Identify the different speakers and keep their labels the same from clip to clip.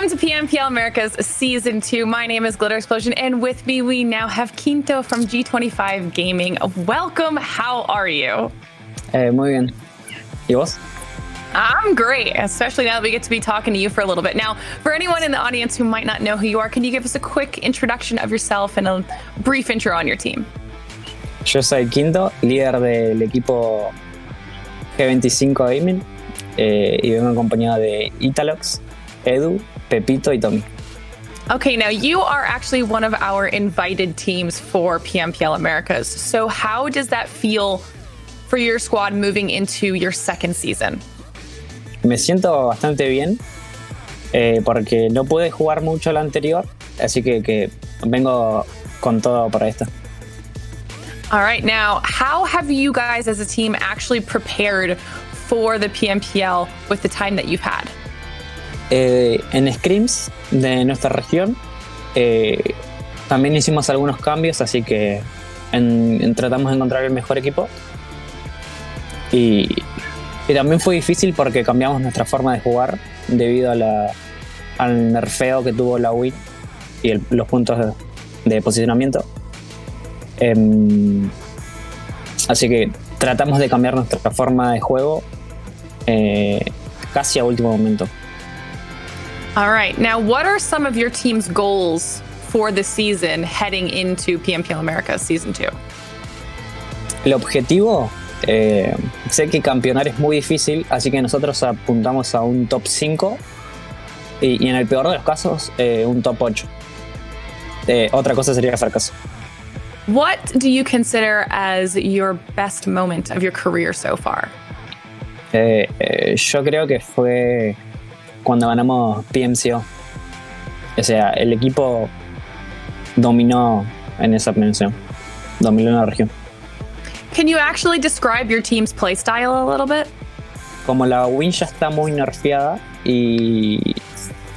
Speaker 1: Welcome to PMPL Americas Season 2. My name is Glitter Explosion, and with me we now have Kinto from G25 Gaming. Welcome, how are you?
Speaker 2: Muy bien. ¿Y vos?
Speaker 1: I'm great, especially now that we get to be talking to you for a little bit. Now, for anyone in the audience who might not know who you are, can you give us a quick introduction of yourself and a brief intro on your team?
Speaker 2: Yo soy Kinto, líder del equipo G25 Gaming, y vengo acompañado de Italox, Edu, Pepito y Tommy.
Speaker 1: Okay, now you are actually one of our invited teams for PMPL Americas. So how does that feel for your squad moving into your second season?
Speaker 2: Me siento bastante bien, porque no pude jugar mucho la anterior, así que vengo con todo para esta.
Speaker 1: All right, now how have you guys as a team actually prepared for the PMPL with the time that you've had?
Speaker 2: En scrims de nuestra región también hicimos algunos cambios, así que tratamos de encontrar el mejor equipo. Y también fue difícil porque cambiamos nuestra forma de jugar debido al nerfeo que tuvo la win y los puntos de posicionamiento. Así que tratamos de cambiar nuestra forma de juego casi a último momento.
Speaker 1: All right. Now, what are some of your team's goals for the season heading into PMPL Americas Season 2?
Speaker 2: El objetivo, sé que campeonar es muy difícil, así que nosotros apuntamos a un top 5 y en el peor de los casos, un top 8. Otra cosa sería fracaso.
Speaker 1: What do you consider as your best moment of your career so far?
Speaker 2: Yo creo que fue cuando ganamos PMCO. O sea, el equipo dominó en esa premiación. Dominó en la región.
Speaker 1: Can you actually describe your team's playstyle a little bit?
Speaker 2: Como la win ya está muy nerfeada y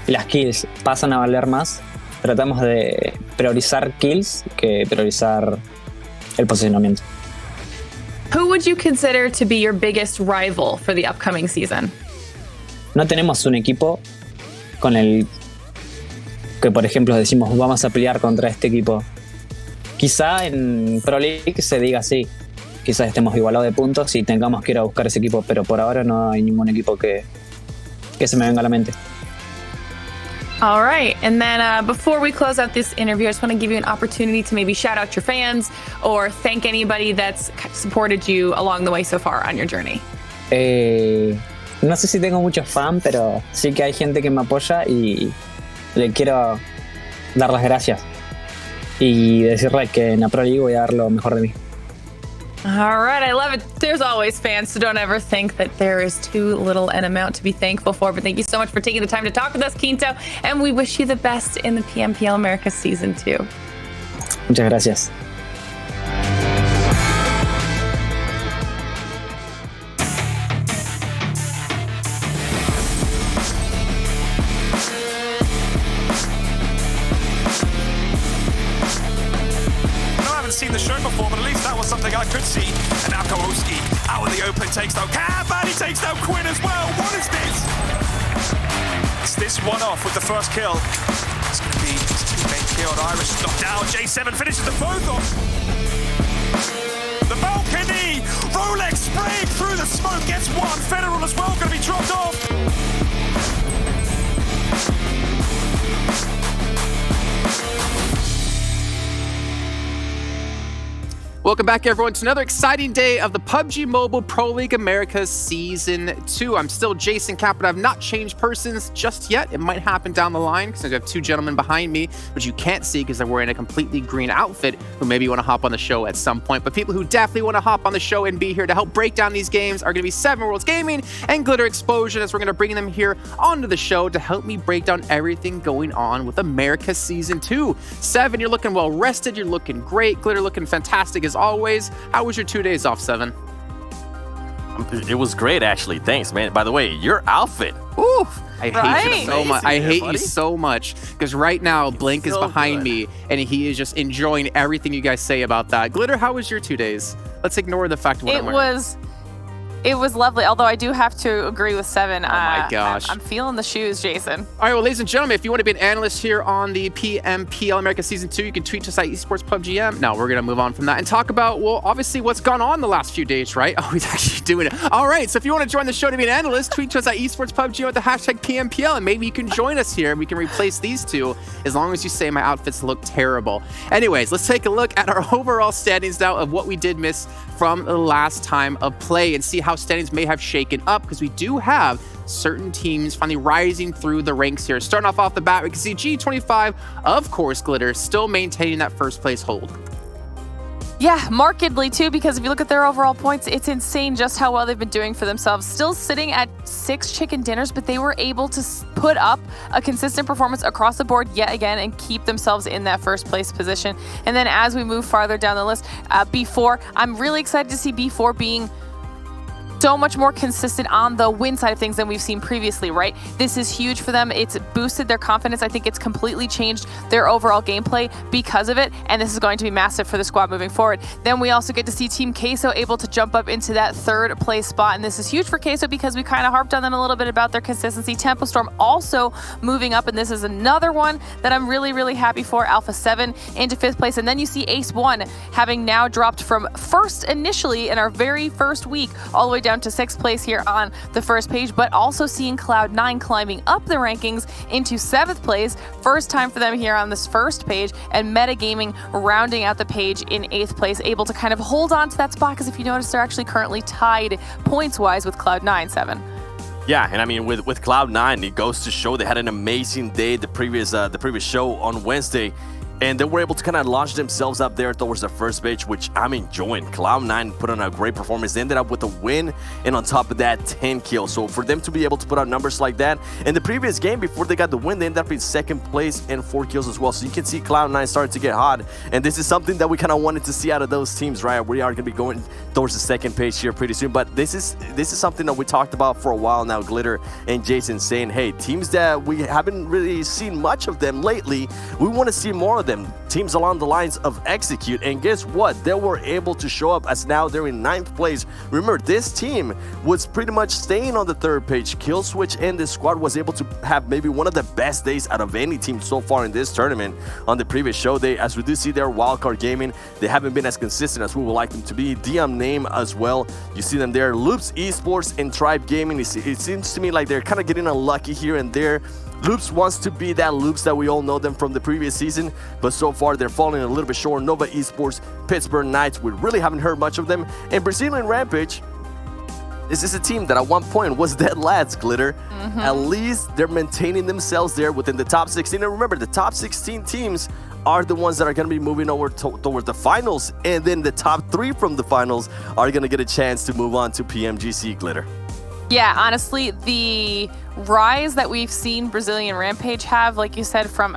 Speaker 2: las kills pasan a valer más, tratamos de priorizar kills que priorizar el posicionamiento.
Speaker 1: Who would you consider to be your biggest rival for the upcoming season?
Speaker 2: No tenemos un equipo con el que, por ejemplo, decimos vamos a pelear contra este equipo. Quizá en Pro League se diga así, quizás estemos igualados de puntos y tengamos que ir a buscar ese equipo, pero por ahora no hay ningún equipo que se me venga a la mente.
Speaker 1: All right, and then before we close out this interview, I just want to give you an opportunity to maybe shout out your fans or thank anybody that's supported you along the way so far on your journey.
Speaker 2: No sé si tengo muchos fans, pero sí que hay gente que me apoya y le quiero dar las gracias y decirle que en la Pro League voy a dar lo mejor de mí.
Speaker 1: All right, I love it. There's always fans, so don't ever think that there is too little an amount to be thankful for. But thank you so much for taking the time to talk with us, Kinto, and we wish you the best in the PMPL Americas Season 2.
Speaker 2: Muchas gracias.
Speaker 3: Seen the show before, but at least that was something I could see. And now Kowalski out in the open takes down Cam, and he takes down Quinn as well. What is this? It's this one off with the first kill. It's going to be his teammate killed. Irish knocked down. J7 finishes them both off. The balcony. Rolex spraying through the smoke gets one. Federal as well going to be dropped off.
Speaker 4: Welcome back, everyone, to another exciting day of the PUBG Mobile Pro League Americas Season 2. I'm still Jason Cap, but I've not changed persons just yet. It might happen down the line because I have two gentlemen behind me, which you can't see because they're wearing a completely green outfit, who maybe want to hop on the show at some point. But people who definitely want to hop on the show and be here to help break down these games are going to be Seven Worlds Gaming and Glitter Explosion, as we're going to bring them here onto the show to help me break down everything going on with America Season 2. Seven, you're looking well rested. You're looking great. Glitter looking fantastic as always. How was your 2 days off, Seven?
Speaker 5: It was great, actually. Thanks, man. By the way, your outfit. Oof.
Speaker 4: I hate you so much. I hate you so much because right now Blink is behind me and he is just enjoying everything you guys say about that. Glitter, how was your 2 days? Let's ignore the fact of what I'm wearing.
Speaker 1: It was lovely, although I do have to agree with 7.
Speaker 4: Oh my gosh.
Speaker 1: I'm feeling the shoes, Jason.
Speaker 4: All right, well, ladies and gentlemen, if you want to be an analyst here on the PMPL Americas Season 2, you can tweet us at Esports PUBGM. Now, we're going to move on from that and talk about, well, obviously what's gone on the last few days, right? Oh, he's actually doing it. All right, so if you want to join the show to be an analyst, tweet to us at Esports PUBGM with the hashtag PMPL, and maybe you can join us here and we can replace these two as long as you say my outfits look terrible. Anyways, let's take a look at our overall standings now of what we did miss from the last time of play and see how standings may have shaken up, because we do have certain teams finally rising through the ranks here. Starting off the bat, we can see G25, of course, Glitter, still maintaining that first place hold.
Speaker 1: Yeah, markedly too, because if you look at their overall points, it's insane just how well they've been doing for themselves. Still sitting at 6 chicken dinners, but they were able to put up a consistent performance across the board yet again and keep themselves in that first place position. And then as we move farther down the list, B4, I'm really excited to see B4 being so much more consistent on the win side of things than we've seen previously, right? This is huge for them. It's boosted their confidence. I think it's completely changed their overall gameplay because of it, and this is going to be massive for the squad moving forward. Then we also get to see Team Queso able to jump up into that 3rd place spot, and this is huge for Queso because we kind of harped on them a little bit about their consistency. Tempo Storm also moving up, and this is another one that I'm really, really happy for. Alpha 7 into 5th place, and then you see Ace 1 having now dropped from 1st initially in our very first week all the way down to 6th place here on the first page, but also seeing Cloud9 climbing up the rankings into 7th place. First time for them here on this first page, and Metagaming rounding out the page in 8th place, able to kind of hold on to that spot, because if you notice, they're actually currently tied points-wise with Cloud9, 7.
Speaker 5: Yeah, and I mean, with Cloud9, it goes to show they had an amazing day the previous show on Wednesday. And they were able to kind of launch themselves up there towards the first page, which I'm enjoying. Cloud9 put on a great performance. They ended up with a win, and on top of that, 10 kills. So for them to be able to put out numbers like that, in the previous game, before they got the win, they ended up in 2nd place and 4 kills as well. So you can see Cloud9 starting to get hot. And this is something that we kind of wanted to see out of those teams, right? We are going to be going towards the 2nd page here pretty soon. But this is something that we talked about for a while now, Glitter and Jason, saying, hey, teams that we haven't really seen much of them lately, we want to see more of them. Teams along the lines of Execute, and guess what? They were able to show up, as now they're in 9th place. Remember, this team was pretty much staying on the 3rd page. Killswitch and this squad was able to have maybe one of the best days out of any team so far in this tournament. On the previous show day, as we do see there, Wildcard Gaming, they haven't been as consistent as we would like them to be. Unnamed as well. You see them there. Loops Esports and Tribe Gaming. It seems to me like they're kind of getting unlucky here and there. Loops wants to be that Loops that we all know them from the previous season, but so far they're falling a little bit short. Nova Esports, Pittsburgh Knights, we really haven't heard much of them. And Brazilian Rampage, this is a team that at one point was dead lads, Glitter. At least they're maintaining themselves there within the top 16. And remember, the top 16 teams are the ones that are going to be moving over towards the finals, and then the top 3 from the finals are going to get a chance to move on to PMGC, Glitter.
Speaker 1: Yeah, honestly, the rise that we've seen Brazilian Rampage have, like you said, from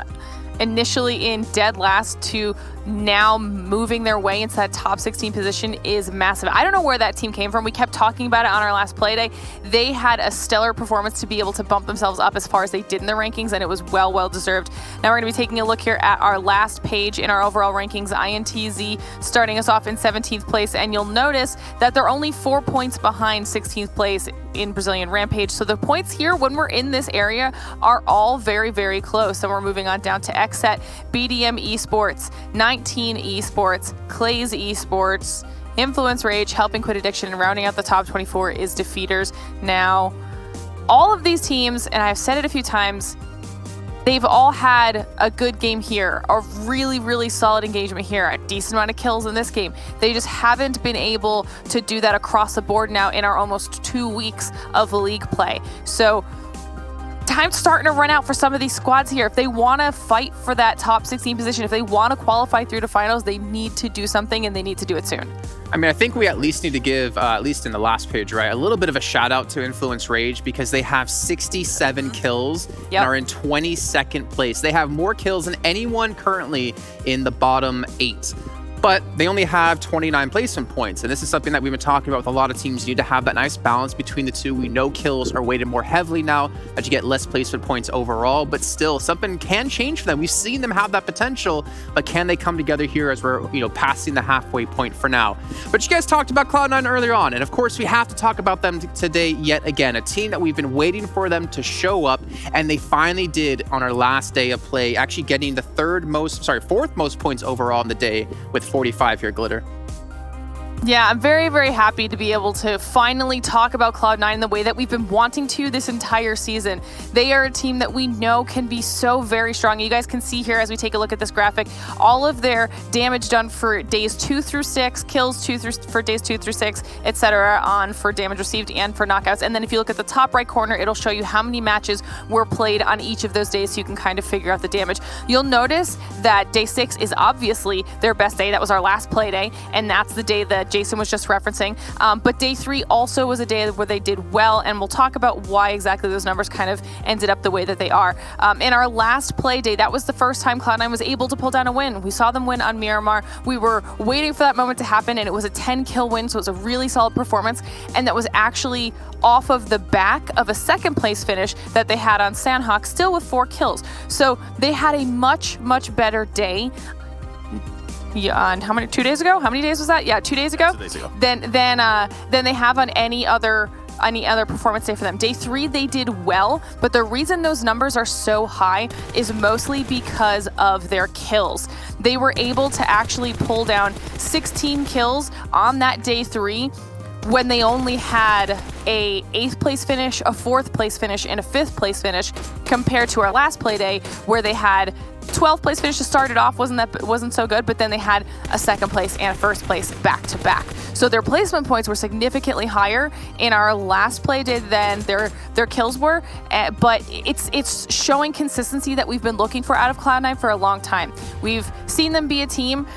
Speaker 1: initially in dead last to now moving their way into that top 16 position is massive. I don't know where that team came from. We kept talking about it on our last play day. They had a stellar performance to be able to bump themselves up as far as they did in the rankings, and it was well deserved. Now we're going to be taking a look here at our last page in our overall rankings. INTZ starting us off in 17th place, and you'll notice that they're only 4 points behind 16th place in Brazilian Rampage. So the points here when we're in this area are all very close. And we're moving on down to XSET, BDM Esports, 19 Esports, Klaze Esports, Influence Rage, Helping Quit Addiction, and rounding out the top 24 is Defeaters. Now, all of these teams, and I've said it a few times, they've all had a good game here, a really solid engagement here, a decent amount of kills in this game. They just haven't been able to do that across the board now in our almost 2 weeks of league play. So time's starting to run out for some of these squads here. If they want to fight for that top 16 position, if they want to qualify through to finals, they need to do something, and they need to do it soon.
Speaker 4: I mean, I think we at least need to give, at least in the last page, right, a little bit of a shout out to Influence Rage, because they have 67 kills and are in 22nd place. They have more kills than anyone currently in the bottom 8. but they only have 29 placement points. And this is something that we've been talking about with a lot of teams. You need to have that nice balance between the two. We know kills are weighted more heavily now, that you get less placement points overall, but still something can change for them. We've seen them have that potential, but can they come together here as we're, passing the halfway point for now? But you guys talked about Cloud9 earlier on, and of course we have to talk about them today yet again, a team that we've been waiting for them to show up, and they finally did on our last day of play, actually getting the fourth most points overall in the day with 45 here, Glitter.
Speaker 1: Yeah, I'm very, very happy to be able to finally talk about Cloud9 in the way that we've been wanting to this entire season. They are a team that we know can be so very strong. You guys can see here as we take a look at this graphic, all of their damage done for days 2 through 6, kills for days 2 through 6, etc. on for damage received and for knockouts. And then if you look at the top right corner, it'll show you how many matches were played on each of those days, so you can kind of figure out the damage. You'll notice that day 6 is obviously their best day. That was our last play day, and that's the day that Jason was just referencing. But day 3 also was a day where they did well, and we'll talk about why exactly those numbers kind of ended up the way that they are. In our last play day, that was the first time Cloud9 was able to pull down a win. We saw them win on Miramar. We were waiting for that moment to happen, and it was a 10-kill win, so it was a really solid performance, and that was actually off of the back of a second place finish that they had on Sanhok, still with 4 kills. So they had a much, much better day. Yeah, and 2 days ago? How many days was that? Yeah, 2 days ago.
Speaker 5: 2 days ago.
Speaker 1: Then they have on any other performance day for them. Day 3 they did well, but the reason those numbers are so high is mostly because of their kills. They were able to actually pull down 16 kills on that day 3 when they only had a 8th place finish, a 4th place finish, and a 5th place finish, compared to our last play day where they had 12th place finish to start it off, wasn't so good, but then they had a 2nd place and a 1st place back to back. So their placement points were significantly higher in our last play day than their kills were, but it's showing consistency that we've been looking for out of Cloud9 for a long time. We've seen them be a team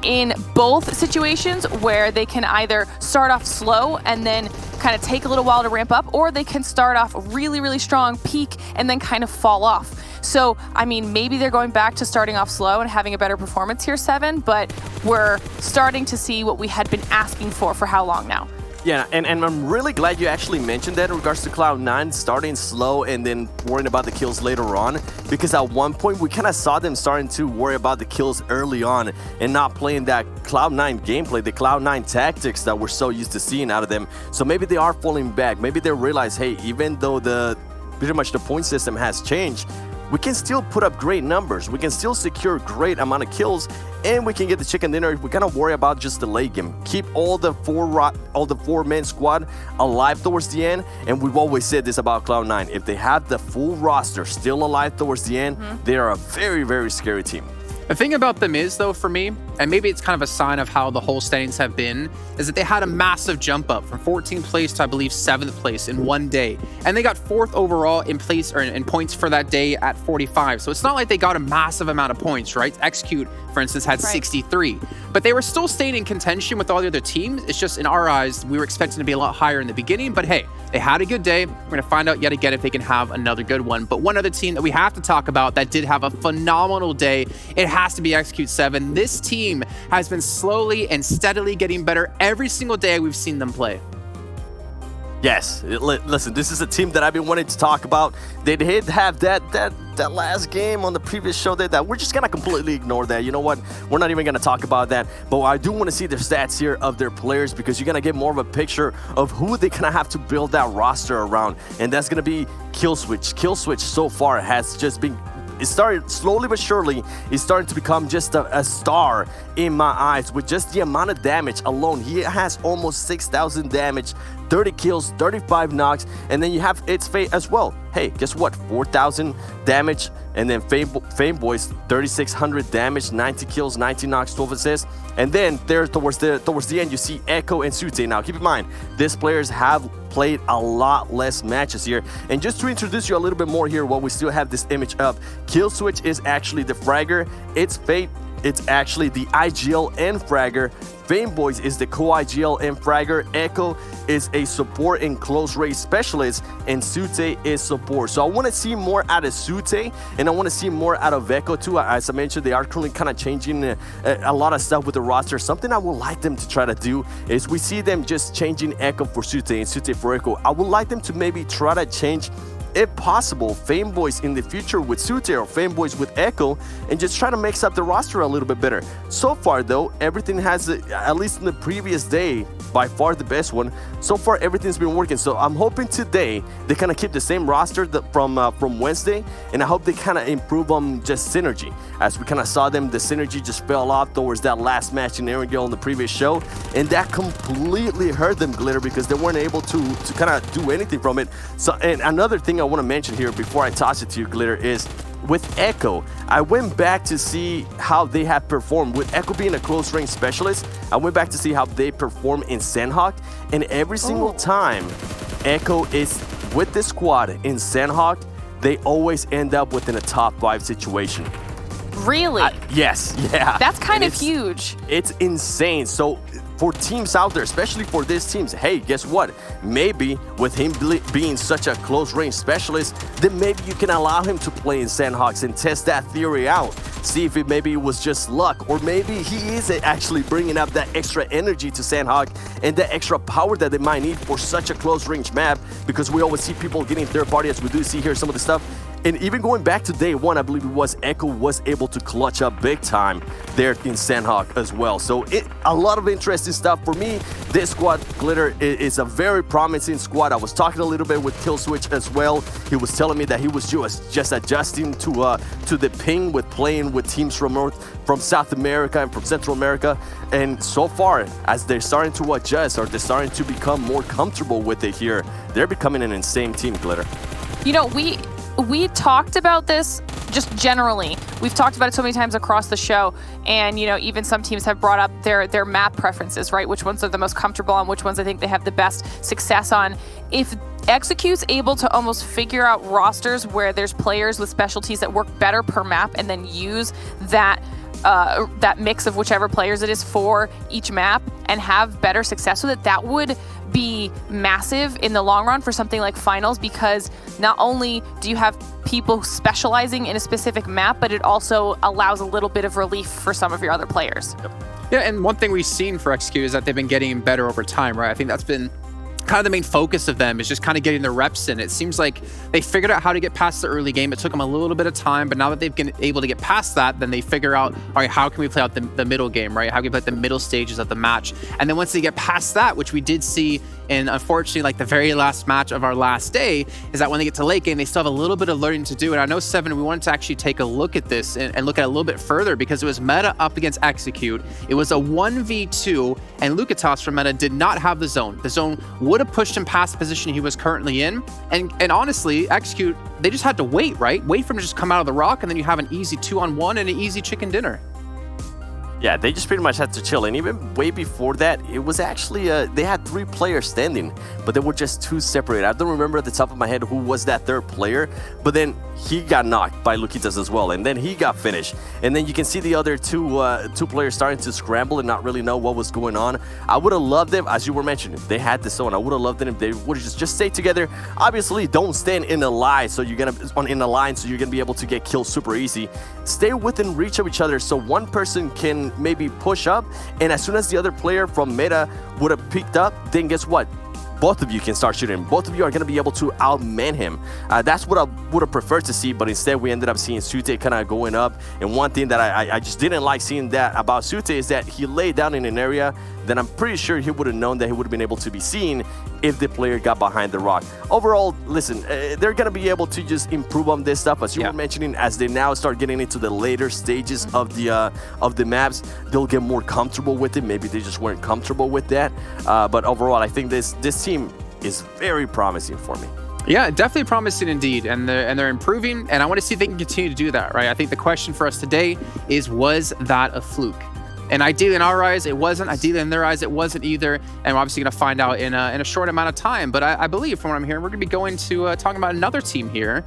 Speaker 1: in both situations where they can either start off slow and then kind of take a little while to ramp up, or they can start off really, really strong, peak, and then kind of fall off. So, I mean, maybe they're going back to starting off slow and having a better performance here, 7, but we're starting to see what we had been asking for how long now?
Speaker 5: Yeah, and I'm really glad you actually mentioned that in regards to Cloud9 starting slow and then worrying about the kills later on, because at one point we kind of saw them starting to worry about the kills early on and not playing that Cloud9 gameplay, the Cloud9 tactics that we're so used to seeing out of them. So maybe they are falling back. Maybe they realize, hey, even though pretty much the point system has changed, we can still put up great numbers. We can still secure great amount of kills, and we can get the chicken dinner. We gotta worry about just the late game. Keep all the four-man squad alive towards the end. And we've always said this about Cloud9: if they have the full roster still alive towards the end, they are a very, very scary team.
Speaker 4: The thing about them is, though, for me, and maybe it's kind of a sign of how the whole standings have been, is that they had a massive jump up from 14th place to, I believe, 7th place in one day. And they got 4th overall in place, or in points for that day at 45. So it's not like they got a massive amount of points, right? Execute, for instance, had 63. But they were still staying in contention with all the other teams. It's just, in our eyes, we were expecting to be a lot higher in the beginning. But hey, they had a good day. We're going to find out yet again if they can have another good one. But one other team that we have to talk about that did have a phenomenal day, it has to be Execute 7. This team has been slowly and steadily getting better every single day we've seen them play.
Speaker 5: Yes, listen, this is a team that I've been wanting to talk about. They did have that last game on the previous show that we're just gonna completely ignore that. You know what? We're not even gonna talk about that. But I do want to see their stats here of their players, because you're gonna get more of a picture of who they're gonna have to build that roster around, and that's gonna be Killswitch. Killswitch so far has just been. It started slowly but surely. It's starting to become just a star in my eyes with just the amount of damage alone. He has almost 6,000 damage, 30 kills, 35 knocks, and then you have its Fate as well. Hey, guess what? 4,000 damage, and then Fame Boys 3,600 damage, 90 kills, 90 knocks, 12 assists, and then there towards the end you see Echo and Sute. Now keep in mind, these players have played a lot less matches here. And just to introduce you a little bit more here while we still have this image up, Killswitch is actually the fragger. It's Fate it's actually the IGL end fragger. Fameboys is the co-IGL end fragger. Echo is a support and close range specialist, and Sute is support. So I want to see more out of Sute, and I want to see more out of Echo too. As I mentioned, they are currently kind of changing a lot of stuff with the roster. Something I would like them to try to do is we see them just changing Echo for Sute and Sute for Echo. I would like them to maybe try to change, if possible, Fameboys in the future with Sute or Fameboys with Echo, and just try to mix up the roster a little bit better. So far though, everything has, at least in the previous day, by far the best one. So far everything's been working. So I'm hoping today they kind of keep the same roster from Wednesday, and I hope they kind of improve on just synergy. As we kind of saw them, the synergy just fell off towards that last match in Erangel in the previous show, and that completely hurt them, Glitter, because they weren't able to kind of do anything from it. So, and another thing I want to mention here before I toss it to you, Glitter, is with Echo, I went back to see how they have performed. With Echo being a close range specialist, I went back to see how they perform in Sanhok, and every single time Echo is with the squad in Sanhok, they always end up within a top 5 situation.
Speaker 6: Really?
Speaker 5: Yes, yeah.
Speaker 6: That's kind of huge.
Speaker 5: It's insane. So for teams out there, especially for these teams, hey, guess what? Maybe with him being such a close range specialist, then maybe you can allow him to play in Sanhok and test that theory out. See if maybe it was just luck, or maybe he is actually bringing up that extra energy to Sanhok and that extra power that they might need for such a close range map, because we always see people getting third party, as we do see here some of the stuff. And even going back to day one, I believe it was, Echo was able to clutch up big time there in Sanhok as well. So a lot of interesting stuff for me. This squad, Glitter, is a very promising squad. I was talking a little bit with Killswitch as well. He was telling me that he was just adjusting to the ping with playing with teams from South America and from Central America. And so far, as they're starting to adjust, or they're starting to become more comfortable with it here, they're becoming an insane team, Glitter.
Speaker 6: You know, we talked about this just generally. We've talked about it so many times across the show, and you know, even some teams have brought up their map preferences, right? Which ones are the most comfortable on, which ones I think they have the best success on. If Execute's able to almost figure out rosters where there's players with specialties that work better per map, and then use that mix of whichever players it is for each map and have better success with it, that would be massive in the long run for something like finals, because not only do you have people specializing in a specific map, but it also allows a little bit of relief for some of your other players.
Speaker 4: Yep. Yeah, and one thing we've seen for Execute is that they've been getting better over time, right? I think that's been kind of the main focus of them, is just kind of getting the reps in. It seems like they figured out how to get past the early game. It took them a little bit of time, but now that they've been able to get past that, then they figure out, all right, how can we play out the middle game, right? How can we play out the middle stages of the match? And then once they get past that, which we did see in, unfortunately, like the very last match of our last day, is that when they get to late game, they still have a little bit of learning to do. And I know, Seven, we wanted to actually take a look at this and look at it a little bit further, because it was Meta up against Execute. It was a 1v2, and Lukatos from Meta did not have the zone. The zone would have pushed him past the position he was currently in. And honestly, Execute, they just had to wait, right? Wait for him to just come out of the rock, and then you have an easy 2-on-1 and an easy chicken dinner.
Speaker 5: Yeah, they just pretty much had to chill. And even way before that, it was actually, they had 3 players standing, but they were just 2 separated. I don't remember at the top of my head who was that third player, but then he got knocked by Lukitas as well, and then he got finished. And then you can see the other two players starting to scramble and not really know what was going on. I would have loved them, as you were mentioning, they had the zone. I would have loved them if they would have just stayed together. Obviously, don't stand in a line, so you're gonna be able to get killed super easy. Stay within reach of each other, so one person can maybe push up, and as soon as the other player from Meta would have picked up, then guess what? Both of you can start shooting. Both of you are going to be able to outman him. That's what I would have preferred to see, but instead we ended up seeing Sute kind of going up. And one thing that I just didn't like seeing that about Sute is that he laid down in an area that I'm pretty sure he would have known that he would have been able to be seen if the player got behind the rock. Overall, listen, they're going to be able to just improve on this stuff, as you were mentioning, as they now start getting into the later stages of the maps. They'll get more comfortable with it. Maybe they just weren't comfortable with that. But overall, I think this team is very promising for me.
Speaker 4: Yeah, definitely promising indeed, and they're improving, and I want to see if they can continue to do that, right? I think the question for us today is, was that a fluke? And ideally in our eyes, it wasn't. Ideally in their eyes, it wasn't either. And we're obviously going to find out in a short amount of time. But I believe, from what I'm hearing, we're going to be going to talking about another team here,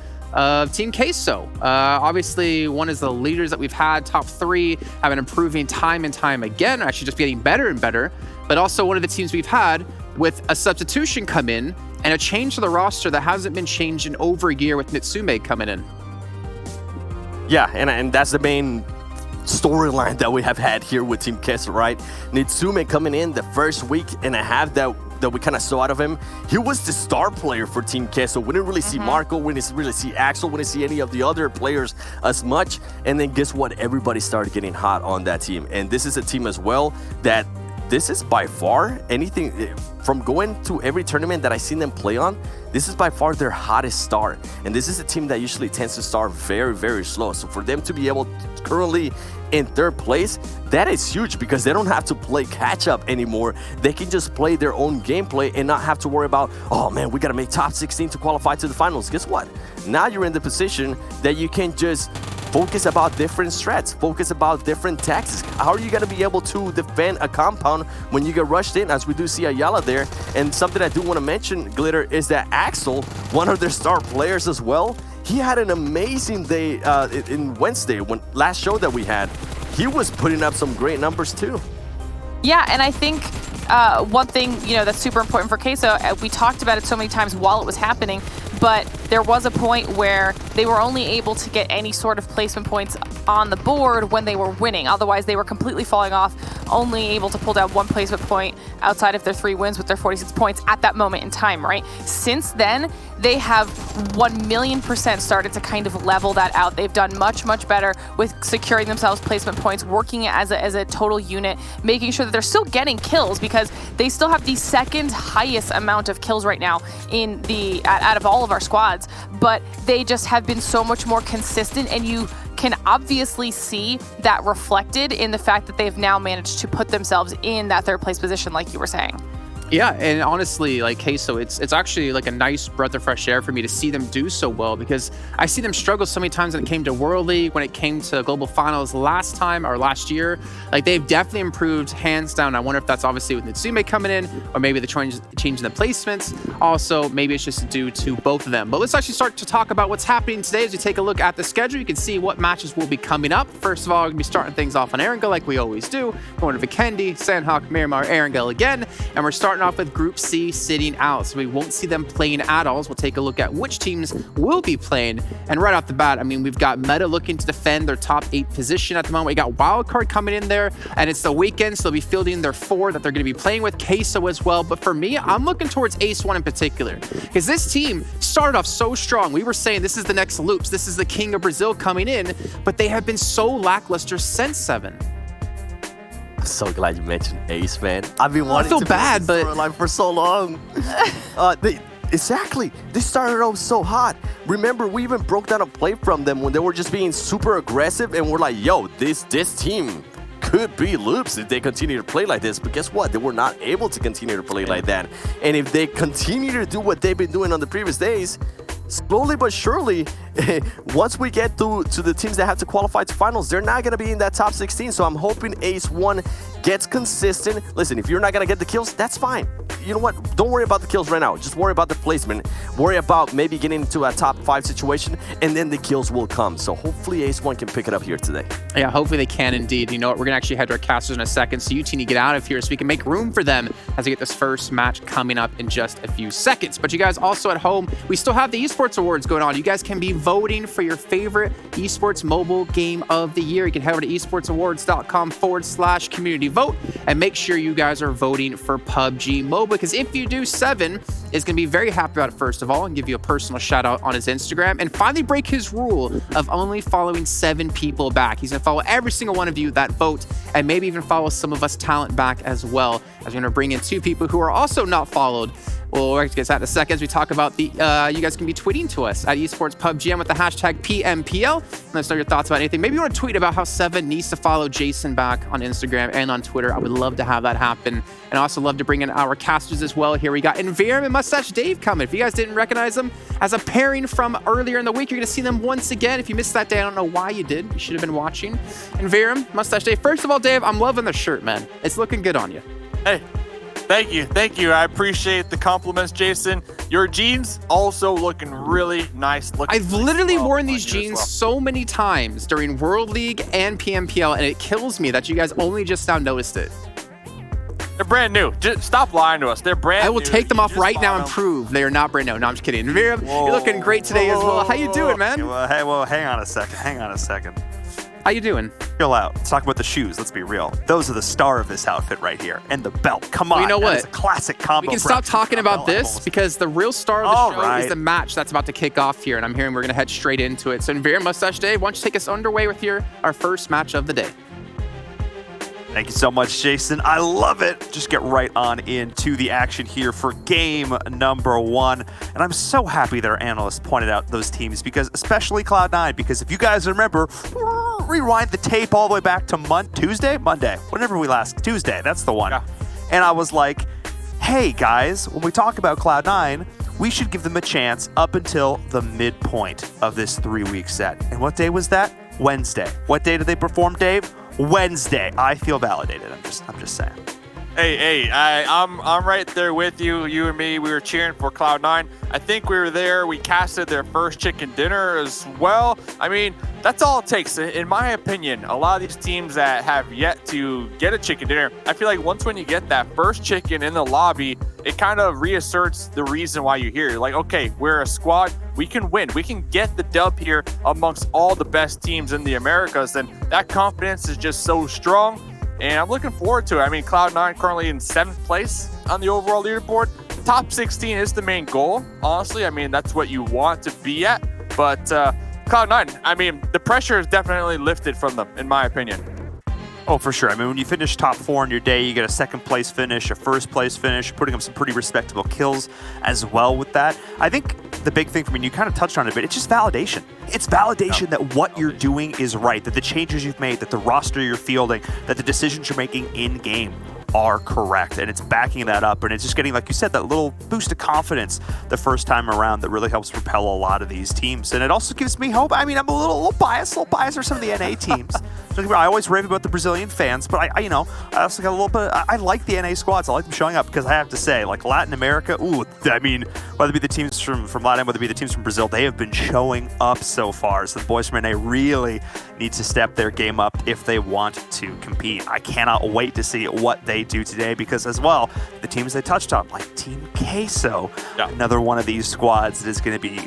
Speaker 4: Team Queso. Obviously, one is the leaders that we've had, top 3, have been improving time and time again, actually just getting better and better. But also one of the teams we've had with a substitution come in and a change to the roster that hasn't been changed in over a year with Nitsume coming in.
Speaker 5: Yeah, and that's the main storyline that we have had here with Team Queso, right? Nitsume coming in the first week and a half that we kind of saw out of him. He was the star player for Team Queso. We didn't really see Marco, we didn't really see Axel, we didn't see any of the other players as much. And then guess what? Everybody started getting hot on that team. And this is a team as well that this is by far anything from going to every tournament that I've seen them play on. This is by far their hottest start. And this is a team that usually tends to start very, very slow. So for them to be able to currently in third place, that is huge because they don't have to play catch up anymore. They can just play their own gameplay and not have to worry about, oh man, we got to make top 16 to qualify to the finals. Guess what? Now you're in the position that you can just focus about different strats, focus about different tactics. How are you going to be able to defend a compound when you get rushed in, as we do see Ayala there? And something I do want to mention, Glitter, is that Axel, one of their star players as well, he had an amazing day in Wednesday, when last show that we had. He was putting up some great numbers too.
Speaker 6: Yeah, and I think one thing, that's super important for Queso, we talked about it so many times while it was happening, but there was a point where they were only able to get any sort of placement points on the board when they were winning. Otherwise, they were completely falling off, only able to pull down 1 placement point outside of their 3 wins with their 46 points at that moment in time, right? Since then, they have 1,000,000% started to kind of level that out. They've done much, much better with securing themselves placement points, working as a total unit, making sure that they're still getting kills because they still have the second highest amount of kills right now in out of all of our squads, but they just have been so much more consistent, and you can obviously see that reflected in the fact that they've now managed to put themselves in that 3rd place position, like you were saying.
Speaker 4: Yeah, and honestly, like Queso, it's actually like a nice breath of fresh air for me to see them do so well, because I see them struggle so many times when it came to World League, when it came to Global Finals last year. Like, they've definitely improved hands down. I wonder if that's obviously with Nitsume coming in, or maybe the change in the placements. Also, maybe it's just due to both of them. But let's actually start to talk about what's happening today. As we take a look at the schedule, you can see what matches will be coming up. First of all, we're going to be starting things off on Erangel like we always do. Going to Vikendi, Sanhok, Miramar, Erangel again. And we're starting off with Group C sitting out, so we won't see them playing at all. We'll take a look at which teams will be playing. And right off the bat, I mean, we've got Meta looking to defend their top 8 position at the moment. We got Wildcard coming in there, and it's the weekend, so they'll be fielding their 4 that they're going to be playing with, Queso as well. But for me, I'm looking towards Ace 1 in particular, because this team started off so strong. We were saying this is the next Loops, this is the King of Brazil coming in, but they have been so lackluster since 7.
Speaker 5: So glad you mentioned Ace, man. I've been wanting to
Speaker 4: bad, but
Speaker 5: storyline for so long. Exactly. They started off so hot. Remember, we even broke down a play from them when they were just being super aggressive, and we're like, yo, this team could be Loops if they continue to play like this. But guess what? They were not able to continue to play like that. And if they continue to do what they've been doing on the previous days, slowly but surely, once we get to the teams that have to qualify to finals, they're not going to be in that top 16. So I'm hoping Ace 1 gets consistent. Listen, if you're not going to get the kills, that's fine. You know what? Don't worry about the kills right now. Just worry about the placement. Worry about maybe getting into a top 5 situation, and then the kills will come. So hopefully Ace 1 can pick it up here today.
Speaker 4: Yeah, hopefully they can indeed. You know what? We're going to actually head to our casters in a second, so you two need to get out of here so we can make room for them as we get this first match coming up in just a few seconds. But you guys also at home, we still have the Esports Awards going on. You guys can be voting for your favorite esports mobile game of the year. You can head over to esportsawards.com/community vote and make sure you guys are voting for PUBG Mobile, because if you do, 7 is going to be very happy about it, first of all, and give you a personal shout out on his Instagram, and finally break his rule of only following 7 people back. He's going to follow every single one of you that vote, and maybe even follow some of us talent back as well, as we're going to bring in 2 people who are also not followed. We'll get to that in a second as we talk about the, you guys can be tweeting to us at esports PUBGM with the hashtag PMPL. Let us know your thoughts about anything. Maybe you want to tweet about how 7 needs to follow Jason back on Instagram and on Twitter. I would love to have that happen. And I also love to bring in our casters as well. Here we got Environment Mustache Dave coming. If you guys didn't recognize him as a pairing from earlier in the week, you're going to see them once again. If you missed that day, I don't know why you did. You should have been watching. And Viram, Mustache Dave. First of all, Dave, I'm loving the shirt, man. It's looking good on you.
Speaker 7: Hey, thank you. I appreciate the compliments, Jason. Your jeans also looking really nice.
Speaker 4: I've literally worn these jeans so many times during World League and PMPL, and it kills me that you guys only just now noticed it.
Speaker 7: They're brand new. Just stop lying to us. They're brand new.
Speaker 4: I will take them off right now and prove they are not brand new. No, I'm just kidding. Viram, you're looking great today as well. How you doing, man?
Speaker 3: Well, hang on a second.
Speaker 4: How you doing?
Speaker 3: Chill out. Let's talk about the shoes. Let's be real. Those are the star of this outfit right here. And the belt. Come on.
Speaker 4: Well, you know what?
Speaker 3: It's a classic combo.
Speaker 4: We can stop talking about this because the real star of the show is the match that's about to kick off here. And I'm hearing we're going to head straight into it. So, Viram, Mustache Dave, why don't you take us underway with our first match of the day?
Speaker 3: Thank you so much, Jason. I love it. Just get right on into the action here for game number 1. And I'm so happy that our analysts pointed out those teams, because especially Cloud9, because if you guys remember, rewind the tape all the way back to Monday, whenever we last, Tuesday, that's the one. Yeah. And I was like, hey guys, when we talk about Cloud9, we should give them a chance up until the midpoint of this 3-week set. And what day was that? Wednesday. What day did they perform, Dave? Wednesday. I feel validated. I'm just saying.
Speaker 7: Hey, I'm right there with you. You and me, we were cheering for Cloud9. I think we were there. We casted their first chicken dinner as well. I mean, that's all it takes. In my opinion, a lot of these teams that have yet to get a chicken dinner, I feel like when you get that first chicken in the lobby, it kind of reasserts the reason why you're here. You're like, okay, we're a squad. We can win. We can get the dub here amongst all the best teams in the Americas. And that confidence is just so strong. And I'm looking forward to it. I mean, Cloud9 currently in 7th place on the overall leaderboard. Top 16 is the main goal. Honestly, I mean, that's what you want to be at. But Cloud9, I mean, the pressure is definitely lifted from them, in my opinion.
Speaker 3: Oh, for sure. I mean, when you finish top 4 in your day, you get a 2nd place finish, a 1st place finish, putting up some pretty respectable kills as well with that. I think the big thing for me, and you kind of touched on it, but it's just validation. It's validation that what you're doing is right, that the changes you've made, that the roster you're fielding, that the decisions you're making in-game are correct, and it's backing that up, and it's just getting, like you said, that little boost of confidence the first time around that really helps propel a lot of these teams. And it also gives me hope. I mean, I'm a little biased for some of the NA teams. I always rave about the Brazilian fans, but I also got a little bit. I like the NA squads. I like them showing up, because I have to say, like Latin America, I mean, whether it be the teams from Latin, whether it be the teams from Brazil, they have been showing up so far. So the boys from NA really need to step their game up if they want to compete. I cannot wait to see what they do today, because as well, the teams they touched on, like Team Queso, another one of these squads that is going to be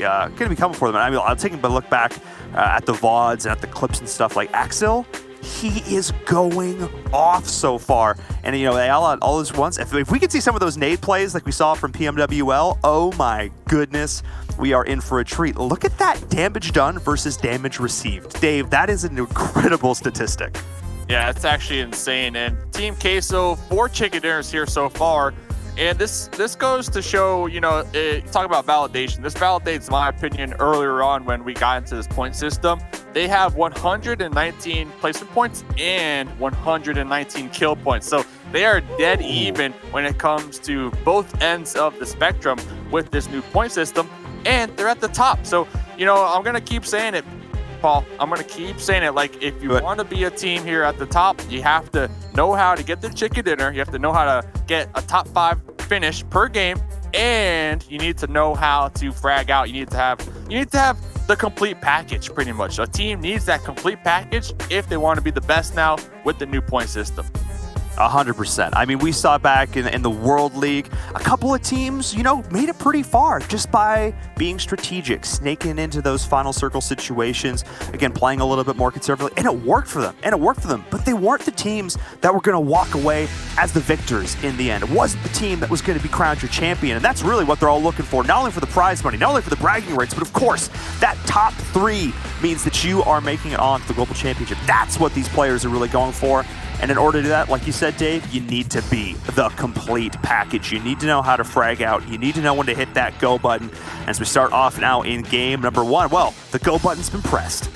Speaker 3: coming for them. And I mean, I'm taking a look back at the VODs and at the clips and stuff. Like Axel, he is going off so far. And, you know, they all those ones. If we could see some of those nade plays like we saw from PMWL, oh my goodness, we are in for a treat. Look at that damage done versus damage received. Dave, that is an incredible statistic.
Speaker 7: Yeah, it's actually insane. And Team Queso, 4 chicken dinners here so far. And this goes to show, you know, talk about validation. This validates my opinion earlier on when we got into this point system. They have 119 placement points and 119 kill points. So they are dead even when it comes to both ends of the spectrum with this new point system. And they're at the top. So, you know, I'm going to keep saying it, Paul. I'm going to keep saying it. Like, if you want to be a team here at the top, you have to know how to get the chicken dinner. You have to know how to get a top 5 finish per game, and you need to know how to frag out. You need to have the complete package, pretty much. A team needs that complete package if they want to be the best now with the new point system.
Speaker 3: 100%. I mean, we saw back in the World League, a couple of teams, you know, made it pretty far just by being strategic, snaking into those final circle situations, again, playing a little bit more conservatively, and it worked for them. But they weren't the teams that were going to walk away as the victors in the end. It wasn't the team that was going to be crowned your champion, and that's really what they're all looking for, not only for the prize money, not only for the bragging rights, but of course, that top 3 means that you are making it on to the Global Championship. That's what these players are really going for. And in order to do that, like you said, Dave, you need to be the complete package. You need to know how to frag out. You need to know when to hit that go button. As we start off now in game number 1, well, the go button's been pressed.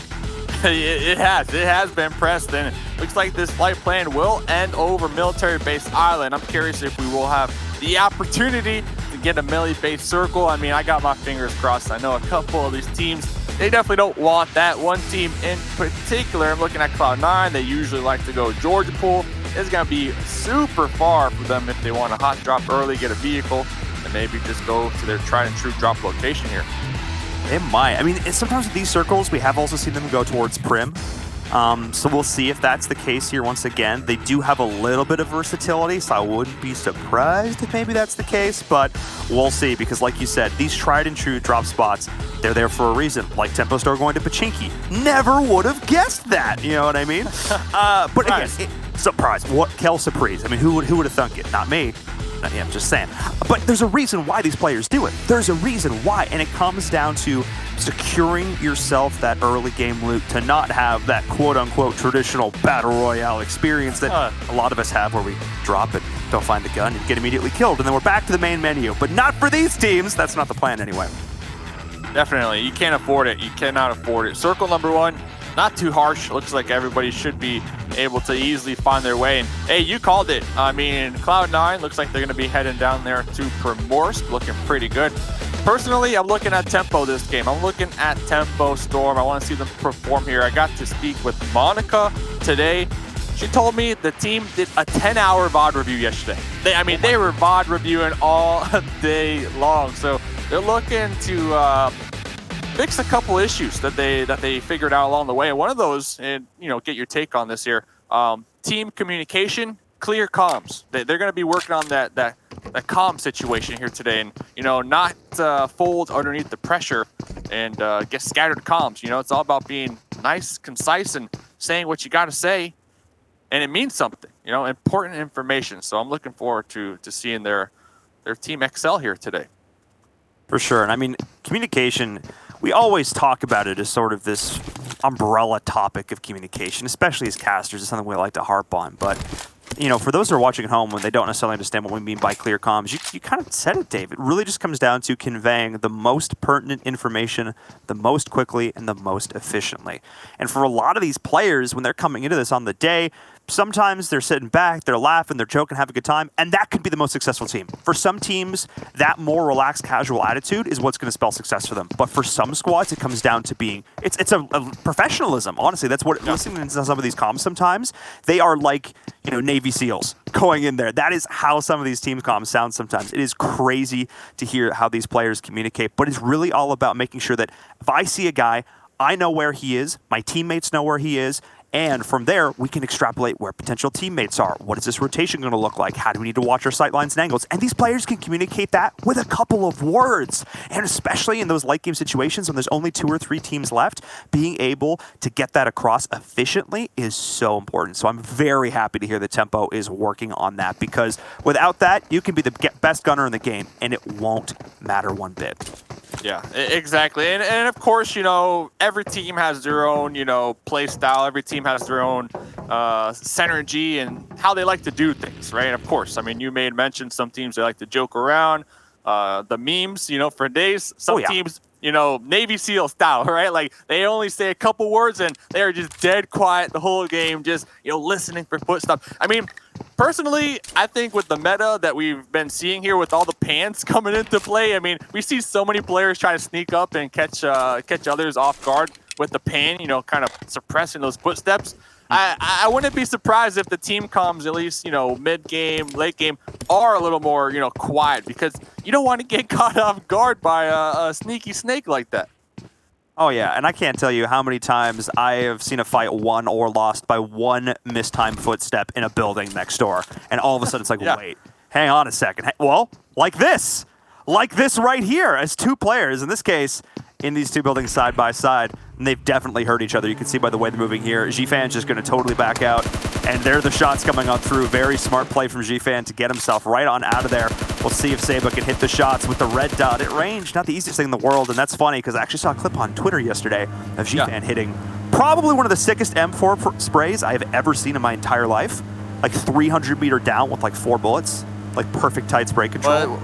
Speaker 7: It has been pressed, and it looks like this flight plan will end over Military Base Island. I'm curious if we will have the opportunity to get a melee-based circle, I mean, I got my fingers crossed. I know a couple of these teams, they definitely don't want that. One team in particular, I'm looking at Cloud9, they usually like to go Georgia pool. It's going to be super far for them if they want to hot drop early, get a vehicle, and maybe just go to their tried and true drop location here.
Speaker 8: It might. I mean, sometimes with these circles, we have also seen them go towards Prim. So we'll see if that's the case here once again. They do have a little bit of versatility, so I wouldn't be surprised if maybe that's the case, but we'll see, because like you said, these tried and true drop spots, they're there for a reason. Like Tempo Store going to Pachinki. Never would have guessed that, you know what I mean? But again, surprise. What? Kel surprise. I mean, who would have thunk it? Not me. Yeah, I'm just saying. But there's a reason why these players do it. There's a reason why, and it comes down to securing yourself that early game loot to not have that quote-unquote traditional battle royale experience that a lot of us have, where we drop it, don't find the gun, and get immediately killed, and then we're back to the main menu. But not for these teams. That's not the plan anyway.
Speaker 7: Definitely. You can't afford it. You cannot afford it. Circle number 1, not too harsh. Looks like everybody should be able to easily find their way. And hey, you called it. I mean, Cloud9 looks like they're going to be heading down there to Primorsk, looking pretty good. Personally, I'm looking at Tempo this game. I'm looking at Tempo Storm. I want to see them perform here. I got to speak with Monica today. She told me the team did a 10-hour VOD review yesterday. They were VOD reviewing all day long. So they're looking to fix a couple issues that they figured out along the way. And one of those, and get your take on this here, team communication, clear comms. They're going to be working on that comm situation here today, and not fold underneath the pressure and get scattered comms. It's all about being nice, concise, and saying what you got to say, and it means something. Important information. So I'm looking forward to seeing their team excel here today.
Speaker 8: For sure. And I mean, communication, we always talk about it as sort of this umbrella topic of communication, especially as casters. It's something we like to harp on. But, for those who are watching at home when they don't necessarily understand what we mean by clear comms, you kind of said it, Dave. It really just comes down to conveying the most pertinent information the most quickly and the most efficiently. And for a lot of these players, when they're coming into this on the day, sometimes they're sitting back, they're laughing, they're joking, having a good time, and that could be the most successful team. For some teams, that more relaxed, casual attitude is what's going to spell success for them. But for some squads, it comes down to being, it's a professionalism. Honestly, that's what, listening to some of these comms sometimes, they are like, Navy SEALs going in there. That is how some of these team comms sound sometimes. It is crazy to hear how these players communicate, but it's really all about making sure that if I see a guy, I know where he is, my teammates know where he is, and from there, we can extrapolate where potential teammates are. What is this rotation going to look like? How do we need to watch our sight lines and angles? And these players can communicate that with a couple of words. And especially in those late game situations when there's only 2 or 3 teams left, being able to get that across efficiently is so important. So I'm very happy to hear that Tempo is working on that, because without that, you can be the best gunner in the game, and it won't matter one bit.
Speaker 7: Yeah, exactly. And of course, every team has their own, play style. Every team has their own synergy and how they like to do things, right? And of course, you made mention some teams, they like to joke around. The memes, for days. Some teams, Navy SEAL style, right? Like, they only say a couple words and they're just dead quiet the whole game, just, listening for footsteps. Personally, I think with the meta that we've been seeing here with all the pans coming into play, we see so many players try to sneak up and catch others off guard with the pan, kind of suppressing those footsteps. I wouldn't be surprised if the team comms, at least, mid-game, late game, are a little more, quiet, because you don't want to get caught off guard by a sneaky snake like that.
Speaker 8: Oh, yeah, and I can't tell you how many times I have seen a fight won or lost by one mistimed footstep in a building next door, and all of a sudden it's like, wait, hang on a second. Well, like this right here, as 2 players, in this case, in these 2 buildings side by side, and they've definitely hurt each other. You can see by the way they're moving here. Gfan just going to totally back out, and there are the shots coming on through. Very smart play from Gfan to get himself right on out of there. We'll see if Seba can hit the shots with the red dot at range. Not the easiest thing in the world, and that's funny because I actually saw a clip on Twitter yesterday of Gfan hitting probably one of the sickest M4 sprays I have ever seen in my entire life. Like 300 meter down with like 4 bullets. Like perfect tight spray control.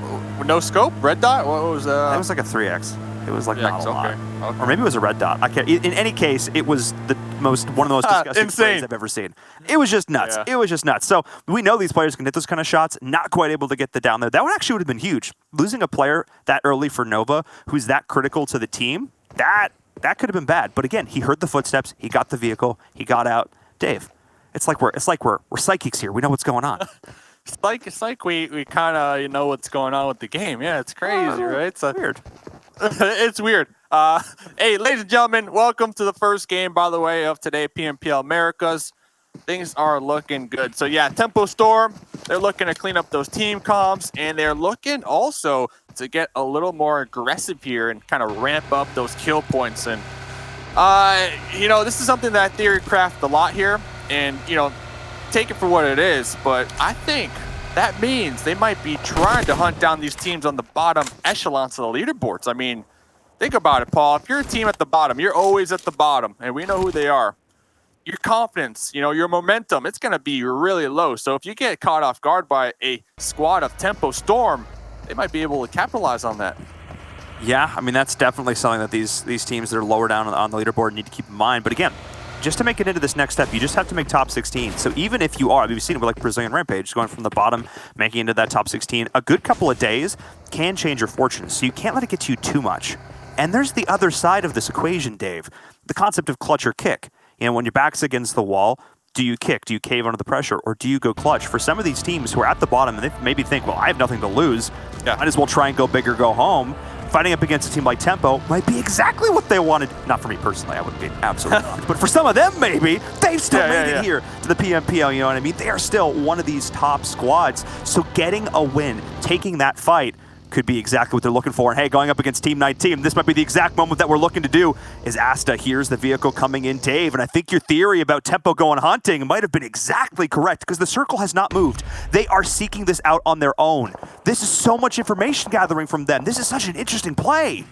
Speaker 7: No scope? Red dot? What was
Speaker 8: It was like a 3x. It was like
Speaker 7: Yeah,
Speaker 8: not a lot.
Speaker 7: okay.
Speaker 8: Or maybe it was a red dot. I can't. In any case, it was one of the most disgusting
Speaker 7: Insane.
Speaker 8: plays I've ever seen. It was just nuts.
Speaker 7: Yeah.
Speaker 8: It was just nuts. So we know these players can hit those kind of shots. Not quite able to get the down there. That one actually would have been huge. Losing a player that early for Nova, who's that critical to the team, that could have been bad. But again, he heard the footsteps. He got the vehicle. He got out. Dave, it's like we're psychics here. We know what's going on.
Speaker 7: It's like we kind of know what's going on with the game. Yeah, it's crazy, right? It's
Speaker 8: Weird.
Speaker 7: It's weird. Hey, ladies and gentlemen, welcome to the first game, by the way, of today, PMPL Americas. Things are looking good. So yeah, Tempo Storm, they're looking to clean up those team comps, and they're looking also to get a little more aggressive here and kind of ramp up those kill points. And this is something that I theorycraft a lot here, and take it for what it is, but I think that means they might be trying to hunt down these teams on the bottom echelons of the leaderboards. I mean, think about it, Paul. If you're a team at the bottom, you're always at the bottom, and we know who they are. Your confidence, your momentum, it's going to be really low. So if you get caught off guard by a squad of Tempo Storm, they might be able to capitalize on that.
Speaker 8: Yeah, I mean, that's definitely something that these teams that are lower down on the leaderboard need to keep in mind. But again, just to make it into this next step, you just have to make top 16. So even if you are, we've seen it with like Brazilian Rampage, going from the bottom, making it into that top 16, a good couple of days can change your fortunes. So you can't let it get to you too much. And there's the other side of this equation, Dave, the concept of clutch or kick. When your back's against the wall, do you kick? Do you cave under the pressure? Or do you go clutch? For some of these teams who are at the bottom, and they maybe think, well, I have nothing to lose.
Speaker 7: Yeah.
Speaker 8: Might as well try and go big or go home. Fighting up against a team like Tempo might be exactly what they wanted. Not for me personally, I wouldn't be absolutely honest. But for some of them, maybe, they've still made it here to the PMPL, you know what I mean? They are still one of these top squads. So getting a win, taking that fight, could be exactly what they're looking for. And hey, going up against Team 19, this might be the exact moment that we're looking to do. Is Asta here's the vehicle coming in, Dave. And I think your theory about Tempo going hunting might have been exactly correct, because the circle has not moved. They are seeking this out on their own. This is so much information gathering from them. This is such an interesting play.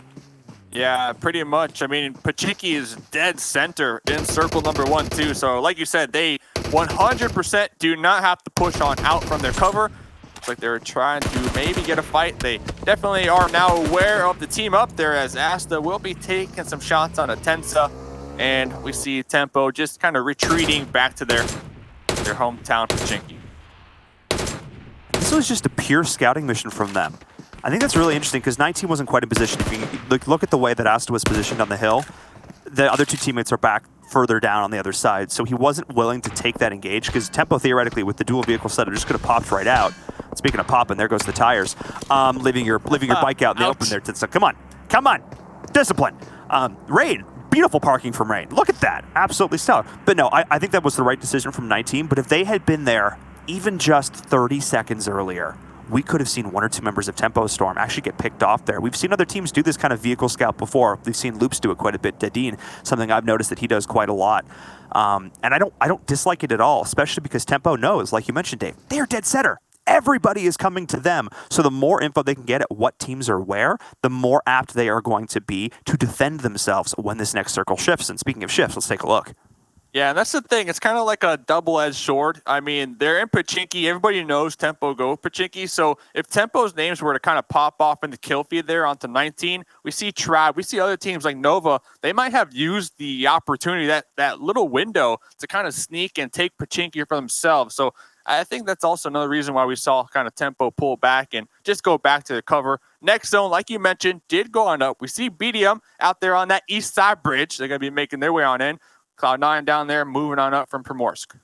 Speaker 7: Yeah, pretty much. I mean, Pachinki is dead center in circle number 1, too. So like you said, they 100% do not have to push on out from their cover. Looks like they're trying to maybe get a fight. They definitely are now aware of the team up there, as Asta will be taking some shots on INTZ. And we see Tempo just kind of retreating back to their hometown Pachinki.
Speaker 8: This was just a pure scouting mission from them. I think that's really interesting, because 19 wasn't quite in position. If you look at the way that Asta was positioned on the hill, the other two teammates are back further down on the other side, so he wasn't willing to take that engage, because Tempo theoretically with the dual vehicle setup just could have popped right out. Speaking of popping, there goes the tires. Leaving your bike out in the open there. So come on, discipline. Rain, beautiful parking from Rain. Look at that, absolutely stellar. But no, I think that was the right decision from 19. But if they had been there even just 30 seconds earlier, we could have seen one or two members of Tempo Storm actually get picked off there. We've seen other teams do this kind of vehicle scout before. We've seen Loops do it quite a bit. Dadine, something I've noticed that he does quite a lot. And I don't dislike it at all, especially because Tempo knows, like you mentioned, Dave, they are dead center. Everybody is coming to them. So the more info they can get at what teams are where, the more apt they are going to be to defend themselves when this next circle shifts. And speaking of shifts, let's take a look.
Speaker 7: Yeah, and that's the thing. It's kind of like a double-edged sword. I mean, they're in Pachinki. Everybody knows Tempo go Pachinki. So if Tempo's names were to kind of pop off in the kill feed there onto 19, we see Trab, we see other teams like Nova. They might have used the opportunity, that little window, to kind of sneak and take Pachinki for themselves. So I think that's also another reason why we saw kind of Tempo pull back and just go back to the cover. Next zone, like you mentioned, did go on up. We see BDM out there on that east side bridge. They're going to be making their way on in. Cloud9 down there, moving on up from Primorsk.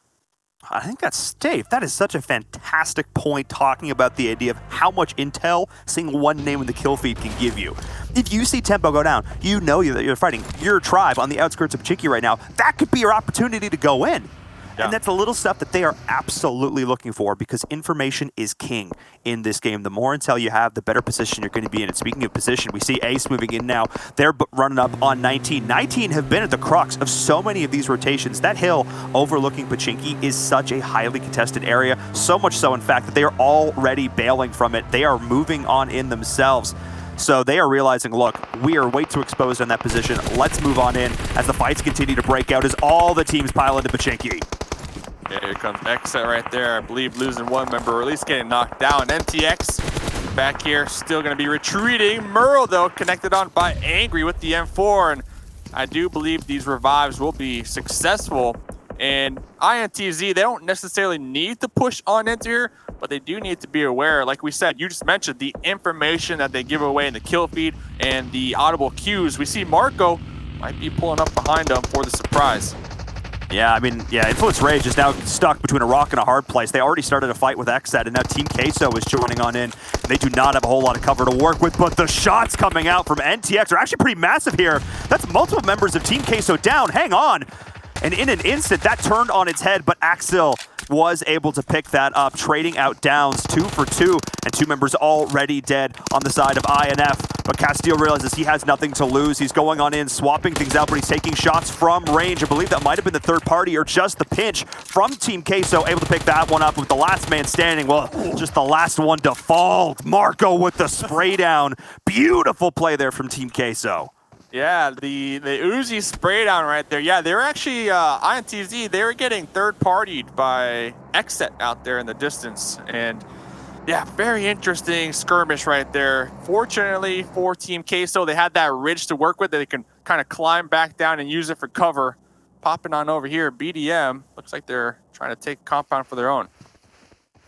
Speaker 8: I think that's Dave. That is such a fantastic point, talking about the idea of how much intel seeing one name in the kill feed can give you. If you see Tempo go down, you know that you're fighting your tribe on the outskirts of Pachinki right now. That could be your opportunity to go in. Yeah. And that's the little stuff that they are absolutely looking for, because information is king in this game. The more intel you have, the better position you're going to be in. And speaking of position, we see Ace moving in now. They're running up on 19. 19 have been at the crux of so many of these rotations. That hill overlooking Pachinki is such a highly contested area. So much so, in fact, that they are already bailing from it. They are moving on in themselves. So they are realizing, look, we are way too exposed in that position. Let's move on in as the fights continue to break out as all the teams pile into Pachinki.
Speaker 7: Yeah, here comes XSET right there. I believe losing one member, or at least getting knocked down. MTX back here. Still going to be retreating. Murrow, though, connected on by Angry with the M4. And I do believe these revives will be successful. And INTZ, they don't necessarily need to push on into here, but they do need to be aware. Like we said, you just mentioned the information that they give away in the kill feed and the audible cues. We see Marco might be pulling up behind them for the surprise.
Speaker 8: Yeah, I mean, Influence Rage is now stuck between a rock and a hard place. They already started a fight with XSET, and now Team Queso is joining on in. They do not have a whole lot of cover to work with, but the shots coming out from NTX are actually pretty massive here. That's multiple members of Team Queso down. Hang on. And in an instant, that turned on its head, but Axel was able to pick that up, trading out downs 2 for 2, and 2 members already dead on the side of INF. But Castile realizes he has nothing to lose. He's going on in, swapping things out, but he's taking shots from range. I believe that might have been the third party or just the pinch from Team Queso, able to pick that one up with the last man standing. Well, just the last one to fall. Marco with the spray down. Beautiful play there from Team Queso.
Speaker 7: Yeah, the Uzi spray down right there. Yeah, they were actually, INTZ, they were getting third-partied by XSET out there in the distance. And yeah, very interesting skirmish right there. Fortunately for Team Queso, they had that ridge to work with that they can kind of climb back down and use it for cover. Popping on over here, BDM, looks like they're trying to take compound for their own.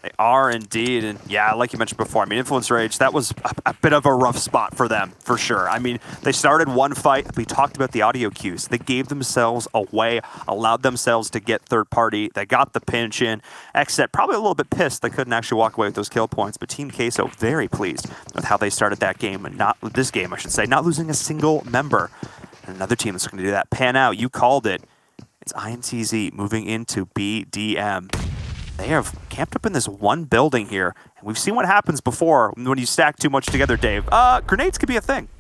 Speaker 8: They are indeed, and yeah, like you mentioned before, I mean, Influence Rage, that was a bit of a rough spot for them, for sure. I mean, they started one fight, we talked about the audio cues. They gave themselves away, allowed themselves to get third party. They got the pinch in. XSET probably a little bit pissed they couldn't actually walk away with those kill points, but Team Queso very pleased with how they started that game, and not this game, I should say, not losing a single member. And another team that's going to do that. Pan out, you called it. It's INTZ moving into BDM. They have camped up in this one building here, and we've seen what happens before when you stack too much together, Dave. Grenades could be a thing.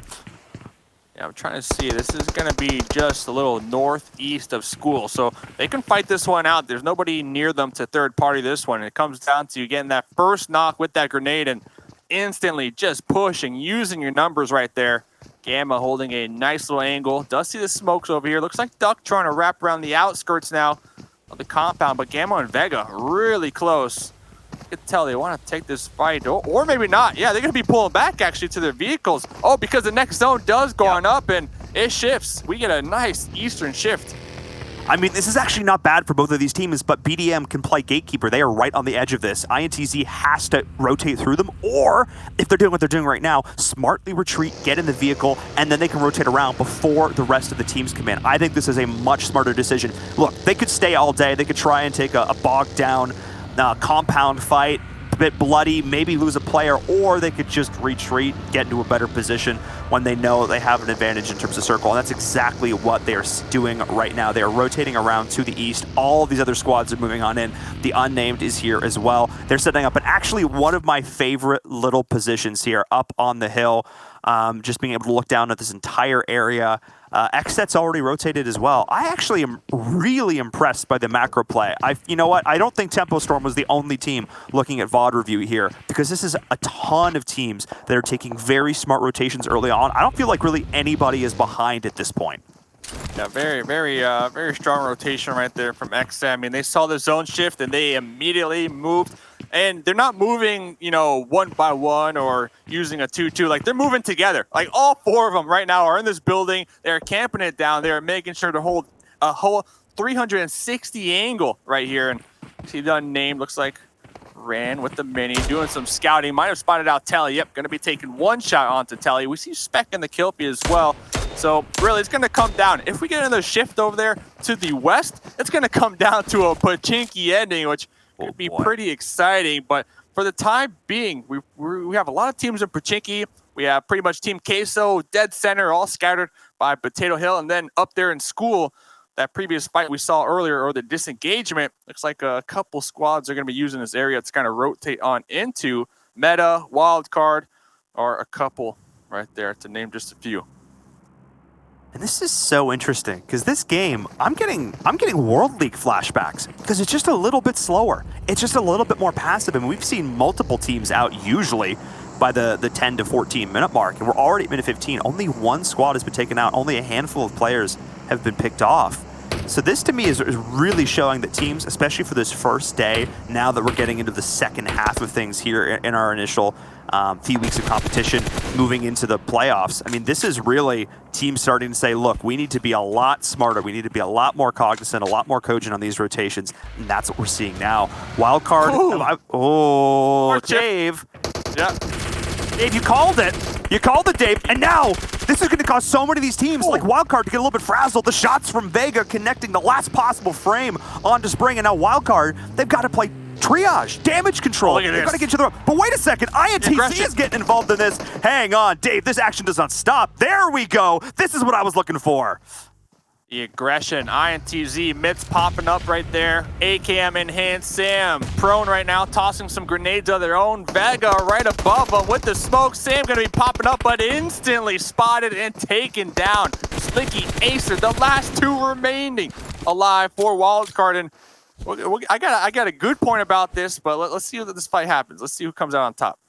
Speaker 7: Yeah, I'm trying to see. This is going to be just a little northeast of school, so they can fight this one out. There's nobody near them to third party this one. It comes down to getting that first knock with that grenade and instantly just pushing, using your numbers right there. Gamma holding a nice little angle. Does see the smokes over here. Looks like Duck trying to wrap around the outskirts now of the compound, but Gamma and Vega really close. You can tell they want to take this fight, or maybe not. Yeah, they're going to be pulling back actually to their vehicles. Oh, because the next zone does go on up and it shifts. We get a nice eastern shift.
Speaker 8: I mean, this is actually not bad for both of these teams, but BDM can play gatekeeper. They are right on the edge of this. INTZ has to rotate through them, or if they're doing what they're doing right now, smartly retreat, get in the vehicle, and then they can rotate around before the rest of the teams come in. I think this is a much smarter decision. Look, they could stay all day. They could try and take a bogged down compound fight, a bit bloody, maybe lose a player, or they could just retreat, get into a better position when they know they have an advantage in terms of circle. And that's exactly what they are doing right now. They are rotating around to the east. All of these other squads are moving on in. The Unnamed is here as well. They're setting up, and actually one of my favorite little positions here up on the hill, just being able to look down at this entire area. XSET's already rotated as well. I actually am really impressed by the macro play. You know what? I don't think Tempo Storm was the only team looking at VOD review here, because this is a ton of teams that are taking very smart rotations early on. I don't feel like really anybody is behind at this point.
Speaker 7: Yeah, very strong rotation right there from XSET. I mean, they saw the zone shift and they immediately moved. And they're not moving, you know, one by one or using a 2-2. Like, they're moving together. Like, all 4 of them right now are in this building. They're camping it down. They're making sure to hold a whole 360 angle right here. And see the Unnamed, looks like ran with the mini, doing some scouting. Might have spotted out Telly. Yep, going to be taking one shot onto Telly. We see Spec in the kill feed as well. So, really, it's going to come down. If we get another shift over there to the west, it's going to come down to a Pachinki ending, which could be pretty exciting, but for the time being, we have a lot of teams in Pachinki. We have pretty much Team Queso, dead center, all scattered by Potato Hill, and then up there in school, that previous fight we saw earlier, or the disengagement, looks like a couple squads are going to be using this area to kind of rotate on into Meta, Wildcard, or a couple right there, to name just a few.
Speaker 8: And this is so interesting, because this game, I'm getting World League flashbacks, because it's just a little bit slower. It's just a little bit more passive, and we've seen multiple teams out usually by the 10 to 14 minute mark, and we're already at minute 15. Only one squad has been taken out. Only a handful of players have been picked off. So this to me is really showing that teams, especially for this first day, now that we're getting into the second half of things here in our initial few weeks of competition moving into the playoffs. I mean, this is really teams starting to say, look, we need to be a lot smarter. We need to be a lot more cognizant, a lot more cogent on these rotations. And that's what we're seeing now. Wildcard. Dave.
Speaker 7: Yeah.
Speaker 8: Dave, you called it. You called it, Dave. And now this is going to cause so many of these teams like Wildcard to get a little bit frazzled. The shots from Vega connecting the last possible frame onto Spring. And now Wildcard, they've got to play triage, damage control. They've got to get you the. But wait a second, INTZ is getting involved in this. Hang on, Dave, this action does not stop. There we go. This is what I was looking for.
Speaker 7: The aggression, INTZ, mids popping up right there. AKM in hand, Sam prone right now, tossing some grenades of their own. Vega right above them with the smoke. Sam gonna be popping up, but instantly spotted and taken down. Slicky, Acer, the last two remaining alive for Wildcard. And I got a good point about this, but let's see how this fight happens. Let's see who comes out on top.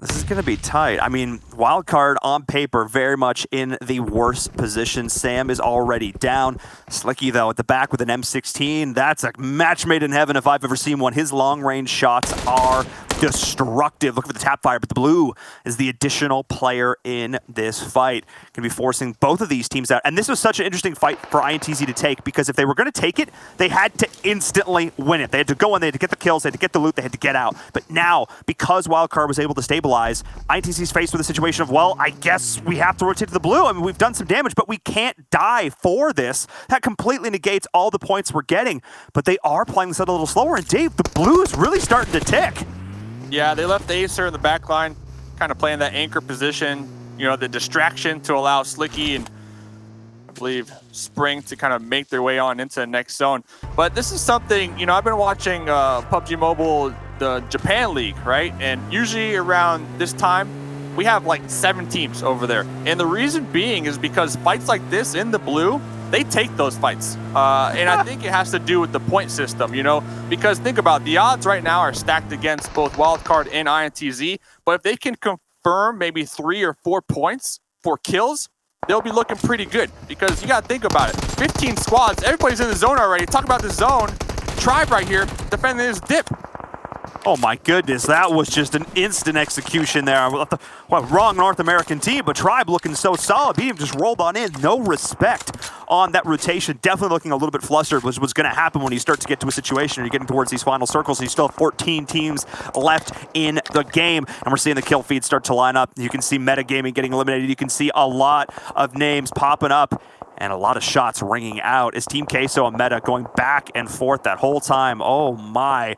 Speaker 8: This is going to be tight. I mean, Wildcard on paper very much in the worst position. Sam is already down. Slicky, though, at the back with an M16. That's a match made in heaven if I've ever seen one. His long-range shots are destructive. Look for the tap fire, but the blue is the additional player in this fight. Going to be forcing both of these teams out. And this was such an interesting fight for INTZ to take, because if they were going to take it, they had to instantly win it. They had to go in, they had to get the kills, they had to get the loot, they had to get out. But now, because Wildcard was able to stabilize, INTZ's faced with a situation of, well, I guess we have to rotate to the blue. I mean, we've done some damage, but we can't die for this. That completely negates all the points we're getting. But they are playing this a little slower. And Dave, the blue is really starting to tick.
Speaker 7: Yeah, they left the Acer in the back line, kind of playing that anchor position, you know, the distraction to allow Slicky and I believe Spring to kind of make their way on into the next zone. But this is something, you know, I've been watching PUBG Mobile, the Japan League, right? And usually around this time, we have like 7 teams over there. And the reason being is because fights like this in the blue, they take those fights. And I think it has to do with the point system, you know, because think about it, the odds right now are stacked against both Wildcard and INTZ, but if they can confirm maybe 3 or 4 points for kills, they'll be looking pretty good, because you got to think about it. 15 squads, everybody's in the zone already. Talk about the zone. Tribe right here defending his dip.
Speaker 8: Oh my goodness, that was just an instant execution there. Well, wrong North American team, but Tribe looking so solid. He just rolled on in. No respect on that rotation. Definitely looking a little bit flustered, which was going to happen when you start to get to a situation and you're getting towards these final circles and you still have 14 teams left in the game. And we're seeing the kill feed start to line up. You can see Metagaming getting eliminated. You can see a lot of names popping up and a lot of shots ringing out. Is Team Queso and Meta going back and forth that whole time? Oh my.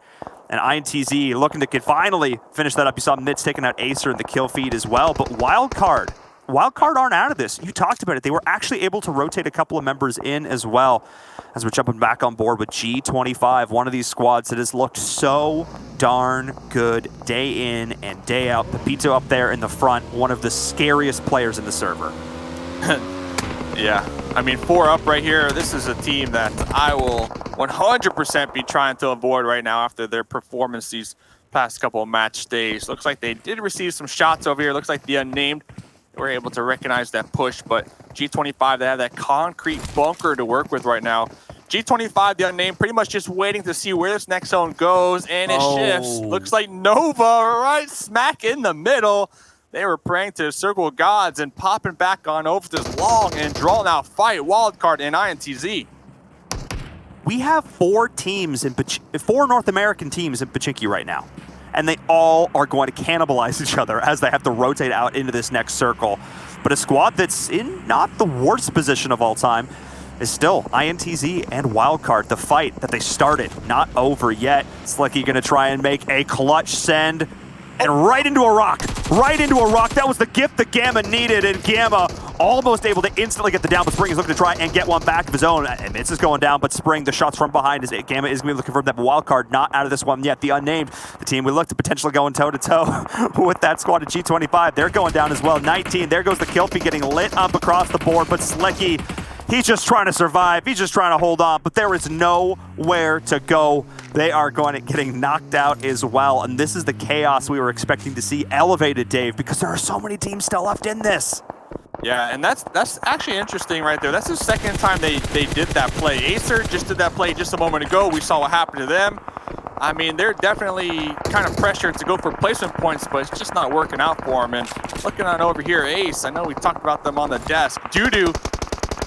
Speaker 8: And INTZ looking to finally finish that up. You saw Mitz taking out Acer in the kill feed as well. But Wildcard aren't out of this. You talked about it. They were actually able to rotate a couple of members in as well, as we're jumping back on board with G25, one of these squads that has looked so darn good day in and day out. Pepito up there in the front, one of the scariest players in the server.
Speaker 7: Yeah, I mean, 4 up right here. This is a team that I will 100% be trying to avoid right now after their performance these past couple of match days. Looks like they did receive some shots over here. Looks like the Unnamed were able to recognize that push, but G25, they have that concrete bunker to work with right now. G25, the Unnamed, pretty much just waiting to see where this next zone goes, and it shifts. Looks like Nova right smack in the middle. They were praying to the circle gods and popping back on over this long and drawn out fight. Wildcard and INTZ.
Speaker 8: We have 4 North American teams in Pachinki right now. And they all are going to cannibalize each other as they have to rotate out into this next circle. But a squad that's in not the worst position of all time is still INTZ and Wildcard. The fight that they started, not over yet. Slicky gonna try and make a clutch send. And right into a rock. Right into a rock. That was the gift that Gamma needed. And Gamma almost able to instantly get the down, but Spring is looking to try and get one back of his own. And Mitz is going down, but Spring, the shots from behind, Gamma is going to be able to confirm that. But Wildcard not out of this one yet. The Unnamed, the team we look to potentially going toe-to-toe with that squad at G25. They're going down as well. 19, there goes the kill feed getting lit up across the board. But Slicky, he's just trying to survive. He's just trying to hold on, but there is nowhere to go. They are getting knocked out as well, and this is the chaos we were expecting to see elevated, Dave, because there are so many teams still left in this.
Speaker 7: Yeah, and that's actually interesting right there. That's the second time they did that play. Acer just did that play just a moment ago. We saw what happened to them. I mean, they're definitely kind of pressured to go for placement points, but it's just not working out for them. And looking on over here, Ace, I know we talked about them on the desk. Doo-Doo.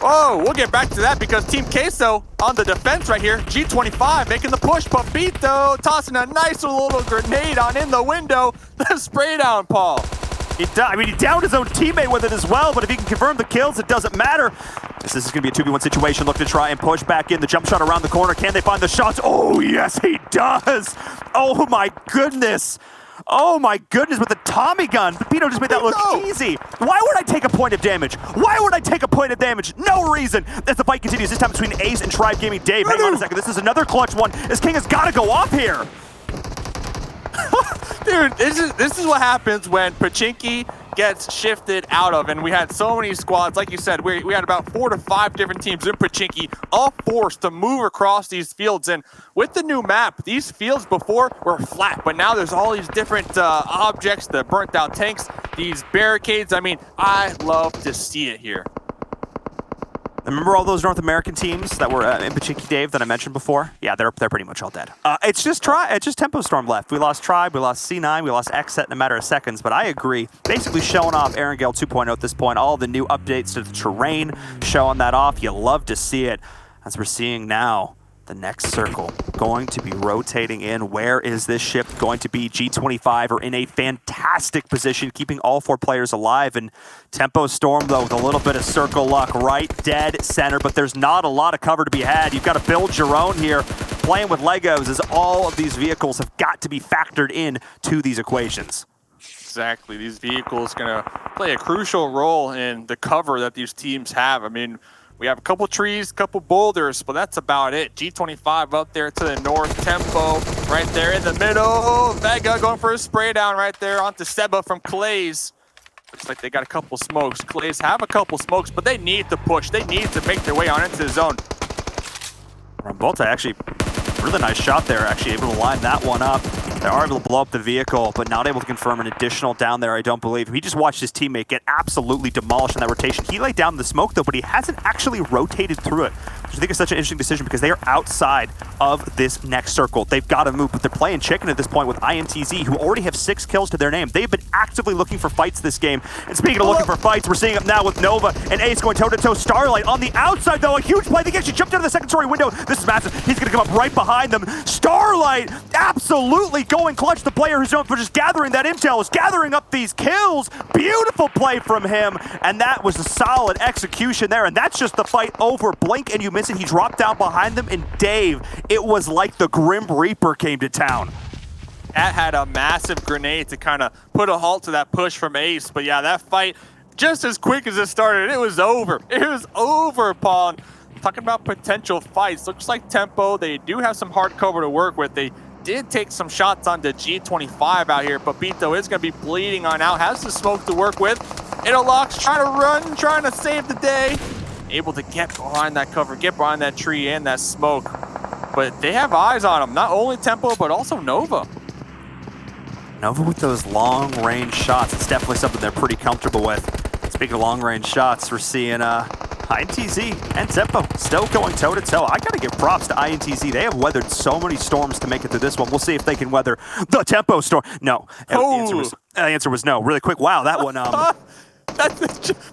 Speaker 7: Oh, we'll get back to that because Team Queso on the defense right here. G25 making the push. Papito tossing a nice little grenade on in the window. The spray down, Paul.
Speaker 8: He downed his own teammate with it as well, but if he can confirm the kills, it doesn't matter. This is going to be a 2v1 situation. Look to try and push back in. The jump shot around the corner. Can they find the shots? Oh, yes, he does. Oh, my goodness. Oh, my goodness, with the Tommy gun. Papito just made that look easy. Why would I take a point of damage? Why would I take a point of damage? No reason. As the fight continues, this time between Ace and Tribe Gaming. Dave, hang on a second. This is another clutch one. This King has got to go off here.
Speaker 7: Dude, this is what happens when Pachinki gets shifted out of, and we had so many squads. Like you said, we had about 4 to 5 different teams in Pachinki, all forced to move across these fields. And with the new map, these fields before were flat, but now there's all these different objects, the burnt out tanks, these barricades. I mean, I love to see it here.
Speaker 8: Remember all those North American teams that were in Pachinki, Dave, that I mentioned before? Yeah, they're pretty much all dead. It's just Tempo Storm left. We lost Tribe, we lost C9, we lost XSET in a matter of seconds, but I agree. Basically showing off Erangel 2.0 at this point, all the new updates to the terrain, showing that off. You love to see it. As we're seeing now, the next circle going to be rotating in. Where is this ship going to be? G25 are in a fantastic position, keeping all 4 players alive. And Tempo Storm, though, with a little bit of circle luck, right dead center, but there's not a lot of cover to be had. You've got to build your own here. Playing with Legos, as all of these vehicles have got to be factored in to these equations.
Speaker 7: Exactly. These vehicles going to play a crucial role in the cover that these teams have. I mean, we have a couple trees, couple boulders, but that's about it. G25 up there to the north. Tempo right there in the middle. Vega going for a spray down right there onto Seba from Klaze. Looks like they got a couple smokes. Klaze have a couple smokes, but they need to push. They need to make their way on into the zone.
Speaker 8: Rambolta actually, really nice shot there, actually able to line that one up. They are able to blow up the vehicle, but not able to confirm an additional down there, I don't believe. He just watched his teammate get absolutely demolished in that rotation. He laid down the smoke, though, but he hasn't actually rotated through it, which I think is such an interesting decision because they are outside of this next circle. They've got to move, but they're playing chicken at this point with INTZ, who already have 6 kills to their name. They've been actively looking for fights this game. And speaking of looking for fights, we're seeing it now with Nova and Ace going toe-to-toe. Starlight on the outside, though, a huge play. They actually jumped out of the second-story window. This is massive. He's going to come up right behind them. Starlight absolutely going clutch. The player who's known for just gathering that intel is gathering up these kills. Beautiful play from him, and that was a solid execution there, and that's just the fight over. Blink and you miss it. He dropped down behind them, and Dave, it was like the Grim Reaper came to town.
Speaker 7: That had a massive grenade to kind of put a halt to that push from Ace, but yeah, that fight, just as quick as it started, it was over. It was over, Paul. Talking about potential fights, looks like Tempo, they do have some hard cover to work with. They did take some shots on the G25 out here. Papito is going to be bleeding on out, has the smoke to work with. Interlocks trying to run, trying to save the day. Able to get behind that cover, get behind that tree and that smoke. But they have eyes on him, not only Tempo, but also Nova.
Speaker 8: Nova with those long-range shots, it's definitely something they're pretty comfortable with. Speaking of long-range shots, we're seeing INTZ and Tempo still going toe-to-toe. I gotta give props to INTZ. They have weathered so many storms to make it through this one. We'll see if they can weather the Tempo storm. No, the answer was no. Really quick. Wow, that one.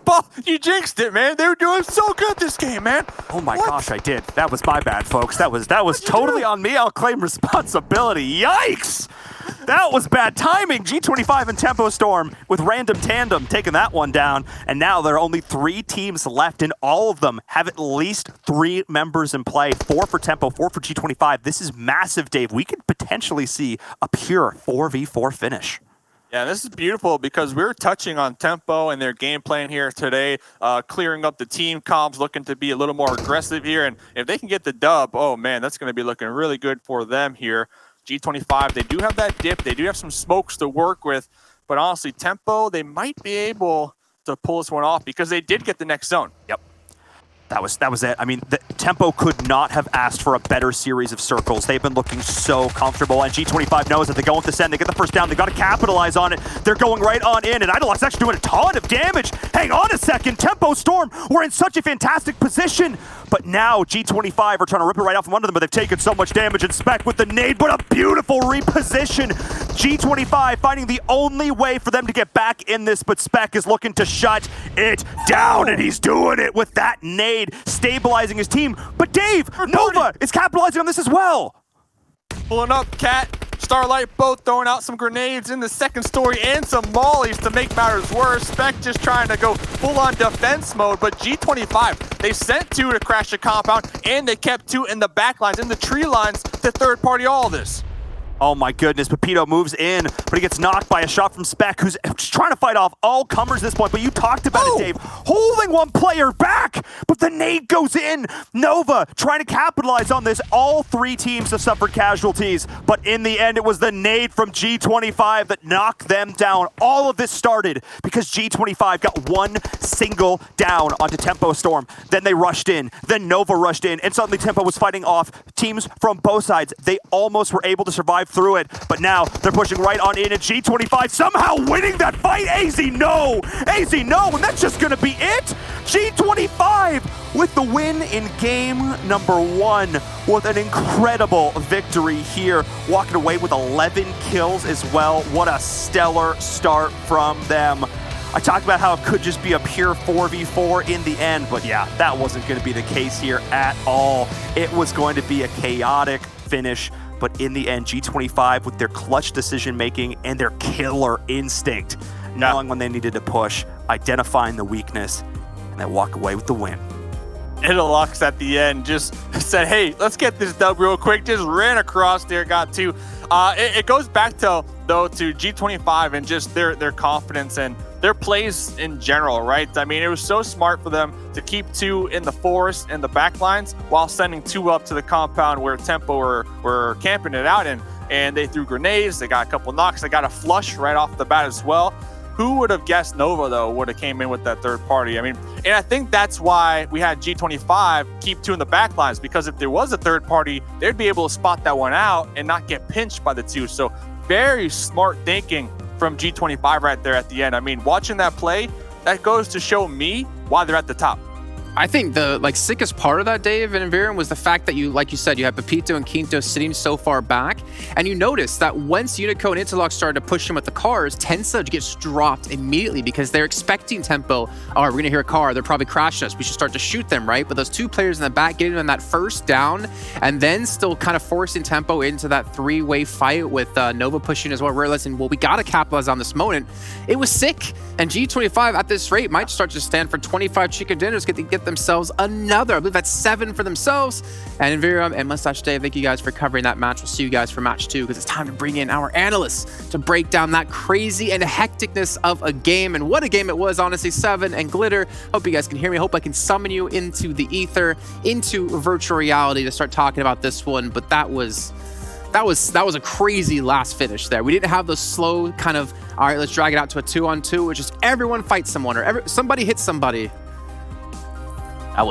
Speaker 7: Paul, you jinxed it, man. They were doing so good this game, man.
Speaker 8: Oh my gosh, I did. That was my bad, folks. That was totally on me. I'll claim responsibility. Yikes! That was bad timing. G25 and Tempo Storm with random tandem taking that one down. And now there are only 3 teams left, and all of them have at least 3 members in play. 4 for Tempo, 4 for G25. This is massive, Dave. We could potentially see a pure 4v4 finish.
Speaker 7: Yeah, this is beautiful because we're touching on Tempo and their game plan here today, clearing up the team comps, looking to be a little more aggressive here. And if they can get the dub, oh man, that's going to be looking really good for them here. G25, they do have that dip. They do have some smokes to work with. But honestly, Tempo, they might be able to pull this one off because they did get the next zone.
Speaker 8: Yep. That was it. I mean, Tempo could not have asked for a better series of circles. They've been looking so comfortable, and G25 knows that they go with this end. They get the first down. They got to capitalize on it. They're going right on in, and Idoloc's actually doing a ton of damage. Hang on a second. Tempo, Storm, we're in such a fantastic position. But now G25 are trying to rip it right out from under them, but they've taken so much damage. And Spec with the nade, but a beautiful reposition. G25 finding the only way for them to get back in this, but Spec is looking to shut it down, and he's doing it with that nade, stabilizing his team. But Dave, Nova is capitalizing on this as well.
Speaker 7: Pulling up, Cat, Starlight both throwing out some grenades in the second story and some mollies to make matters worse. Spec just trying to go full-on defense mode, but G25, they sent 2 to crash the compound, and they kept 2 in the back lines, in the tree lines, to third-party all of this.
Speaker 8: Oh my goodness, Pepito moves in, but he gets knocked by a shot from Spec, who's just trying to fight off all comers at this point, but you talked about it, Dave. Holding one player back, but the nade goes in. Nova trying to capitalize on this. All 3 teams have suffered casualties, but in the end, it was the nade from G25 that knocked them down. All of this started because G25 got 1 single down onto Tempo Storm. Then they rushed in, then Nova rushed in, and suddenly Tempo was fighting off teams from both sides. They almost were able to survive through it, but now they're pushing right on in, and G25 somehow winning that fight. AZ no, and that's just gonna be it. G25 with the win in game number 1 with an incredible victory here, walking away with 11 kills as well. What a stellar start from them. I talked about how it could just be a pure 4v4 in the end, but yeah, that wasn't going to be the case here at all. It was going to be a chaotic finish, but in the end, G25 with their clutch decision-making and their killer instinct, knowing when they needed to push, identifying the weakness, and then walk away with the win.
Speaker 7: Idoloc's at the end just said, hey, let's get this dub real quick. Just ran across there, got 2. It goes back to G25 and just their confidence and their plays in general, right? I mean, it was so smart for them to keep 2 in the forest and the back lines while sending 2 up to the compound where Tempo were camping it out in. And they threw grenades, they got a couple knocks, they got a flush right off the bat as well. Who would have guessed Nova, though, would have came in with that third party? I mean, and I think that's why we had G25 keep 2 in the back lines, because if there was a third party, they'd be able to spot that one out and not get pinched by the 2. So very smart thinking from G25 right there at the end. I mean, watching that play, that goes to show me why they're at the top.
Speaker 4: I think the sickest part of that, Dave and Environ, was the fact that you said, you had Pepito and Kinto sitting so far back, and you notice that once Unico and Interlock started to push him with the cars, Tensa gets dropped immediately because they're expecting Tempo. Oh, we're gonna hear a car, they're probably crashing us, we should start to shoot them, right? But those 2 players in the back getting them that first down, and then still kind of forcing Tempo into that 3-way fight with Nova pushing as well, realizing, well, we gotta capitalize on this moment. It was sick, and G25 at this rate might start to stand for 25 chicken dinners, get themselves another. I believe that's 7 for themselves. And Environ and Mustache Dave, thank you guys for covering that match. We'll see you guys for match 2, because it's time to bring in our analysts to break down that crazy and hecticness of a game. And what a game it was, honestly. 7 and Glitter. Hope you guys can hear me. Hope I can summon you into the ether, into virtual reality to start talking about this one. But that was a crazy last finish there. We didn't have those slow kind of, all right, let's drag it out to a 2-on-2, which is everyone fights someone or somebody hits somebody.
Speaker 5: That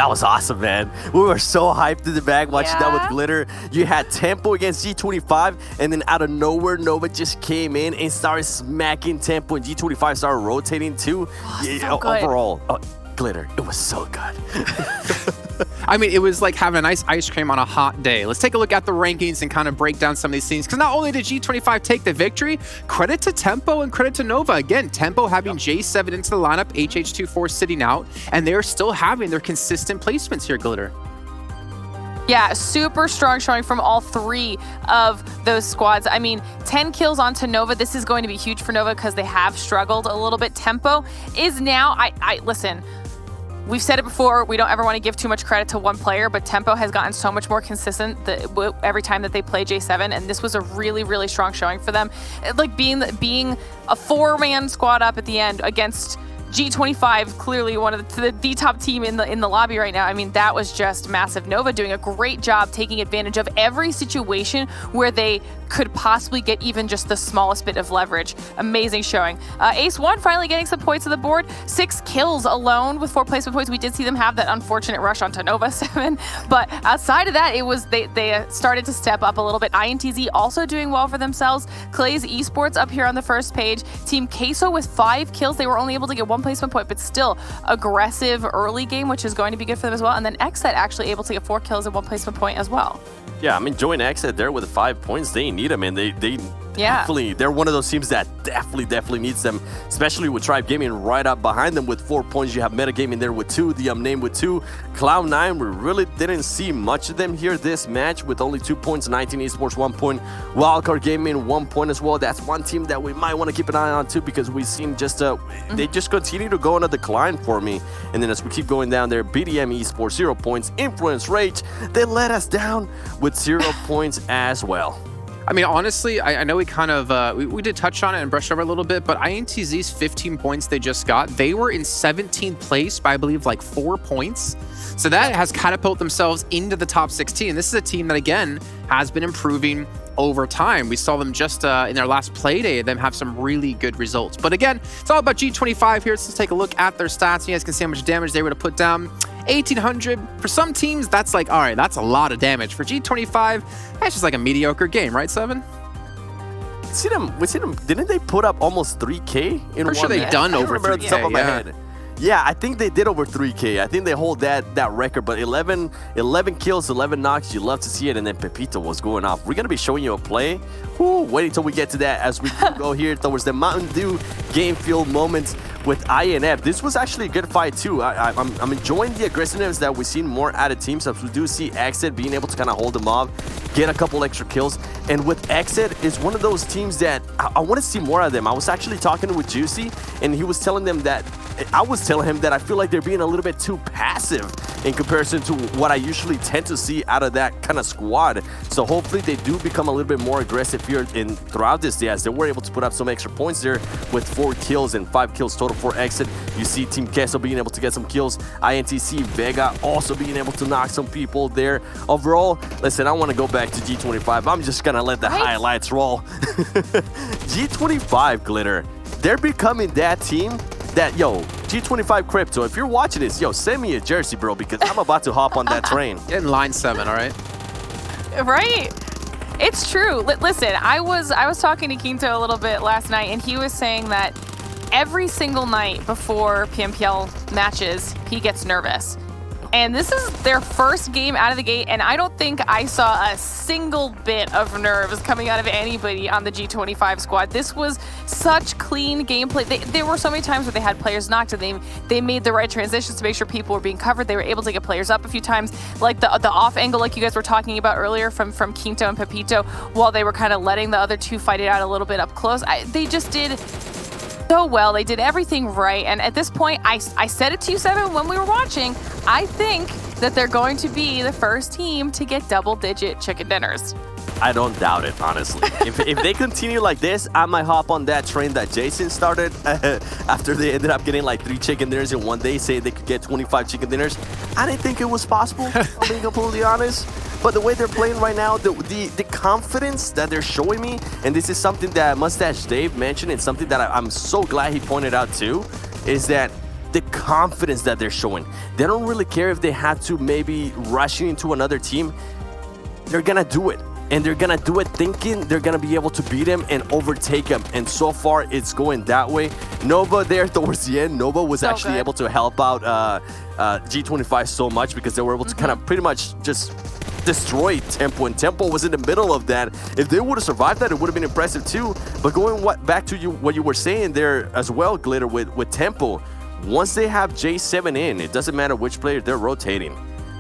Speaker 5: was awesome, man. We were so hyped in the back watching that with Glitter. You had Tempo against G25, and then out of nowhere, Nova just came in and started smacking Tempo, and G25 started rotating too.
Speaker 6: So good.
Speaker 5: Overall, Glitter, it was so good.
Speaker 4: I mean, it was like having a nice ice cream on a hot day. Let's take a look at the rankings and kind of break down some of these things. Because not only did G25 take the victory, credit to Tempo and credit to Nova. Again, Tempo having J7 into the lineup, HH24 sitting out, and they're still having their consistent placements here, Glitter.
Speaker 6: Yeah, super strong showing from all 3 of those squads. I mean, 10 kills onto Nova. This is going to be huge for Nova because they have struggled a little bit. Tempo is now, listen, we've said it before, we don't ever want to give too much credit to one player, but Tempo has gotten so much more consistent every time that they play J7, and this was a really, really strong showing for them. Like being a 4-man squad up at the end against G25, clearly one of the top team in the lobby right now. I mean, that was just massive. Nova doing a great job taking advantage of every situation where they could possibly get even just the smallest bit of leverage. Amazing showing. Ace 1 finally getting some points on the board. 6 kills alone with 4 placement points. We did see them have that unfortunate rush onto Nova 7, but outside of that, it was they started to step up a little bit. INTZ also doing well for themselves. Klaze Esports up here on the first page. Team Queso with 5 kills. They were only able to get 1 placement point, but still aggressive early game, which is going to be good for them as well. And then XSET actually able to get 4 kills and 1 placement point as well.
Speaker 5: Yeah, I'm enjoying XSET there with the 5 points. They need them, and they definitely, they're one of those teams that definitely needs them, especially with Tribe Gaming right up behind them with 4 points. You have Metagaming there with 2, the Unnamed with 2. Cloud9, we really didn't see much of them here this match with only 2 points. 19 Esports 1 point. Wildcard Gaming 1 point as well. That's one team that we might want to keep an eye on too, because we've seen just they just continue to go on a decline for me. And then as we keep going down there, BDM Esports 0 points. Influence Rage, they let us down with 0 points as well.
Speaker 4: I mean, honestly, I know we kind of, we did touch on it and brush over a little bit, but INTZ's 15 points they just got, they were in 17th place by, I believe, like 4 points. So that has catapulted themselves into the top 16. This is a team that, again, has been improving over time. We saw them just in their last play day, them have some really good results. But again, it's all about G25 here. So let's take a look at their stats. You guys can see how much damage they were to put down. 1,800. For some teams, that's like, all right, that's a lot of damage. For G25, that's just like a mediocre game, right, Seven?
Speaker 5: We see them. Didn't they put up almost 3K in one?
Speaker 4: For sure they've done over 3K,
Speaker 5: at the top of my head. Yeah, I think they did over 3K. I think they hold that record, but 11 kills, 11 knocks, you love to see it, and then Pepito was going off. We're going to be showing you a play. Wait until we get to that as we go here towards the Mountain Dew game field moments with INF. This was actually a good fight too. I'm enjoying the aggressiveness that we've seen more out of teams, as we do see XSET being able to kind of hold them off, get a couple extra kills. And with XSET, it's one of those teams that I want to see more of them. I was actually talking with Juicy, and he was telling them that I was telling him that I feel like they're being a little bit too passive in comparison to what I usually tend to see out of that kind of squad. So hopefully they do become a little bit more aggressive here throughout this day, as they were able to put up some extra points there with 4 kills and 5 kills total for XSET. You see Team Queso being able to get some kills. INTZ Vega also being able to knock some people there. Overall, listen, I want to go back to G25. I'm just going to let the highlights roll. G25, Glitter, they're becoming that team that, yo, G25 Crypto, if you're watching this, yo, send me a jersey, bro, because I'm about to hop on that train.
Speaker 4: Get in line 7, all right?
Speaker 6: Right? It's true. Listen, I was talking to Kinto a little bit last night, and he was saying that every single night before PMPL matches, he gets nervous. And this is their first game out of the gate, and I don't think I saw a single bit of nerves coming out of anybody on the G25 squad. This was such clean gameplay. There were so many times where they had players knocked, and they made the right transitions to make sure people were being covered. They were able to get players up a few times, like the off angle, like you guys were talking about earlier from Kinto and Pepito, while they were kind of letting the other two fight it out a little bit up close. They just did so well. They did everything right, and at this point, I said it to you, Seven, when we were watching, I think that they're going to be the first team to get double-digit chicken dinners.
Speaker 5: I don't doubt it, honestly. if they continue like this, I might hop on that train that Jason started after they ended up getting like 3 chicken dinners in one day, say they could get 25 chicken dinners. I didn't think it was possible, I'm being completely honest. But the way they're playing right now, the confidence that they're showing me, and this is something that Mustache Dave mentioned, and something that I'm so glad he pointed out too, is that the confidence that they're showing. They don't really care if they have to maybe rush into another team. They're gonna do it. And they're gonna do it thinking they're gonna be able to beat them and overtake them. And so far, it's going that way. Nova there towards the end, Nova was actually able to help out G25 so much, because they were able to kind of pretty much just destroy Tempo, and Tempo was in the middle of that. If they would have survived that, it would have been impressive too. But going back to what you were saying there as well, Glitter, with Tempo, once they have J7 in, it doesn't matter which player they're rotating.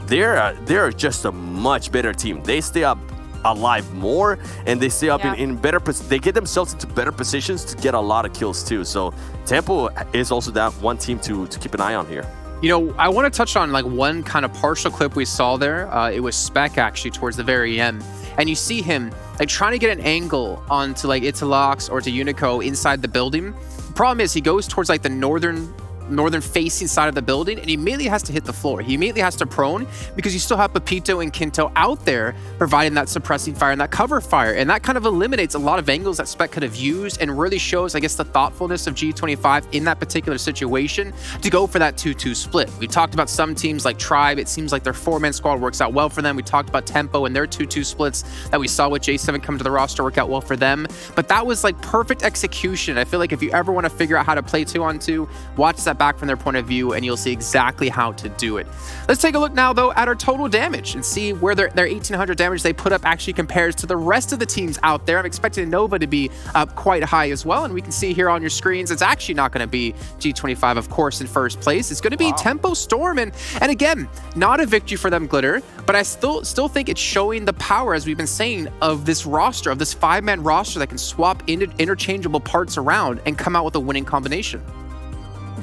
Speaker 5: They're just a much better team. They stay up alive more, and they stay up in better they get themselves into better positions to get a lot of kills too. So Tempo is also that one team to keep an eye on here.
Speaker 4: You know, I want to touch on like one kind of partial clip we saw there. It was Spec actually towards the very end, and you see him like trying to get an angle onto like Italox or to Unico inside the building. The problem is he goes towards like the northern northern facing side of the building, and he immediately has to hit the floor. He immediately has to prone because you still have Pepito and Kinto out there providing that suppressing fire and that cover fire. And that kind of eliminates a lot of angles that Spec could have used and really shows, I guess, the thoughtfulness of G25 in that particular situation to go for that 2-2 split. We talked about some teams like Tribe. It seems like their 4-man squad works out well for them. We talked about Tempo and their 2-2 splits that we saw with J7 come to the roster work out well for them. But that was like perfect execution. I feel like if you ever want to figure out how to play 2-on-2, watch that back from their point of view and you'll see exactly how to do it. Let's take a look now though at our total damage and see where their 1800 damage they put up actually compares to the rest of the teams out there. I'm expecting Nova to be up quite high as well, and we can see here on your screens it's actually not going to be G25 of course in first place. It's going to be Tempo Storm, and again, not a victory for them, Glitter, but I still think it's showing the power, as we've been saying, of this roster, of this 5-man roster that can swap interchangeable parts around and come out with a winning combination.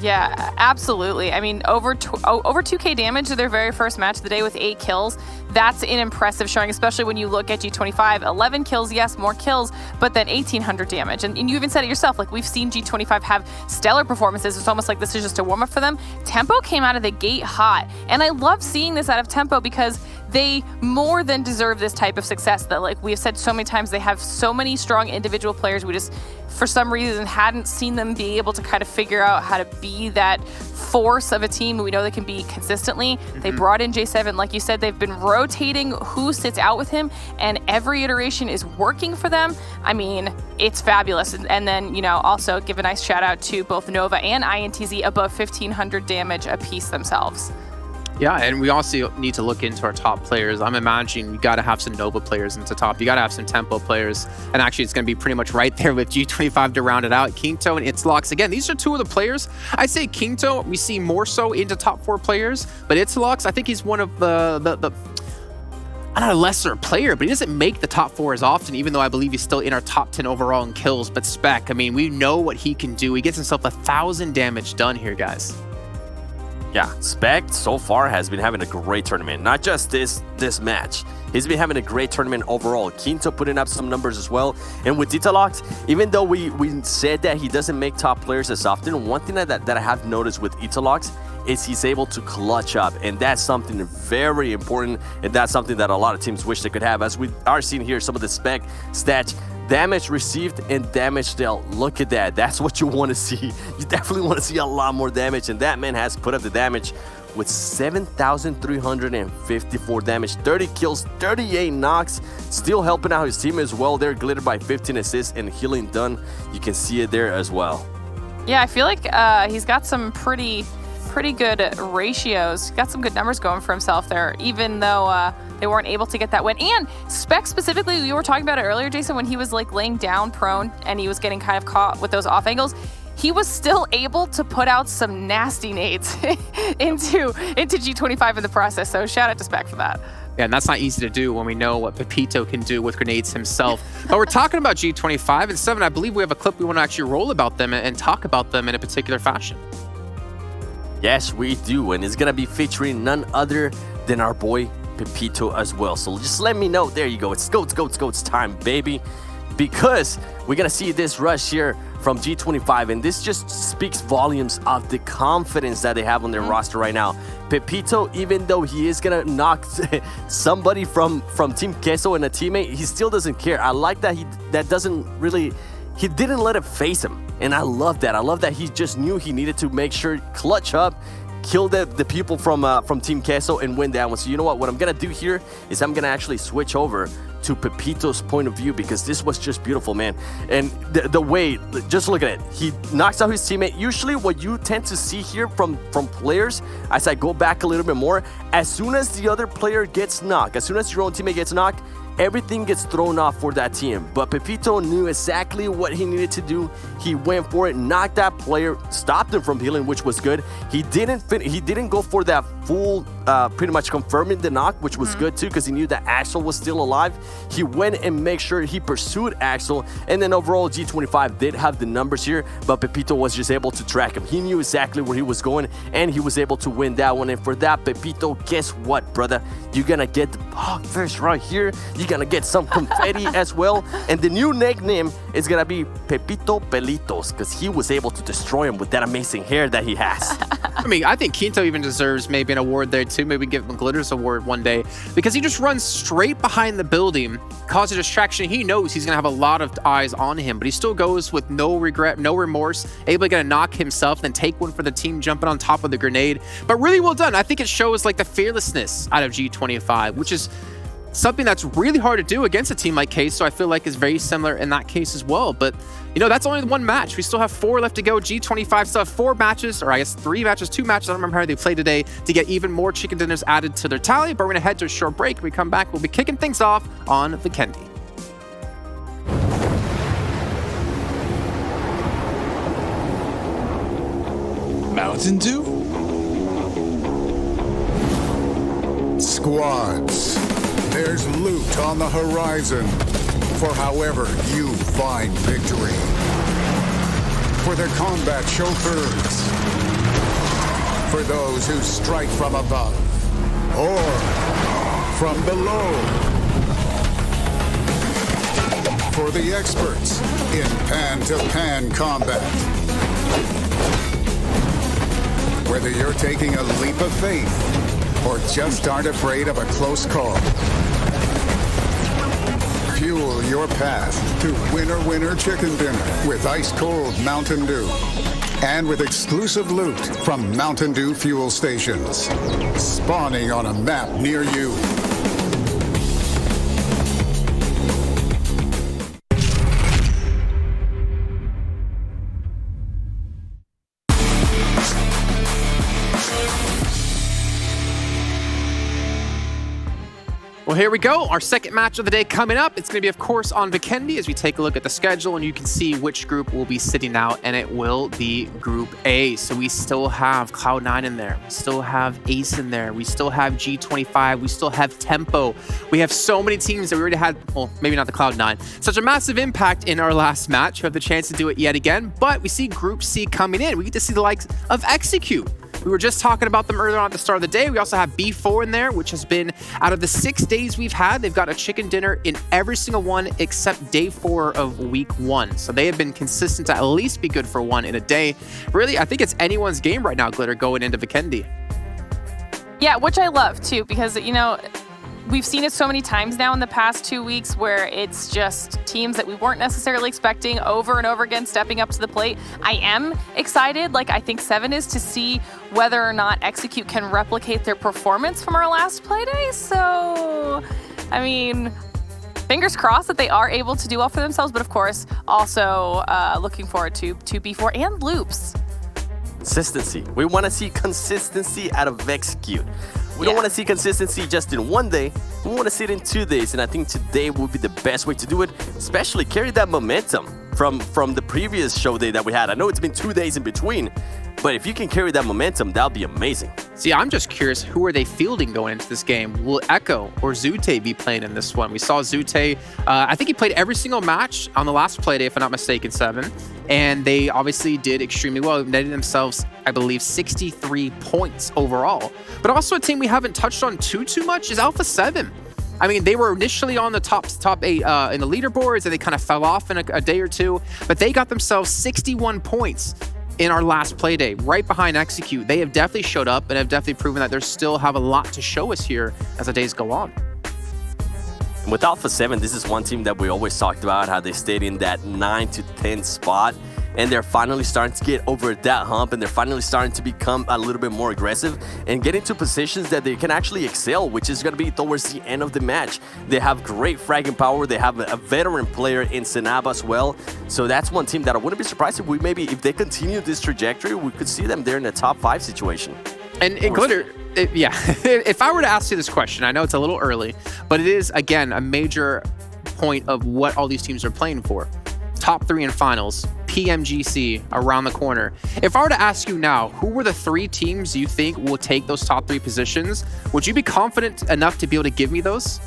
Speaker 6: Yeah, absolutely. I mean, over 2K damage to their very first match of the day with 8 kills. That's an impressive showing, especially when you look at G25. 11 kills, yes, more kills, but then 1800 damage. And you even said it yourself, like we've seen G25 have stellar performances. It's almost like this is just a warm-up for them. Tempo came out of the gate hot. And I love seeing this out of Tempo because they more than deserve this type of success that, like we have said so many times, they have so many strong individual players. We just, for some reason, hadn't seen them be able to kind of figure out how to be that force of a team we know they can be consistently. They brought in J7, like you said, they've been rotating who sits out with him, and every iteration is working for them. I mean, it's fabulous. And then, you know, also give a nice shout out to both Nova and INTZ, above 1500 damage apiece themselves.
Speaker 4: Yeah, and we also need to look into our top players. I'm imagining you got to have some Nova players into top. You got to have some Tempo players. And actually, it's going to be pretty much right there with G25 to round it out. Kinto and Itzlox. Again, these are two of the players. I say Kinto, we see more so into top 4 players. But Itzlox, I think he's one of the not a lesser player, but he doesn't make the top 4 as often, even though I believe he's still in our top 10 overall in kills. But Spec, I mean, we know what he can do. He gets himself 1,000 damage done here, guys.
Speaker 5: Yeah, Spec so far has been having a great tournament. Not just this match. He's been having a great tournament overall. Kinto putting up some numbers as well. And with Italox, even though we said that he doesn't make top players as often, one thing that I have noticed with Italox is he's able to clutch up. And that's something very important. And that's something that a lot of teams wish they could have. As we are seeing here, some of the Spec stats, damage received and damage dealt. Look at that. That's what you want to see. You definitely want to see a lot more damage. And that man has put up the damage with 7,354 damage, 30 kills, 38 knocks, still helping out his team as well. They're glittered by 15 assists and healing done. You can see it there as well.
Speaker 6: Yeah, I feel like he's got some pretty good ratios. Got some good numbers going for himself there, even though they weren't able to get that win. And Spec specifically, we were talking about it earlier, Jason, when he was like laying down prone and he was getting kind of caught with those off angles. He was still able to put out some nasty nades into G25 in the process. So shout out to Spec for that.
Speaker 4: Yeah, and that's not easy to do when we know what Pepito can do with grenades himself. But we're talking about G25, and 7, I believe we have a clip we want to actually roll about them and talk about them in a particular fashion.
Speaker 5: Yes, we do, and it's gonna be featuring none other than our boy Pepito as well. So just let me know. There you go. It's time, baby. Because we're gonna see this rush here from G25, and this just speaks volumes of the confidence that they have on their roster right now. Pepito, even though he is gonna knock somebody from Team Queso and a teammate, he still doesn't care. I like that he didn't let it face him, and I love that. I love that he just knew he needed to make sure clutch up, kill the people from Team Queso and win that one. So you know what I'm gonna do here is I'm gonna actually switch over to Pepito's point of view, because this was just beautiful, man. And the way, just look at it, he knocks out his teammate. Usually what you tend to see here from players, as I go back a little bit more, as soon as the other player gets knocked, as soon as your own teammate gets knocked, everything gets thrown off for that team. But Pepito knew exactly what he needed to do. He went for it, knocked that player, stopped him from healing, which was good. He didn't go for that full pretty much confirming the knock, which was good too, because he knew that Axel was still alive. He went and made sure he pursued Axel, and then overall G25 did have the numbers here, but Pepito was just able to track him. He knew exactly where he was going, and he was able to win that one. And for that, Pepito, guess what, brother? You're gonna get the first right here. You're gonna get some confetti as well, and the new nickname is gonna be Pepito Pelitos, because he was able to destroy him with that amazing hair that he has.
Speaker 4: I mean, I think Kinto even deserves maybe an award there too. Maybe give him a Glitters award one day, because he just runs straight behind the building, causes a distraction. He knows he's gonna have a lot of eyes on him, but he still goes with no regret, no remorse, able to get a knock himself, then take one for the team, jumping on top of the grenade. But really well done. I think it shows like the fearlessness out of G25, which is something that's really hard to do against a team like Queso. I feel like is very similar in that case as well. But you know, that's only one match. We still have 4 left to go. G25 still have 4 matches, or I guess 3 matches, 2 matches. I don't remember how they played today, to get even more chicken dinners added to their tally. But we're gonna head to a short break. When we come back, we'll be kicking things off on Vikendi.
Speaker 9: Mountain Dew?
Speaker 10: Squads, there's loot on the horizon for however you find victory. For the combat chauffeurs, for those who strike from above or from below, for the experts in pan-to-pan combat. Whether you're taking a leap of faith or just aren't afraid of a close call, fuel your path to winner chicken dinner with ice-cold Mountain Dew. And with exclusive loot from Mountain Dew fuel stations, spawning on a map near you.
Speaker 4: Well, here we go. Our second match of the day coming up. It's going to be, of course, on Vikendi as we take a look at the schedule, and you can see which group will be sitting out, and it will be Group A. So we still have Cloud9 in there. We still have Ace in there. We still have G25. We still have Tempo. We have so many teams that we already had, well, maybe not the Cloud9. Such a massive impact in our last match. We have the chance to do it yet again, but we see Group C coming in. We get to see the likes of Execute. We were just talking about them earlier on at the start of the day. We also have B4 in there, which has been, out of the 6 days we've had, they've got a chicken dinner in every single one except day 4 of week 1. So they have been consistent to at least be good for one in a day. Really, I think it's anyone's game right now, Glitter, going into Vikendi.
Speaker 6: Yeah, which I love too, because, you know, we've seen it so many times now in the past 2 weeks where it's just teams that we weren't necessarily expecting over and over again stepping up to the plate. I am excited, like I think 7 is, to see whether or not Execute can replicate their performance from our last play day. So, I mean, fingers crossed that they are able to do well for themselves, but of course, also looking forward to B4 and Loops.
Speaker 5: Consistency. We want to see consistency out of Execute. We don't want to see consistency just in one day. We want to see it in 2 days, and I think today will be the best way to do it, especially carry that momentum from the previous show day that we had. I know it's been 2 days in between, but if you can carry that momentum, that'll be amazing.
Speaker 4: See, I'm just curious, who are they fielding going into this game? Will Echo or Zute be playing in this one? We saw Zute, I think he played every single match on the last play day, if I'm not mistaken, 7. And they obviously did extremely well, netting themselves, I believe, 63 points overall. But also a team we haven't touched on too much is Alpha 7. I mean, they were initially on the top 8 in the leaderboards, and they kind of fell off in a day or two, but they got themselves 61 points in our last play day, right behind Execute. They have definitely showed up and have definitely proven that they still have a lot to show us here as the days go on.
Speaker 5: And with Alpha 7, this is one team that we always talked about, how they stayed in that 9 to 10 spot, and they're finally starting to get over that hump, and they're finally starting to become a little bit more aggressive and get into positions that they can actually excel, which is going to be towards the end of the match. They have great fragging power. They have a veteran player in Senab as well. So that's one team that I wouldn't be surprised if they continue this trajectory, we could see them there in a top 5 situation.
Speaker 4: And Glitter, yeah, if I were to ask you this question, I know it's a little early, but it is, again, a major point of what all these teams are playing for. top 3 in finals, PMGC around the corner. If I were to ask you now, who were the 3 teams you think will take those top 3 positions? Would you be confident enough to be able to give me those?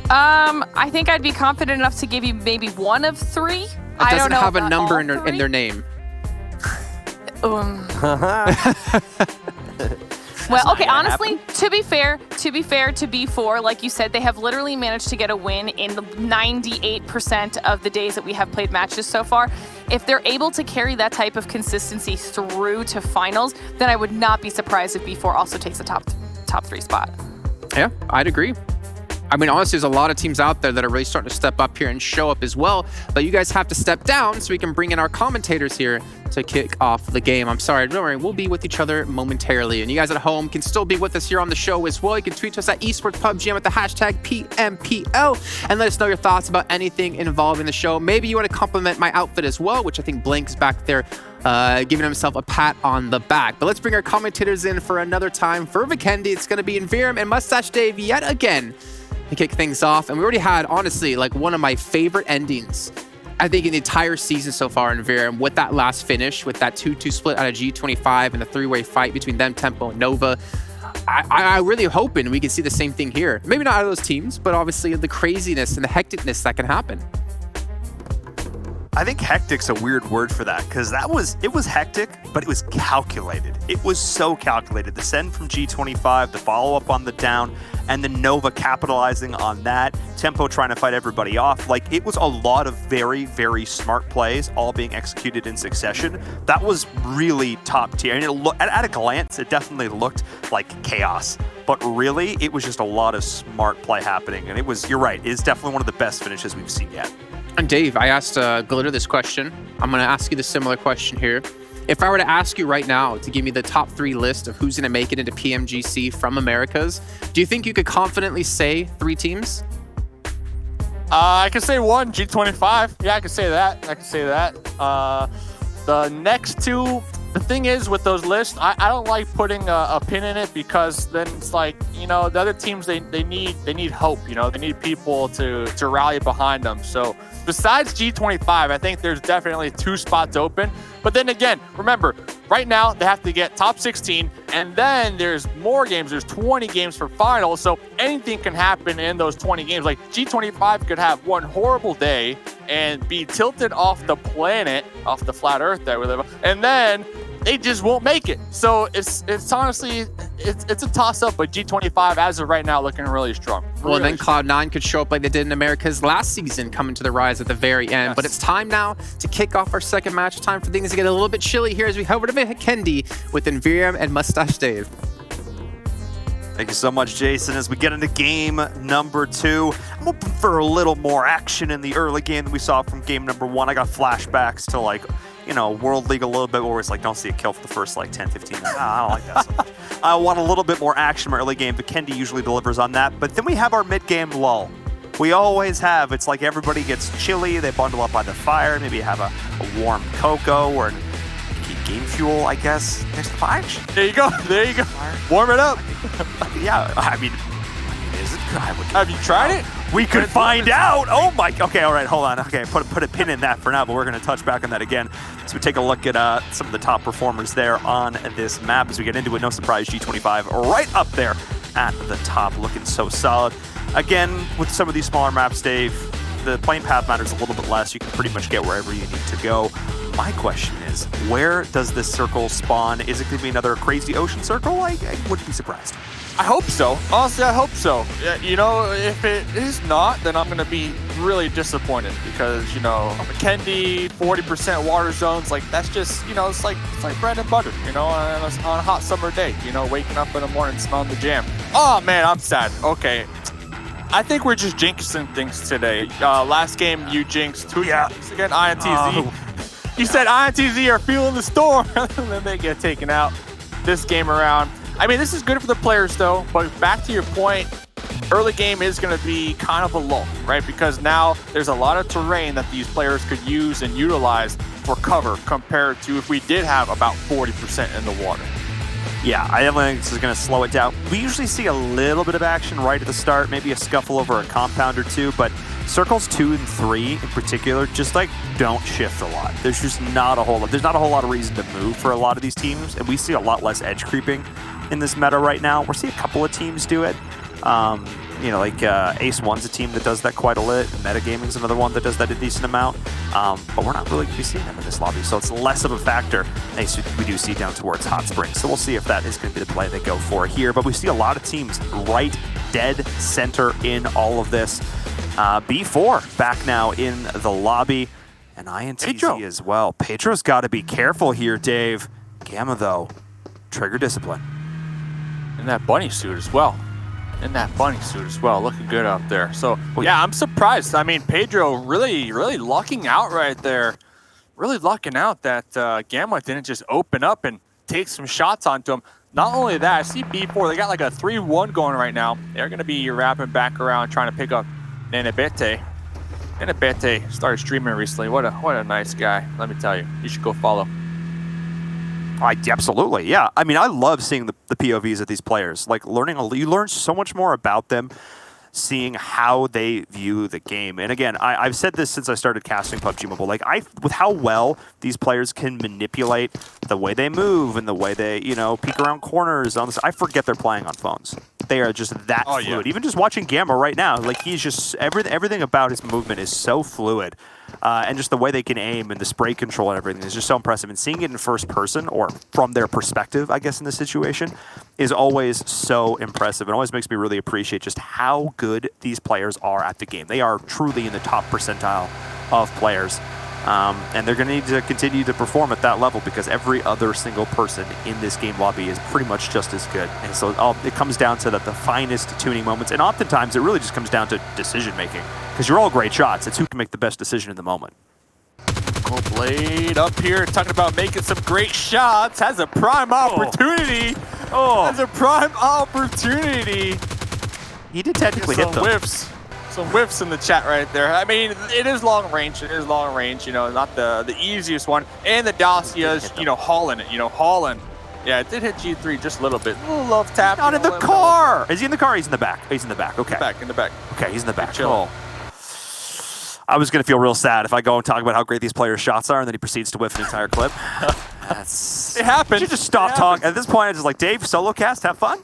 Speaker 6: I think I'd be confident enough to give you maybe one of 3.
Speaker 4: It
Speaker 6: I don't
Speaker 4: doesn't
Speaker 6: know
Speaker 4: have a
Speaker 6: about
Speaker 4: number
Speaker 6: all
Speaker 4: in their name.
Speaker 6: Well, okay, honestly, to be fair to B4, like you said, they have literally managed to get a win in the 98% of the days that we have played matches so far. If they're able to carry that type of consistency through to finals, then I would not be surprised if B4 also takes a top 3 spot.
Speaker 4: Yeah, I'd agree. I mean, honestly, there's a lot of teams out there that are really starting to step up here and show up as well. But you guys have to step down so we can bring in our commentators here to kick off the game. I'm sorry, don't worry, we'll be with each other momentarily. And you guys at home can still be with us here on the show as well. You can tweet us at esportspubgm with the hashtag PMPL and let us know your thoughts about anything involving the show. Maybe you want to compliment my outfit as well, which I think Blank's back there giving himself a pat on the back. But let's bring our commentators in for another time. For Vikendi, it's going to be Viram and Mustache Dave yet again to kick things off. And we already had, honestly, like one of my favorite endings, I think, in the entire season so far in Viram, with that last finish, with that 2-2 split out of G25 and the 3-way fight between them, Tempo, and Nova. I really hoping we can see the same thing here. Maybe not out of those teams, but obviously the craziness and the hecticness that can happen.
Speaker 8: I think hectic's a weird word for that, because it was hectic, but it was calculated. It was so calculated. The send from G25, the follow-up on the down, and then Nova capitalizing on that, Tempo trying to fight everybody off. Like, it was a lot of very, very smart plays, all being executed in succession. That was really top tier. And at a glance, it definitely looked like chaos. But really, it was just a lot of smart play happening. And it was, you're right, it's definitely one of the best finishes we've seen yet.
Speaker 4: And Dave, I asked Glitter this question. I'm going to ask you the similar question here. If I were to ask you right now to give me the top 3 list of who's going to make it into PMGC from Americas, do you think you could confidently say 3 teams?
Speaker 7: I can say 1, G25. Yeah, I can say that. The next 2, the thing is with those lists, I don't like putting a pin in it, because then it's like, you know, the other teams, they need hope, you know, they need people to rally behind them. So besides G25, I think there's definitely 2 spots open. But then again, remember, right now they have to get top 16, and then there's more games. There's 20 games for finals, so anything can happen in those 20 games. Like G25 could have one horrible day and be tilted off the planet, off the flat Earth that we live on, and then they just won't make it. So it's honestly, it's a toss-up, but G25 as of right now looking really strong.
Speaker 4: Well, then Cloud9 could show up like they did in Americas last season, coming to the rise at the very end.
Speaker 7: Yes.
Speaker 4: But it's time now to kick off our second match. Time for things to get a little bit chilly here as we head over to Vikendi with Viram and Mustache Dave.
Speaker 8: Thank you so much, Jason. As we get into game number 2, I'm hoping for a little more action in the early game than we saw from game number 1. I got flashbacks to, like, you know, World League a little bit, where it's like, don't see a kill for the first, like, 10, 15 minutes. I don't like that so much. I want a little bit more action in my early game. Vikendi usually delivers on that. But then we have our mid-game lull. We always have. It's like everybody gets chilly. They bundle up by the fire. Maybe have a warm cocoa or an game fuel, I guess, next to fire.
Speaker 7: There you go. Warm it up.
Speaker 8: Yeah, I mean, is it?
Speaker 7: Have you tried it?
Speaker 8: We could find out. Oh my. Okay, all right, hold on. Okay, put a pin in that for now, but we're going to touch back on that again. So we take a look at some of the top performers there on this map as we get into it. No surprise, G25 right up there at the top, looking so solid. Again, with some of these smaller maps, Dave, the playing path matters a little bit less. You can pretty much get wherever you need to go. My question is, where does this circle spawn? Is it going to be another crazy ocean circle? I wouldn't be surprised.
Speaker 7: I hope so. Honestly, I hope so. You know, if it is not, then I'm going to be really disappointed, because, you know, Vikendi, 40% water zones, like, that's just, you know, it's like bread and butter, you know, on a hot summer day, you know, waking up in the morning smelling the jam. Oh, man, I'm sad. Okay. I think we're just jinxing things today. Last game, you jinxed. Who jinxed again? INTZ. You said INTZ are feeling the storm, and then they get taken out this game around. I mean, this is good for the players, though, but back to your point, early game is going to be kind of a lull, right? Because now there's a lot of terrain that these players could use and utilize for cover, compared to if we did have about 40% in the water.
Speaker 8: Yeah, I definitely think this is going to slow it down. We usually see a little bit of action right at the start, maybe a scuffle over a compound or two, but Circles 2 and 3 in particular just like don't shift a lot. There's just not a whole lot. There's not a whole lot of reason to move for a lot of these teams, and we see a lot less edge creeping in this meta right now. We're seeing a couple of teams do it. You know, like Ace 1's a team that does that quite a lot. Metagaming's another one that does that a decent amount. But we're not really going to be seeing them in this lobby, so it's less of a factor. Ace we do see down towards Hot Springs, so we'll see if that is going to be the play they go for here. But we see a lot of teams right dead center in all of this. B4 back now in the lobby, and INTZ as well. Pedro's got to be careful here, Dave. Gamma, though, trigger discipline.
Speaker 7: In that bunny suit as well. Looking good out there. So, yeah, I'm surprised. I mean, Pedro really lucking out right there. Really lucking out that Gamma didn't just open up and take some shots onto him. Not only that, I see B4, they got like a 3-1 going right now. They're going to be wrapping back around trying to pick up Nenebete. Nenebete started streaming recently. What a nice guy. Let me tell you. You should go follow.
Speaker 8: Absolutely, yeah. I mean, I love seeing the POVs of these players. Like, you learn so much more about them, seeing how they view the game. And again, I've said this since I started casting PUBG Mobile. Like, with how well these players can manipulate the way they move and the way they, you know, peek around corners on this, I forget they're playing on phones. They are just that fluid. Yeah. Even just watching Gamma right now, like, he's just everything about his movement is so fluid. And just the way they can aim and the spray control and everything is just so impressive. And seeing it in first person, or from their perspective, I guess, in this situation, is always so impressive. It always makes me really appreciate just how good these players are at the game. They are truly in the top percentile of players. And they're going to need to continue to perform at that level because every other single person in this game lobby is pretty much just as good. And so it comes down to the finest tuning moments. And oftentimes it really just comes down to decision making because you're all great shots. It's who can make the best decision in the moment.
Speaker 7: Cold Blade up here talking about making some great shots. Has a prime opportunity. Has a prime opportunity.
Speaker 8: He did technically hit them.
Speaker 7: Some whiffs in the chat right there. I mean, it is long range. You know, not the easiest one. And the Dacia's, you know, hauling it. Yeah, it did hit G3 just a little bit. A little love tap.
Speaker 8: Not in the car. Is he in the car? He's in the back. He's in the back. Okay.
Speaker 7: In the back.
Speaker 8: Okay, he's in the back. Chill. I was going to feel real sad if I go and talk about how great these players' shots are and then he proceeds to whiff an entire clip.
Speaker 7: It happened.
Speaker 8: You just stop talking. At this point, I'm just like, Dave, solo cast, have fun.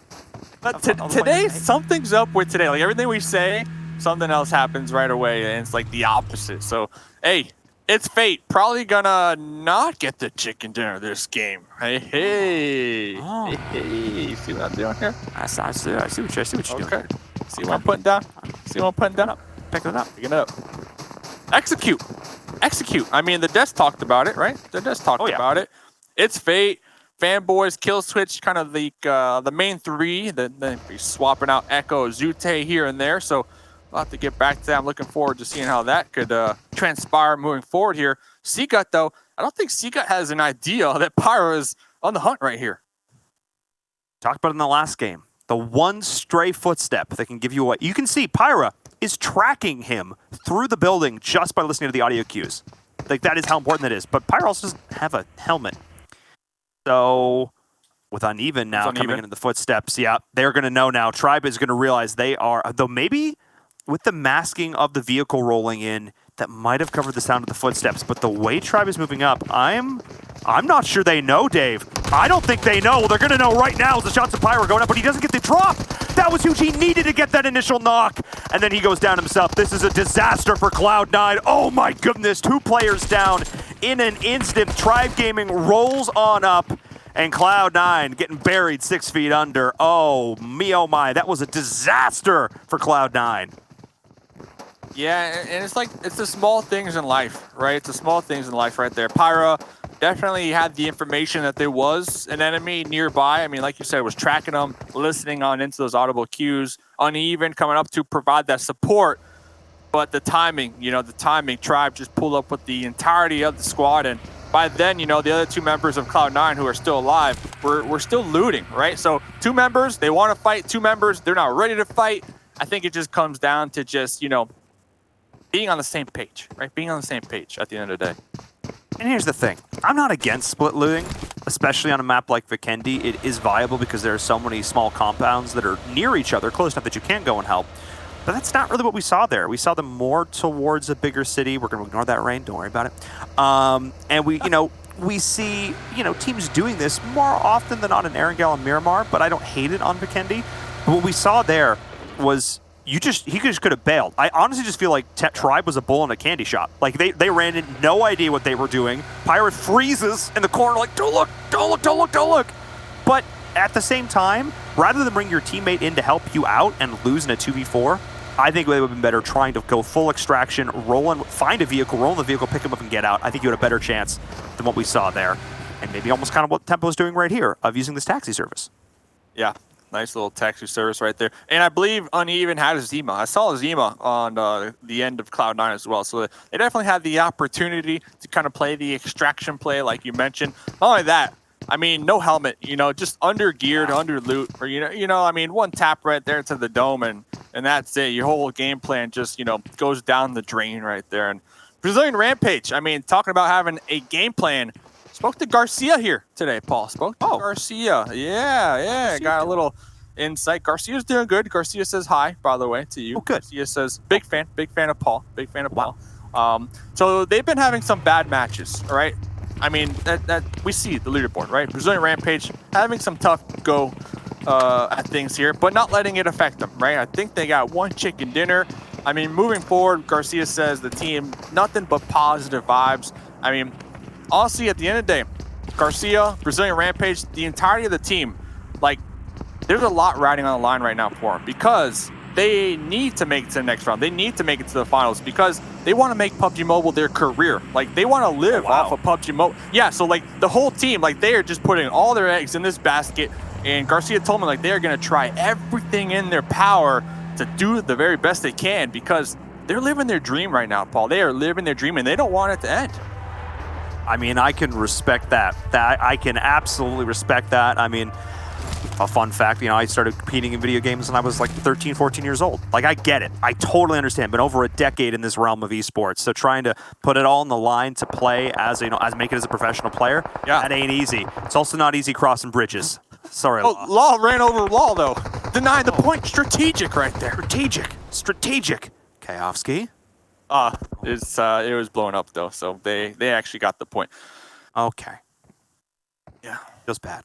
Speaker 7: But today, something's up with today. Like, everything we say, something else happens right away, and it's like the opposite. So, hey, it's fate. Probably gonna not get the chicken dinner this game. Hey. You see what I'm doing here?
Speaker 8: I see what you're doing.
Speaker 7: See what I'm putting down?
Speaker 8: Pick it up.
Speaker 7: Pick it up. Execute. I mean, the Des talked about it, right? The Des talked about it. It's fate. Fanboys, Kill Switch, kind of the main three. Then be swapping out Echo, Zute here and there. So we'll have to get back to that. I'm looking forward to seeing how that could transpire moving forward here. Seagut, though, I don't think Seagut has an idea that Pyro is on the hunt right here.
Speaker 8: Talked about it in the last game. The one stray footstep that can give you what you can see. Pyra is tracking him through the building just by listening to the audio cues. Like, that is how important that is. But Pyra also doesn't have a helmet. So with Uneven now coming into the footsteps, they're going to know now. Tribe is going to realize they are, though maybe with the masking of the vehicle rolling in, that might have covered the sound of the footsteps. But the way Tribe is moving up, I'm not sure they know, Dave. I don't think they know. They're going to know right now as the shots of Pyro going up, but he doesn't get the drop. That was huge. He needed to get that initial knock, and then he goes down himself. This is a disaster for Cloud9. Oh my goodness, 2 players down in an instant. Tribe Gaming rolls on up, and Cloud9 getting buried 6 feet under. Oh my, that was a disaster for Cloud9.
Speaker 7: Yeah, and it's like, it's the small things in life, right? It's the small things in life right there. Pyra definitely had the information that there was an enemy nearby. I mean, like you said, was tracking them, listening on into those audible cues. Uneven coming up to provide that support. But the timing, Tribe just pulled up with the entirety of the squad. And by then, the other 2 members of Cloud9 who are still alive, we're still looting, right? So 2 members, they want to fight. 2 members, they're not ready to fight. I think it just comes down to just, being on the same page, right? Being on the same page at the end of the day.
Speaker 8: And here's the thing. I'm not against split looting, especially on a map like Vikendi. It is viable because there are so many small compounds that are near each other, close enough that you can go and help. But that's not really what we saw there. We saw them more towards a bigger city. We're going to ignore that rain. Don't worry about it. And we, we see, teams doing this more often than not in Erangel and Miramar, but I don't hate it on Vikendi. But what we saw there was he just could have bailed. I honestly just feel like Tribe was a bull in a candy shop. Like they ran in, no idea what they were doing. Pirate freezes in the corner like, don't look, don't look, don't look, don't look. But at the same time, rather than bring your teammate in to help you out and lose in a 2v4, I think it would have been better trying to go full extraction, find a vehicle, roll in the vehicle, pick him up and get out. I think you had a better chance than what we saw there. And maybe almost kind of what Tempo is doing right here of using this taxi service.
Speaker 7: Yeah. Nice little taxi service right there. And I believe Uneven had a Zima. I saw a Zima on the end of Cloud9 as well. So they definitely had the opportunity to kind of play the extraction play like you mentioned. Not only that, I mean, no helmet, just under geared, under loot, or, I mean, one tap right there to the dome and that's it. Your whole game plan just, goes down the drain right there. And Brazilian Rampage, I mean, talking about having a game plan. Spoke to Garcia here today, Paul. Spoke to Garcia. Yeah. Got a little insight. Garcia's doing good. Garcia says hi, by the way, to you.
Speaker 8: Oh, good.
Speaker 7: Garcia says, big fan of Paul. Big fan of Paul. So they've been having some bad matches, all right? I mean, that we see the leaderboard, right? Brazilian Rampage having some tough go at things here, but not letting it affect them, right? I think they got one chicken dinner. I mean, moving forward, Garcia says the team, nothing but positive vibes. I mean, honestly, at the end of the day, Garcia, Brazilian Rampage, the entirety of the team, like, there's a lot riding on the line right now for them because they need to make it to the next round. They need to make it to the finals because they want to make PUBG Mobile their career. Like, they want to live off of PUBG Mobile. Yeah, so, like, the whole team, like, they are just putting all their eggs in this basket. And Garcia told me, like, they are going to try everything in their power to do the very best they can because they're living their dream right now, Paul. They are living their dream, and they don't want it to end.
Speaker 8: I mean, I can respect that. I can absolutely respect that. I mean, a fun fact, I started competing in video games when I was like 13, 14 years old. Like, I get it. I totally understand. Been over a decade in this realm of esports. So trying to put it all on the line to play as make it as a professional player, that ain't easy. It's also not easy crossing bridges. Sorry, Law.
Speaker 7: Law ran over Law, though. Denied the point. Strategic right there.
Speaker 8: Strategic. Kayovsky.
Speaker 7: It was blowing up, though, so they actually got the point.
Speaker 8: Okay.
Speaker 7: Yeah.
Speaker 8: Feels bad.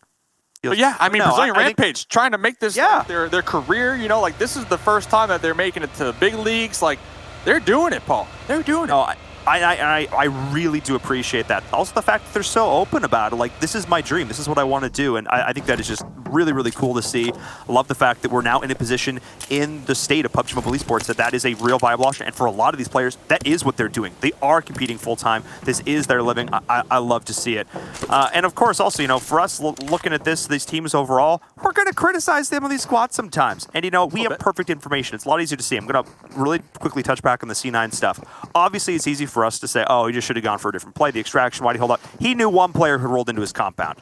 Speaker 7: But yeah, I mean, Brazilian Rampage trying to make this their career, like, this is the first time that they're making it to the big leagues. Like, they're doing it, Paul. They're doing it.
Speaker 8: I really do appreciate that. Also, the fact that they're so open about it. Like, this is my dream. This is what I want to do. And I think that is just really, really cool to see. I love the fact that we're now in a position in the state of PUBG Mobile Esports that is a real viable option. And for a lot of these players, that is what they're doing. They are competing full-time. This is their living. I love to see it. And of course, also, for us looking at these teams overall, we're going to criticize them on these squads sometimes. And, we have perfect information. It's a lot easier to see. I'm going to really quickly touch back on the C9 stuff. Obviously, it's easy for us to say, oh, he just should have gone for a different play. The extraction, why'd he hold up? He knew one player who rolled into his compound.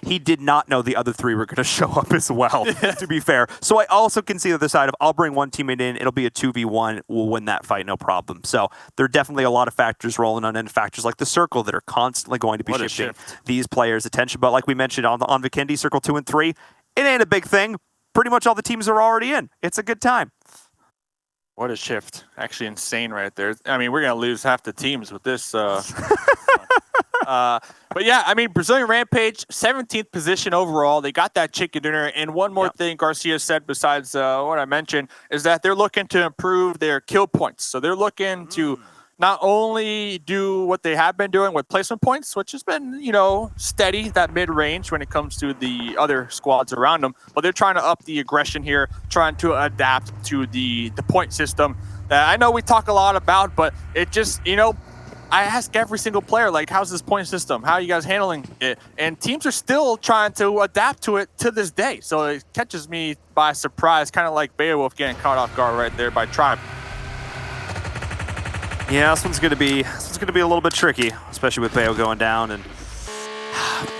Speaker 8: He did not know the other three were going to show up as well, to be fair. So I also can see the other side of, I'll bring one teammate in, it'll be a 2v1, we'll win that fight, no problem. So there are definitely a lot of factors rolling on, and factors like the circle that are constantly going to be shifting these players' attention. But like we mentioned on Vikendi, Circle 2 and 3, it ain't a big thing. Pretty much all the teams are already in. It's a good time.
Speaker 7: What a shift. Actually insane right there. I mean, we're going to lose half the teams with this. But yeah, I mean, Brazilian Rampage, 17th position overall. They got that chicken dinner. And one more thing Garcia said besides what I mentioned is that they're looking to improve their kill points. So they're looking to not only do what they have been doing with placement points, which has been, steady, that mid-range when it comes to the other squads around them, but they're trying to up the aggression here, trying to adapt to the point system that I know we talk a lot about, but it just, I ask every single player, like, how's this point system? How are you guys handling it? And teams are still trying to adapt to it to this day. So it catches me by surprise, kind of like Beowulf getting caught off guard right there by Tribe.
Speaker 8: Yeah, this one's gonna be a little bit tricky, especially with Bayo going down. And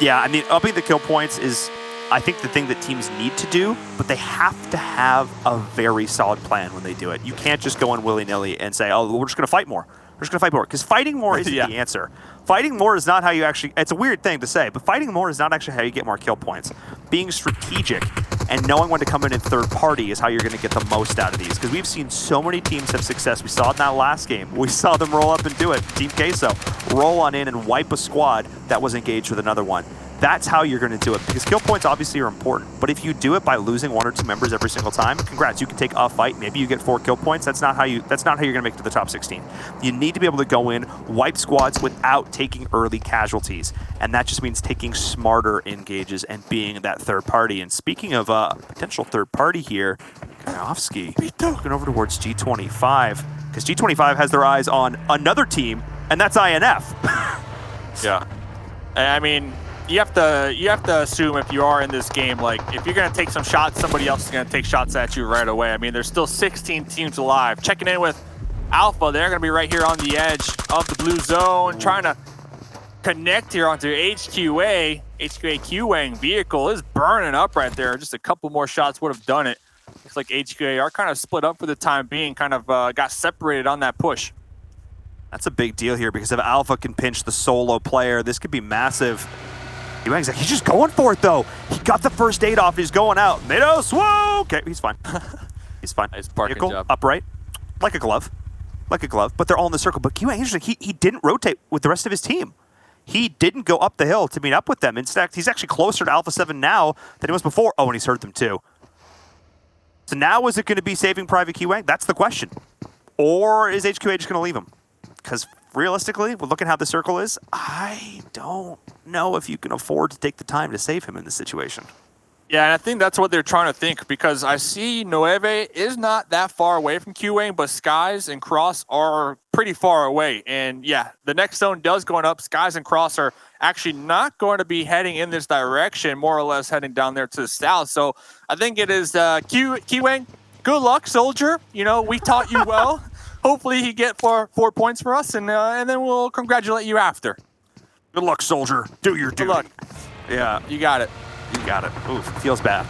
Speaker 8: yeah, I mean, upping the kill points is, I think, the thing that teams need to do, but they have to have a very solid plan when they do it. You can't just go in willy-nilly and say, oh, we're just gonna fight more. We're just gonna fight more, because fighting more isn't the answer. Fighting more is not how you actually, it's a weird thing to say, but fighting more is not actually how you get more kill points. Being strategic And knowing when to come in third party is how you're going to get the most out of these. Because we've seen so many teams have success. We saw it in that last game. We saw them roll up and do it. Team Queso, roll on in and wipe a squad that was engaged with another one. That's how you're going to do it, because kill points obviously are important. But if you do it by losing 1 or 2 members every single time, congrats, you can take a fight. Maybe you get 4 kill points. That's not how you're going to make it to the top 16. You need to be able to go in, wipe squads without taking early casualties, and that just means taking smarter engages and being that third party. And speaking of potential third party here, Kanovsky looking over towards G25, because G25 has their eyes on another team, and that's INF.
Speaker 7: Yeah, I mean, you have to assume if you are in this game, like, if you're going to take some shots, somebody else is going to take shots at you right away. I mean, there's still 16 teams alive. Checking in with Alpha, they're going to be right here on the edge of the blue zone, trying to connect here onto HQA. HQA Q-Wang vehicle is burning up right there. Just a couple more shots would have done it. Looks like HQA are kind of split up for the time being, kind of got separated on that push.
Speaker 8: That's a big deal here, because if Alpha can pinch the solo player, this could be massive. He's like, he's just going for it, though. He got the first aid off. He's going out. Midos, whoa! Okay, he's fine. He's fine.
Speaker 7: Nice parking job.
Speaker 8: Upright, like a glove. Like a glove, but they're all in the circle. But Q, interesting, he didn't rotate with the rest of his team. He didn't go up the hill to meet up with them. In fact, he's actually closer to Alpha 7 now than he was before. Oh, and he's hurt them, too. So now is it going to be saving Private Q-Wang? That's the question. Or is HQA just going to leave him? Because realistically, we're looking how the circle is. I don't know if you can afford to take the time to save him in this situation.
Speaker 7: Yeah, and I think that's what they're trying to think, because I see Nueve is not that far away from Q-Wang, but Skies and Cross are pretty far away. And yeah, the next zone does going up. Skies and Cross are actually not going to be heading in this direction, more or less heading down there to the south. So I think it is Q-Wang, good luck, soldier. You know, we taught you well. Hopefully he get 4 points for us, and then we'll congratulate you after.
Speaker 8: Good luck, soldier. Do your duty.
Speaker 7: Good luck.
Speaker 8: Yeah.
Speaker 7: You got it.
Speaker 8: You got it. Oof, feels bad.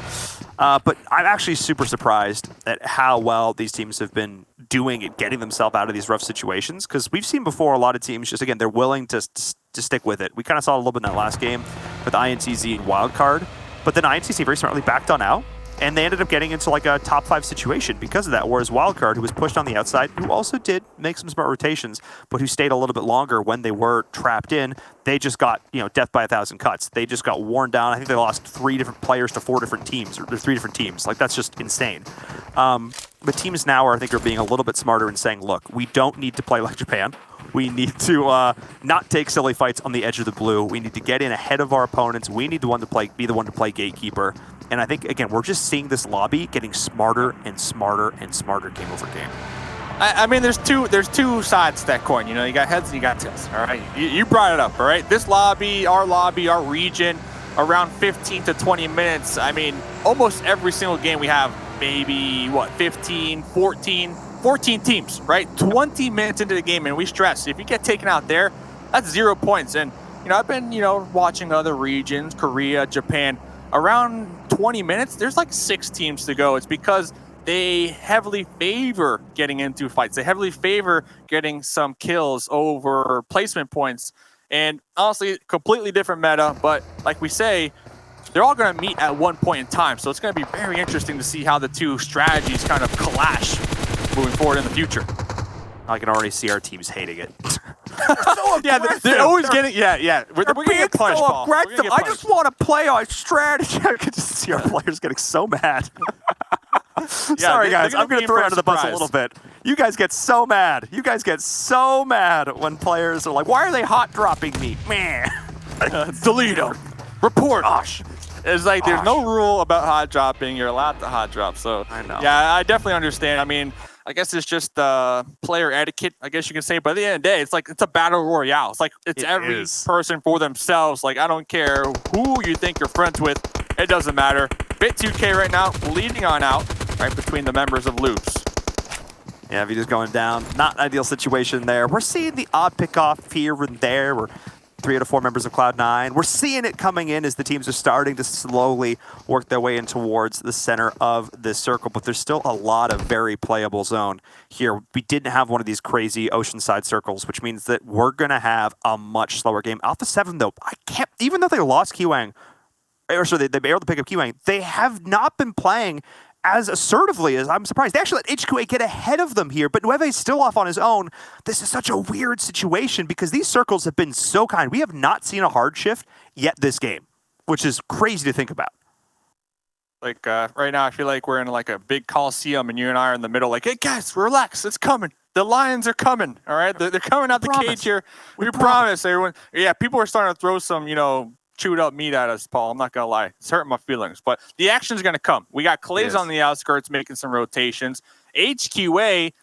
Speaker 8: But I'm actually super surprised at how well these teams have been doing at getting themselves out of these rough situations, because we've seen before a lot of teams just, again, they're willing to stick with it. We kind of saw a little bit in that last game with INTZ and Wildcard, but then INTZ very smartly backed on out, and they ended up getting into like a top 5 situation because of that, whereas Wildcard, who was pushed on the outside, who also did make some smart rotations, but who stayed a little bit longer when they were trapped in, they just got, death by 1,000 cuts. They just got worn down. I think they lost 3 different players to 4 different teams, or 3 different teams. Like, that's just insane. But teams now are being a little bit smarter and saying, look, we don't need to play like Japan. We need to not take silly fights on the edge of the blue. We need to get in ahead of our opponents. We need be the one to play gatekeeper. And I think, again, we're just seeing this lobby getting smarter and smarter and smarter game over game.
Speaker 7: I mean, there's two sides to that coin. You got heads and you got tails. All right, you brought it up. All right, this lobby, our region, around 15 to 20 minutes. I mean, almost every single game we have maybe 15, 14 teams, right? 20 minutes into the game, and we stress if you get taken out there, that's 0 points. And I've been watching other regions, Korea, Japan. Around 20 minutes, there's like 6 teams to go. It's because they heavily favor getting into fights. They heavily favor getting some kills over placement points. And honestly, completely different meta. But like we say, they're all going to meet at one point in time. So it's going to be very interesting to see how the two strategies kind of clash moving forward in the future.
Speaker 8: I can already see our teams hating it.
Speaker 7: So yeah, they're always getting We're going to get punished, Paul.
Speaker 8: I just want to play our strategy. I can just see our players getting so mad. Sorry, guys. I'm going to throw you under the bus a little bit. You guys get so mad. You guys get so mad when players are like, why are they hot dropping me? Man.
Speaker 7: Delete them. Report. Gosh. It's like there's no rule about hot dropping. You're allowed to hot drop. So
Speaker 8: I know.
Speaker 7: Yeah, I definitely understand. I mean, I guess it's just player etiquette, I guess you can say. But at the end of the day, it's a battle royale. It's like every person for themselves. Like, I don't care who you think you're friends with. It doesn't matter. Bit2K right now leading on out right between the members of Loops.
Speaker 8: Yeah, if you're just going down, not an ideal situation there. We're seeing the odd pick-off here and there. We're 3 out of 4 members of Cloud9. We're seeing it coming in as the teams are starting to slowly work their way in towards the center of this circle, but there's still a lot of very playable zone here. We didn't have one of these crazy oceanside circles, which means that we're going to have a much slower game. Alpha 7, though, even though they lost Q-Wang or sorry, they were able to pick up Keywang. They have not been playing as assertively as I'm surprised. They actually let HQA get ahead of them here, but Nueve is still off on his own. This is such a weird situation because these circles have been so kind. We have not seen a hard shift yet this game, which is crazy to think about.
Speaker 7: Like right now, I feel like we're in like a big coliseum, and you and I are in the middle. Like, hey guys, relax, it's coming. The Lions are coming. All right, they're coming out the cage here. We promise everyone. Yeah, people are starting to throw some, chewed up meat at us, Paul. I'm not gonna lie, it's hurting my feelings. But the action's gonna come. We got Klaze on the outskirts making some rotations. HQA.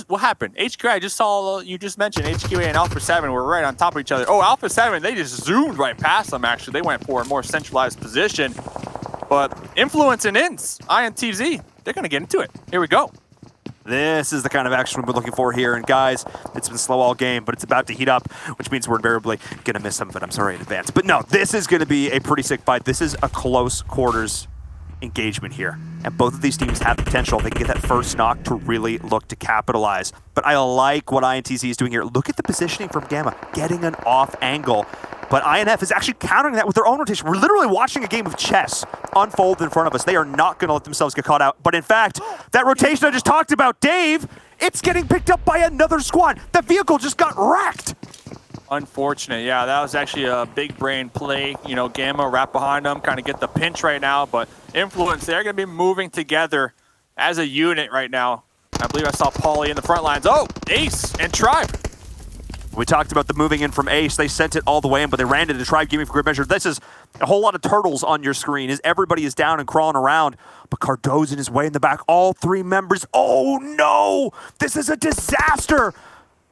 Speaker 7: What happened? HQA, I just saw, you just mentioned HQA and Alpha 7 were right on top of each other. Oh, Alpha 7, they just zoomed right past them, actually. They went for a more centralized position. But Influence and INTZ, they're going to get into it. Here we go.
Speaker 8: This is the kind of action we've been looking for here. And guys, it's been slow all game, but it's about to heat up, which means we're invariably going to miss some of it. I'm sorry in advance. But no, this is going to be a pretty sick fight. This is a close quarters engagement here. And both of these teams have the potential. They can get that first knock to really look to capitalize. But I like what INTZ is doing here. Look at the positioning from Gamma, getting an off angle. But INF is actually countering that with their own rotation. We're literally watching a game of chess unfold in front of us. They are not going to let themselves get caught out. But in fact, that rotation I just talked about, Dave, it's getting picked up by another squad. The vehicle just got wrecked.
Speaker 7: Unfortunate. Yeah, that was actually a big brain play. Gamma wrapped behind them, kind of get the pinch right now. But Influence, they're going to be moving together as a unit right now. I believe I saw Paulie in the front lines. Oh, Ace and Tribe.
Speaker 8: We talked about the moving in from Ace. They sent it all the way in, but they ran into Tribe Gaming for good measure. This is a whole lot of turtles on your screen as everybody is down and crawling around. But Cardozo is way in the back. All three members. Oh, no! This is a disaster!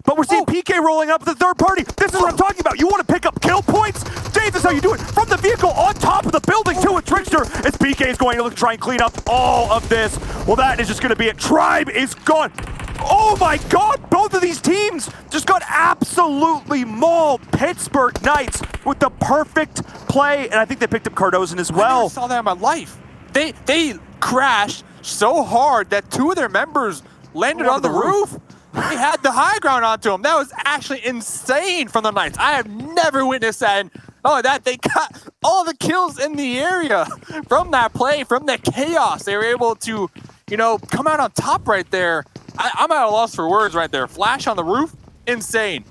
Speaker 8: But we're seeing PK rolling up the third party. This is what I'm talking about. You want to pick up kill points? Dave, this is how you do it. From the vehicle on top of the building to a Trickster. As PK is going to look to try and clean up all of this. Well, that is just going to be it. Tribe is gone. Oh my God, both of these teams just got absolutely mauled. Pittsburgh Knights with the perfect play, and I think they picked up Cardozo as well.
Speaker 7: I never saw that in my life. They crashed so hard that two of their members landed on the roof. They had the high ground onto them. That was actually insane from the Knights. I have never witnessed that. And not only that, they got all the kills in the area from that play, from the chaos. They were able to, come out on top right there. I'm at a loss for words right there. Flash on the roof, insane.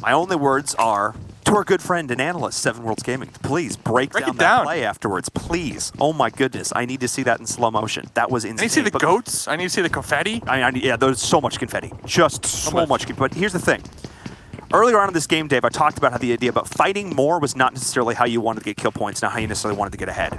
Speaker 8: My only words are to our good friend and analyst, Seven Worlds Gaming. Please break down that play afterwards, please. Oh my goodness, I need to see that in slow motion. That was insane.
Speaker 7: I need to see the goats. I need to see the confetti.
Speaker 8: Yeah, there's so much confetti. Just so much confetti. But here's the thing. Earlier on in this game, Dave, I talked about how the idea about fighting more was not necessarily how you wanted to get kill points, not how you necessarily wanted to get ahead.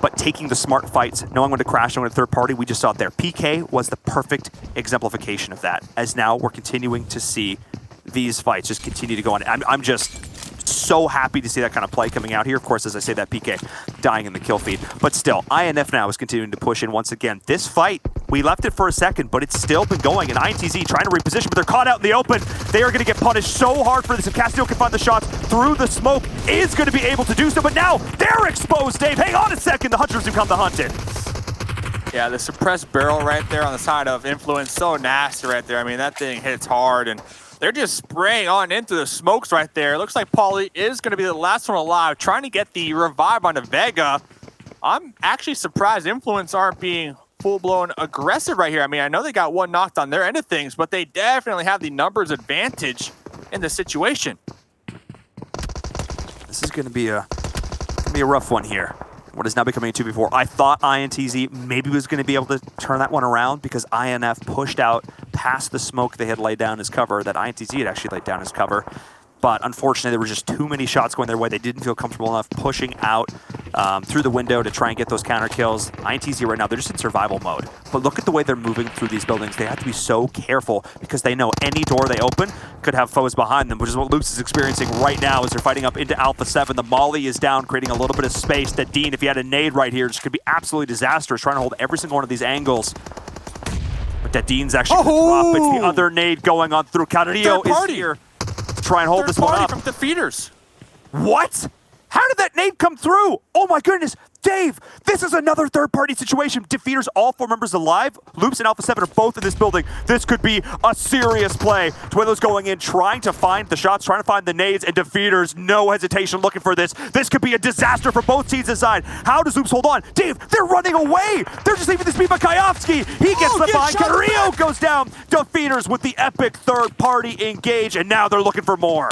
Speaker 8: But taking the smart fights, knowing when to crash, knowing when to third party, we just saw it there. PK was the perfect exemplification of that, as now we're continuing to see these fights just continue to go on. I'm just so happy to see that kind of play coming out here. Of course, as I say that, PK dying in the kill feed. But still, INF now is continuing to push in once again. This fight, we left it for a second, but it's still been going. And INTZ trying to reposition, but they're caught out in the open. They are going to get punished so hard for this. If Castillo can find the shots through the smoke, is going to be able to do so. But now they're exposed, Dave. Hang on a second. The Hunters become the hunted.
Speaker 7: Yeah, the suppressed barrel right there on the side of Influence, so nasty right there. I mean, that thing hits hard, and they're just spraying on into the smokes right there. It looks like Paulie is going to be the last one alive, trying to get the revive onto Vega. I'm actually surprised Influence aren't being full-blown aggressive right here. I mean, I know they got one knocked on their end of things, but they definitely have the numbers advantage in the situation.
Speaker 8: This is going to be a rough one here. What is now becoming a 2v4. I thought INTZ maybe was going to be able to turn that one around because INF pushed out past the smoke they had laid down as cover, that INTZ had actually laid down as cover. But unfortunately, there were just too many shots going their way. They didn't feel comfortable enough pushing out through the window to try and get those counter kills. INTZ right now, they're just in survival mode. But look at the way they're moving through these buildings. They have to be so careful because they know any door they open could have foes behind them, which is what Loops is experiencing right now as they're fighting up into Alpha 7. The Molly is down, creating a little bit of space. That Dean, if he had a nade right here, just could be absolutely disastrous, trying to hold every single one of these angles. But that Dean's actually drop. It's the other nade going on through. Carrillo is here to try and hold this one up.
Speaker 7: From defeaters.
Speaker 8: What? How did that nade come through? Oh my goodness. Dave, this is another third-party situation. Defeaters, all 4 members alive. Loops and Alpha 7 are both in this building. This could be a serious play. Twillo's going in, trying to find the shots, trying to find the nades, and Defeaters, no hesitation looking for this. This could be a disaster for both teams inside. How does Loops hold on? Dave, they're running away. They're just leaving this beat by Kayovsky. He gets the bind. Carrillo goes down. Defeaters with the epic third-party engage, and now they're looking for more.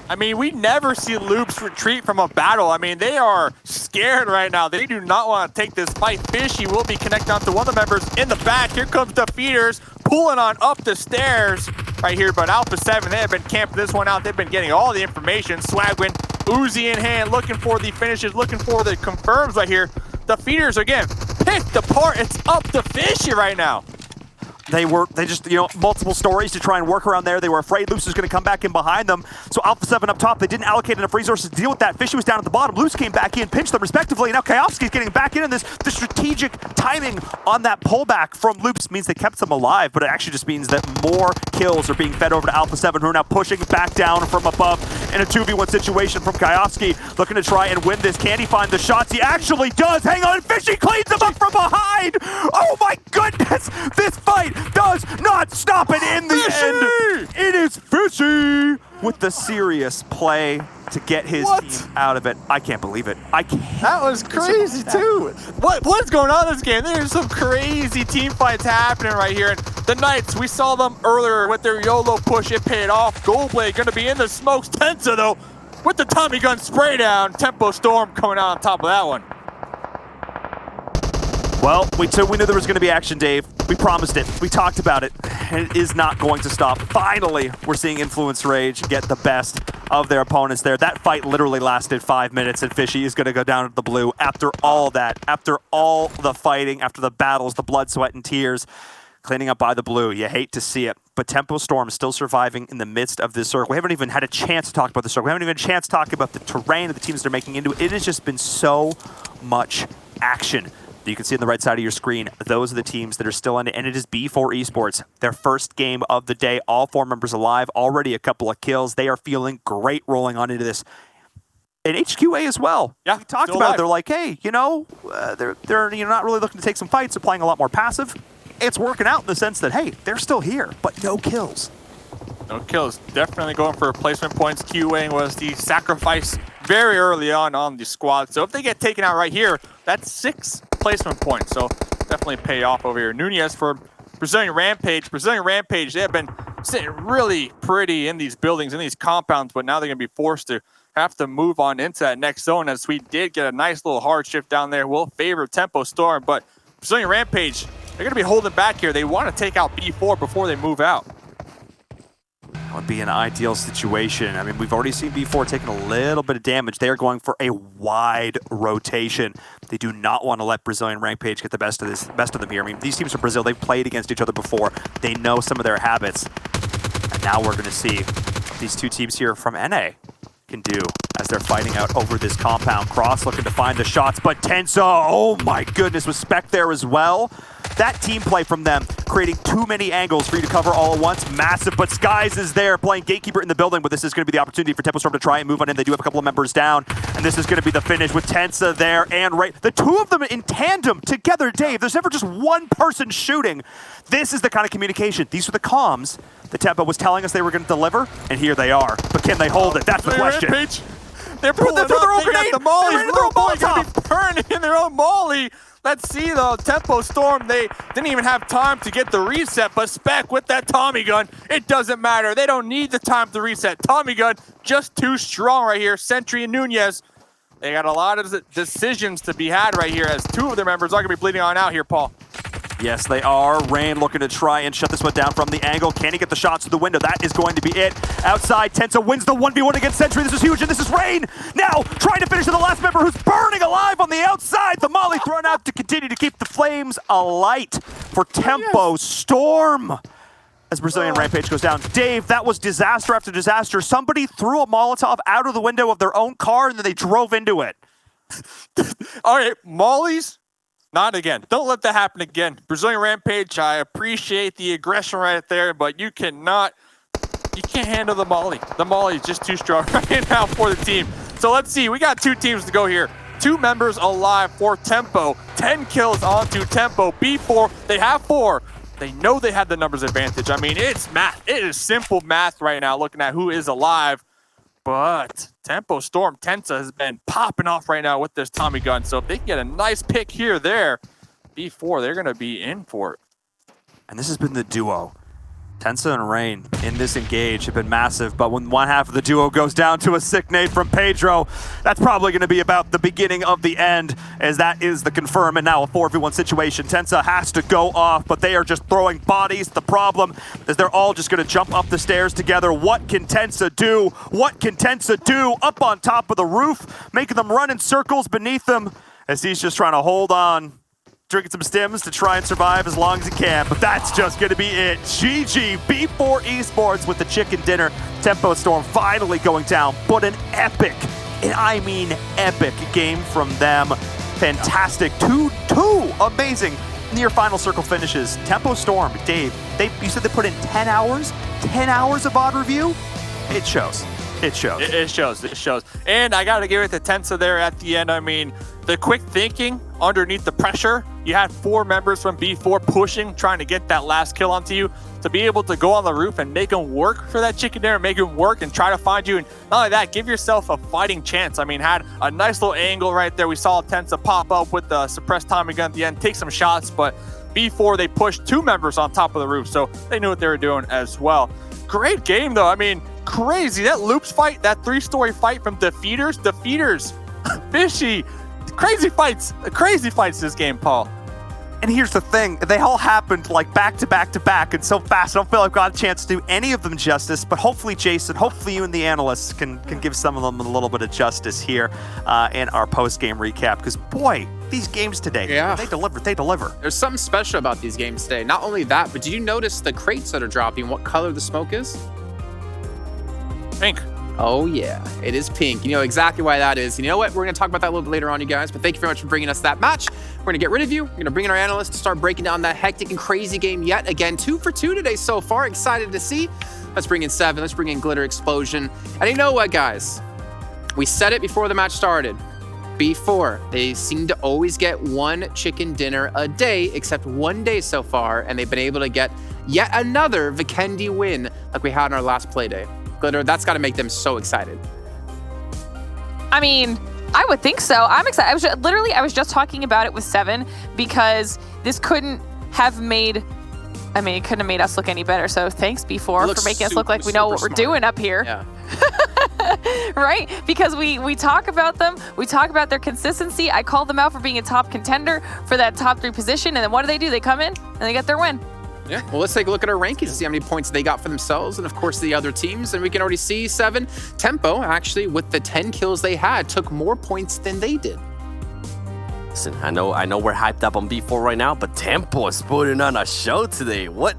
Speaker 7: I mean, we never see Loops retreat from a battle. I mean, they are scared right now. They do not want to take this fight. Fishy will be connecting on to one of the members in the back. Here comes Defeaters pulling on up the stairs right here. But Alpha 7, they have been camping this one out. They've been getting all the information. Swagwin, Uzi in hand, looking for the finishes, looking for the confirms right here. Defeaters, again, picked apart. It's up to Fishy right now.
Speaker 8: They just, multiple stories to try and work around there. They were afraid Loops was going to come back in behind them. So Alpha 7 up top, they didn't allocate enough resources to deal with that. Fishy was down at the bottom. Loops came back in, pinched them respectively. Now Kayovsky's getting back in this. The strategic timing on that pullback from Loops means they kept them alive, but it actually just means that more kills are being fed over to Alpha 7, who are now pushing back down from above in a 2v1 situation from Kayovsky, looking to try and win this. Can he find the shots? He actually does. Hang on, Fishy cleans him up from behind. Oh my goodness, this fight does not stop it in the end. It is Fishy with the serious play to get his team out of it. I can't believe it. I can't.
Speaker 7: That was crazy too. What's going on in this game? There's some crazy team fights happening right here. And the Knights, we saw them earlier with their YOLO push. It paid off. Goldblade going to be in the smokes. Tensa though, with the Tommy gun spray down. Tempo Storm coming out on top of that one.
Speaker 8: Well, we knew there was going to be action, Dave. We promised it. We talked about it. And it is not going to stop. Finally, we're seeing Influence Rage get the best of their opponents there. That fight literally lasted 5 minutes, and Fishy is going to go down to the blue after all that, after all the fighting, after the battles, the blood, sweat, and tears. Cleaning up by the blue. You hate to see it. But Tempo Storm is still surviving in the midst of this circle. We haven't even had a chance to talk about the circle. We haven't even had a chance to talk about the terrain of the teams they're making into it. It has just been so much action. You can see on the right side of your screen, those are the teams that are still in it, and it is B4 Esports, their first game of the day. All 4 members alive, already a couple of kills. They are feeling great rolling on into this. And HQA as well.
Speaker 7: Yeah,
Speaker 8: we talked about it. They're like, hey, they're not really looking to take some fights. They're playing a lot more passive. It's working out in the sense that, hey, they're still here, but no kills.
Speaker 7: No kills. Definitely going for replacement points. QA was the sacrifice very early on the squad. So if they get taken out right here, that's 6 placement points. So definitely pay off over here. Nunez for Brazilian Rampage. Brazilian Rampage, they have been sitting really pretty in these buildings, in these compounds, but now they're going to be forced to have to move on into that next zone, as we did get a nice little hard shift down there. Will favor Tempo Storm, but Brazilian Rampage, they're going to be holding back here. They want to take out B4 before they move out.
Speaker 8: That would be an ideal situation. I mean, we've already seen B4 taking a little bit of damage. They are going for a wide rotation. They do not want to let Brazilian Rampage get the best of them here. I mean, these teams from Brazil, they've played against each other before. They know some of their habits. And now we're going to see what these 2 teams here from NA can do as they're fighting out over this compound. Cross looking to find the shots, but Tensa, oh my goodness, with Spec there as well. That team play from them, creating too many angles for you to cover all at once. Massive, but Skies is there playing gatekeeper in the building, but this is going to be the opportunity for Tempo Storm to try and move on in. They do have a couple of members down, and this is going to be the finish with Tensa there and Ray. The 2 of them in tandem together, Dave. There's never just one person shooting. This is the kind of communication. These are the comms that Tempo was telling us they were going to deliver, and here they are. But can they hold it? That's the question.
Speaker 7: Rampage. They're pulling up,
Speaker 8: their own
Speaker 7: they got
Speaker 8: grenade.
Speaker 7: the mollies.
Speaker 8: They're in their own
Speaker 7: Molotov. Burning in their own molly. Let's see though, Tempo Storm, they didn't even have time to get the reset, but Spec with that Tommy gun, it doesn't matter. They don't need the time to reset. Tommy gun, just too strong right here. Sentry and Nunez, they got a lot of decisions to be had right here, as 2 of their members are going to be bleeding on out here, Paul.
Speaker 8: Yes, they are. Rain looking to try and shut this one down from the angle. Can he get the shots to the window? That is going to be it. Outside, Tensa wins the 1v1 against Sentry. This is huge, and this is Rain now trying to finish to the last member who's burning alive on the outside. The molly thrown out to continue to keep the flames alight for Tempo Storm. As Brazilian Rampage goes down. Dave, that was disaster after disaster. Somebody threw a Molotov out of the window of their own car, and then they drove into it.
Speaker 7: All right, mollies. Not again. Don't let that happen again. Brazilian Rampage, I appreciate the aggression right there, but you can't handle the molly. The molly is just too strong right now for the team. So let's see. We got 2 teams to go here. 2 members alive for Tempo. 10 kills onto Tempo. B4, they have 4. They know they have the numbers advantage. I mean, it's math. It is simple math right now, looking at who is alive. But Tempo Storm Tensa has been popping off right now with this Tommy gun. So if they can get a nice pick here, there, B4, they're going to be in for it.
Speaker 8: And this has been the duo. Tensa and Rain in this engage have been massive, but when one half of the duo goes down to a sick nade from Pedro, that's probably going to be about the beginning of the end, as that is the confirm and now a 4v1 situation. Tensa has to go off, but they are just throwing bodies. The problem is they're all just going to jump up the stairs together. What can Tensa do? What can Tensa do up on top of the roof, making them run in circles beneath them as he's just trying to hold on, drinking some stims to try and survive as long as he can, but that's just going to be it. GG, B4 Esports with the chicken dinner. Tempo Storm finally going down, but an epic, and I mean epic game from them. Fantastic, two amazing near final circle finishes. Tempo Storm, Dave, you said they put in 10 hours? 10 hours of VOD review? It shows. It shows.
Speaker 7: It shows. And I got to give it to Tensa there at the end. I mean, the quick thinking underneath the pressure. You had 4 members from B4 pushing, trying to get that last kill onto you. To be able to go on the roof and make them work for that chicken dinner, make them work and try to find you. And not only that, give yourself a fighting chance. I mean, had a nice little angle right there. We saw Tensa pop up with the suppressed Tommy gun at the end, take some shots, but B4, they pushed 2 members on top of the roof, so they knew what they were doing as well. Great game, though. I mean, crazy. That Loops fight, that 3-story fight from Defeaters, Fishy. Crazy fights this game, Paul.
Speaker 8: And here's the thing, they all happened like back to back to back and so fast. I don't feel like I've got a chance to do any of them justice, but hopefully, Jason, hopefully you and the analysts can give some of them a little bit of justice here in our post-game recap, because boy, these games today, they deliver.
Speaker 4: There's something special about these games today. Not only that, but did you notice the crates that are dropping, what color the smoke is?
Speaker 7: Pink.
Speaker 4: Oh yeah, it is pink. You know exactly why that is. You know what? We're going to talk about that a little bit later on, you guys, but thank you very much for bringing us that match. We're going to get rid of you. We're going to bring in our analysts to start breaking down that hectic and crazy game yet again. 2 for 2 today so far. Excited to see. Let's bring in 7. Let's bring in Glitter Explosion. And you know what, guys? We said it before the match started. B4, they seem to always get 1 chicken dinner a day, except 1 day so far, and they've been able to get yet another Vikendi win like we had in our last play day. Glitter, that's got to make them so excited.
Speaker 6: I mean, I would think so. I'm excited. I was just talking about it with 7 because this couldn't have made, it couldn't have made us look any better. So thanks, B4, for making us look like we know what we're doing up here.
Speaker 4: Yeah.
Speaker 6: Right? Because we talk about them. We talk about their consistency. I called them out for being a top contender for that top 3 position. And then what do? They come in and they get their win.
Speaker 4: Yeah, well, let's take a look at our rankings and see how many points they got for themselves and, of course, the other teams. And we can already see 7. Tempo, actually, with the 10 kills they had, took more points than they did.
Speaker 5: Listen, I know we're hyped up on B4 right now, but Tempo is putting on a show today. What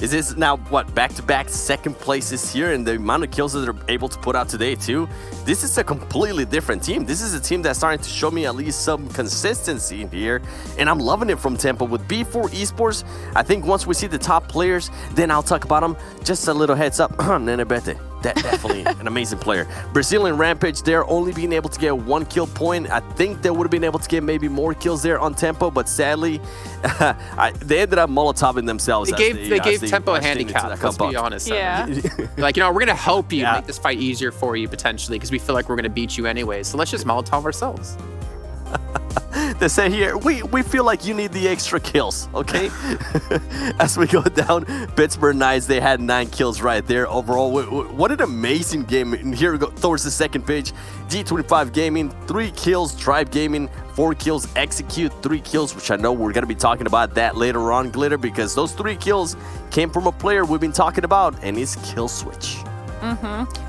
Speaker 5: is this now? What, back-to-back second places here, and the amount of kills that they're able to put out today too? This is a completely different team. This is a team that's starting to show me at least some consistency in here, and I'm loving it from Tempo. With B4 Esports, I think once we see the top players, then I'll talk about them. Just a little heads up, Nenebete. Definitely an amazing player. Brazilian Rampage, they're only being able to get 1 kill point. I think they would have been able to get maybe more kills there on Tempo, but sadly, they ended up Molotoving themselves.
Speaker 4: They gave Tempo a handicap, let's be honest.
Speaker 6: Yeah.
Speaker 4: Like, we're going to help you make this fight easier for you, potentially, because we feel like we're going to beat you anyway. So let's just Molotov ourselves.
Speaker 5: They say here, we feel like you need the extra kills, okay? As we go down, Pittsburgh Knights, they had 9 kills right there overall. What an amazing game. And here we go towards the second page. G25 Gaming, 3 kills. Tribe Gaming, 4 kills. Execute, 3 kills, which I know we're going to be talking about that later on, Glitter, because those 3 kills came from a player we've been talking about, and it's Kill Switch.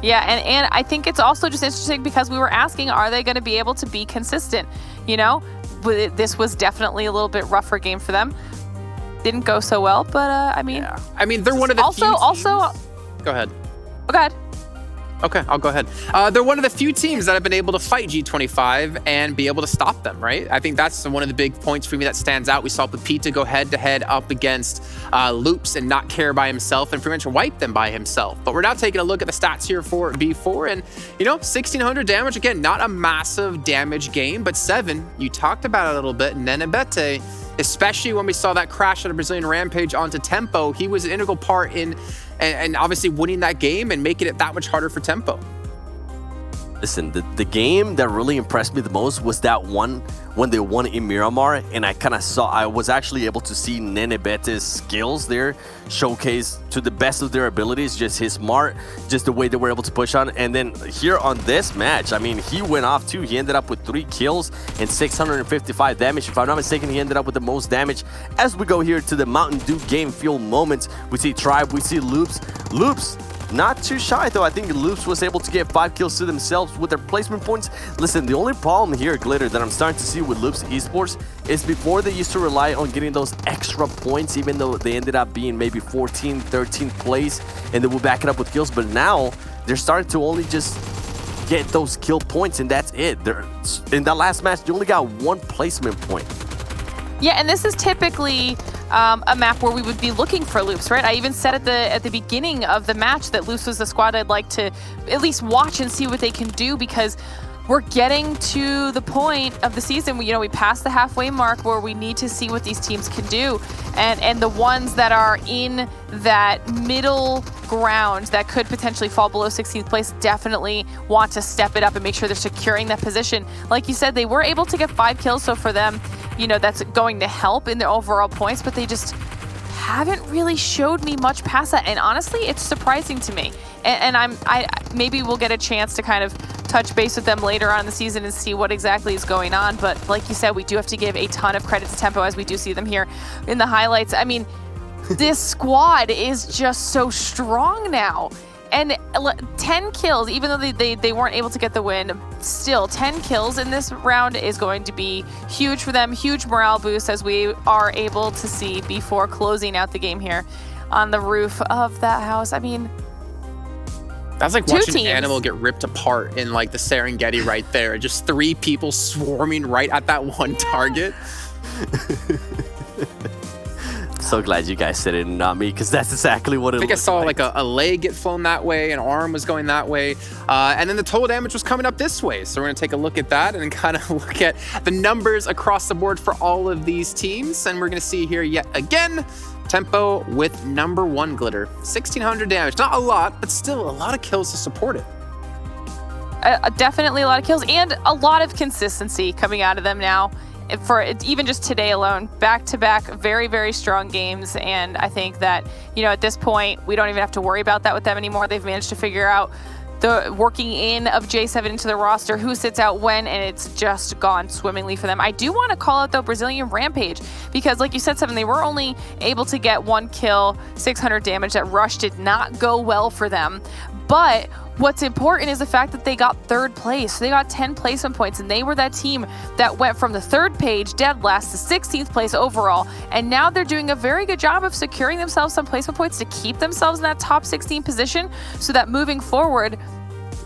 Speaker 6: Yeah, and I think it's also just interesting because we were asking, are they going to be able to be consistent? You know, this was definitely a little bit rougher game for them. Didn't go so well, but I mean,
Speaker 4: they're one of the few teams.
Speaker 6: Go
Speaker 4: ahead.
Speaker 6: Oh, go ahead.
Speaker 4: Okay, I'll go ahead. They're one of the few teams that have been able to fight G25 and be able to stop them, right? I think that's one of the big points for me that stands out. We saw Pepita go head-to-head up against Loops and not care by himself and pretty much wipe them by himself. But we're now taking a look at the stats here for B4, and, you know, 1,600 damage. Again, not a massive damage game, but 7, you talked about it a little bit, Nenebete, especially when we saw that crash out of Brazilian Rampage onto Tempo. He was an integral part in and obviously winning that game and making it that much harder for Tempo.
Speaker 5: Listen, the game that really impressed me the most was that one when they won in Miramar, and I was actually able to see Nenebete's skills there showcased to the best of their abilities, just his smart, just the way they were able to push on. And then here on this match, I mean, he went off too. He ended up with 3 kills and 655 damage. If I'm not mistaken, he ended up with the most damage. As we go here to the Mountain Dew game fuel moments, we see Tribe, we see Loops. Not too shy though. I think Loops was able to get 5 kills to themselves with their placement points. Listen, the only problem here, Glitter, that I'm starting to see with Loops Esports is before they used to rely on getting those extra points, even though they ended up being maybe 14th, 13th place, and they will back it up with kills. But now they're starting to only just get those kill points, and that's it. In that last match, they only got 1 placement point.
Speaker 6: Yeah, and this is typically a map where we would be looking for Loops, right? I even said at the beginning of the match that Loops was the squad I'd like to at least watch and see what they can do, because we're getting to the point of the season. We passed the halfway mark where we need to see what these teams can do, and the ones that are in that middle ground that could potentially fall below 16th place definitely want to step it up and make sure they're securing that position. Like you said, they were able to get 5 kills, so for them, that's going to help in their overall points, but they just haven't really showed me much past that. And honestly, it's surprising to me. And I maybe we'll get a chance to kind of touch base with them later on in the season and see what exactly is going on. But like you said, we do have to give a ton of credit to Tempo, as we do see them here in the highlights. I mean, this squad is just so strong now. And 10 kills, even though they weren't able to get the win, still 10 kills in this round is going to be huge for them, huge morale boost, as we are able to see before closing out the game here on the roof of that house. I mean,
Speaker 4: that's like watching an animal get ripped apart in like the Serengeti right there. Just 3 people swarming right at that one target.
Speaker 5: So glad you guys said it and not me, because that's exactly what it looked like.
Speaker 4: I saw like a leg get flown that way, an arm was going that way, and then the total damage was coming up this way. So we're going to take a look at that and kind of look at the numbers across the board for all of these teams. And we're going to see here yet again, Tempo with number 1, Glitter. 1,600 damage. Not a lot, but still a lot of kills to support it.
Speaker 6: Definitely a lot of kills and a lot of consistency coming out of them now. For even just today alone, back-to-back very, very strong games. And I think that, at this point, we don't even have to worry about that with them anymore. They've managed to figure out the working in of J7 into the roster, who sits out when, and it's just gone swimmingly for them. I do want to call out, though, Brazilian Rampage, because like you said, Seven, they were only able to get 1 kill, 600 damage. That rush did not go well for them. But what's important is the fact that they got 3rd place. So they got 10 placement points, and they were that team that went from the 3rd page dead last to 16th place overall. And now they're doing a very good job of securing themselves some placement points to keep themselves in that top 16 position, so that moving forward,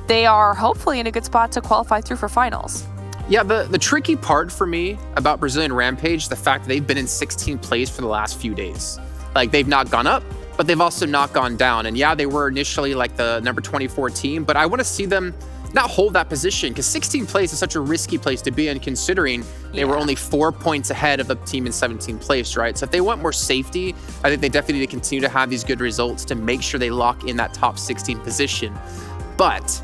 Speaker 6: they are hopefully in a good spot to qualify through for finals.
Speaker 4: Yeah, the tricky part for me about Brazilian Rampage, the fact that they've been in 16th place for the last few days. Like, they've not gone up, but they've also not gone down. And yeah, they were initially like the number 24 team, but I want to see them not hold that position, because 16th place is such a risky place to be in, considering they were only 4 points ahead of the team in 17th place, right? So if they want more safety, I think they definitely need to continue to have these good results to make sure they lock in that top 16 position. But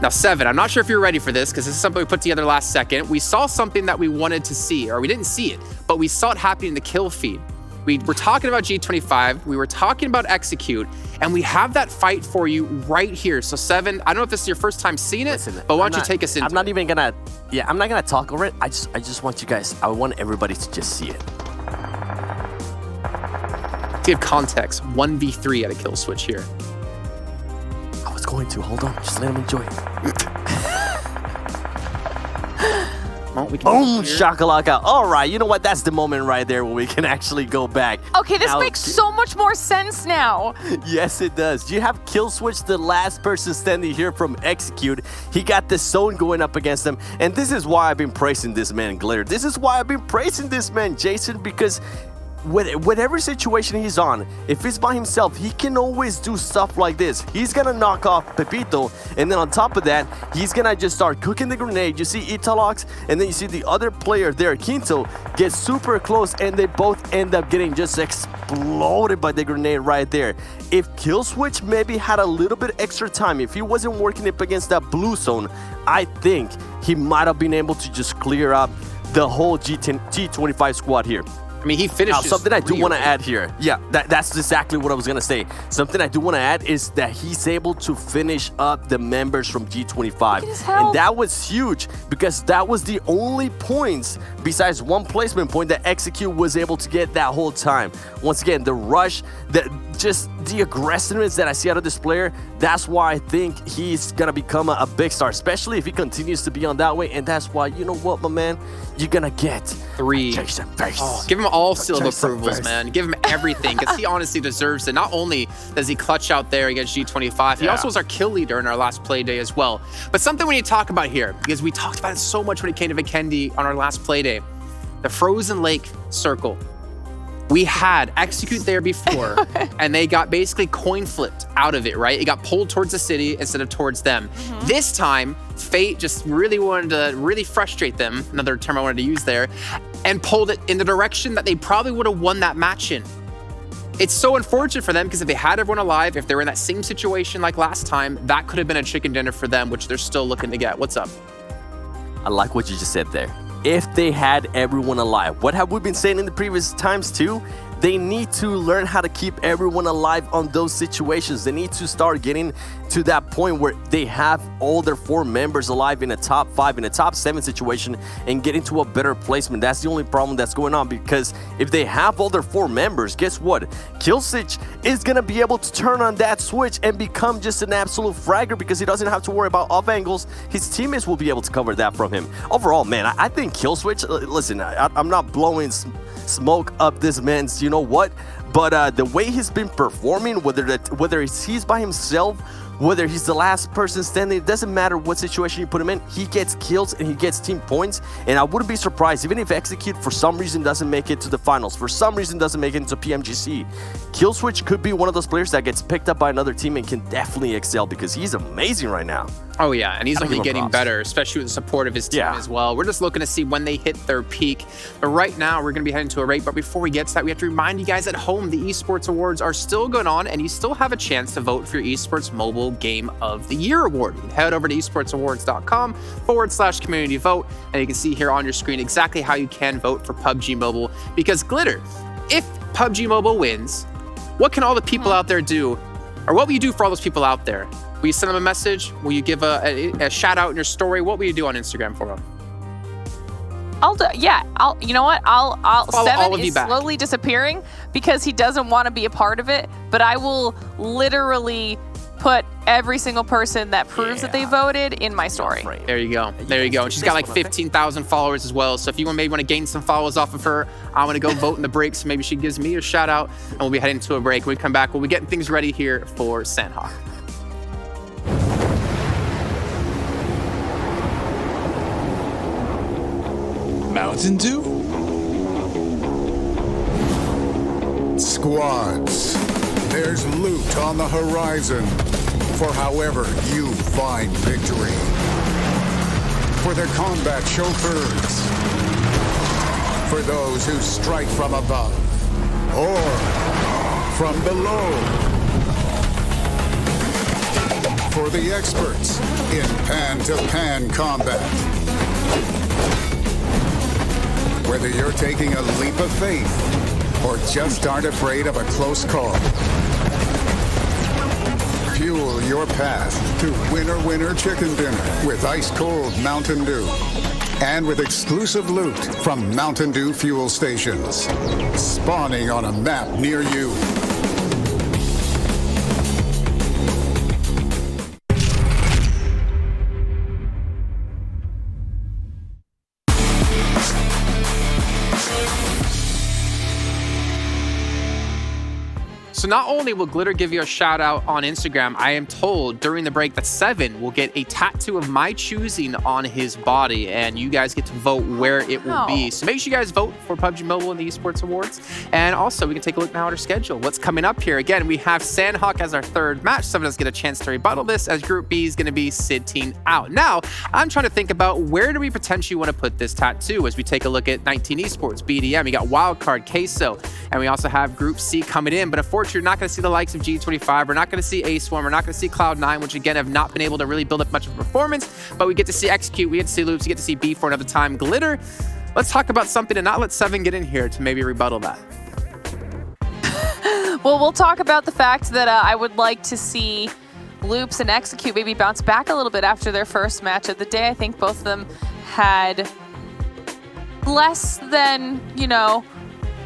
Speaker 4: now, Seven, I'm not sure if you're ready for this, because this is something we put together last second. We saw something that we wanted to see, or we didn't see it, but we saw it happening in the kill feed. We were talking about G25, we were talking about Execute, and we have that fight for you right here. So Seven, I don't know if this is your first time seeing it, but why don't you take us into it?
Speaker 5: I'm not gonna talk over it. I just want you guys, I want everybody to just see it.
Speaker 4: To give context, 1v3 at a kill switch here.
Speaker 5: I was going to, hold on, just let him enjoy it.
Speaker 4: Oh We can
Speaker 5: Boom, shakalaka. All right, you know what? That's the moment right there where we can actually go back.
Speaker 6: Okay, this makes so much more sense now.
Speaker 5: Yes, it does. You have Killswitch, the last person standing here from Execute. He got the zone going up against him. And this is why I've been praising this man, Glitter. This is why I've been praising this man, Jason, because whatever situation he's on, if he's by himself, he can always do stuff like this. He's gonna knock off Pepito, and then on top of that, he's gonna just start cooking the grenade. You see Italox, and then you see the other player there, Kinto, get super close, and they both end up getting just exploded by the grenade right there. If Killswitch maybe had a little bit extra time, if he wasn't working up against that blue zone, I think he might have been able to just clear up the whole G25 squad here.
Speaker 4: I mean, he finished.
Speaker 5: Now, something I do want to add here. Yeah, that's exactly what I was going to say. Something I do want to add is that he's able to finish up the members from G25. And that was huge because that was the only points besides one placement point that Execute was able to get that whole time. Once again, the rush, just the aggressiveness that I see out of this player, that's why I think he's going to become a big star, especially if he continues to be on that way. And that's why, you know what, my man? You're going to get
Speaker 4: 3.
Speaker 5: Jason Face.
Speaker 4: Give him all seal of approvals, man. Give him everything because he honestly deserves it. Not only does he clutch out there against G25, he also was our kill leader in our last play day as well. But something we need to talk about here, because we talked about it so much when it came to Vikendi on our last play day, the Frozen Lake Circle. We had Execute there before, and they got basically coin flipped out of it, right? It got pulled towards the city instead of towards them. This time, Fate just really wanted to really frustrate them, another term I wanted to use there, and pulled it in the direction that they probably would have won that match in. It's so unfortunate for them because if they had everyone alive, if they were in that same situation like last time, that could have been a chicken dinner for them, which they're still looking to get. What's up?
Speaker 5: I like what you just said there. If they had everyone alive, what have we been saying in the previous times too? They need to learn how to keep everyone alive on those situations. They need to start getting to that point where they have all their 4 members alive in a top 5, in a top 7 situation and get into a better placement. That's the only problem that's going on, because if they have all their 4 members, guess what? Killswitch is going to be able to turn on that switch and become just an absolute fragger because he doesn't have to worry about off angles. His teammates will be able to cover that from him. Overall, man, I think Killswitch, listen, I'm not blowing smoke up this man's, you know what, but the way he's been performing, whether he's by himself, whether he's the last person standing, it doesn't matter what situation you put him in, he gets kills and he gets team points. And I wouldn't be surprised even if Execute for some reason doesn't make it to the finals, for some reason doesn't make it into PMGC. Killswitch could be one of those players that gets picked up by another team and can definitely excel because he's amazing right now.
Speaker 4: Oh yeah, and he's only getting better, especially with the support of his team as well. We're just looking to see when they hit their peak. But right now, we're going to be heading to a break. But before we get to that, we have to remind you guys at home, the Esports Awards are still going on, and you still have a chance to vote for your Esports Mobile Game of the Year award. You can head over to esportsawards.com/community vote, and you can see here on your screen exactly how you can vote for PUBG Mobile. Because Glitter, if PUBG Mobile wins, what can all the people out there do? Or what will you do for all those people out there? Will you send them a message? Will you give a shout out in your story? What will you do on Instagram for them?
Speaker 6: You know what? I'll
Speaker 4: follow all
Speaker 6: Seven
Speaker 4: of you
Speaker 6: is
Speaker 4: back.
Speaker 6: slowly disappearing because he doesn't want to be a part of it, but I will literally put every single person that proves that they voted in my story.
Speaker 4: There you go. There you go. And she's got like 15,000 followers as well. So if you maybe want to gain some followers off of her, I'm going to go vote in the break. So maybe she gives me a shout out, and we'll be heading to a break. When we come back, we'll be getting things ready here for Sanhok.
Speaker 9: Mountain Dew?
Speaker 10: Squads, there's loot on the horizon for however you find victory. For the combat chauffeurs, for those who strike from above or from below, for the experts in pan-to-pan combat. Whether you're taking a leap of faith or just aren't afraid of a close call. Fuel your path to winner chicken dinner with ice-cold Mountain Dew. And with exclusive loot from Mountain Dew fuel stations. Spawning on a map near you.
Speaker 4: So not only will Glitter give you a shout out on Instagram, I am told during the break that 7 will get a tattoo of my choosing on his body, and you guys get to vote where it will be. So make sure you guys vote for PUBG Mobile and the Esports Awards. And also, we can take a look now at our schedule. What's coming up here? Again, we have Sanhok as our third match. Some of us get a chance to rebuttal this, as Group B is going to be sitting out. Now, I'm trying to think about where do we potentially want to put this tattoo as we take a look at 19 Esports, BDM. We got Wildcard, Queso, and we also have Group C coming in. But unfortunately, you're not going to see the likes of G25. We're not going to see A-Swarm. We're not going to see Cloud9, which again have not been able to really build up much of a performance. But we get to see Execute, we get to see Loops, we get to see B for another time. Glitter, let's talk about something and not let 7 get in here to maybe rebuttal that.
Speaker 6: Well, we'll talk about the fact that I would like to see Loops and Execute maybe bounce back a little bit after their first match of the day. I think both of them had less than,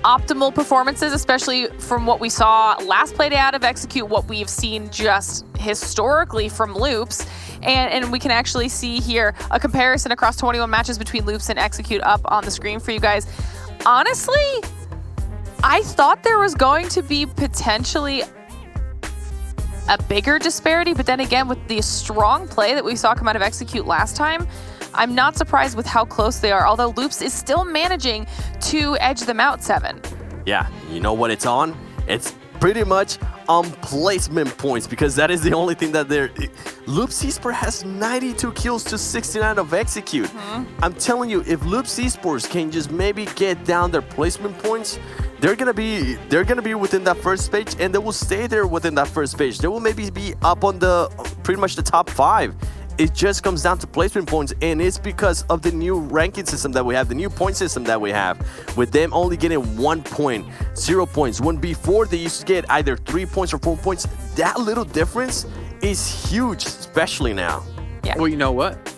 Speaker 6: optimal performances, especially from what we saw last play day out of Execute, what we've seen just historically from Loops. And we can actually see here a comparison across 21 matches between Loops and Execute up on the screen for you guys. Honestly, I thought there was going to be potentially a bigger disparity, but then again, with the strong play that we saw come out of Execute last time, I'm not surprised with how close they are, although Loops is still managing to edge them out, 7.
Speaker 5: Yeah, you know what it's on? It's pretty much on placement points, because that is the only thing that they're... Loops Esports has 92 kills to 69 of Execute. I'm telling you, if Loops Esports can just maybe get down their placement points, they're gonna be within that first page, and they will stay there within that first page. They will maybe be up on the pretty much the top 5. It just comes down to placement points, and it's because of the new ranking system that we have, the new point system that we have, with them only getting 1 point, 0 points, when before they used to get either 3 points or 4 points. That little difference is huge, especially now.
Speaker 6: Yeah.
Speaker 4: Well, you know what?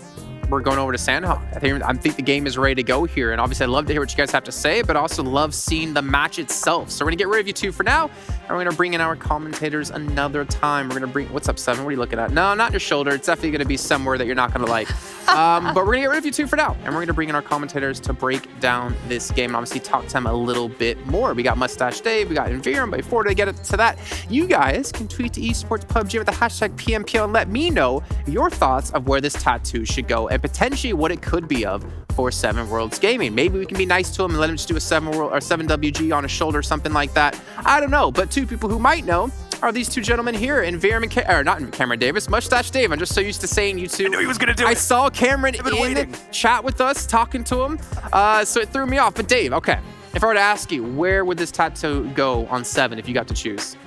Speaker 4: We're going over to Sanhok. I think the game is ready to go here, and obviously I'd love to hear what you guys have to say, but also love seeing the match itself. So we're gonna get rid of you two for now, and we're gonna bring in our commentators another time. We're gonna bring, what's up, 7? What are you looking at? No, not your shoulder. It's definitely gonna be somewhere that you're not gonna like. But we're gonna get rid of you two for now, and we're gonna bring in our commentators to break down this game and obviously talk to them a little bit more. We got Mustache Dave, we got Environ, but before we get to that, you guys can tweet to Esports PUBG with the hashtag PMPL and let me know your thoughts of where this tattoo should go and potentially what it could be of for 7 Worlds Gaming. Maybe we can be nice to him and let him just do a 7WG on his shoulder or something like that. I don't know, but 2 people who might know are these 2 gentlemen here, Environ and not Cameron Davis, Mustache Dave. I'm just so used to saying you two.
Speaker 8: I knew he was gonna do it.
Speaker 4: I saw Cameron in the chat with us, talking to him, so it threw me off. But Dave, okay, if I were to ask you, where would this tattoo go on 7 if you got to choose?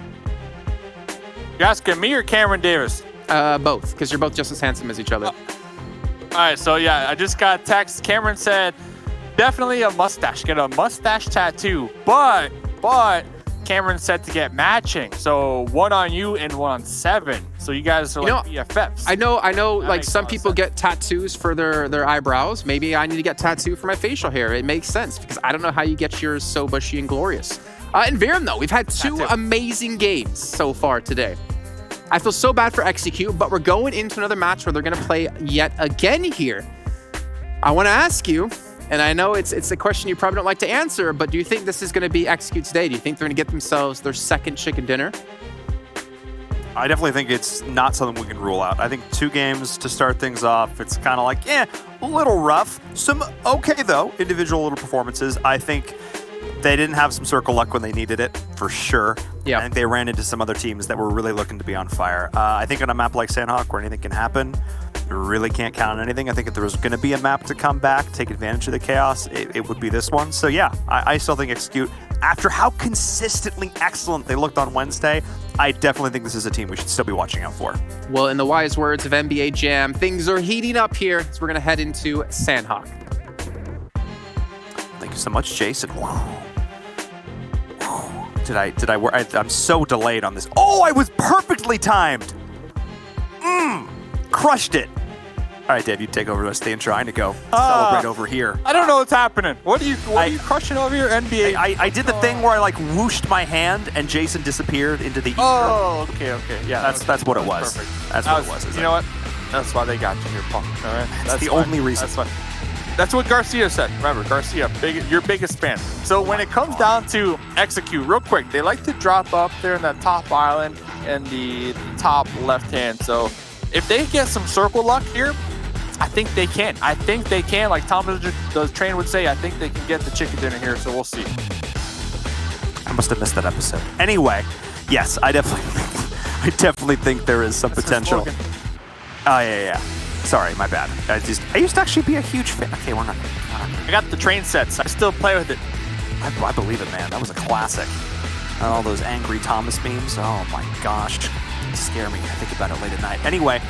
Speaker 7: You asking me or Cameron Davis?
Speaker 4: Both, because you're both just as handsome as each other.
Speaker 7: All right, so yeah, I just got a text. Cameron said, definitely a mustache. Get a mustache tattoo. But Cameron said to get matching. So 1 on you and 1 on 7. So you guys are like BFFs.
Speaker 4: I know like some people get tattoos for their eyebrows. Maybe I need to get tattoo for my facial hair. It makes sense because I don't know how you get yours so bushy and glorious. In Viren, though, we've had 2 amazing games so far today. I feel so bad for Execute, but we're going into another match where they're going to play yet again here. I want to ask you, and I know it's a question you probably don't like to answer, but do you think this is going to be Execute's day? Do you think they're going to get themselves their second chicken dinner?
Speaker 8: I definitely think it's not something we can rule out. I think 2 games to start things off. It's kind of like, a little rough. Some okay, though, individual little performances. I think they didn't have some circle luck when they needed it, for sure.
Speaker 4: Yeah.
Speaker 8: I think they ran into some other teams that were really looking to be on fire. I think on a map like Sanhok, where anything can happen, you really can't count on anything. I think if there was going to be a map to come back, take advantage of the chaos, it would be this one. So yeah, I still think Execute, after how consistently excellent they looked on Wednesday, I definitely think this is a team we should still be watching out for.
Speaker 4: Well, in the wise words of NBA Jam, things are heating up here, so we're going to head into Sanhok.
Speaker 8: Thank you so much, Jason. Wow. I'm so delayed on this. Oh, I was perfectly timed. Crushed it. All right, Dave, you take over. Stay trying to go celebrate over here.
Speaker 7: I don't know what's happening. What are you crushing over here, NBA?
Speaker 8: I did the thing where I like whooshed my hand and Jason disappeared into the ether.
Speaker 7: Oh, okay. Yeah,
Speaker 8: that's what it was.
Speaker 7: Perfect.
Speaker 8: That's what it was.
Speaker 7: You know what? That's why they got you here, Paul. All right.
Speaker 8: That's the only reason.
Speaker 7: That's why. That's what Garcia said. Remember, Garcia, your biggest fan. So when it comes down to execute, real quick, they like to drop up there in that top island and the top left hand. So if they get some circle luck here, I think they can. Like Thomas the Train would say, I think they can get the chicken dinner here. So we'll see.
Speaker 8: I must have missed that episode. Anyway, yes, I definitely think there is some potential. Oh, yeah. Sorry, my bad. I used to actually be a huge fan. Okay, we're not.
Speaker 7: I got the train sets. I still play with it.
Speaker 8: I believe it, man. That was a classic. All those angry Thomas memes. Oh my gosh. They scare me. I think about it late at night. Anyway,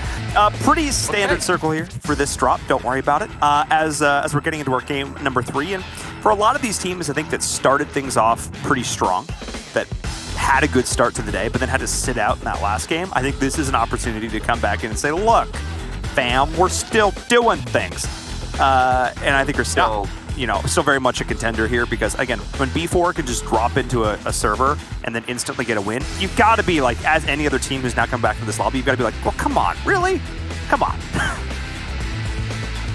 Speaker 8: pretty standard circle here for this drop. Don't worry about it. As we're getting into our game number 3, and for a lot of these teams, I think that started things off pretty strong, that had a good start to the day, but then had to sit out in that last game. I think this is an opportunity to come back in and say, look, fam, we're still doing things. And I think we're still, still very much a contender here because, again, when B4 can just drop into a server and then instantly get a win, you've got to be like, as any other team who's now come back to this lobby, you've got to be like, well, come on, really? Come on.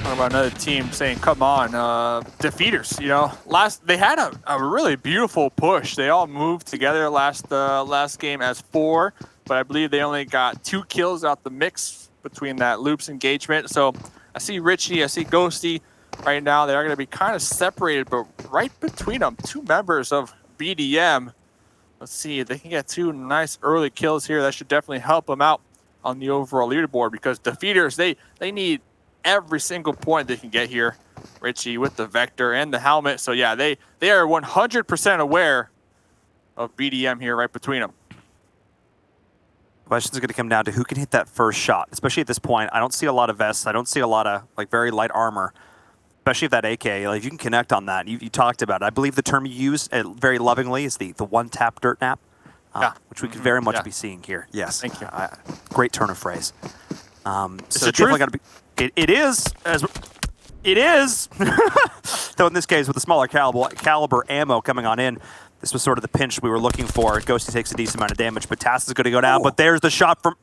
Speaker 7: Talk about another team saying, come on, defeaters, they had a really beautiful push. They all moved together last game as 4, but I believe they only got 2 kills out the mix between that loops engagement. So I see Richie, I see Ghosty right now. They are going to be kind of separated, but right between them, 2 members of BDM. Let's see if they can get 2 nice early kills here. That should definitely help them out on the overall leaderboard because defeaters, they need every single point they can get here. Richie with the Vector and the helmet. So yeah, they are 100% aware of BDM here right between them.
Speaker 8: Question's going to come down to who can hit that first shot, especially at this point. I don't see a lot of vests. I don't see a lot of very light armor, especially if that AK, if you can connect on that. You talked about it. I believe the term you used very lovingly is the one-tap dirt nap, which we could very much be seeing here. Yes.
Speaker 7: Thank you.
Speaker 8: Great turn of phrase. So
Speaker 7: definitely
Speaker 8: got to be. It is. It is. Though in this case, with the smaller caliber ammo coming on in, this was sort of the pinch we were looking for. Ghosty takes a decent amount of damage, but Tass is going to go down. Ooh. But there's the shot from...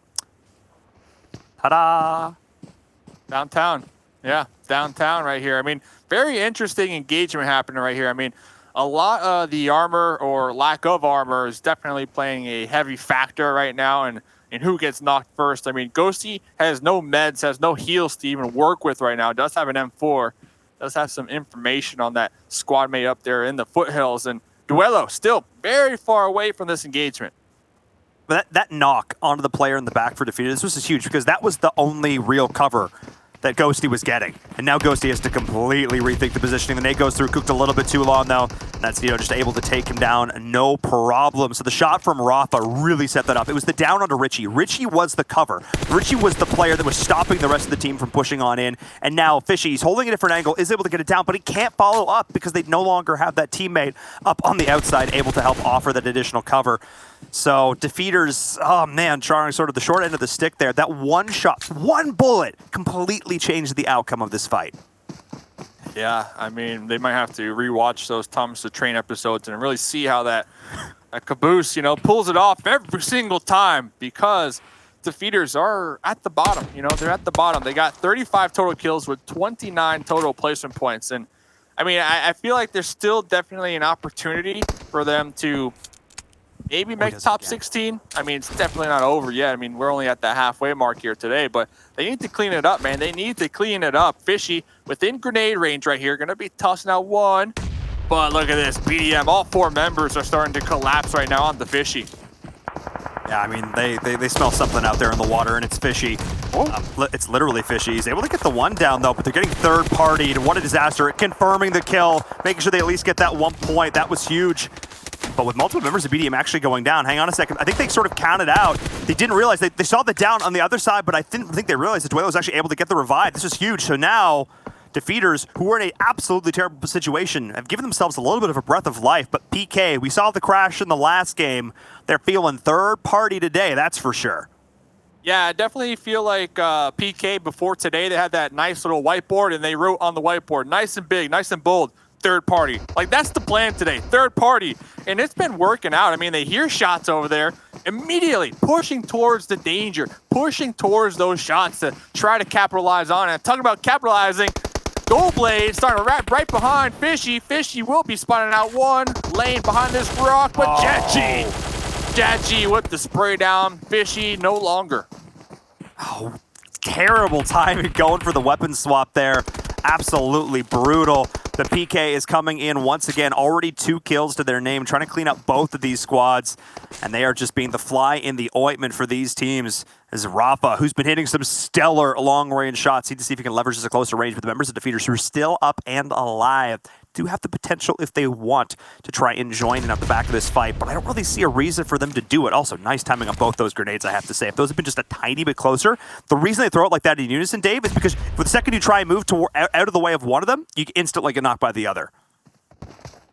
Speaker 8: Ta-da!
Speaker 7: Downtown. Yeah, downtown right here. I mean, very interesting engagement happening right here. I mean, a lot of the armor or lack of armor is definitely playing a heavy factor right now and who gets knocked first. I mean, Ghosty has no meds, has no heals to even work with right now. Does have an M4. Does have some information on that squad mate up there in the foothills. And Duelo still very far away from this engagement.
Speaker 8: But that knock onto the player in the back for defeated, this was huge because that was the only real cover that Ghosty was getting. And now Ghosty has to completely rethink the positioning. The nade goes through, cooked a little bit too long though. And that's, just able to take him down, no problem. So the shot from Rafa really set that up. It was the down onto Richie. Richie was the cover. Richie was the player that was stopping the rest of the team from pushing on in. And now Fishy, he's holding a different angle, is able to get it down, but he can't follow up because they no longer have that teammate up on the outside able to help offer that additional cover. So defeaters, oh man, trying sort of the short end of the stick there. That one shot, one bullet completely changed the outcome of this fight.
Speaker 7: Yeah, I mean, they might have to rewatch those Thomas the Train episodes and really see how that caboose, pulls it off every single time because defeaters are at the bottom. They're at the bottom. They got 35 total kills with 29 total placement points. And I mean, I feel like there's still definitely an opportunity for them to maybe make top 16. I mean, it's definitely not over yet. I mean, we're only at the halfway mark here today, but they need to clean it up, man. They need to clean it up. Fishy within grenade range right here. Going to be tossing out one. But look at this. BDM, all 4 members are starting to collapse right now on the Fishy.
Speaker 8: Yeah, I mean, they smell something out there in the water, and it's Fishy. It's literally Fishy. He's able to get the one down, though, but they're getting third-partied. What a disaster. Confirming the kill, making sure they at least get that 1 point. That was huge. But with multiple members of BDM actually going down, hang on a second. I think they sort of counted out. They didn't realize, they saw the down on the other side, but I didn't think they realized that Duelo was actually able to get the revive. This is huge. So now, defeaters, who were in an absolutely terrible situation, have given themselves a little bit of a breath of life. But PK, we saw the crash in the last game. They're feeling third party today, that's for sure.
Speaker 7: Yeah, I definitely feel like PK before today, they had that nice little whiteboard, and they wrote on the whiteboard, nice and big, nice and bold, third party. Like, that's the plan today, third party. And it's been working out. I mean, they hear shots over there, immediately pushing towards the danger, pushing towards those shots to try to capitalize on it. Talking about capitalizing, Goldblade starting to wrap right behind Fishy. Fishy will be spawning out one lane behind this rock, but Jetji with the spray down. Fishy no longer.
Speaker 8: Oh, terrible timing going for the weapon swap there. Absolutely brutal. The PK is coming in once again, already 2 kills to their name, trying to clean up both of these squads, and they are just being the fly in the ointment for these teams. As Rafa, who's been hitting some stellar long-range shots, need to see if he can leverage this at closer range, but the members of Defeaters who are still up and alive do have the potential, if they want, to try and join in at the back of this fight, but I don't really see a reason for them to do it. Also, nice timing on both those grenades, I have to say. If those had been just a tiny bit closer, the reason they throw it like that in unison, Dave, is because for the second you try and move out of the way of one of them, you instantly get knocked by the other.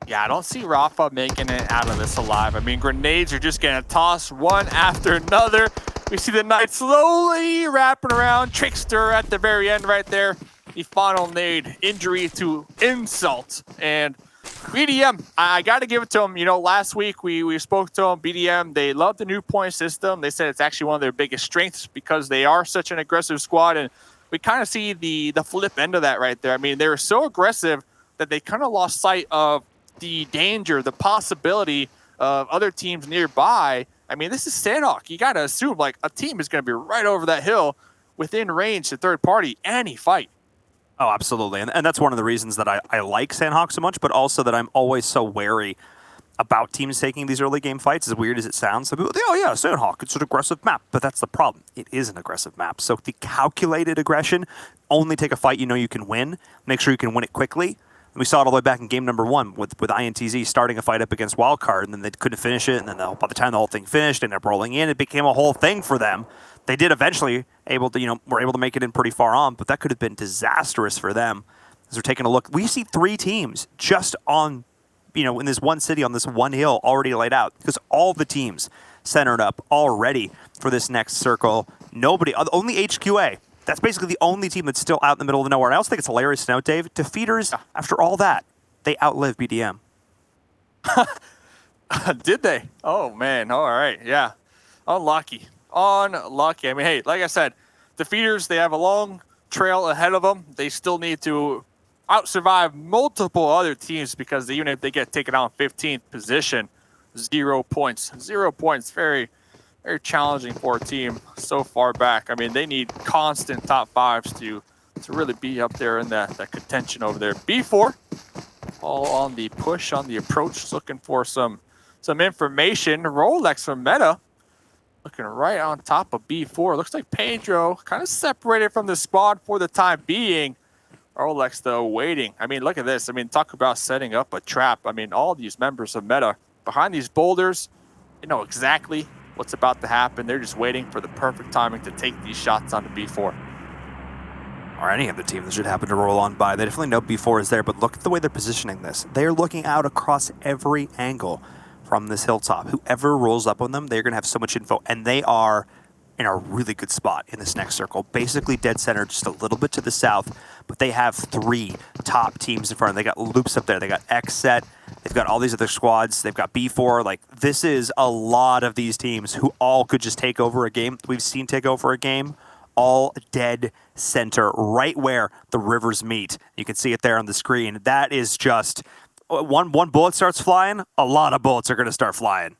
Speaker 7: Yeah, I don't see Rafa making it out of this alive. I mean, grenades are just getting tossed one after another. We see the Knights slowly wrapping around. Trickster at the very end right there. The final nade, injury to insult. And BDM, I got to give it to them. You know, last week we spoke to them. BDM, they love the new point system. They said it's actually one of their biggest strengths because they are such an aggressive squad. And we kind of see the flip end of that right there. I mean, they were so aggressive that they kind of lost sight of the danger, the possibility of other teams nearby. I mean, this is Sanhok. You got to assume, like, a team is going to be right over that hill within range to third party any fight.
Speaker 8: Oh, absolutely. And that's one of the reasons that I like Sanhok so much, but also that I'm always so wary about teams taking these early game fights, as weird as it sounds. Some people think, oh yeah, Sanhok, it's an aggressive map, but that's the problem. It is an aggressive map. So the calculated aggression, only take a fight you know you can win, make sure you can win it quickly. And we saw it all the way back in game number 1 with INTZ starting a fight up against Wildcard, and then they couldn't finish it, and then by the time the whole thing finished, they ended up rolling in, it became a whole thing for them. They did eventually were able to make it in pretty far on, but that could have been disastrous for them. As we're taking a look, we see 3 teams just on, in this one city, on this one hill already laid out, because all the teams centered up already for this next circle. Nobody, only HQA. That's basically the only team that's still out in the middle of nowhere. And I also think it's hilarious to note, Dave, Defeaters, after all that, they outlive BDM.
Speaker 7: Did they? Oh, man. All right. Yeah. Unlucky. Unlucky. I mean, hey, like I said, Defeaters, they have a long trail ahead of them. They still need to out-survive multiple other teams because even if they get taken out in 15th position, 0 points. 0 points. Very, very challenging for a team so far back. I mean, they need constant top 5s to really be up there in that contention over there. B4, all on the push, on the approach, looking for some information. Rolex from Meta, looking right on top of B4. Looks like Pedro kind of separated from the squad for the time being. Rolex, though, waiting. I mean, look at this. I mean, talk about setting up a trap. I mean, all these members of Meta behind these boulders, they know exactly what's about to happen. They're just waiting for the perfect timing to take these shots onto B4.
Speaker 8: Or any other team that should happen to roll on by. They definitely know B4 is there, but look at the way they're positioning this. They're looking out across every angle from this hilltop. Whoever rolls up on them, they're going to have so much info, and they are in a really good spot in this next circle. Basically dead center, just a little bit to the south, but they have 3 top teams in front of them. They got Loops up there, they got XSET, they've got all these other squads, they've got B4. Like, this is a lot of these teams who all could just take over a game. We've seen take over a game, all dead center, right where the rivers meet. You can see it there on the screen. That is just, one bullet starts flying, a lot of bullets are going to start flying.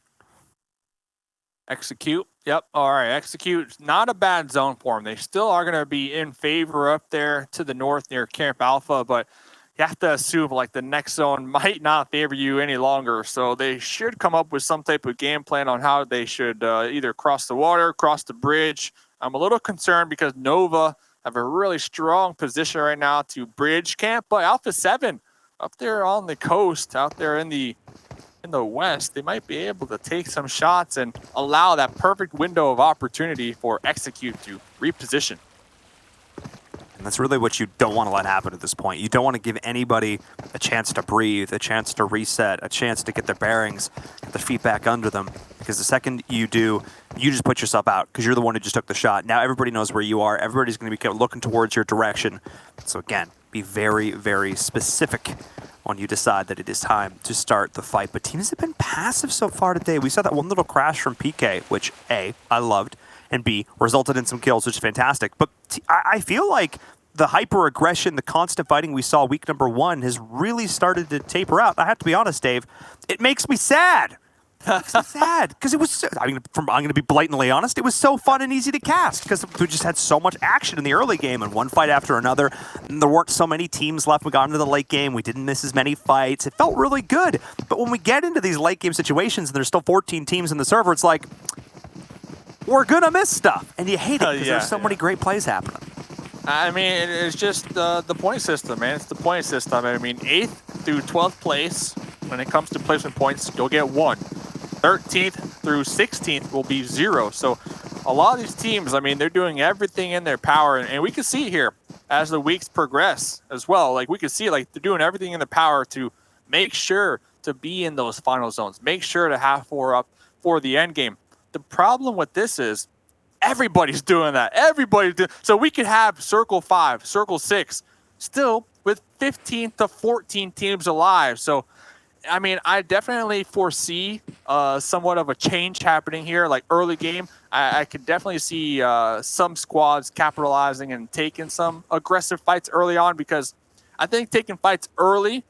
Speaker 7: Execute. Yep. All right. Execute. Not a bad zone for them. They still are going to be in favor up there to the north near Camp Alpha, but you have to assume like the next zone might not favor you any longer. So they should come up with some type of game plan on how they should either cross the water, cross the bridge. I'm a little concerned because Nova have a really strong position right now to bridge camp, but Alpha 7 up there on the coast, out there in the west, they might be able to take some shots and allow that perfect window of opportunity for Execute to reposition.
Speaker 8: And that's really what you don't want to let happen at this point. You don't want to give anybody a chance to breathe, a chance to reset, a chance to get their bearings, get their feet back under them. Because the second you do, you just put yourself out because you're the one who just took the shot. Now everybody knows where you are. Everybody's going to be looking towards your direction. So again, be very, very specific when you decide that it is time to start the fight. But teams have been passive so far today. We saw that one little crash from PK, which A, I loved, and B, resulted in some kills, which is fantastic. But I feel like the hyper aggression, the constant fighting we saw week number 1 has really started to taper out. I have to be honest, Dave, it makes me sad. It makes me sad because it was, I'm going to be blatantly honest, it was so fun and easy to cast because we just had so much action in the early game and one fight after another. And there weren't so many teams left. We got into the late game. We didn't miss as many fights. It felt really good. But when we get into these late game situations and there's still 14 teams in the server, it's like, we're going to miss stuff. And you hate it because there's so many great plays happening.
Speaker 7: I mean, it's just the point system, man. It's the point system. I mean, 8th through 12th place, when it comes to placement points, you'll get 1. 13th through 16th will be 0. So a lot of these teams, I mean, they're doing everything in their power. And we can see here as the weeks progress as well. Like, we can see, like, they're doing everything in their power to make sure to be in those final zones. Make sure to have 4 up for the end game. The problem with this is everybody's doing that. Everybody's doing. So we could have Circle 5, Circle 6, still with 15 to 14 teams alive. So, I mean, I definitely foresee somewhat of a change happening here. Like early game, I could definitely see some squads capitalizing and taking some aggressive fights early on, because I think taking fights early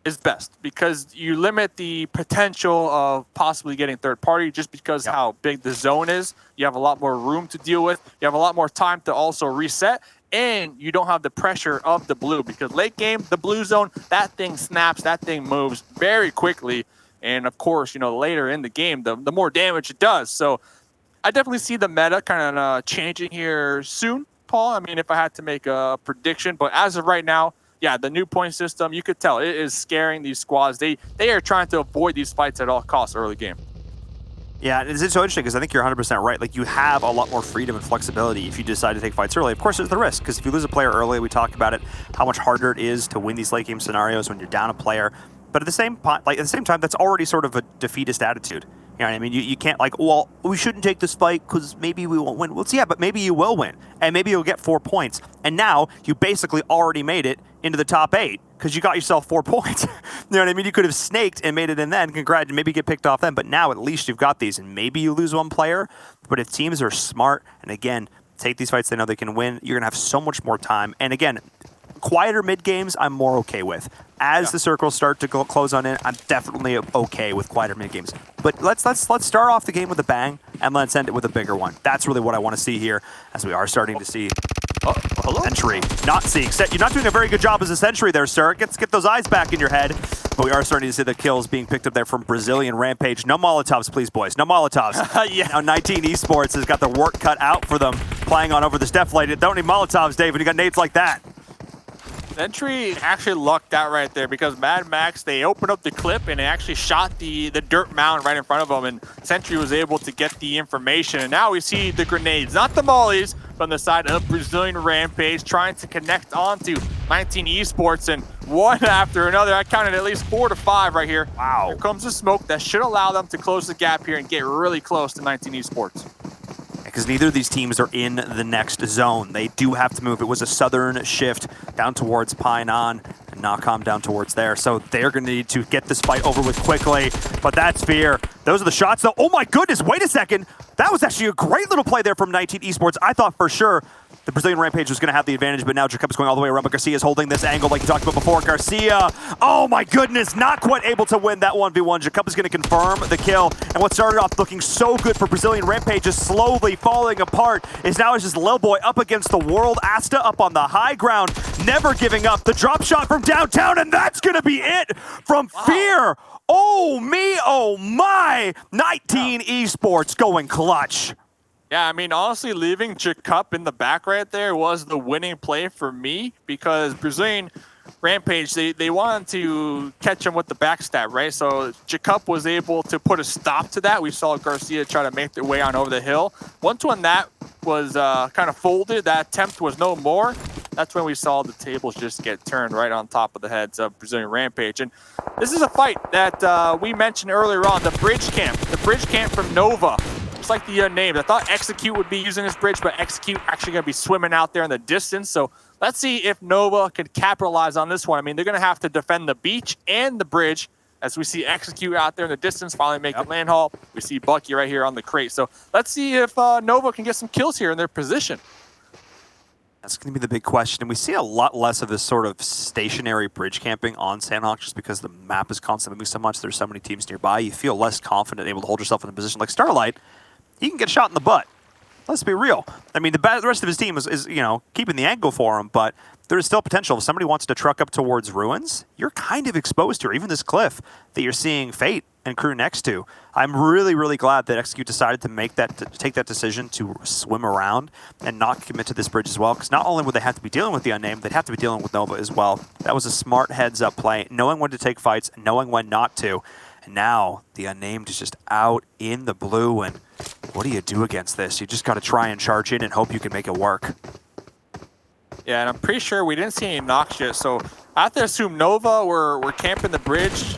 Speaker 7: is best because you limit the potential of possibly getting third party just because how big the zone is. You have a lot more room to deal with. You have a lot more time to also reset. And you don't have the pressure of the blue, because late game, the blue zone, that thing snaps, that thing moves very quickly. And of course, you know, later in the game, the more damage it does. So I definitely see the meta kind of changing here soon, Paul. I mean, if I had to make a prediction, but as of right now, yeah, the new point system, you could tell it is scaring these squads. They are trying to avoid these fights at all costs early game.
Speaker 8: Yeah, it's so interesting because I think you're 100% right. Like, you have a lot more freedom and flexibility if you decide to take fights early. Of course, there's the risk, because if you lose a player early, we talked about it, how much harder it is to win these late game scenarios when you're down a player. But at the same time, that's already sort of a defeatist attitude. You know what I mean? You can't like, well, we shouldn't take this fight because maybe we won't win. Well, yeah, but maybe you will win, and maybe you'll get 4 points. And now you basically already made it into the top 8 because you got yourself 4 points. You know what I mean? You could have snaked and made it in then. Congrats, maybe get picked off then. But now at least you've got these, and maybe you lose one player. But if teams are smart and again take these fights they know they can win, you're gonna have so much more time. And again, quieter mid games, I'm more okay with. As the circles start to close on in, I'm definitely okay with quieter mid games. But let's start off the game with a bang and let's end it with a bigger one. That's really what I want to see here, as we are starting to see. Oh, hello. Sentry not seeing set. You're not doing a very good job as a sentry there, sir. Get those eyes back in your head. But we are starting to see the kills being picked up there from Brazilian Rampage. No Molotovs, please, boys. No Molotovs. Yeah. Now 19 Esports has got the work cut out for them, playing on over the Steph lane. Don't need Molotovs, Dave, when you got nades like that.
Speaker 7: Sentry actually lucked out right there because Mad Max, they opened up the clip and it actually shot the dirt mound right in front of him, and Sentry was able to get the information. And now we see the grenades, not the mollies, from the side of Brazilian Rampage trying to connect onto 19 Esports, and one after another. I counted at least 4 to 5 right here. Wow. Here comes the smoke that should allow them to close the gap here and get really close to 19 Esports.
Speaker 8: Because neither of these teams are in the next zone. They do have to move. It was a southern shift down towards Painan and Nakam down towards there. So they're going to need to get this fight over with quickly. But that's fear. Those are the shots, though. Oh my goodness, wait a second. That was actually a great little play there from 19 Esports. I thought for sure the Brazilian Rampage was going to have the advantage, but now Jacob is going all the way around, but Garcia is holding this angle like you talked about before. Garcia, oh my goodness, not quite able to win that 1v1. Jacob is going to confirm the kill, and what started off looking so good for Brazilian Rampage is slowly falling apart. Is now it's just Lil Boy up against the world. Asta up on the high ground, never giving up. The drop shot from downtown, and that's going to be it from Fear. Oh me, oh my, 19 Esports going clutch.
Speaker 7: Yeah, I mean, honestly, leaving Jacob in the back right there was the winning play for me, because Brazilian Rampage, they wanted to catch him with the backstab, right? So Jacob was able to put a stop to that. We saw Garcia try to make their way on over the hill. Once when that was kind of folded, that attempt was no more. That's when we saw the tables just get turned right on top of the heads of Brazilian Rampage. And this is a fight that we mentioned earlier on, the bridge camp from Nova. Just like the Unnamed. I thought Execute would be using this bridge, but Execute actually going to be swimming out there in the distance. So let's see if Nova can capitalize on this one. I mean, they're going to have to defend the beach and the bridge, as we see Execute out there in the distance, finally making land haul. We see Bucky right here on the crate. So let's see if Nova can get some kills here in their position.
Speaker 8: That's going to be the big question. And we see a lot less of this sort of stationary bridge camping on Sanhok just because the map is constantly moving so much. There's so many teams nearby. You feel less confident able to hold yourself in a position like Starlight. He can get shot in the butt. Let's be real. I mean, the rest of his team is keeping the angle for him, but there is still potential. If somebody wants to truck up towards Ruins, you're kind of exposed to, or even this cliff that you're seeing Fate and crew next to. I'm really, really glad that XQ decided to take that decision to swim around and not commit to this bridge as well, because not only would they have to be dealing with the Unnamed, they'd have to be dealing with Nova as well. That was a smart heads-up play, knowing when to take fights, knowing when not to. And now the Unnamed is just out in the blue, and what do you do against this? You just got to try and charge in and hope you can make it work.
Speaker 7: Yeah, and I'm pretty sure we didn't see any knocks yet, so I have to assume Nova were camping the bridge.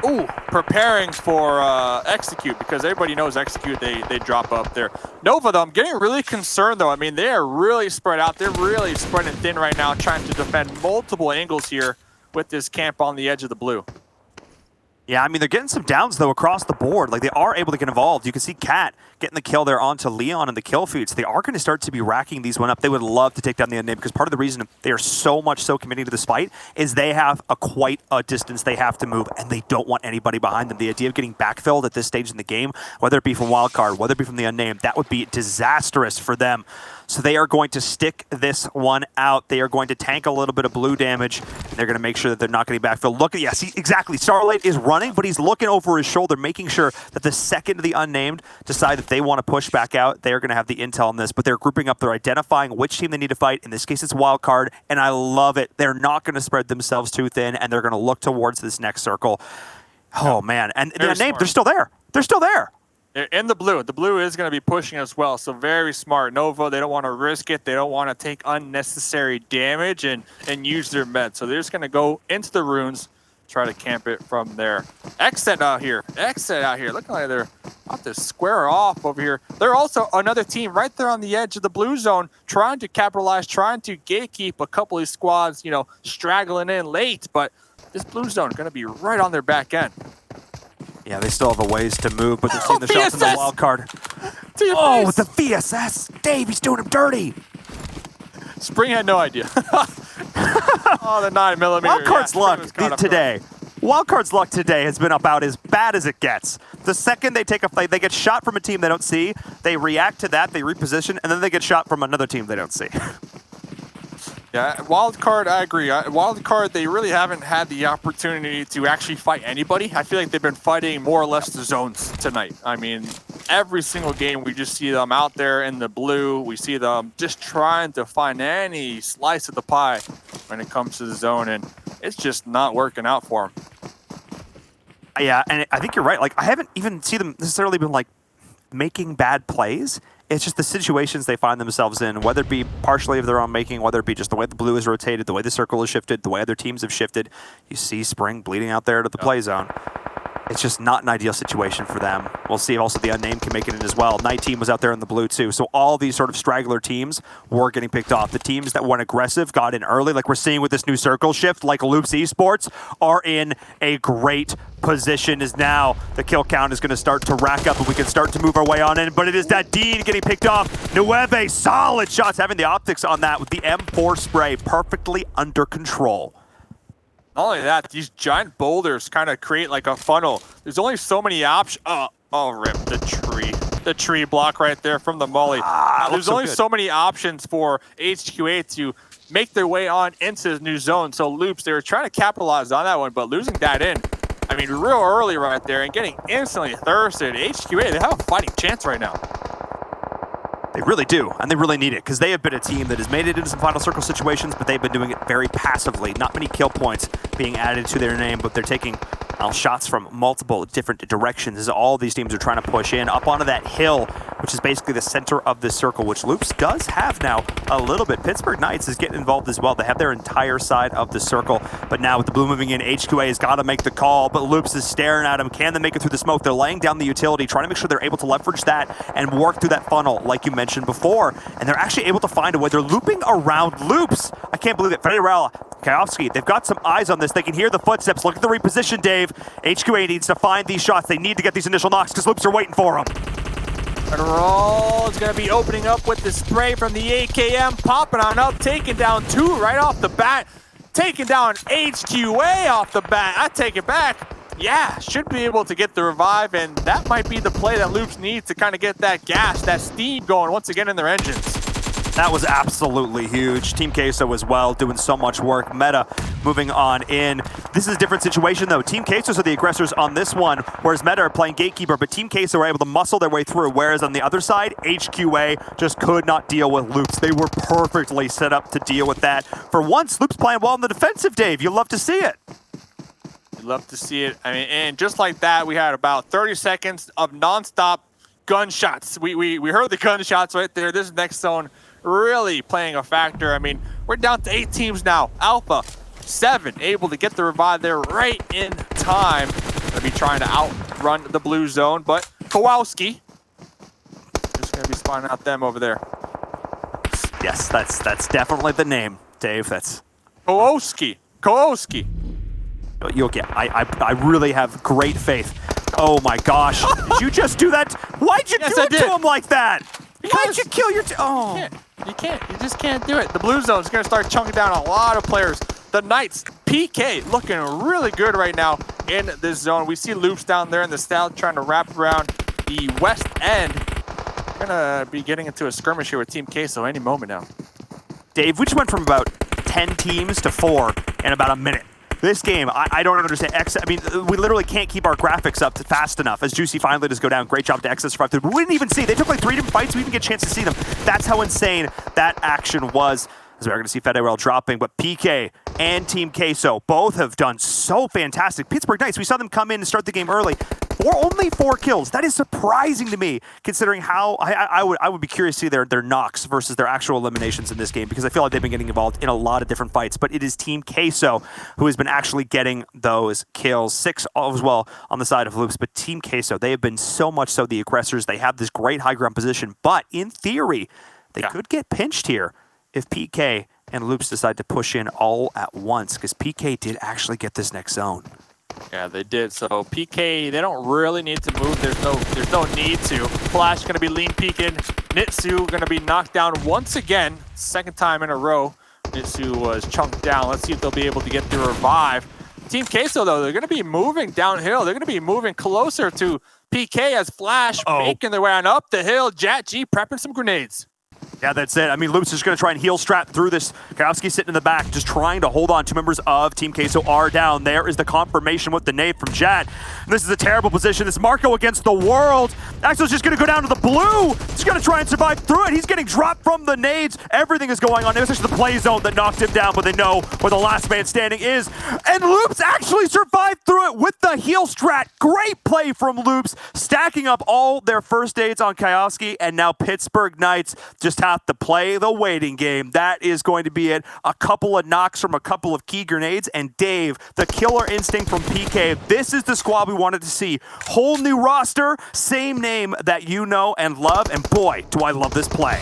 Speaker 7: Ooh, preparing for Execute, because everybody knows Execute, they drop up there. Nova, though, I'm getting really concerned, though. I mean, they are really spread out. They're really spreading thin right now, trying to defend multiple angles here with this camp on the edge of the blue.
Speaker 8: Yeah, I mean, they're getting some downs, though, across the board. Like, they are able to get involved. You can see Cat getting the kill there onto Leon in the kill feed. So they are going to start to be racking these one up. They would love to take down the Unnamed, because part of the reason they are so committing to this fight is they have quite a distance they have to move, and they don't want anybody behind them. The idea of getting backfilled at this stage in the game, whether it be from Wildcard, whether it be from the Unnamed, that would be disastrous for them. So they are going to stick this one out. They are going to tank a little bit of blue damage, and they're going to make sure that they're not going to be backfilled. Look at, yeah, see, exactly. Starlight is running, but he's looking over his shoulder, making sure that the second the Unnamed decide that they want to push back out, they are going to have the intel on this. But they're grouping up. They're identifying which team they need to fight. In this case, it's Wildcard, and I love it. They're not going to spread themselves too thin, and they're going to look towards this next circle. Oh, man. And the Unnamed, they're still there. They're still there.
Speaker 7: They're in the blue. The blue is going to be pushing as well, so very smart. Nova, they don't want to risk it. They don't want to take unnecessary damage and use their med. So they're just going to go into the runes, try to camp it from there. XSET out here. XSET out here. Looking like they're about to square off over here. They're also another team right there on the edge of the blue zone, trying to capitalize, trying to gatekeep a couple of these squads, straggling in late. But this blue zone is going to be right on their back end.
Speaker 8: Yeah, they still have a ways to move, but they're seeing the shots in the wild card.
Speaker 7: Oh,
Speaker 8: with the VSS. Dave, he's doing him dirty.
Speaker 7: Spring had no idea. Oh, the 9mm.
Speaker 8: Wildcard's luck today. Wildcard's luck today has been about as bad as it gets. The second they take a fight, they get shot from a team they don't see, they react to that, they reposition, and then they get shot from another team they don't see.
Speaker 7: Yeah, Wildcard, I agree. Wildcard, they really haven't had the opportunity to actually fight anybody. I feel like they've been fighting more or less the zones tonight. I mean, every single game we just see them out there in the blue. We see them just trying to find any slice of the pie when it comes to the zone, and it's just not working out for them.
Speaker 8: Yeah, and I think you're right. Like, I haven't even seen them necessarily been, like, making bad plays. It's just the situations they find themselves in, whether it be partially of their own making, whether it be just the way the blue is rotated, the way the circle is shifted, the way other teams have shifted. You see Spring bleeding out there to the play zone. It's just not an ideal situation for them. We'll see if also the Unnamed can make it in as well. Night Team was out there in the blue too. So all these sort of straggler teams were getting picked off. The teams that went aggressive got in early, like we're seeing with this new circle shift, like Loops Esports, are in a great position. As now the kill count is going to start to rack up and we can start to move our way on in. But it is that Dean getting picked off. Nueve, solid shots, having the optics on that with the M4 spray perfectly under control.
Speaker 7: Not only that, these giant boulders kind of create like a funnel. There's only so many options. Oh, rip the tree. The tree block right there from the molly. There's only so many options for HQA to make their way on into the new zone. So Loops, they were trying to capitalize on that one, but losing that in, I mean, real early right there and getting instantly thirsted. HQA, they have a fighting chance right now.
Speaker 8: They really do, and they really need it, because they have been a team that has made it into some final circle situations, but they've been doing it very passively. Not many kill points being added to their name, but they're taking shots from multiple different directions as all these teams are trying to push in up onto that hill, which is basically the center of this circle, which Loops does have now a little bit. Pittsburgh Knights is getting involved as well. They have their entire side of the circle, but now with the blue moving in, HQA has got to make the call, but Loops is staring at him. Can they make it through the smoke? They're laying down the utility, trying to make sure they're able to leverage that and work through that funnel, like you mentioned before, and they're actually able to find a way. They're looping around Loops. I can't believe it. Ferreira, Kajowski, they've got some eyes on this. They can hear the footsteps. Look at the reposition, Dave. HQA needs to find these shots. They need to get these initial knocks because Loops are waiting for them.
Speaker 7: And we're all One's going to be opening up with the spray from the AKM, popping on up, taking down 2 right off the bat, taking down HQA off the bat. I take it back. Yeah, should be able to get the revive, and that might be the play that Loops needs to kind of get that gas, that steam going once again in their engines.
Speaker 8: That was absolutely huge. Team Queso as well, doing so much work. Meta moving on in. This is a different situation, though. Team Quesos are the aggressors on this one, whereas Meta are playing Gatekeeper, but Team Queso were able to muscle their way through, whereas on the other side, HQA just could not deal with Loops. They were perfectly set up to deal with that. For once, Loops playing well in the defensive, Dave. You'll love to see it.
Speaker 7: Love to see it. I mean, and just like that, we had about 30 seconds of nonstop gunshots. We heard the gunshots right there. This next zone really playing a factor. I mean, we're down to 8 teams now. Alpha 7 able to get the revive there right in time. Gonna be trying to outrun the blue zone, but Kowalski just gonna be spawning out them over there.
Speaker 8: Yes, that's definitely the name, Dave. That's
Speaker 7: Kowalski.
Speaker 8: You'll get. I really have great faith. Oh my gosh! Did you just do that? Why'd you do it to him like that? Why'd you kill your?
Speaker 7: You can't. You just can't do it. The blue zone is going to start chunking down a lot of players. The Knights, PK, looking really good right now in this zone. We see Loops down there in the south trying to wrap around the west end. We're going to be getting into a skirmish here with Team Queso any moment now.
Speaker 8: Dave, we just went from about 10 teams to 4 in about a minute. This game, I don't understand. I mean, we literally can't keep our graphics up fast enough as Juicy finally does go down. Great job to XSET survive through. We didn't even see. They took like 3 different fights. We didn't get a chance to see them. That's how insane that action was. As we're going to see Fedewell dropping, but PK and Team Queso both have done so fantastic. Pittsburgh Knights, we saw them come in and start the game early. Only 4 kills. That is surprising to me, considering how I would be curious to see their knocks versus their actual eliminations in this game, because I feel like they've been getting involved in a lot of different fights. But it is Team Queso who has been actually getting those kills. 6 as well on the side of Loops, but Team Queso, they have been so much so the aggressors. They have this great high ground position, but in theory, they could get pinched here if PK and Loops decide to push in all at once, because PK did actually get this next zone.
Speaker 7: Yeah, they did. So PK, they don't really need to move. There's no need to. Flash going to be lean peeking. Nitsu going to be knocked down once again. Second time in a row. Nitsu was chunked down. Let's see if they'll be able to get the revive. Team Queso, though, they're going to be moving downhill. They're going to be moving closer to PK as Flash making their way on up the hill. Jat G prepping some grenades.
Speaker 8: Yeah, that's it. I mean, Loops is going to try and heel strap through this. Kowski sitting in the back, just trying to hold on. 2 members of Team Queso are down. There is the confirmation with the nade from Jad. And this is a terrible position. This Marco against the world. Axel's just going to go down to the blue. He's going to try and survive through it. He's getting dropped from the nades. Everything is going on. It was actually the play zone that knocked him down, but they know where the last man standing is. And Loops actually survived through it with the heel strat. Great play from Loops, stacking up all their first aids on Kowski, and now Pittsburgh Knights just have to play the waiting game. That is going to be it. A couple of knocks from a couple of key grenades, and Dave, the killer instinct from PK. This is the squad we wanted to see. Whole new roster, same name that you know and love, and boy, do I love this play.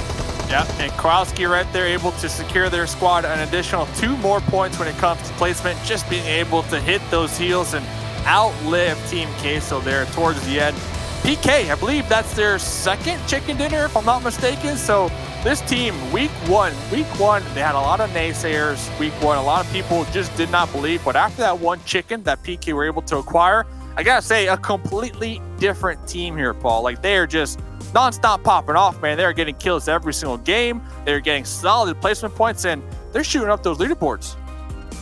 Speaker 7: Yeah, and Kowalski right there able to secure their squad an additional 2 more points when it comes to placement, just being able to hit those heals and outlive Team Queso there towards the end. PK, I believe that's their 2nd chicken dinner, if I'm not mistaken. So this team, week one, they had a lot of naysayers. Week 1, a lot of people just did not believe. But after that 1 chicken that PK were able to acquire, I gotta say, a completely different team here, Paul. Like, they are just non-stop popping off, man. They're getting kills every single game. They're getting solid placement points, and they're shooting up those leaderboards.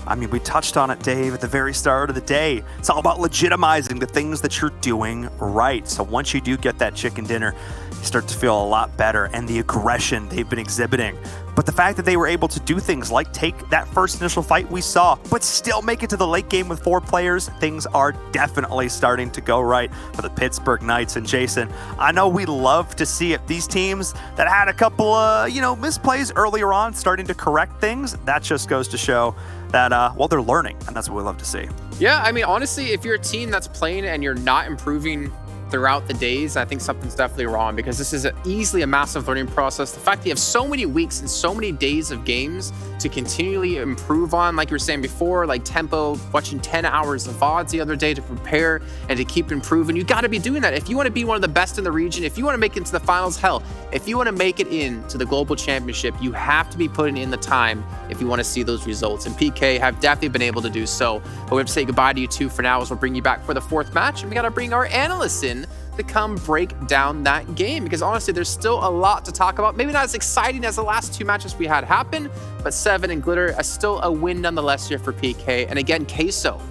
Speaker 8: I mean, we touched on it, Dave, at the very start of the day. It's all about legitimizing the things that you're doing right. So once you do get that chicken dinner, you start to feel a lot better, and the aggression they've been exhibiting. But the fact that they were able to do things like take that first initial fight we saw, but still make it to the late game with 4 players, things are definitely starting to go right for the Pittsburgh Knights. And Jason, I know we love to see it. These teams that had a couple of, misplays earlier on starting to correct things, that just goes to show that, they're learning, and that's what we love to see.
Speaker 4: Yeah, I mean, honestly, if you're a team that's playing and you're not improving throughout the days, I think something's definitely wrong, because this is easily a massive learning process. The fact that you have so many weeks and so many days of games to continually improve on, like you were saying before, like tempo, watching 10 hours of VODs the other day to prepare and to keep improving. You got to be doing that. If you want to be one of the best in the region, if you want to make it into the finals, hell, if you want to make it into the global championship, you have to be putting in the time if you want to see those results. And PK have definitely been able to do so. But we have to say goodbye to you two for now, as we'll bring you back for the 4th match. And we got to bring our analysts in to come break down that game, because honestly, there's still a lot to talk about. Maybe not as exciting as the last 2 matches we had happen, but Seven and Glitter are still a win nonetheless here for PK. And again, Queso,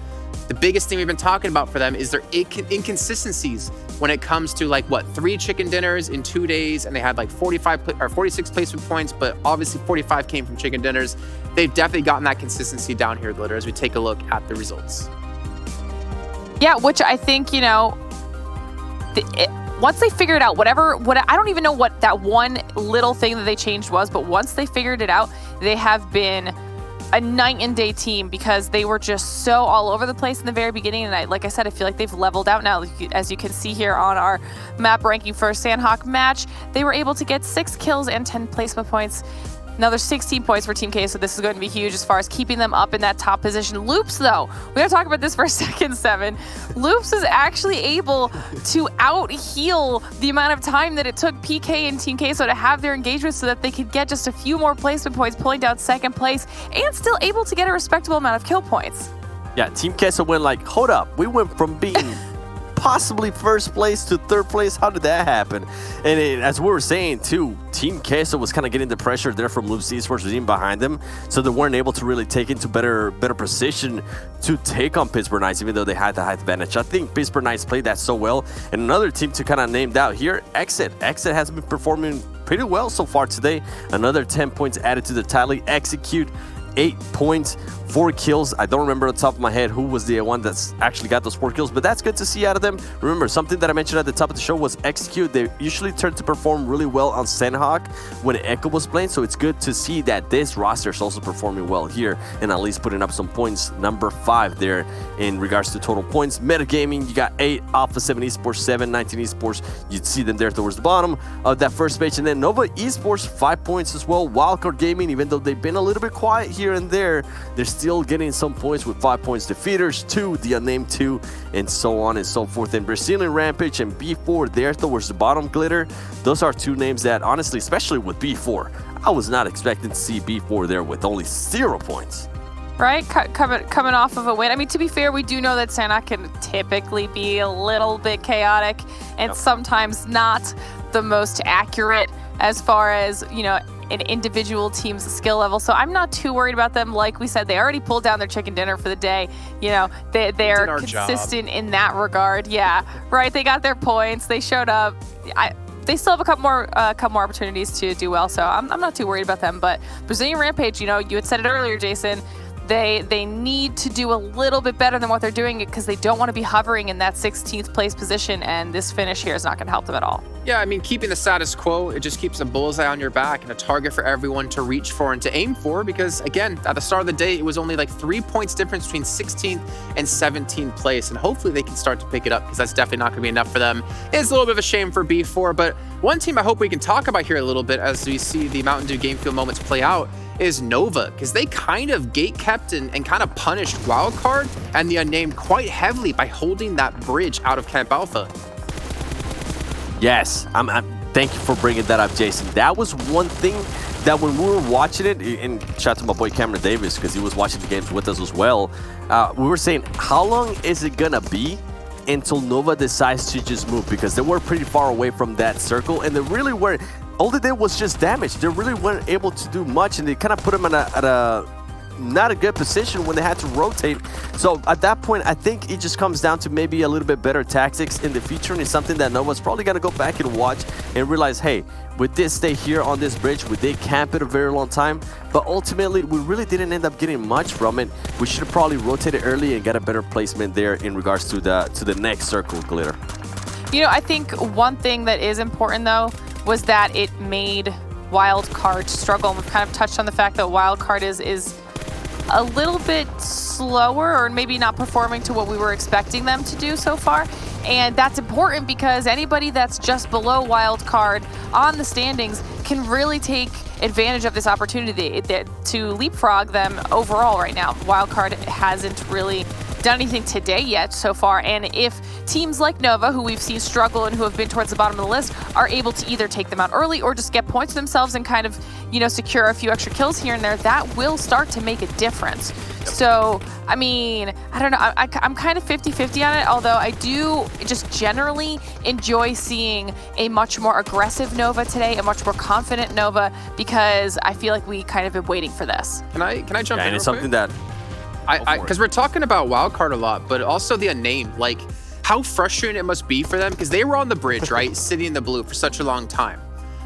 Speaker 4: the biggest thing we've been talking about for them is their inconsistencies when it comes to, like, what, 3 chicken dinners in 2 days, and they had like 46 placement points, but obviously 45 came from chicken dinners. They've definitely gotten that consistency down here, Glitter, as we take a look at the results.
Speaker 6: Yeah, which I think, you know, once they figured out what I don't even know what that one little thing that they changed was, but once they figured it out, they have been a night and day team, because they were just so all over the place in the very beginning. And like I said, I feel like they've leveled out now. As you can see here on our map ranking for Sanhok match, they were able to get 6 kills and 10 placement points. Another 16 points for Team K, so this is going to be huge as far as keeping them up in that top position. Loops, though, we gotta talk about this for a second, Seven. Loops is actually able to out-heal the amount of time that it took PK and Team Queso to have their engagement, so that they could get just a few more placement points, pulling down 2nd place, and still able to get a respectable amount of kill points.
Speaker 5: Yeah, Team Queso went like, hold up, we went from being possibly 1st place to 3rd place. How did that happen? And as we were saying too, Team Queso was kind of getting the pressure there from Klaze Esports being behind them, so they weren't able to really take into better position to take on Pittsburgh Knights, even though they had the height advantage. I think Pittsburgh Knights played that so well. And another team to kind of named out here, XSET. XSET has been performing pretty well so far today. Another 10 points added to the tally. Execute 8 points, 4 kills. I don't remember on the top of my head who was the one that's actually got those 4 kills, but that's good to see out of them. Remember, something that I mentioned at the top of the show was Execute. They usually turn to perform really well on Sanhok when Echo was playing, so it's good to see that this roster is also performing well here and at least putting up some points. Number 5 there in regards to total points. Metagaming, you got 8, Alpha 7 Esports 7, 19 Esports. You'd see them there towards the bottom of that first page. And then Nova Esports 5 points as well. Wildcard Gaming, even though they've been a little bit quiet here and there, they're still getting some points with 5 points. Defeaters 2, the Unnamed 2, and so on and so forth. And Brazilian Rampage and B4 there towards the bottom, Glitter. Those are 2 names that, honestly, especially with B4, I was not expecting to see B4 there with only 0 points.
Speaker 6: Right, coming off of a win. I mean, to be fair, we do know that Sanhok can typically be a little bit chaotic and sometimes not the most accurate as far as, you know, an individual team's skill level. So I'm not too worried about them. Like we said, they already pulled down their chicken dinner for the day. You know, they're consistent in that regard. Yeah, right. They got their points. They showed up. They still have a couple more opportunities to do well. So I'm not too worried about them. But Brazilian Rampage, you know, you had said it earlier, Jason. They need to do a little bit better than what they're doing, because they don't want to be hovering in that 16th place position, and this finish here is not going to help them at all.
Speaker 4: Yeah, I mean, keeping the status quo, it just keeps a bullseye on your back and a target for everyone to reach for and to aim for, because, again, at the start of the day, it was only like 3 points difference between 16th and 17th place, and hopefully they can start to pick it up, because that's definitely not going to be enough for them. It's a little bit of a shame for B4, but one team I hope we can talk about here a little bit as we see the Mountain Dew game field moments play out is Nova, because they kind of gate-kept and kind of punished Wildcard and the Unnamed quite heavily by holding that bridge out of Camp Alpha.
Speaker 5: Yes, thank you for bringing that up, Jason. That was one thing that when we were watching it, and shout out to my boy Cameron Davis, because he was watching the games with us as well, we were saying, how long is it gonna be until Nova decides to just move? Because they were pretty far away from that circle, and they really weren't. All they did was just damage. They really weren't able to do much, and they kind of put them at a not a good position when they had to rotate. So at that point, I think it just comes down to maybe a little bit better tactics in the future, and it's something that Nova's probably going to go back and watch and realize, hey, we did stay here on this bridge, we did camp it a very long time, but ultimately we really didn't end up getting much from it. We should have probably rotated early and got a better placement there in regards to the next circle, Glitter.
Speaker 6: You know, I think one thing that is important though was that it made Wildcard struggle. And we've kind of touched on the fact that Wildcard is a little bit slower, or maybe not performing to what we were expecting them to do so far. And that's important because anybody that's just below Wildcard on the standings can really take advantage of this opportunity to leapfrog them overall right now. Wildcard hasn't really done anything today yet so far, and if teams like Nova, who we've seen struggle and who have been towards the bottom of the list, are able to either take them out early or just get points themselves and kind of, you know, secure a few extra kills here and there, that will start to make a difference. So, I mean, I don't know, I'm kind of 50-50 on it, although I do just generally enjoy seeing a much more aggressive Nova today, a much more confident Nova, because I feel like we kind of been waiting for this.
Speaker 4: Can I jump in?
Speaker 5: And it's something that
Speaker 4: because we're talking about Wildcard a lot, but also the Unnamed, like how frustrating it must be for them, because they were on the bridge, right, sitting in the blue for such a long time.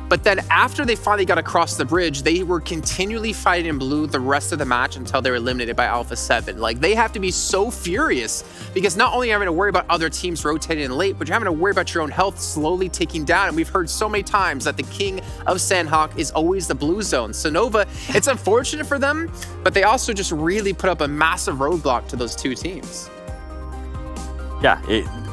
Speaker 4: But then after they finally got across the bridge, they were continually fighting in blue the rest of the match until they were eliminated by Alpha 7. Like, they have to be so furious because not only are you having to worry about other teams rotating in late, but you're having to worry about your own health slowly ticking down. And we've heard so many times that the king of Sanhok is always the blue zone. So Nova, it's unfortunate for them, but they also just really put up a massive roadblock to those two teams.
Speaker 5: Yeah,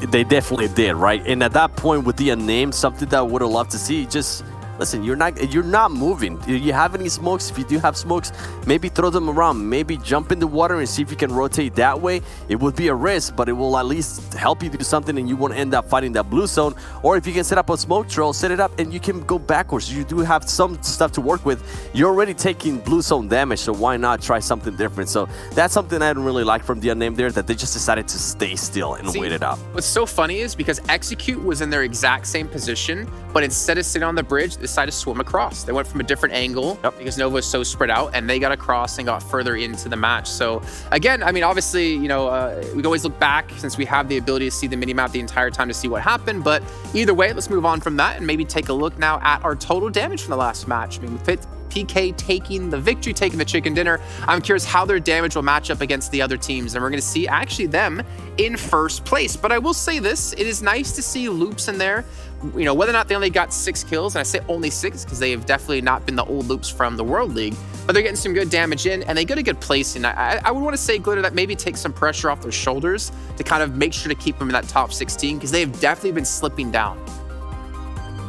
Speaker 5: they definitely did, right? And at that point with the Unnamed, something that I would have loved to see, just listen, you're not moving. Do you have any smokes? If you do have smokes, maybe throw them around. Maybe jump in the water and see if you can rotate that way. It would be a risk, but it will at least help you do something and you won't end up fighting that blue zone. Or if you can set up a smoke trail, set it up and you can go backwards. You do have some stuff to work with. You're already taking blue zone damage, so why not try something different? So that's something I didn't really like from the Unnamed there, that they just decided to stay still and wait it out.
Speaker 4: What's so funny is because Execute was in their exact same position, but instead of sitting on the bridge, they decided to swim across. They went from a different angle because Nova is so spread out, and they got across and got further into the match. So again, I mean, obviously, you know, we can always look back since we have the ability to see the minimap the entire time to see what happened. But either way, let's move on from that and maybe take a look now at our total damage from the last match. I mean, with PK taking the victory, taking the chicken dinner, I'm curious how their damage will match up against the other teams, and we're going to see actually them in first place. But I will say this, it is nice to see Loops in there. You know, whether or not they only got 6 kills, and I say only 6 because they have definitely not been the old Loops from the World League, but they're getting some good damage in, and they get a good placing. I would want to say, Glitter, that maybe take some pressure off their shoulders to kind of make sure to keep them in that top 16, because they have definitely been slipping down.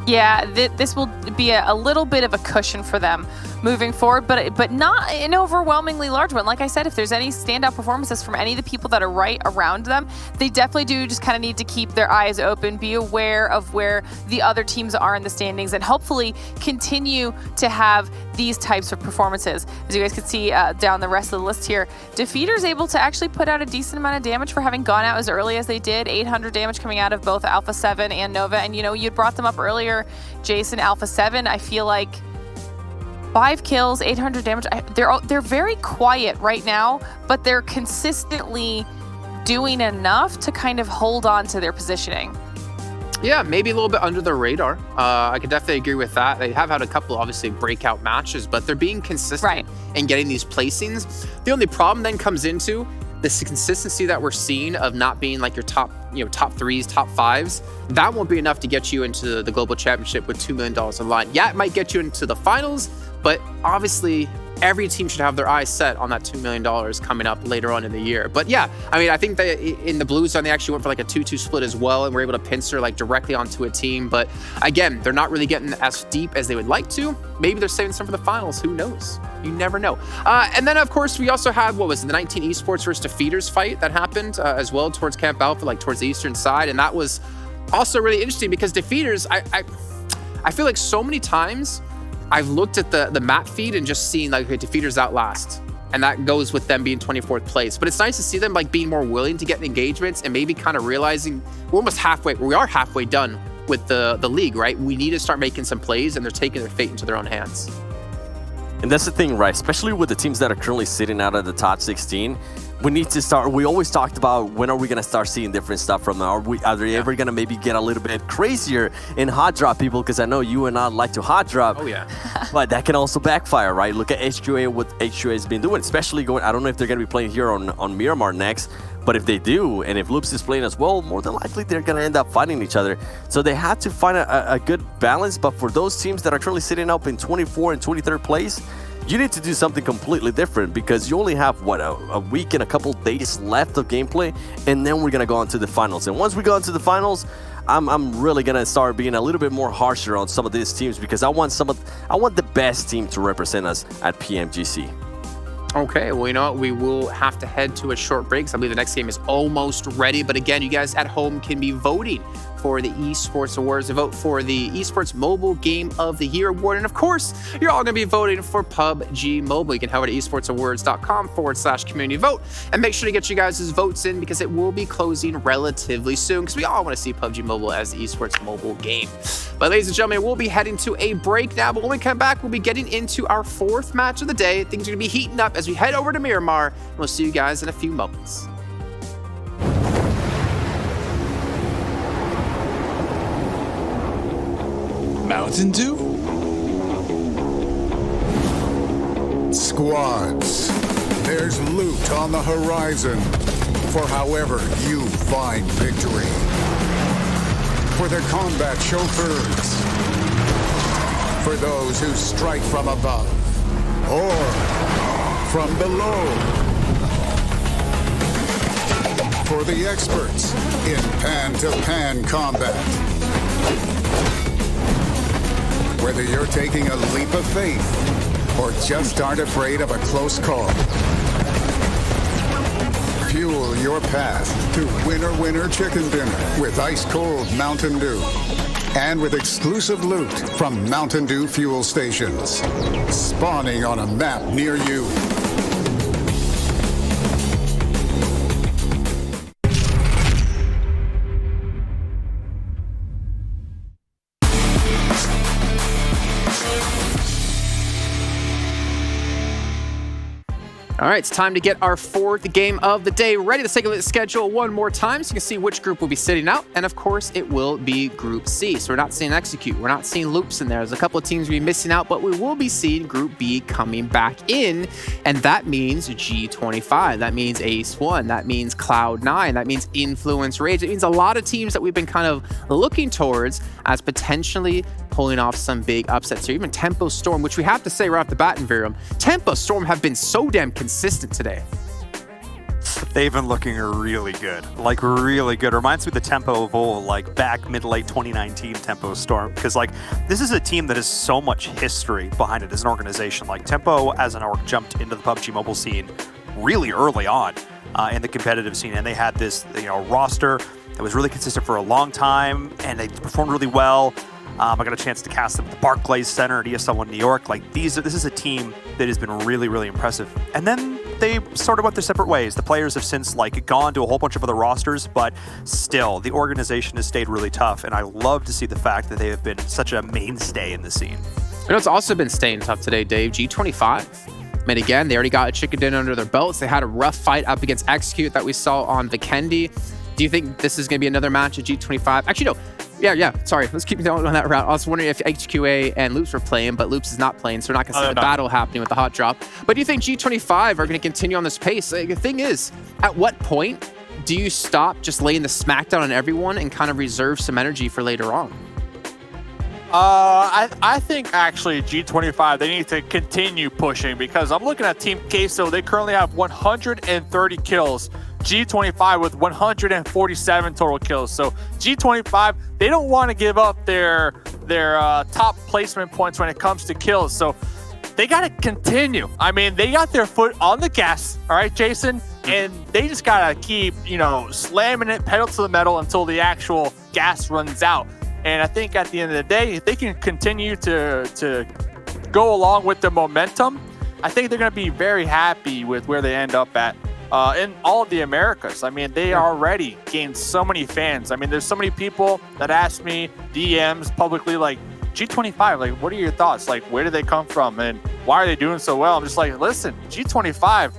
Speaker 6: Yeah, this will be a little bit of a cushion for them moving forward, but not an overwhelmingly large one. Like I said, if there's any standout performances from any of the people that are right around them, they definitely do just kind of need to keep their eyes open, be aware of where the other teams are in the standings, and hopefully continue to have these types of performances. As you guys can see down the rest of the list here, Defeater's able to actually put out a decent amount of damage for having gone out as early as they did. 800 damage coming out of both Alpha 7 and Nova, and you know, you'd brought them up earlier, Jason. Alpha 7, I feel like 5 kills, 800 damage. They're very quiet right now, but they're consistently doing enough to kind of hold on to their positioning.
Speaker 4: Yeah, maybe a little bit under the radar. I could definitely agree with that. They have had a couple, obviously, breakout matches, but they're being consistent in getting these placings. The only problem then comes into this consistency that we're seeing of not being like your top, you know, top 3s, top 5s. That won't be enough to get you into the global championship with $2 million on line. Yeah, it might get you into the finals, but obviously every team should have their eyes set on that $2 million coming up later on in the year. But yeah, I mean, I think that in the blue zone, they actually went for like a 2-2 split as well, and were able to pincer like directly onto a team. But again, they're not really getting as deep as they would like to. Maybe they're saving some for the finals. Who knows? You never know. And then, of course, we also had, what was it, the 19 Esports versus Defeaters fight that happened as well towards Camp Alpha, like towards the eastern side. And that was also really interesting because Defeaters, I feel like so many times I've looked at the map feed and just seen like, okay, Defeaters outlast, and that goes with them being 24th place. But it's nice to see them like being more willing to get in engagements and maybe kind of realizing we're almost halfway, we are halfway done with the league, right? We need to start making some plays, and they're taking their fate into their own hands.
Speaker 5: And that's the thing, right? Especially with the teams that are currently sitting out of the top 16. We need to start, we always talked about when are we going to start seeing different stuff from them? Are they ever going to maybe get a little bit crazier and hot drop people? Because I know you and I like to hot drop.
Speaker 4: Oh, yeah.
Speaker 5: But that can also backfire, right? Look at HQA, what HQA has been doing, especially going, I don't know if they're going to be playing here on Miramar next, but if they do, and if Loops is playing as well, more than likely they're going to end up fighting each other. So they have to find a good balance. But for those teams that are currently sitting up in 24th and 23rd place, you need to do something completely different because you only have, what, a week and a couple days left of gameplay, and then we're going to go on to the finals. And once we go into the finals, I'm really going to start being a little bit more harsher on some of these teams because I want the best team to represent us at PMGC.
Speaker 4: Okay, well, you know what? We will have to head to a short break. So I believe the next game is almost ready. But again, you guys at home can be voting for the Esports Awards, to vote for the Esports Mobile Game of the Year Award. And of course, you're all going to be voting for PUBG Mobile. You can head over to esportsawards.com/community vote and make sure to get you guys' votes in because it will be closing relatively soon because we all want to see PUBG Mobile as the Esports Mobile game. But ladies and gentlemen, we'll be heading to a break now. But when we come back, we'll be getting into our fourth match of the day. Things are going to be heating up as we head over to Miramar. And we'll see you guys in a few moments.
Speaker 9: Mountain Dew?
Speaker 10: Squads, there's loot on the horizon for however you find victory. For the combat chauffeurs, for those who strike from above or from below, for the experts in pan-to-pan combat. Whether you're taking a leap of faith or just aren't afraid of a close call. Fuel your path to winner chicken dinner with ice-cold Mountain Dew. And with exclusive loot from Mountain Dew fuel stations. Spawning on a map near you.
Speaker 4: All right, it's time to get our fourth game of the day ready. Let's take a look at the schedule one more time so you can see which group will be sitting out. And of course, it will be Group C. So we're not seeing Execute. We're not seeing Loops in there. There's a couple of teams we'll be missing out, but we will be seeing Group B coming back in. And that means G25. That means Ace 1. That means Cloud9. That means Influence Rage. It means a lot of teams that we've been kind of looking towards as potentially pulling off some big upsets here. Even Tempo Storm, which we have to say right off the bat in Virum, Tempo Storm have been so damn consistent today.
Speaker 8: They've been looking really good. Like, really good. Reminds me of the Tempo of old, like back mid-late 2019 Tempo Storm. Because, like, this is a team that has so much history behind it as an organization. Like, Tempo as an org jumped into the PUBG Mobile scene really early on in the competitive scene. And they had this, roster that was really consistent for a long time. And they performed really well. I got a chance to cast them at the Barclays Center at ESL1 New York. Like, this is a team that has been really, really impressive. And then they sort of went their separate ways. The players have since, like, gone to a whole bunch of other rosters, but still, the organization has stayed really tough. And I love to see the fact that they have been such a mainstay in the scene.
Speaker 4: You know, it's also been staying tough today, Dave. G25. I mean, again, they already got a chicken dinner under their belts. They had a rough fight up against Execute that we saw on Vikendi. Do you think this is going to be another match at G25? Actually, no. Yeah. Sorry. Let's keep going on that route. I was wondering if HQA and Loops were playing, but Loops is not playing, so we're not going to see the battle happening with the hot drop. But do you think G25 are going to continue on this pace? Like, the thing is, at what point do you stop just laying the smackdown on everyone and kind of reserve some energy for later on?
Speaker 7: I think actually G25, they need to continue pushing because I'm looking at Team Queso. They currently have 130 kills. G25 with 147 total kills. So G25, they don't want to give up their top placement points when it comes to kills. So they got to continue. I mean, they got their foot on the gas, all right, Jason? And they just got to keep, slamming it pedal to the metal until the actual gas runs out. And I think at the end of the day, if they can continue to go along with the momentum, I think they're going to be very happy with where they end up at. In all of the Americas. I mean, they already gained so many fans. I mean, there's so many people that ask me DMs publicly, like, G25, like, what are your thoughts? Like, where did they come from? And why are they doing so well? I'm just like, listen, G25,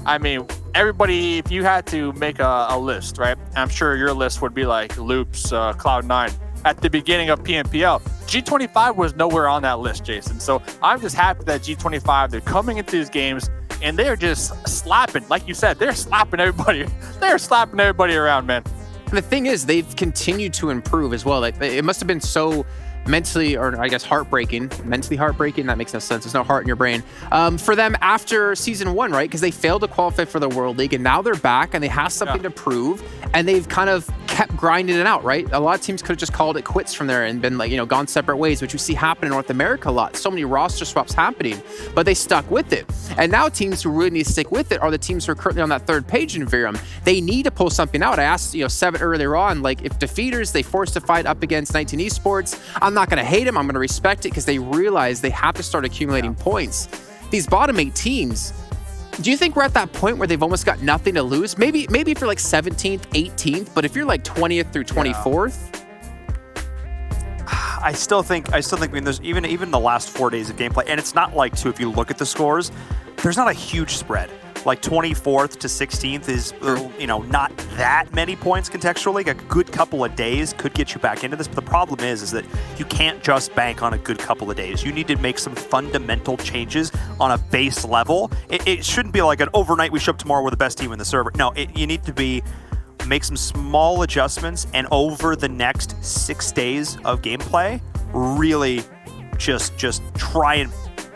Speaker 7: I mean, everybody, if you had to make a list, right? I'm sure your list would be like Loops, Cloud9. At the beginning of PMPL, G25 was nowhere on that list, Jason. So I'm just happy that G25, they're coming into these games and they're just slapping. Like you said, they're slapping everybody. They're slapping everybody around, man.
Speaker 4: And the thing is, they've continued to improve as well. Like, it must have been so mentally, or I guess heartbreaking. Mentally heartbreaking, that makes no sense. There's no heart in your brain. For them after season 1, right? Because they failed to qualify for the World League, and now they're back, and they have something to prove, and they've kind of kept grinding it out, right? A lot of teams could have just called it quits from there and been like, gone separate ways, which we see happen in North America a lot. So many roster swaps happening, but they stuck with it. And now teams who really need to stick with it are the teams who are currently on that third page in Virum. They need to pull something out. I asked, Seven earlier on, like, if defeaters, they forced a fight up against 19 Esports, I'm not going to hate them. I'm going to respect it because they realize they have to start accumulating points. These bottom 8 teams, do you think we're at that point where they've almost got nothing to lose? Maybe if you're like 17th, 18th, but if you're like 20th through 24th,
Speaker 8: I still think I mean, there's even the last 4 days of gameplay, and it's not like, too, if you look at the scores, there's not a huge spread. Like 24th to 16th is, not that many points contextually. A good couple of days could get you back into this, but the problem is that you can't just bank on a good couple of days. You need to make some fundamental changes on a base level. It shouldn't be like an overnight, we show up tomorrow, we're the best team in the server. No, you need to make some small adjustments, and over the next 6 days of gameplay, really just try and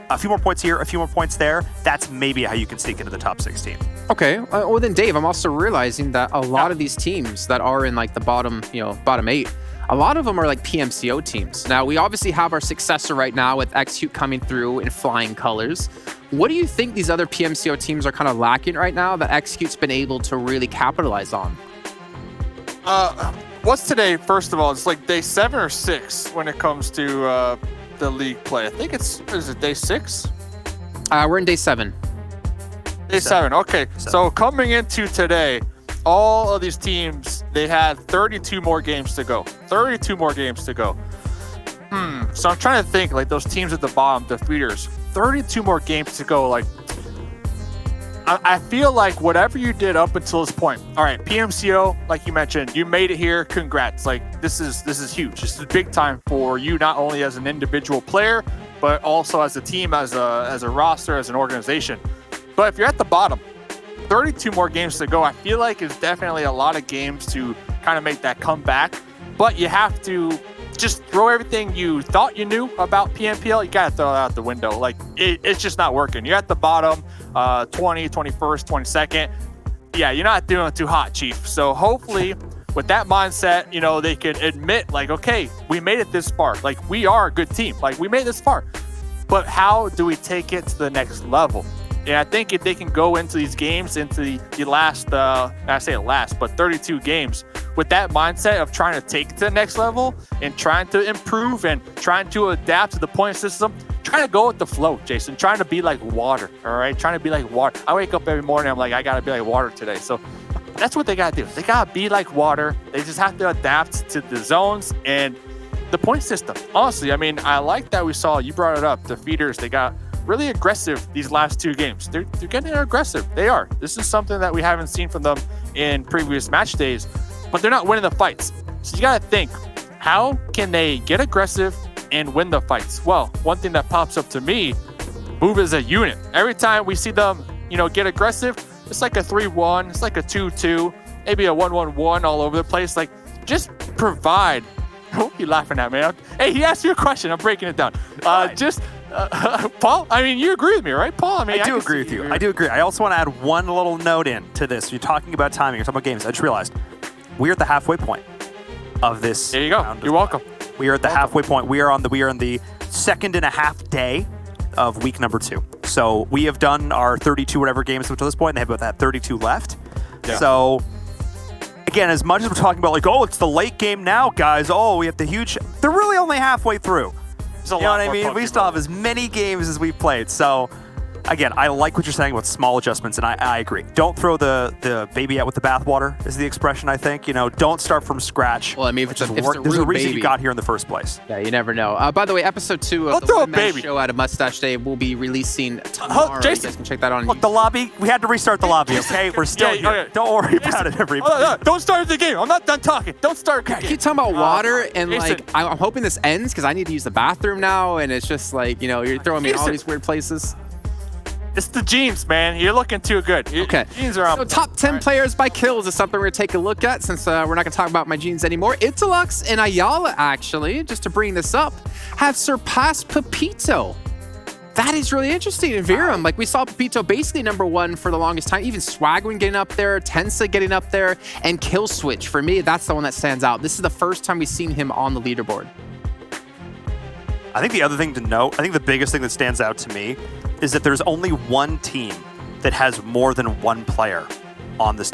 Speaker 8: a few more points here, a few more points there. That's maybe how you can sneak into the top 16.
Speaker 4: Okay. Well, then, Dave, I'm also realizing that a lot of these teams that are in like the bottom 8, a lot of them are like PMCO teams. Now, we obviously have our successor right now with XSET coming through in flying colors. What do you think these other PMCO teams are kind of lacking right now that XSET's been able to really capitalize on?
Speaker 7: What's today? First of all, it's like day 7 or 6 when it comes to the league play. I think is it day 6?
Speaker 4: We're in day 7.
Speaker 7: Day 7. Okay. So coming into today, all of these teams, they had 32 more games to go. 32 more games to go. So I'm trying to think, like, those teams at the bottom, the feeders, 32 more games to go. Like, I feel like whatever you did up until this point, all right, PMCO, like you mentioned, you made it here. Congrats. Like, this is huge. This is big time for you, not only as an individual player, but also as a team, as a roster, as an organization. But if you're at the bottom, 32 more games to go, I feel like it's definitely a lot of games to kind of make that comeback. But you have to just throw everything you thought you knew about PMPL. You got to throw it out the window. Like, it's just not working. You're at the bottom, 20, 21st, 22nd. Yeah, you're not doing it too hot, Chief. So hopefully with that mindset, they can admit, like, okay, we made it this far. Like, we are a good team. Like, we made it this far. But how do we take it to the next level? And I think if they can go into these games, into the last, I say last, but 32 games, with that mindset of trying to take it to the next level and trying to improve and trying to adapt to the point system, trying to go with the flow, Jason, trying to be like water, all right? Trying to be like water. I wake up every morning, I'm like, I got to be like water today. So that's what they got to do. They got to be like water. They just have to adapt to the zones and the point system. Honestly, I mean, I like that we saw, you brought it up, the feeders, they got really aggressive these last 2 games. They're getting aggressive. They are. This is something that we haven't seen from them in previous match days, but they're not winning the fights. So you got to think, how can they get aggressive and win the fights? Well, one thing that pops up to me, move as a unit. Every time we see them, get aggressive, it's like a 3-1, it's like a 2-2, maybe a 1-1-1 all over the place. Like, just provide. What are you laughing at, man? Hey, he asked you a question. I'm breaking it down. Paul, I mean, you agree with me, right, Paul? I mean,
Speaker 8: I do agree with you. I do agree. I also want to add one little note in to this. You're talking about timing. You're talking about games. I just realized we're at the halfway point of this.
Speaker 7: There you go. You're welcome.
Speaker 8: We are at the halfway point. We are on the 2.5 day of week number 2. So we have done our 32 whatever games up to this point. And they have about that 32 left. Yeah. So again, as much as we're talking about like, oh, it's the late game now, guys. Oh, we have the huge. They're really only halfway through. You know what I mean? We still have as many games as we've played. So, again, I like what you're saying about small adjustments, and I agree. Don't throw the baby out with the bathwater, is the expression, I think. Don't start from scratch.
Speaker 4: Well, I mean, if there's
Speaker 8: a reason you got here in the first place.
Speaker 4: Yeah, you never know. By the way, episode 2 of the One Man Show out of Mustache Day will be releasing tomorrow.
Speaker 7: Jason,
Speaker 4: you guys can check that on
Speaker 8: Look, the lobby, we had to restart the lobby, okay? We're still here. Okay. Don't worry about it, everybody.
Speaker 7: Don't start the game. I'm not done talking. Don't start the game.
Speaker 4: Keep talking about water, and Jason, like, I'm hoping this ends because I need to use the bathroom now, and it's just like, you're throwing me in all these weird places.
Speaker 7: It's the genes, man. You're looking too good.
Speaker 4: Okay.
Speaker 7: Genes are on.
Speaker 4: So top 10
Speaker 7: right?
Speaker 4: players by kills is something we're going to take a look at since we're not going to talk about my genes anymore. Italux and Ayala, actually, just to bring this up, have surpassed Pepito. That is really interesting. And Viram, like we saw Pepito basically #1 for the longest time. Even Swagwin getting up there, Tensa getting up there, and Killswitch. For me, that's the one that stands out. This is the first time we've seen him on the leaderboard.
Speaker 8: I think the other thing to note, I think the biggest thing that stands out to me is that there's only one team that has more than one player on this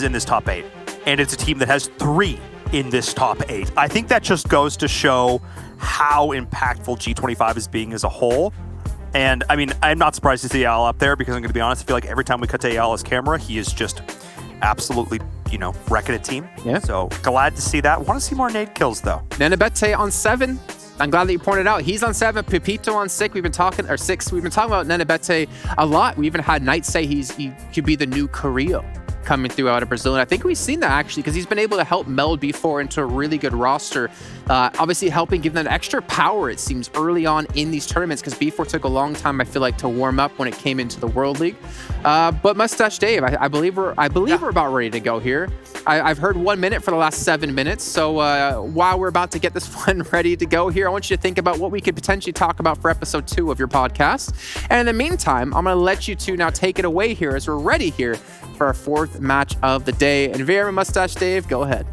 Speaker 8: in this top 8. And it's a team that has 3 in this top 8. I think that just goes to show how impactful G25 is being as a whole. And I mean, I'm not surprised to see Al up there because I'm going to be honest, I feel like every time we cut to Al's camera, he is just absolutely, wrecking a team.
Speaker 4: Yeah.
Speaker 8: So glad to see that. Want to see more nade kills though.
Speaker 4: Nenebete on 7. I'm glad that you pointed out. He's on 7, Pepito on 6. We've been talking about Nenebete a lot. We even had Knights say he could be the new Carrillo coming through out of Brazil. And I think we've seen that actually because he's been able to help meld B4 into a really good roster. Obviously helping give them extra power, it seems, early on in these tournaments because B4 took a long time, I feel like, to warm up when it came into the World League. But Mustache Dave, I believe we're about ready to go here. I've heard 1 minute for the last 7 minutes. So while we're about to get this one ready to go here, I want you to think about what we could potentially talk about for episode 2 of your podcast. And in the meantime, I'm going to let you two now take it away here as we're ready here for our 4th match of the day. And Vera and Mustache Dave, go ahead.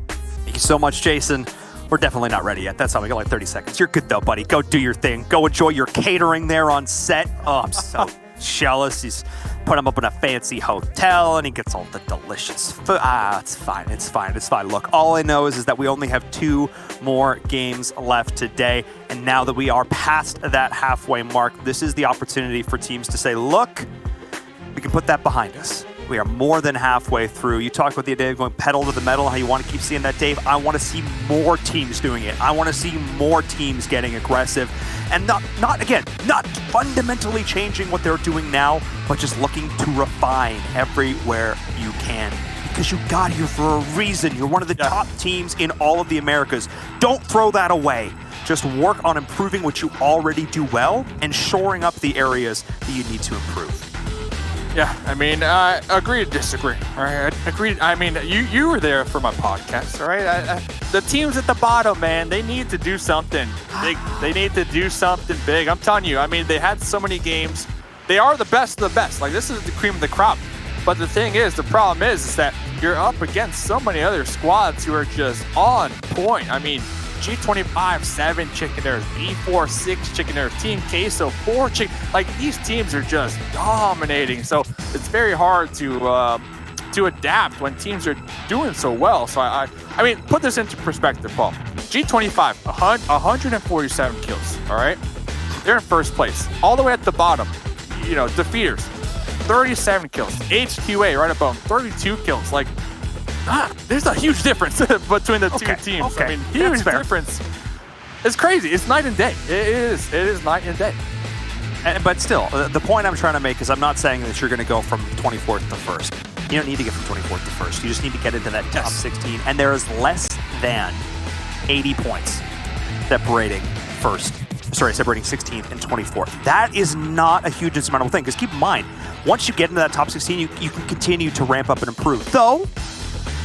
Speaker 8: Thank you so much, Jason. We're definitely not ready yet. That's how we got like 30 seconds. You're good though, buddy. Go do your thing. Go enjoy your catering there on set. Oh, I'm so jealous. He's put him up in a fancy hotel and he gets all the delicious food. It's fine. It's fine. It's fine. Look, all I know is that we only have 2 more games left today. And now that we are past that halfway mark, this is the opportunity for teams to say, look, we can put that behind us. We are more than halfway through. You talked about the idea of going pedal to the metal, how you want to keep seeing that, Dave. I want to see more teams doing it. I want to see more teams getting aggressive and not fundamentally changing what they're doing now, but just looking to refine everywhere you can. Because you got here for a reason. You're one of the top teams in all of the Americas. Don't throw that away. Just work on improving what you already do well and shoring up the areas that you need to improve.
Speaker 7: Yeah, I mean, agree to disagree. All right, agreed. I mean, you were there for my podcast, all right? The teams at the bottom, man, they need to do something big. They need to do something big. I'm telling you. I mean, they had so many games. They are the best of the best. Like, this is the cream of the crop. But the thing is, the problem is that you're up against so many other squads who are just on point. I mean, G25, 7 chickeners, B4, 6 chickeners, Team Queso, 4 chicken. Like, these teams are just dominating. So it's very hard to adapt when teams are doing so well. So I mean, put this into perspective, Paul. G25, 147 kills, all right? They're in first place. All the way at the bottom, defeaters, 37 kills. HQA right above them, 32 kills. Like, there's a huge difference between the two teams.
Speaker 8: Okay.
Speaker 7: I mean, huge difference. It's crazy. It's night and day. It is night and day.
Speaker 8: But still, the point I'm trying to make is I'm not saying that you're going to go from 24th to 1st. You don't need to get from 24th to 1st. You just need to get into that top 16. And there is less than 80 points separating 16th and 24th. That is not a huge insurmountable thing. Because keep in mind, once you get into that top 16, you can continue to ramp up and improve. Though,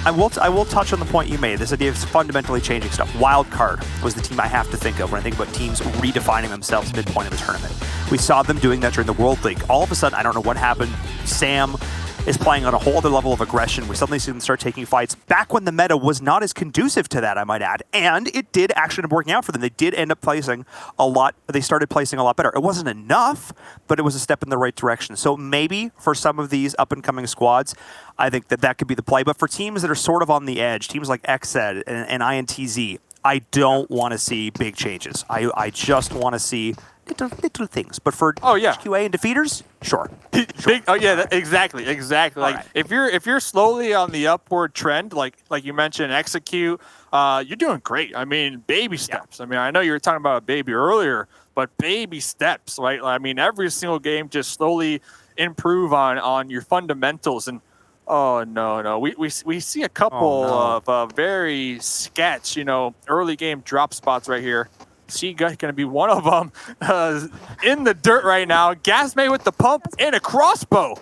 Speaker 8: I will touch on the point you made, this idea of fundamentally changing stuff. Wildcard was the team I have to think of when I think about teams redefining themselves midpoint of the tournament. We saw them doing that during the World League. All of a sudden, I don't know what happened, Sam is playing on a whole other level of aggression. We suddenly see them start taking fights back when the meta was not as conducive to that, I might add. And it did actually end up working out for them. They did end up placing a lot. They started placing a lot better. It wasn't enough, but it was a step in the right direction. So maybe for some of these up-and-coming squads, I think that could be the play. But for teams that are sort of on the edge, teams like XSET and INTZ, I don't want to see big changes. I just want to see little things. But for QA and defeaters, sure.
Speaker 7: Big, exactly. Like,
Speaker 8: right.
Speaker 7: if you're slowly on the upward trend, like you mentioned, execute, you're doing great. I mean, baby steps. I mean, I know you were talking about a baby earlier, but baby steps, right? I mean, every single game, just slowly improve on your fundamentals. And oh no, we see a couple of very sketch, early game drop spots right here. Seagut going to be one of them. In the dirt right now. Gasme with the pump and a crossbow.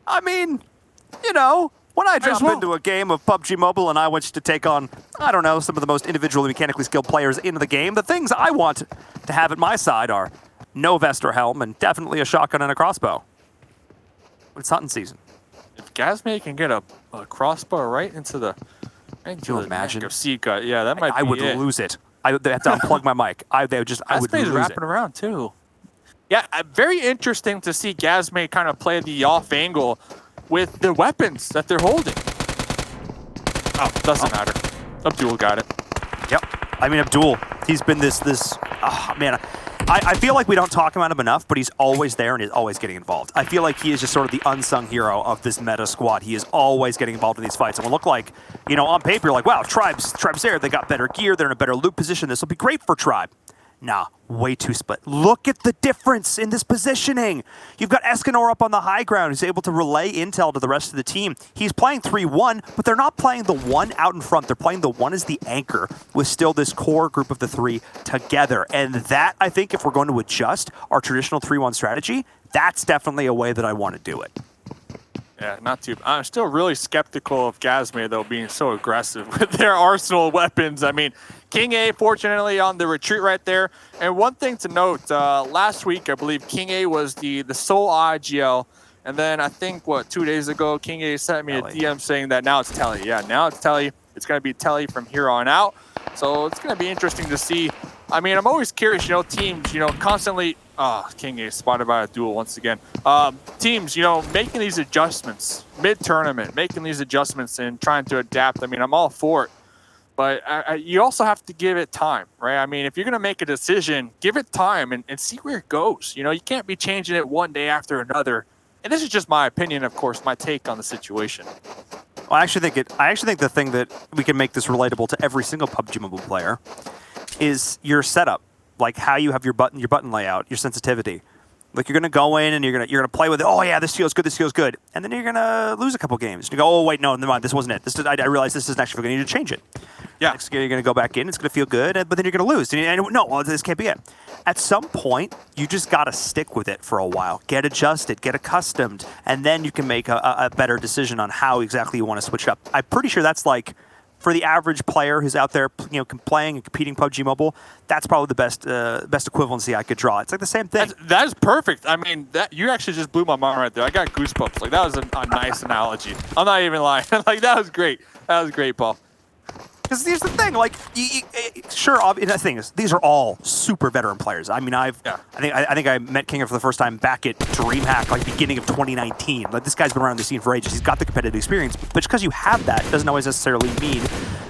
Speaker 8: I mean, you know, when I jump into a game of PUBG Mobile and I wish to take on, I don't know, some of the most individually mechanically skilled players in the game, the things I want to have at my side are no vest or helm and definitely a shotgun and a crossbow. It's hunting season.
Speaker 7: If Gasme can get a crossbow right into the neck of Seagut, yeah, that might be
Speaker 8: I would lose it. I have to unplug my mic. I would lose
Speaker 7: wrapping around too. Yeah, very interesting to see Gasme kind of play the off angle with the weapons that they're holding. Oh, doesn't matter. Abdul got it.
Speaker 8: Yep. I mean, Abdul, he's been this man, I feel like we don't talk about him enough, but he's always there and he's always getting involved. I feel like he is just sort of the unsung hero of this meta squad. He is always getting involved in these fights. It will look like, you know, on paper, you're like, wow, Tribe's there. They got better gear. They're in a better loot position. This will be great for Tribe. Nah, way too split. Look at the difference in this positioning. You've got Escanor up on the high ground. He's able to relay intel to the rest of the team. He's playing 3-1, but they're not playing the one out in front. They're playing the one as the anchor with still this core group of the three together. And that, I think, if we're going to adjust our traditional 3-1 strategy, that's definitely a way that I want to do it.
Speaker 7: Yeah, not too. I'm still really skeptical of Gasme, though, being so aggressive with their arsenal of weapons. I mean, King A, fortunately, on the retreat right there. And one thing to note, last week, I believe King A was the sole IGL. And then I think, 2 days ago, King A sent me a DM saying that now it's Telly. Yeah, now it's Telly. It's going to be Telly from here on out. So it's going to be interesting to see. I mean, I'm always curious, you know, teams, you know, constantly... King A spotted by a duel once again. Teams, you know, making these adjustments mid-tournament, making these adjustments and trying to adapt. I mean, I'm all for it. But you also have to give it time, right? I mean, if you're going to make a decision, give it time and see where it goes. You know, you can't be changing it one day after another. And this is just my opinion, of course, my take on the situation.
Speaker 8: Well, I actually think the thing that we can make this relatable to every single PUBG Mobile player is your setup. Like how you have your button layout, your sensitivity. Like you're gonna go in and you're gonna play with it. Oh yeah, this feels good, and then you're gonna lose a couple games. You go, oh wait, no, never mind, this wasn't it. I realized this isn't actually good. I need to change it. Yeah. Next game you're gonna go back in. It's gonna feel good, but then you're gonna lose. This can't be it. At some point, you just gotta stick with it for a while. Get adjusted, get accustomed, and then you can make a better decision on how exactly you want to switch up. I'm pretty sure that's like. For the average player who's out there, you know, playing and competing PUBG Mobile, that's probably the best equivalency I could draw. It's like the same thing.
Speaker 7: That is perfect. I mean, you actually just blew my mind right there. I got goosebumps. Like that was a nice analogy. I'm not even lying. Like that was great. That was great, Paul.
Speaker 8: Because here's the thing, like, the thing is, these are all super veteran players. I mean, I think I met Kinga for the first time back at DreamHack, like beginning of 2019. Like, this guy's been around the scene for ages. He's got the competitive experience, but just because you have that doesn't always necessarily mean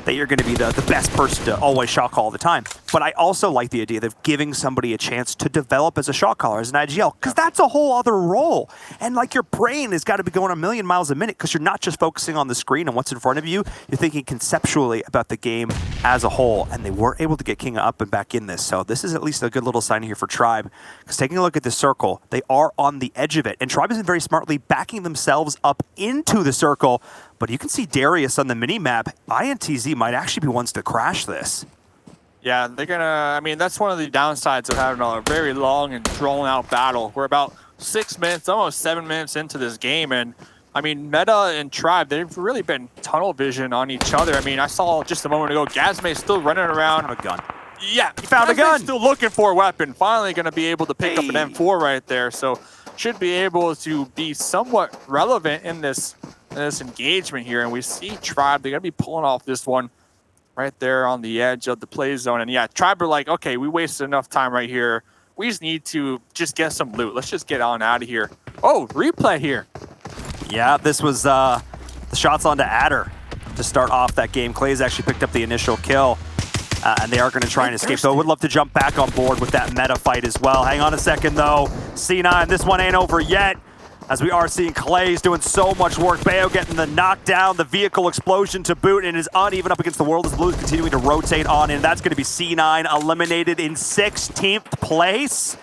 Speaker 8: that you're going to be the best person to always shot call all the time. But I also like the idea of giving somebody a chance to develop as a shot caller, as an IGL, because that's a whole other role. And like your brain has got to be going a million miles a minute because you're not just focusing on the screen and what's in front of you. You're thinking conceptually about the game as a whole. And they were able to get Kinga up and back in this. So this is at least a good little sign here for Tribe. Because taking a look at this circle, they are on the edge of it. And Tribe has been very smartly backing themselves up into the circle. But you can see Darius on the mini-map. INTZ might actually be ones to crash this.
Speaker 7: Yeah, they're going to... I mean, that's one of the downsides of having a very long and drawn-out battle. We're about 6 minutes, almost 7 minutes into this game, and I mean, Meta and Tribe, they've really been tunnel vision on each other. I mean, I saw just a moment ago, Gasme still running around.
Speaker 8: Found a gun.
Speaker 7: Yeah,
Speaker 8: he found a gun.
Speaker 7: Still looking for a weapon. Finally going to be able to pick up an M4 right there. So should be able to be somewhat relevant in this engagement here. And we see Tribe, they're going to be pulling off this one right there on the edge of the play zone. And yeah, Tribe are like, okay, we wasted enough time right here. We just need to just get some loot. Let's just get on out of here. Oh, replay here.
Speaker 8: Yeah, this was the shots onto Adder to start off that game. Klaze actually picked up the initial kill, and they are going to try and escape. So I would love to jump back on board with that meta fight as well. Hang on a second, though. C9, this one ain't over yet, as we are seeing Klaze doing so much work. Bayo getting the knockdown, the vehicle explosion to boot, and is uneven up against the world as Blues continuing to rotate on in. That's going to be C9 eliminated in 16th place.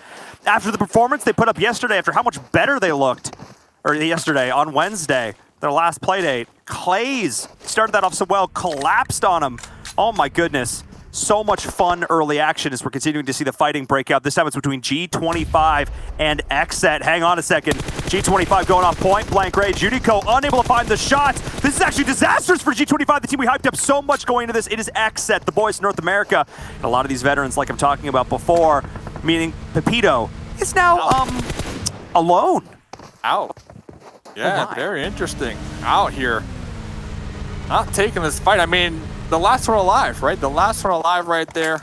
Speaker 8: After the performance they put up yesterday, after how much better they looked, or yesterday, on Wednesday, their last play date. Klaze started that off so well, collapsed on him. Oh my goodness. So much fun early action as we're continuing to see the fighting break out. This time it's between G25 and XSET. Hang on a second. G25 going off point blank range. Judico unable to find the shots. This is actually disastrous for G25, the team we hyped up so much going into this. It is XSET, the boys North America. And a lot of these veterans, like I'm talking about before, meaning Pepito, is now alone.
Speaker 7: Out. Yeah, very interesting. Out here. Not taking this fight. I mean, the last one alive, right? The last one alive right there.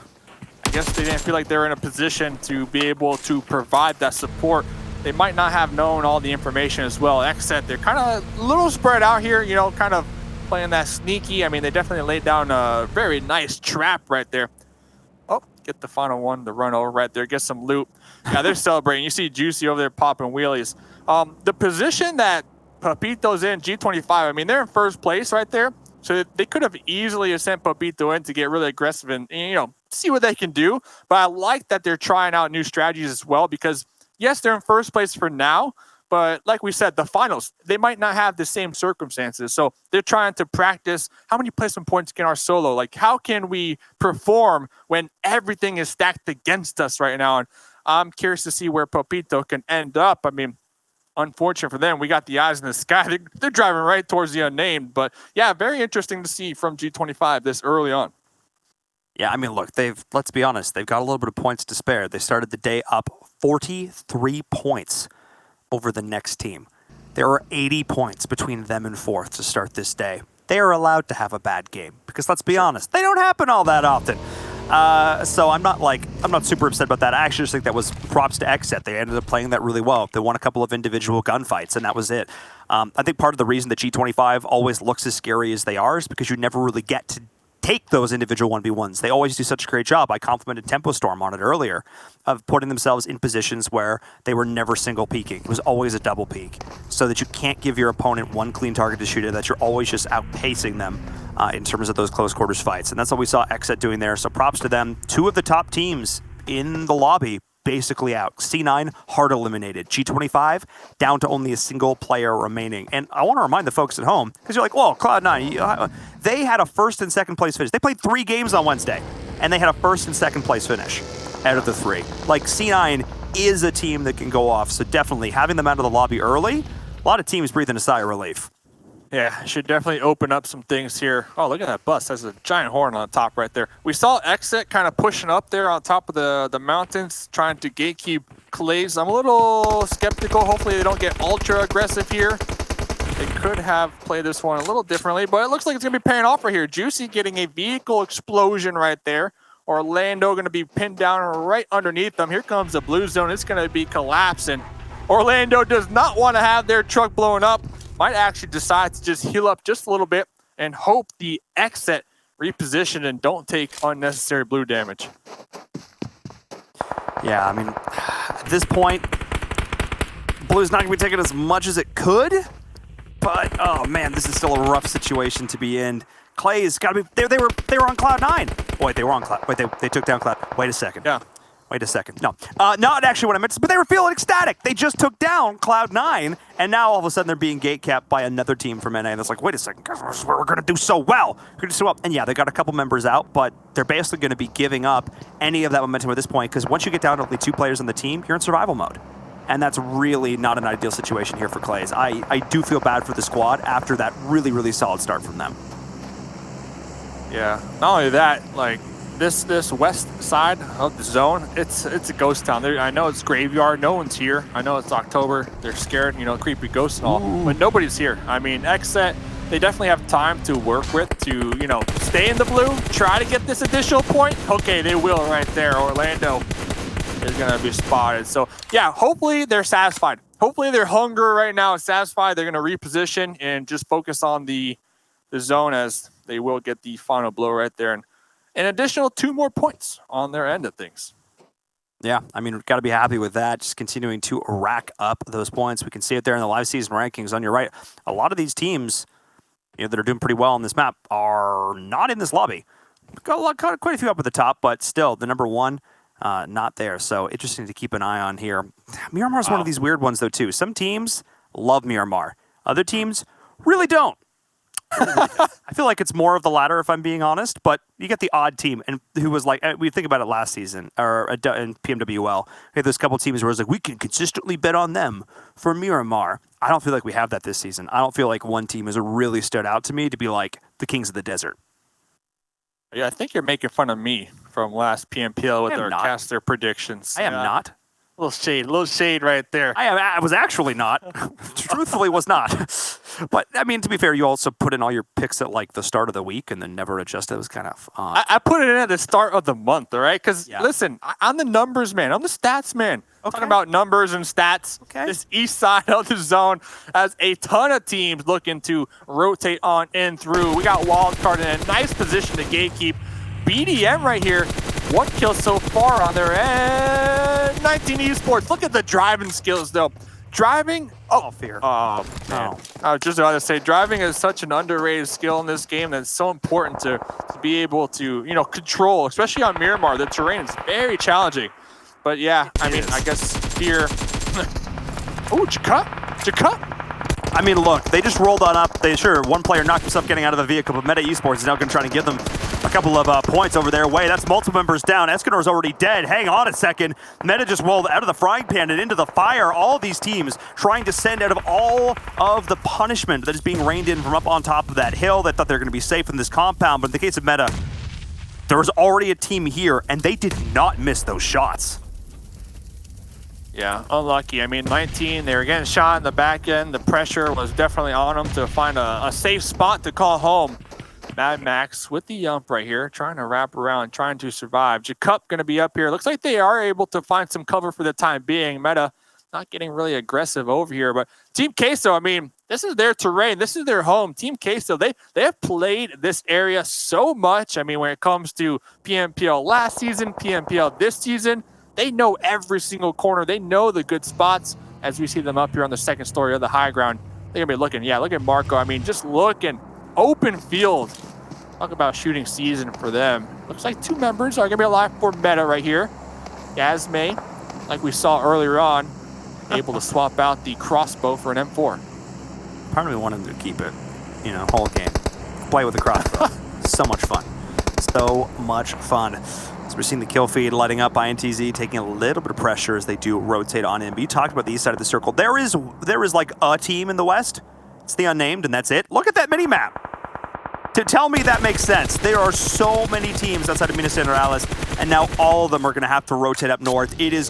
Speaker 7: I guess they didn't feel like they were in a position to be able to provide that support. They might not have known all the information as well. XSET, they're kind of a little spread out here, you know, kind of playing that sneaky. I mean, they definitely laid down a very nice trap right there. Oh, get the final one, the run over right there, get some loot. Yeah, they're celebrating. You see Juicy over there popping wheelies. The position that Pepito's in, G25, I mean, they're in first place right there. So they could have easily sent Pepito in to get really aggressive and, you know, see what they can do. But I like that they're trying out new strategies as well because, yes, they're in first place for now. But like we said, the finals, they might not have the same circumstances. So they're trying to practice how many placement points can our solo? Like, how can we perform when everything is stacked against us right now? And I'm curious to see where Pepito can end up. I mean, unfortunate for them, we got the eyes in the sky. They're driving right towards the Unnamed. But yeah, very interesting to see from G25 this early on.
Speaker 8: Yeah, I mean, look, let's be honest, they've got a little bit of points to spare. They started the day up 43 points over the next team. There are 80 points between them and fourth to start this day. They are allowed to have a bad game because, let's be honest, they don't happen all that often. So I'm not super upset about that. I actually just think that was props to XSET. They ended up playing that really well. They won a couple of individual gunfights, and that was it. I think part of the reason that G25 always looks as scary as they are is because you never really get to take those individual 1v1s. They always do such a great job. I complimented Tempo Storm on it earlier of putting themselves in positions where they were never single peeking. It was always a double peek so that you can't give your opponent one clean target to shoot at, that you're always just outpacing them in terms of those close quarters fights. And that's what we saw XSET doing there. So props to them. Two of the top teams in the lobby basically out. C9 hard eliminated. G25 down to only a single player remaining. And I want to remind the folks at home, because you're like, well, Cloud9, they had a first and second place finish. They played 3 games on Wednesday, and they had a first and second place finish out of the 3. Like, C9 is a team that can go off, so definitely having them out of the lobby early, a lot of teams breathing a sigh of relief.
Speaker 7: Yeah, should definitely open up some things here. Oh, look at that bus. That's a giant horn on the top right there. We saw XSET kind of pushing up there on top of the mountains, trying to gatekeep Klaze. I'm a little skeptical. Hopefully they don't get ultra aggressive here. They could have played this one a little differently, but it looks like it's going to be paying off right here. Juicy getting a vehicle explosion right there. Orlando going to be pinned down right underneath them. Here comes the blue zone. It's going to be collapsing. Orlando does not want to have their truck blown up. Might actually decide to just heal up just a little bit and hope the XSET reposition and don't take unnecessary blue damage.
Speaker 8: Yeah, I mean, at this point, blue's not going to be taking as much as it could, but oh man, this is still a rough situation to be in. Klaze got to be. They were on Cloud9. Wait, they were on Cloud. Wait, they took down Cloud. Wait a second.
Speaker 7: Yeah.
Speaker 8: Wait a second. No, not actually what I meant. But they were feeling ecstatic. They just took down Cloud9, and now all of a sudden they're being gatecapped by another team from NA. And it's like, wait a second, guys, we're going to do so well. We're going to do so well. And yeah, they got a couple members out, but they're basically going to be giving up any of that momentum at this point because once you get down to only 2 players on the team, you're in survival mode. And that's really not an ideal situation here for Klaze. I do feel bad for the squad after that really, really solid start from them.
Speaker 7: Yeah, not only that, like, this west side of the zone, it's a ghost town. I know it's graveyard, no one's here. I know it's October, they're scared, you know, creepy ghosts and all, but nobody's here. I mean, XSET, they definitely have time to work with to, you know, stay in the blue, try to get this additional point. Okay, they will right there. Orlando is gonna be spotted. So yeah, hopefully they're satisfied. Hopefully their hunger right now is satisfied. They're gonna reposition and just focus on the zone as they will get the final blow right there. And an additional 2 more points on their end of things.
Speaker 8: Yeah, I mean, we've got to be happy with that, just continuing to rack up those points. We can see it there in the live season rankings on your right. A lot of these teams, you know, that are doing pretty well on this map are not in this lobby. We've got quite a few up at the top, but still, the number 1, not there. So interesting to keep an eye on here. Miramar is one of these weird ones, though, too. Some teams love Miramar. Other teams really don't. I feel like it's more of the latter, if I'm being honest. But you get the odd team, and who was like, we think about it last season or in PMWL. We had those couple teams where it's like we can consistently bet on them for Miramar. I don't feel like we have that this season. I don't feel like one team has really stood out to me to be like the Kings of the Desert.
Speaker 7: Yeah, I think you're making fun of me from last PMPL with our caster predictions.
Speaker 8: I am not.
Speaker 7: Little shade right there.
Speaker 8: I was actually not. Truthfully, was not. But I mean, to be fair, you also put in all your picks at like the start of the week and then never adjusted. It was kind of odd.
Speaker 7: I put it in at the start of the month, all right? Because listen, I'm the numbers man. I'm the stats man. Okay. Talking about numbers and stats. Okay. This east side of the zone has a ton of teams looking to rotate on in through. We got Wildcard in a nice position to gatekeep. BDM right here. 1 kill so far on their end. 19 Esports. Look at the driving skills, though. Driving. Oh, fear. Oh, man. I was just about to say, driving is such an underrated skill in this game that's so important to be able to, control, especially on Miramar. The terrain is very challenging. But yeah, I mean, I guess here. Oh, Jacut.
Speaker 8: I mean, look, they just rolled on up. One player knocked himself getting out of the vehicle, but Meta Esports is now going to try to give them a couple of points over their way. That's multiple members down. Escanor's already dead. Hang on a second. Meta just rolled out of the frying pan and into the fire. All of these teams trying to send out of all of the punishment that is being rained in from up on top of that hill. They thought they were going to be safe in this compound, but in the case of Meta, there was already a team here, and they did not miss those shots.
Speaker 7: Yeah, unlucky. I mean, 19, they were getting shot in the back end. The pressure was definitely on them to find a safe spot to call home. Mad Max with the yump right here, trying to wrap around, trying to survive. Jacup going to be up here. Looks like they are able to find some cover for the time being. Meta not getting really aggressive over here, but Team Queso, I mean, this is their terrain. This is their home. Team Queso, they have played this area so much. I mean, when it comes to PMPL last season, PMPL this season, they know every single corner. They know the good spots as we see them up here on the second story of the high ground. They're going to be looking. Yeah, look at Marco. I mean, just looking. Open field. Talk about shooting season for them. Looks like 2 members are going to be alive for Meta right here. Yasme, like we saw earlier on, able to swap out the crossbow for an M4.
Speaker 8: Part of me wanted to keep it, whole game. Play with the crossbow. So much fun. So much fun. So we're seeing the kill feed lighting up. INTZ taking a little bit of pressure as they do rotate on in. But you talked about the east side of the circle. There is like a team in the west. It's the Unnamed, and that's it. Look at that mini-map. To tell me that makes sense. There are so many teams outside of Minas Gerais, and now all of them are going to have to rotate up north. It is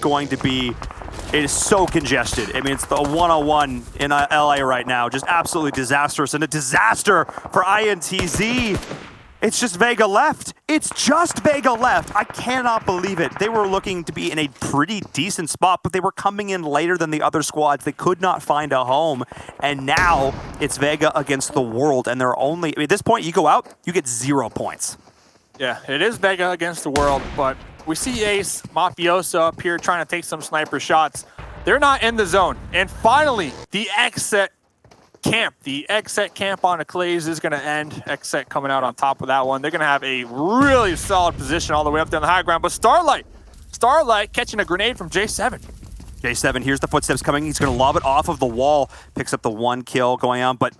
Speaker 8: so congested. I mean, it's the 101 in LA right now. Just absolutely disastrous, and a disaster for INTZ. It's just Vega left. It's just Vega left. I cannot believe it. They were looking to be in a pretty decent spot, but they were coming in later than the other squads. They could not find a home. And now it's Vega against the world. And they're only, at this point, you go out, you get 0 points.
Speaker 7: Yeah, it is Vega against the world, but we see Ace, Mafioso up here trying to take some sniper shots. They're not in the zone. And finally, the XSET camp. The XSET camp on a Klaze is going to end. XSET coming out on top of that one. They're going to have a really solid position all the way up down the high ground. But Starlight catching a grenade from J7.
Speaker 8: J7, here's the footsteps coming. He's going to lob it off of the wall. Picks up the 1 kill going on, but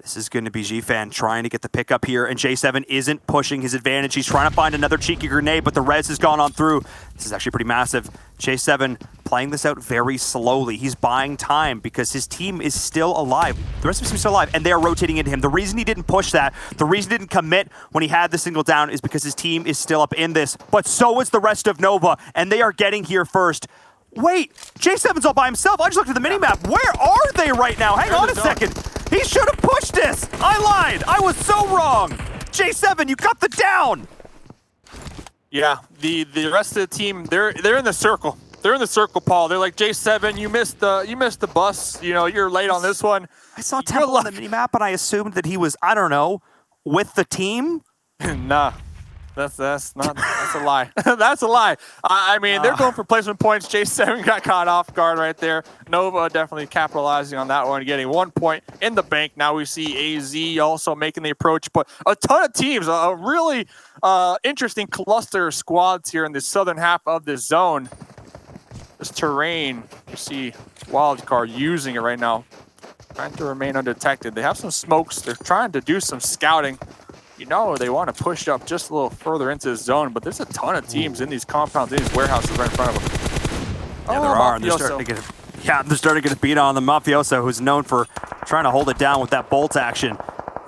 Speaker 8: this is going to be G-Fan trying to get the pickup here, and J7 isn't pushing his advantage. He's trying to find another cheeky grenade, but the res has gone on through. This is actually pretty massive. J7 playing this out very slowly. He's buying time because his team is still alive. The rest of his team is still alive, and they are rotating into him. The reason he didn't push that, the reason he didn't commit when he had the single down is because his team is still up in this, but so is the rest of Nova, and they are getting here first. Wait, J7's all by himself. I just looked at the minimap. Where are they right now? Hang on a second. He should have pushed this. I lied. I was so wrong. J7, you got the down.
Speaker 7: Yeah, the rest of the team, they're in the circle. They're in the circle, Paul. They're like, J7, you missed the bus. You're late on this one.
Speaker 8: I saw Temple on the minimap, and I assumed that he was, I don't know, with the team.
Speaker 7: Nah. That's a lie. That's a lie. I mean, they're going for placement points. J7 got caught off guard right there. Nova definitely capitalizing on that one, getting 1 point in the bank. Now we see AZ also making the approach, but a ton of teams, a really interesting cluster of squads here in the southern half of the zone. This terrain, you see Wildcard using it right now. trying to remain undetected. They have some smokes. They're trying to do some scouting. You know, they want to push up just a little further into the zone, but there's a ton of teams in these compounds, in these warehouses right in front of them.
Speaker 8: Yeah, there are. And they're starting to get beat on. The Mafioso, who's known for trying to hold it down with that bolt action,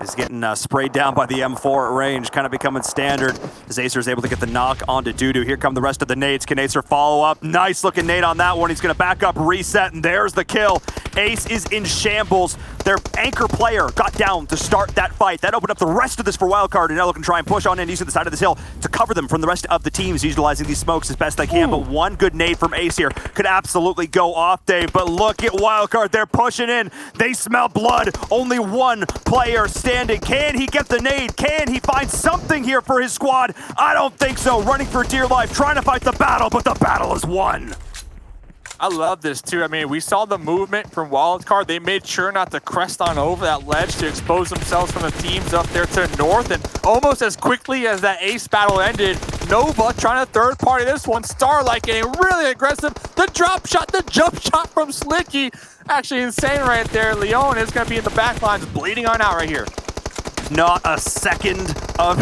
Speaker 8: is getting sprayed down by the M4 at range, kind of becoming standard as Acer is able to get the knock onto Dudu. Here come the rest of the nades. Can Acer follow up? Nice looking nade on that one. He's going to back up, reset, and there's the kill. Ace is in shambles. Their anchor player got down to start that fight. That opened up the rest of this for Wildcard, and now looking to try and push on in using the side of this hill to cover them from the rest of the teams, utilizing these smokes as best they can. But one good nade from Ace here could absolutely go off, Dave. But look at Wildcard. They're pushing in. They smell blood. Only one player standing. Can he get the nade? Can he find something here for his squad? I don't think so. Running for dear life, trying to fight the battle, but the battle is won.
Speaker 7: I love this too. I mean, we saw the movement from Wildcard. They made sure not to crest on over that ledge to expose themselves from the teams up there to the north. And almost as quickly as that Ace battle ended, Nova trying to third party this one. Starlight getting really aggressive. The drop shot, the jump shot from Slicky. Actually insane right there. Leon is going to be in the back lines, bleeding on out right here.
Speaker 8: Not a second of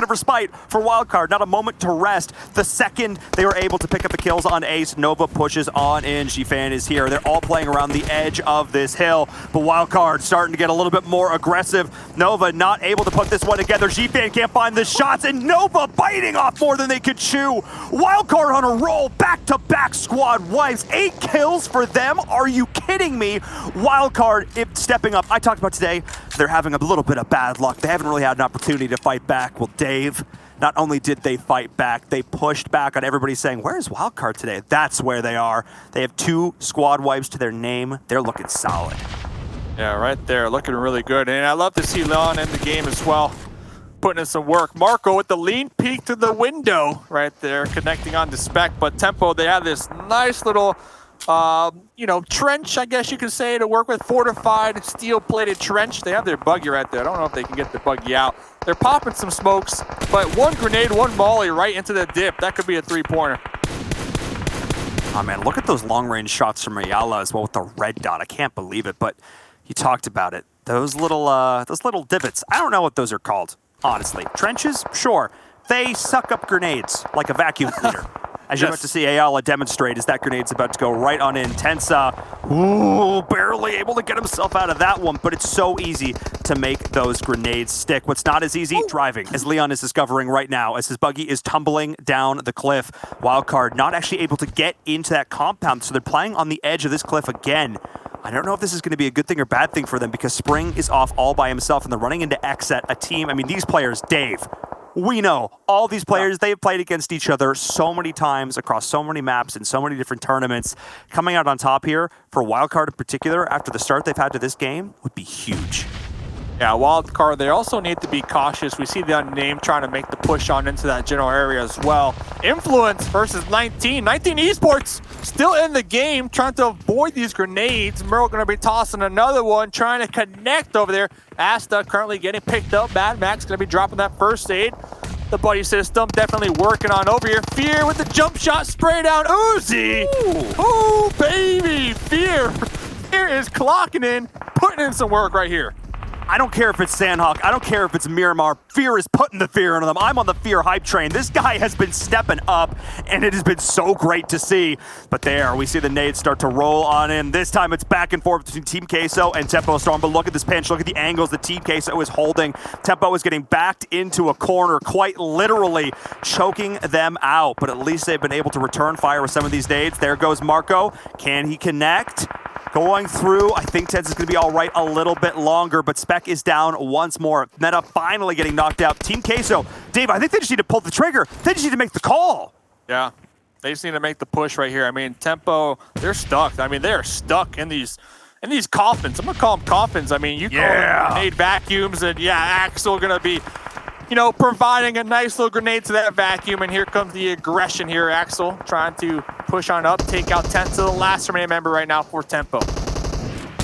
Speaker 8: respite for Wildcard. Not a moment to rest. The second they were able to pick up the kills on Ace, Nova pushes on in. G-Fan is here. They're all playing around the edge of this hill, but Wildcard starting to get a little bit more aggressive. Nova not able to put this one together. G-Fan can't find the shots, and Nova biting off more than they could chew. Wildcard on a roll, back-to-back squad wipes. 8 kills for them. Are you kidding me? Wildcard stepping up. I talked about today, they're having a little bit of bad luck. They haven't really had an opportunity to fight back. Well, Dave, not only did they fight back, they pushed back on everybody saying, where's Wildcard today? That's where they are. They have 2 squad wipes to their name. They're looking solid.
Speaker 7: Yeah, right there, looking really good. And I love to see Leon in the game as well, putting in some work. Marco with the lean peek through the window right there, connecting on to Spec. But Tempo, they have this nice little trench, I guess you could say, to work with. Fortified, steel-plated trench. They have their buggy right there. I don't know if they can get the buggy out. They're popping some smokes, but one grenade, one molly right into the dip. That could be a 3-pointer.
Speaker 8: Oh, man, look at those long-range shots from Ayala as well with the red dot. I can't believe it, but you talked about it. Those little divots. I don't know what those are called, honestly. Trenches? Sure. They suck up grenades like a vacuum cleaner. As you're about to see Ayala demonstrate as that grenade's about to go right on in. Tensa, barely able to get himself out of that one, but it's so easy to make those grenades stick. What's not as easy? Driving, as Leon is discovering right now, as his buggy is tumbling down the cliff. Wildcard not actually able to get into that compound, so they're playing on the edge of this cliff again. I don't know if this is going to be a good thing or bad thing for them because Spring is off all by himself and they're running into XSET, a team. I mean, these players, Dave, we know all these players, they've played against each other so many times across so many maps and so many different tournaments. Coming out on top here for Wildcard in particular after the start they've had to this game would be huge.
Speaker 7: Yeah, Wildcard, they also need to be cautious. We see the Unnamed trying to make the push on into that general area as well. Influence versus 19. 19 Esports still in the game, trying to avoid these grenades. Merle going to be tossing another one, trying to connect over there. Asta currently getting picked up. Mad Max going to be dropping that first aid. The buddy system definitely working on over here. Fear with the jump shot, spray down Uzi. Oh, baby, Fear. Fear is clocking in, putting in some work right here.
Speaker 8: I don't care if it's Sanhok. I don't care if it's Miramar. Fear is putting the fear into them. I'm on the Fear hype train. This guy has been stepping up, and it has been so great to see. But there, we see the nades start to roll on in. This time, it's back and forth between Team Queso and Tempo Storm. But look at this pinch. Look at the angles that Team Queso is holding. Tempo is getting backed into a corner, quite literally choking them out. But at least they've been able to return fire with some of these nades. There goes Marco. Can he connect? Going through, I think Ted's is going to be all right a little bit longer, but Spec is down once more. Meta finally getting knocked out. Team Queso, Dave, I think they just need to pull the trigger. They just need to make the call.
Speaker 7: Yeah, they just need to make the push right here. I mean, Tempo, they're stuck. I mean, they're stuck in these coffins. I'm going to call them coffins. I mean, you call them grenade vacuums, and yeah, Axel going to be, providing a nice little grenade to that vacuum, and here comes the aggression here. Axel trying to push on up, take out Tensa, the last remaining member right now for Tempo.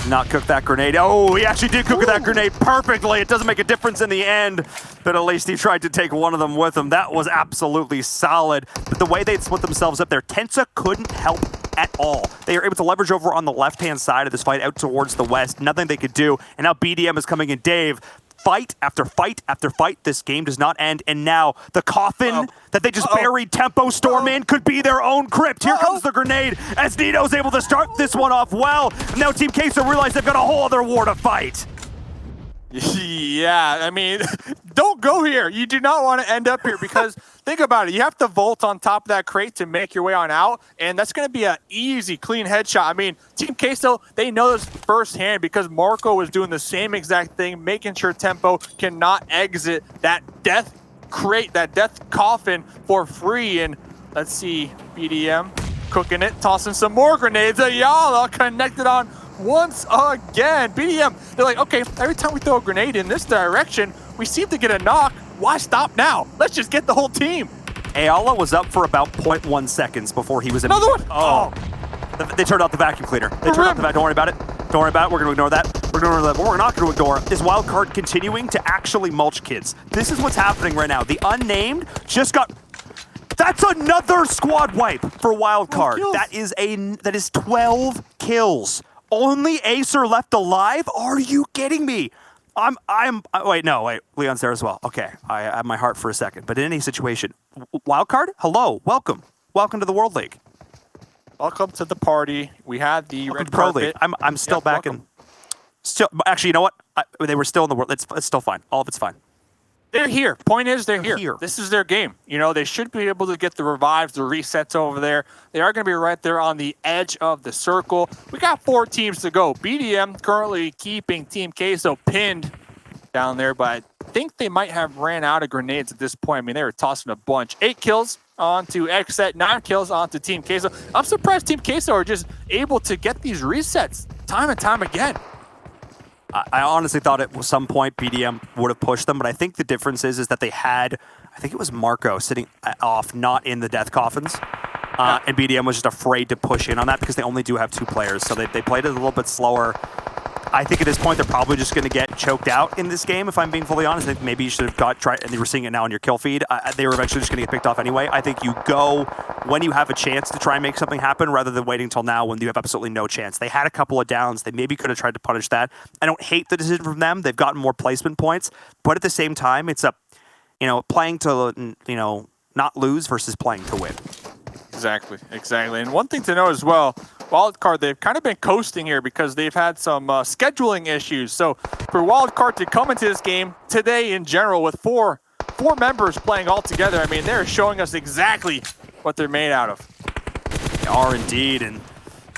Speaker 8: Not cook that grenade. Oh, he actually did cook that grenade perfectly. It doesn't make a difference in the end, but at least he tried to take one of them with him. That was absolutely solid. But the way they'd split themselves up there, Tensa couldn't help at all. They are able to leverage over on the left-hand side of this fight out towards the west. Nothing they could do. And now BDM is coming in. Dave, fight after fight after fight. This game does not end. And now the coffin that they just buried Tempo Storm in could be their own crypt. Here comes the grenade as Nino's able to start this one off well. Now Team Queso realize they've got a whole other war to fight.
Speaker 7: Yeah, I mean, don't go here. You do not want to end up here because think about it. You have to vault on top of that crate to make your way on out, and that's going to be an easy, clean headshot. I mean, Team Queso, they know this firsthand because Marco was doing the same exact thing, making sure Tempo cannot exit that death crate, that death coffin for free. And let's see, BDM cooking it, tossing some more grenades. Ayala connected on once again. BDM, they're like, okay, every time we throw a grenade in this direction, we seem to get a knock. Why stop now? Let's just get the whole team.
Speaker 8: Ayala was up for about 0.1 seconds before he was in.
Speaker 7: Another one!
Speaker 8: Oh. They turned out the vacuum cleaner. They turned out the vacuum. Don't worry about it. Don't worry about it. We're going to ignore that. We're going to ignore that. What we're not going to ignore is Wildcard continuing to actually mulch kids. This is what's happening right now. The Unnamed just got... That's another squad wipe for Wildcard. That is 12 kills. Only Acer left alive? Are you kidding me? Wait, Leon's there as well. Okay, I have my heart for a second. But in any situation, Wildcard, hello, welcome. Welcome to the World League.
Speaker 7: Welcome to the party. We had the red
Speaker 8: Pro
Speaker 7: carpet.
Speaker 8: League. I'm still back in. Still, actually, you know what? They were still in the world. It's still fine. All of it's fine.
Speaker 7: They're here. Point is, they're here. This is their game. You know, they should be able to get the revives, the resets over there. They are going to be right there on the edge of the circle. We got 4 teams to go. BDM currently keeping Team Queso pinned down there, but I think they might have ran out of grenades at this point. I mean, they were tossing a bunch. 8 kills onto XSET, 9 kills onto Team Queso. I'm surprised Team Queso are just able to get these resets time and time again.
Speaker 8: I honestly thought at some point BDM would have pushed them, but I think the difference is that they had, I think it was Marco sitting off, not in the death coffins. And BDM was just afraid to push in on that because they only do have 2 players. So they played it a little bit slower. I think at this point they're probably just going to get choked out in this game, if I'm being fully honest. I think maybe you should have tried, and you were seeing it now on your kill feed. They were eventually just going to get picked off anyway. I think you go when you have a chance to try and make something happen rather than waiting until now when you have absolutely no chance. They had a couple of downs. They maybe could have tried to punish that. I don't hate the decision from them. They've gotten more placement points, but at the same time, it's playing to, not lose versus playing to win.
Speaker 7: Exactly. And one thing to know as well, Wildcard, they've kind of been coasting here because they've had some scheduling issues. So for Wildcard to come into this game today in general with four members playing all together, I mean, they're showing us exactly what they're made out of.
Speaker 8: They are indeed, and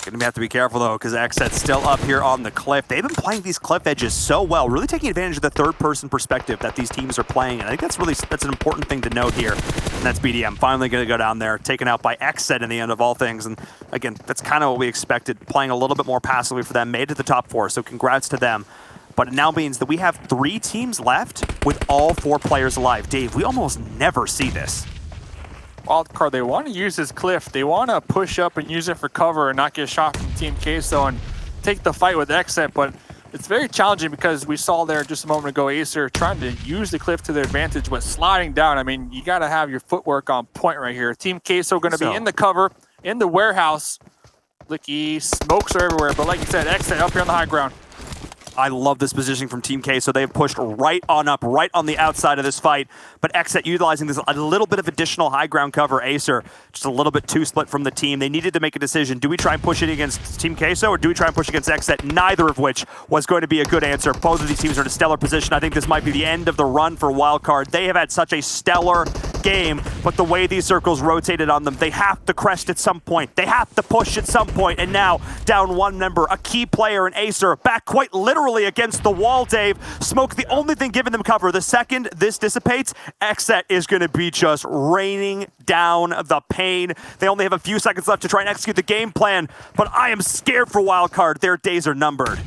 Speaker 8: going to have to be careful though because XSET's still up here on the cliff. They've been playing these cliff edges so well, really taking advantage of the third-person perspective that these teams are playing, and I think that's an important thing to note here. And that's BDM finally going to go down there, taken out by XSET in the end of all things. And again, that's kind of what we expected, playing a little bit more passively for them, made it to the top 4, so congrats to them. But it now means that we have 3 teams left with all 4 players alive. Dave, we almost never see this.
Speaker 7: Wildcard, they want to use this cliff. They want to push up and use it for cover and not get shot from Team Queso and take the fight with XSET, but it's very challenging because we saw there just a moment ago Acer trying to use the cliff to their advantage but sliding down. I mean, you got to have your footwork on point right here. Team Queso going to be in the cover, in the warehouse. Licky, smokes are everywhere, but like you said, XSET up here on the high ground.
Speaker 8: I love this positioning from Team K, so they've pushed right on up, right on the outside of this fight. But XSET utilizing this a little bit of additional high ground cover. Acer just a little bit too split from the team. They needed to make a decision. Do we try and push it against Team Queso or do we try and push against XSET? Neither of which was going to be a good answer. Both of these teams are in a stellar position. I think this might be the end of the run for Wildcard. They have had such a stellar game, but the way these circles rotated on them, they have to crest at some point. They have to push at some point, and now down 1 member, a key player in Acer, back quite literally against the wall, Dave. Smoke, the only thing giving them cover. The second this dissipates, XSET is going to be just raining down the pain. They only have a few seconds left to try and execute the game plan, but I am scared for Wildcard. Their days are numbered.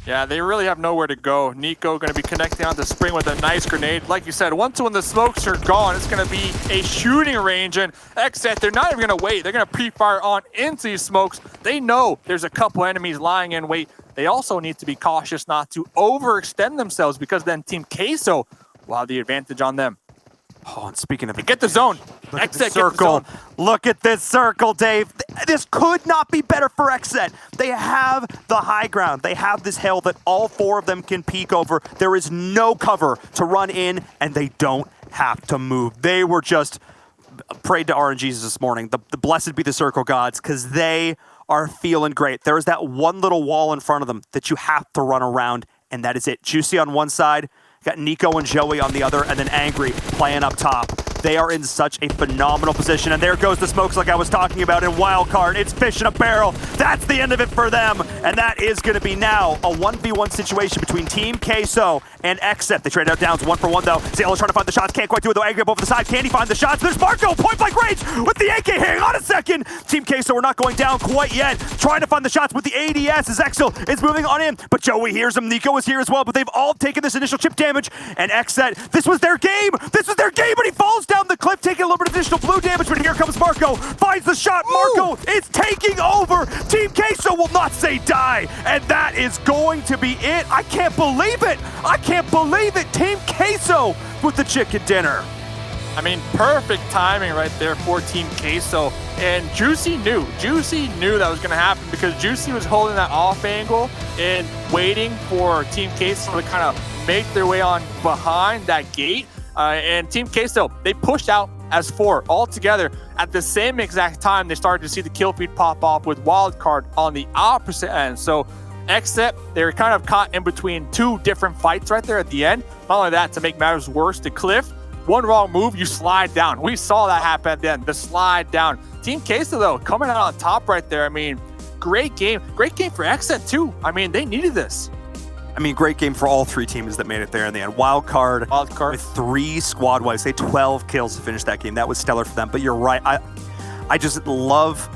Speaker 7: Yeah, they really have nowhere to go. Nico going to be connecting onto Spring with a nice grenade. Like you said, once when the smokes are gone, it's going to be a shooting range. And XSET, they're not even going to wait. They're going to pre-fire on into these smokes. They know there's a couple enemies lying in wait. They also need to be cautious not to overextend themselves because then Team Queso will have the advantage on them.
Speaker 8: Oh, and speaking of
Speaker 7: Get the zone.
Speaker 8: Look at
Speaker 7: XSET,
Speaker 8: the
Speaker 7: get the
Speaker 8: circle.
Speaker 7: zone.
Speaker 8: Look at this circle, Dave. This could not be better for XSET. They have the high ground. They have this hill that all 4 of them can peek over. There is no cover to run in, and they don't have to move. They were just prayed to RNGs this morning. The blessed be the circle gods, because they are feeling great. There's that one little wall in front of them that you have to run around, and that is it. Juicy on one side, got Nico and Joey on the other, and then Angry playing up top. They are in such a phenomenal position, and there goes the smokes like I was talking about in Wildcard. It's fish in a barrel. That's the end of it for them, and that is going to be now a 1v1 situation between Team Queso and XSET. They trade out downs 1-for-1 though. Zayla's trying to find the shots, can't quite do it though. Angry up over the side, can he find the shots? There's Marco, point blank range with the AK. Hang on a second. Team Queso are not going down quite yet. Trying to find the shots with the ADS as Exil is moving on in, but Joey hears him. Nico is here as well, but they've all taken this initial chip damage, and XSET, this was their game. This was their game, but he falls down the cliff, taking a little bit of additional blue damage, but here comes Marco. Finds the shot. Marco is taking over. Team Queso will not say die, and that is going to be it. I can't believe it. I can't believe it. Team Queso with the chicken dinner.
Speaker 7: I mean, perfect timing right there for Team Queso. And Juicy knew that was going to happen, because Juicy was holding that off angle and waiting for Team Queso to kind of make their way on behind that gate. And Team Queso, they pushed out as 4 all together at the same exact time. They started to see the kill feed pop off with Wildcard on the opposite end. So XSET, they were kind of caught in between 2 different fights right there at the end. Not only that, to make matters worse, the cliff, one wrong move, you slide down. We saw that happen at the end, the slide down. Team Queso, though, coming out on top right there. I mean, great game for XSET too. I mean, they needed this.
Speaker 8: I mean, great game for all 3 teams that made it there in the end. Wildcard with 3 squad wives, they 12 kills to finish that game. That was stellar for them. But you're right. I just love.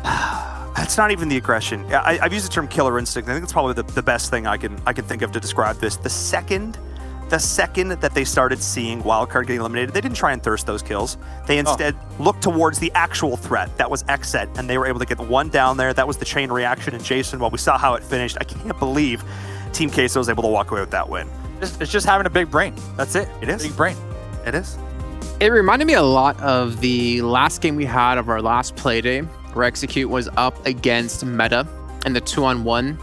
Speaker 8: That's not even the aggression. I've used the term killer instinct. I think it's probably the best thing I can think of to describe this. The second that they started seeing Wildcard getting eliminated, they didn't try and thirst those kills. They instead looked towards the actual threat. That was XSET, and they were able to get 1 down there. That was the chain reaction. And Jason, while we saw how it finished, I can't believe Team Queso was able to walk away with that win.
Speaker 7: It's just having a big brain. That's it.
Speaker 8: It is.
Speaker 7: Big brain.
Speaker 8: It is.
Speaker 4: It reminded me a lot of the last game we had of our last play day, where Execute was up against Meta in the 2-on-1.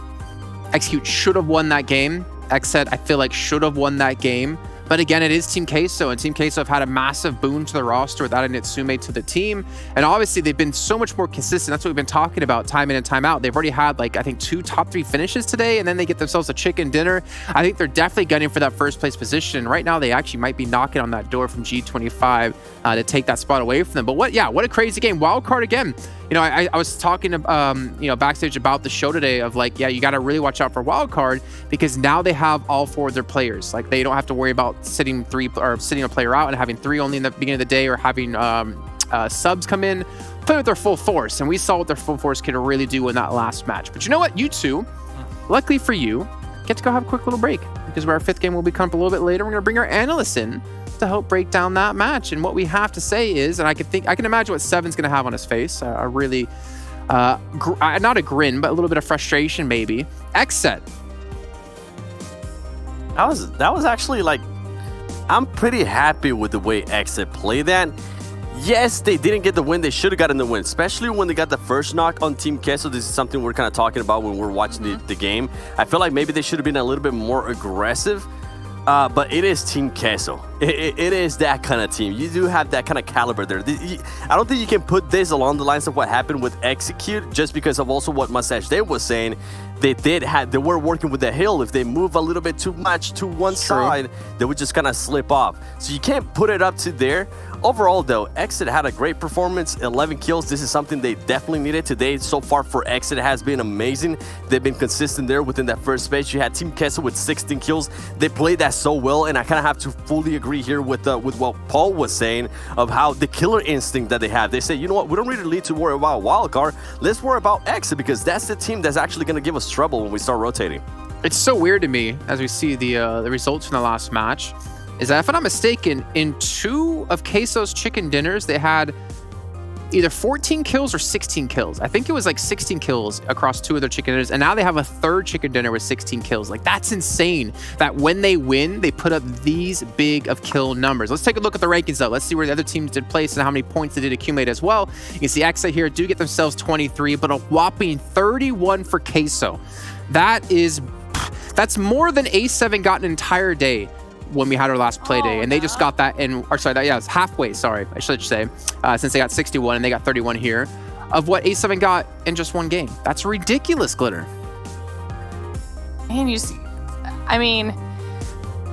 Speaker 4: Execute should have won that game. XSET, I feel like, should have won that game. But again, it is Team Queso, and Team Queso have had a massive boon to the roster with adding Itsume to the team. And obviously, they've been so much more consistent. That's what we've been talking about time in and time out. They've already had, like, I think 2 top 3 finishes today, and then they get themselves a chicken dinner. I think they're definitely gunning for that first place position. Right now, they actually might be knocking on that door from G25 to take that spot away from them. But what a crazy game. Wildcard again. You know, I was talking, backstage about the show today of like, yeah, you got to really watch out for Wildcard, because now they have all 4 of their players. Like, they don't have to worry about sitting a player out and having 3 only in the beginning of the day, or having subs come in, play with their full force. And we saw what their full force could really do in that last match. But you know what? You two, luckily for you, get to go have a quick little break, because our 5th game will be coming up a little bit later. We're going to bring our analysts in to help break down that match. And what we have to say is, and I can imagine what Seven's going to have on his face, a really, not a grin, but a little bit of frustration maybe. XSET.
Speaker 5: That was actually like, I'm pretty happy with the way XSET played that. Yes, they didn't get the win. They should have gotten the win, especially when they got the first knock on Team Queso. This is something we're kind of talking about when we're watching the game. I feel like maybe they should have been a little bit more aggressive. But it is Team Queso. It is that kind of team. You do have that kind of caliber there. I don't think you can put this along the lines of what happened with Execute, just because of also what Mustache Dave was saying. They were working with the hill. If they move a little bit too much to one side, they would just kind of slip off. So you can't put it up to there. Overall, though, XSET had a great performance, 11 kills. This is something they definitely needed today. So far for XSET has been amazing. They've been consistent there within that first space. You had Team Queso with 16 kills. They played that so well, and I kind of have to fully agree here with what Paul was saying of how the killer instinct that they have. They say, you know what, we don't really need to worry about Wildcard. Let's worry about XSET, because that's the team that's actually going to give us trouble when we start rotating.
Speaker 4: It's so weird to me as we see the results from the last match, is that if I'm not mistaken, in 2 of Queso's chicken dinners, they had either 14 kills or 16 kills. I think it was like 16 kills across 2 of their chicken dinners, and now they have a 3rd chicken dinner with 16 kills. Like, that's insane that when they win, they put up these big of kill numbers. Let's take a look at the rankings, though. Let's see where the other teams did place and how many points they did accumulate as well. You can see XSET here do get themselves 23, but a whopping 31 for Queso. That's more than A7 got an entire day when we had our last play day, and they just got that in, or sorry, yeah, it's halfway, sorry, I should say, since they got 61 and they got 31 here, of what A7 got in just 1 game. That's ridiculous, Glitter.
Speaker 6: And I mean,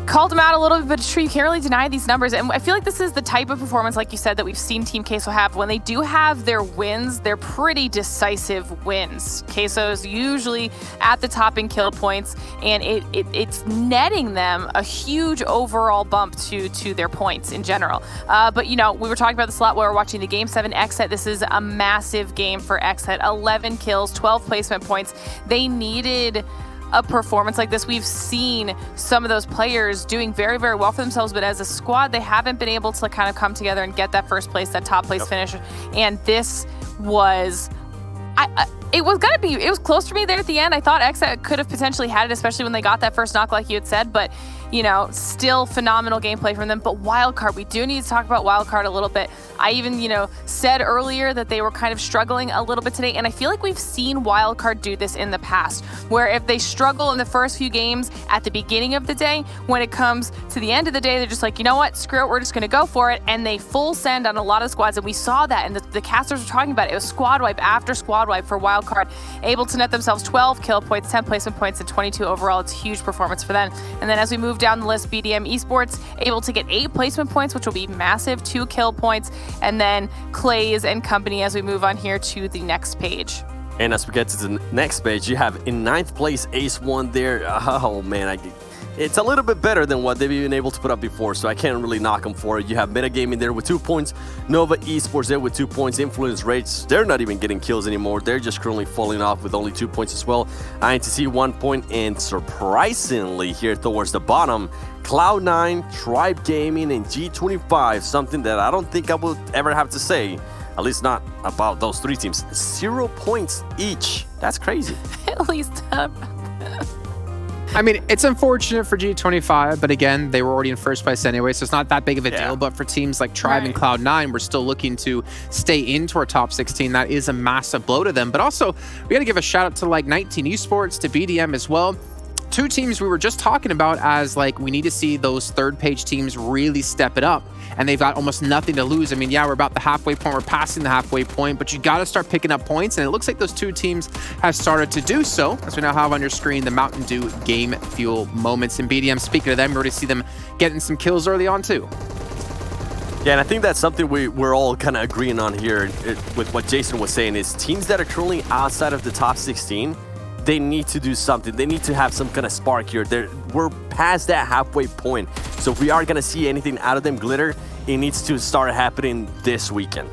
Speaker 6: called them out a little bit, but you can't really deny these numbers. And I feel like this is the type of performance, like you said, that we've seen Team Queso have. When they do have their wins, they're pretty decisive wins. Queso's usually at the top in kill points, and it's netting them a huge overall bump to their points in general. But, you know, we were talking about this a lot while we were watching the Game 7 XSET. This is a massive game for XSET. 11 kills, 12 placement points. They needed a performance like this. We've seen some of those players doing very, very well for themselves, but as a squad, they haven't been able to kind of come together and get that first place, that top place finish. And this was, it was close for me there at the end. I thought XSET could have potentially had it, especially when they got that first knock, like you had said, but you know, still phenomenal gameplay from them. But Wildcard, we do need to talk about Wildcard a little bit. I even, you know, said earlier that they were kind of struggling a little bit today, and I feel like we've seen Wildcard do this in the past, where if they struggle in the first few games at the beginning of the day, when it comes to the end of the day, they're just like, you know what, screw it, we're just going to go for it, and they full send on a lot of squads, and we saw that, and the casters were talking about it. It was squad wipe after squad wipe for Wildcard, able to net themselves 12 kill points, 10 placement points, and 22 overall. It's a huge performance for them. And then as we move down the list, BDM Esports able to get 8 placement points, which will be massive, 2 kill points, and then Klaze and company as we move on here to the next page.
Speaker 5: And as we get to the next page, you have in 9th place Ace1 there. Oh man, it's a little bit better than what they've been able to put up before, so I can't really knock them for it. You have Metagaming there with 2 points, Nova Esports there with 2 points, Influence Rates, they're not even getting kills anymore, they're just currently falling off with only 2 points as well. INTZ 1 point, and surprisingly here towards the bottom, Cloud9, Tribe Gaming, and G25, something that I don't think I would ever have to say, at least not about those 3 teams. 0 points each, that's crazy.
Speaker 6: At least
Speaker 4: I mean, it's unfortunate for G25, but again, they were already in first place anyway, so it's not that big of a deal. But for teams like Tribe and Cloud9, we're still looking to stay into our top 16. That is a massive blow to them. But also, we got to give a shout out to like 19 Esports, to BDM as well. 2 teams we were just talking about as like we need to see those 3rd page teams really step it up, and they've got almost nothing to lose. I mean, yeah, we're about the halfway point, we're passing the halfway point, but you got to start picking up points, and it looks like those 2 teams have started to do so, as we now have on your screen the Mountain Dew Game Fuel moments. And BDM, speaking of them, we already see them getting some kills early on too.
Speaker 5: Yeah, and I think that's something we're all kind of agreeing on here with what Jason was saying, is teams that are currently outside of the top 16, they need to do something. They need to have some kind of spark here. We're past that halfway point. So if we are going to see anything out of them, Glitter, it needs to start happening this weekend.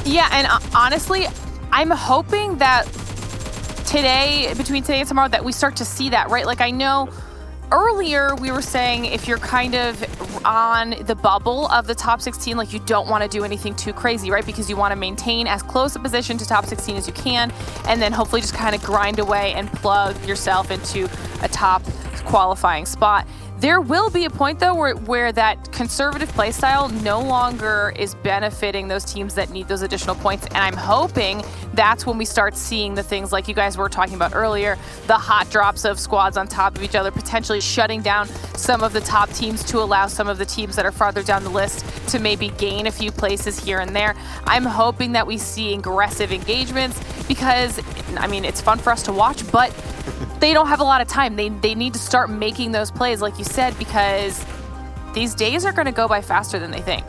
Speaker 6: Yeah, and honestly, I'm hoping that between today and tomorrow, that we start to see that, right? Like, I know earlier we were saying if you're kind of on the bubble of the top 16, like you don't want to do anything too crazy, right? Because you want to maintain as close a position to top 16 as you can, and then hopefully just kind of grind away and plug yourself into a top qualifying spot. There will be a point, though, where that conservative playstyle no longer is benefiting those teams that need those additional points, and I'm hoping that's when we start seeing the things like you guys were talking about earlier, the hot drops of squads on top of each other, potentially shutting down some of the top teams to allow some of the teams that are farther down the list to maybe gain a few places here and there. I'm hoping that we see aggressive engagements because, I mean, it's fun for us to watch, but they don't have a lot of time. They need to start making those plays, like you said, because these days are going to go by faster than they think.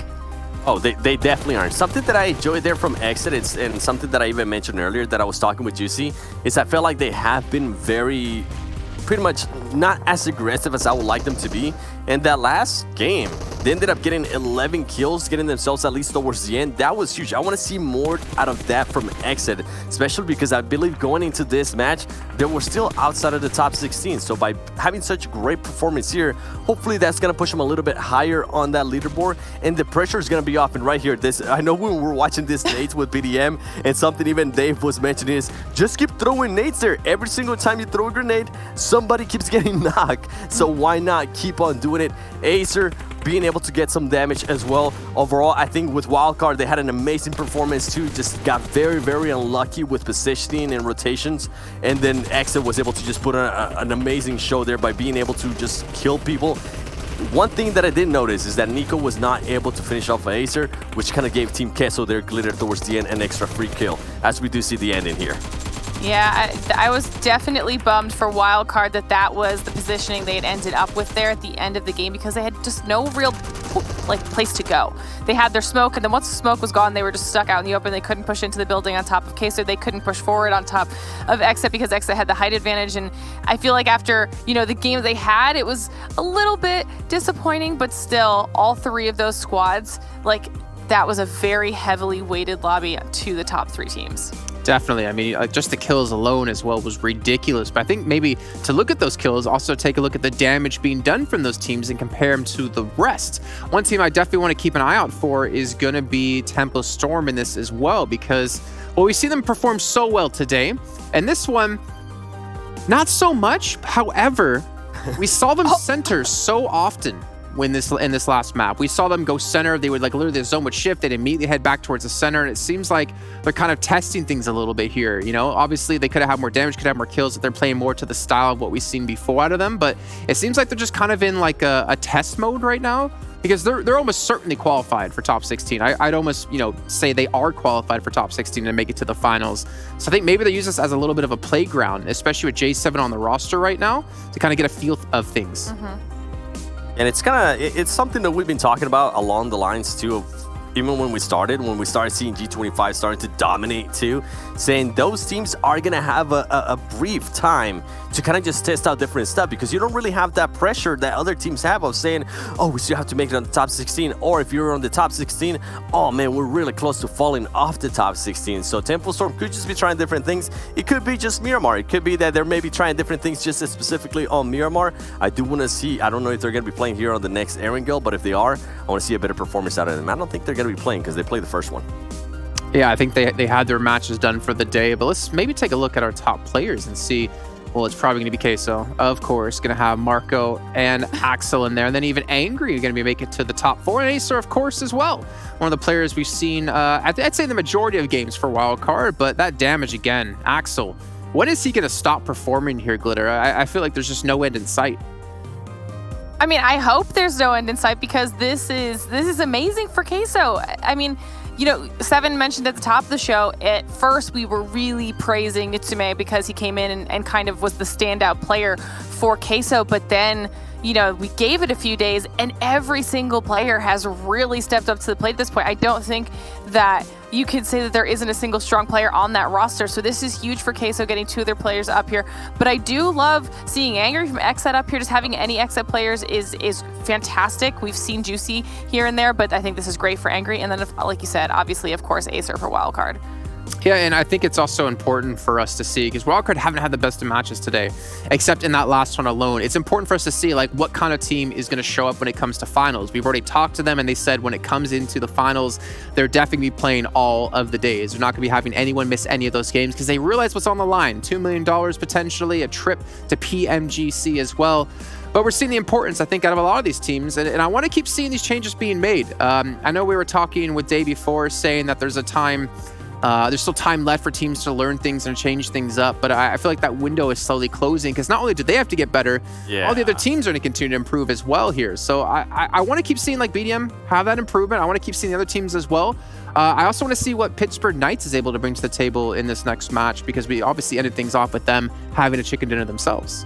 Speaker 5: Oh, they definitely are. Something that I enjoyed there from XSET, and something that I even mentioned earlier that I was talking with Juicy, is I felt like they have been pretty much not as aggressive as I would like them to be. And that last game, They ended up getting 11 kills, getting themselves at least towards the end. That was huge. I want to see more out of that from XSET, especially because I believe going into this match, they were still outside of the top 16. So by having such great performance here, hopefully that's going to push them a little bit higher on that leaderboard, and the pressure is going to be off. And right here, I know when we're watching this nades with BDM, and something even Dave was mentioning is just keep throwing nades there. Every single time you throw a grenade, somebody keeps getting knocked. So why not keep on doing it? Acer being able to get some damage as well. Overall, I think with Wildcard, they had an amazing performance too. Just got very, very unlucky with positioning and rotations. And then XSET was able to just put an amazing show there by being able to just kill people. One thing that I did notice is that Nico was not able to finish off Acer, which kind of gave Team Queso their glitter towards the end, an extra free kill, as we do see the end in here.
Speaker 6: Yeah, I was definitely bummed for Wildcard that was the positioning they had ended up with there at the end of the game, because they had just no real place to go. They had their smoke, and then once the smoke was gone, they were just stuck out in the open. They couldn't push into the building on top of Queso. They couldn't push forward on top of XSET because XSET had the height advantage. And I feel like after, the game they had, it was a little bit disappointing, but still, all three of those squads, that was a very heavily weighted lobby to the top 3 teams.
Speaker 4: Definitely. I mean, just the kills alone as well was ridiculous. But I think maybe to look at those kills, also take a look at the damage being done from those teams and compare them to the rest. One team I definitely want to keep an eye out for is going to be Tempo Storm in this as well, because, we see them perform so well today. And this one, not so much. However, we saw them center so often. In this last map, we saw them go center. They would literally the zone would shift. They'd immediately head back towards the center, and it seems like they're kind of testing things a little bit here. Obviously they could have more damage, could have more kills if they're playing more to the style of what we've seen before out of them. But it seems like they're just kind of in a test mode right now, because they're almost certainly qualified for top 16. I'd almost say they are qualified for top 16 and make it to the finals. So I think maybe they use this as a little bit of a playground, especially with J7 on the roster right now, to kind of get a feel of things.
Speaker 5: And it's something that we've been talking about along the lines too of even when we started seeing G25 starting to dominate too, saying those teams are going to have a brief time to kind of just test out different stuff, because you don't really have that pressure that other teams have of saying, oh, we still have to make it on the top 16, or if you're on the top 16, oh man, we're really close to falling off the top 16. So Tempo Storm could just be trying different things. It could be just Miramar. It could be that they're maybe trying different things just specifically on Miramar. I do want to see, I don't know if they're going to be playing here on the next Erangel, but if they are, I want to see a better performance out of them. I don't think they're going to be playing because they played the first one.
Speaker 4: Yeah, I think they had their matches done for the day, but let's maybe take a look at our top players and see. Well, it's probably going to be Queso, of course. Going to have Marco and Axel in there. And then even Angry are going to be making it to the top 4. And Acer, of course, as well. One of the players we've seen, I'd say the majority of games for Wildcard, but that damage again. Axel, when is he going to stop performing here, Glitter? I feel like there's just no end in sight.
Speaker 6: I mean, I hope there's no end in sight, because this is amazing for Queso. I mean, Seven mentioned at the top of the show, at first we were really praising Nitsume because he came in and kind of was the standout player for Queso, but then, we gave it a few days and every single player has really stepped up to the plate at this point. I don't think that you could say that there isn't a single strong player on that roster. So this is huge for Queso getting 2 of their players up here. But I do love seeing Angry from XSET up here. Just having any XSET players is fantastic. We've seen Juicy here and there, but I think this is great for Angry. And then, like you said, obviously, of course, Acer for Wildcard.
Speaker 4: Yeah, and I think it's also important for us to see, because Wildcard haven't had the best of matches today, except in that last one alone. It's important for us to see what kind of team is going to show up when it comes to finals. We've already talked to them, and they said when it comes into the finals, they're definitely playing all of the days. They're not going to be having anyone miss any of those games, because they realize what's on the line. $2 million potentially, a trip to PMGC as well. But we're seeing the importance, I think, out of a lot of these teams, and I want to keep seeing these changes being made. I know we were talking with Day before, saying that there's still time left for teams to learn things and change things up, but I feel like that window is slowly closing, because not only do they have to get better, all the other teams are going to continue to improve as well here. So I want to keep seeing BDM have that improvement. I want to keep seeing the other teams as well. I also want to see what Pittsburgh Knights is able to bring to the table in this next match, because we obviously ended things off with them having a chicken dinner themselves.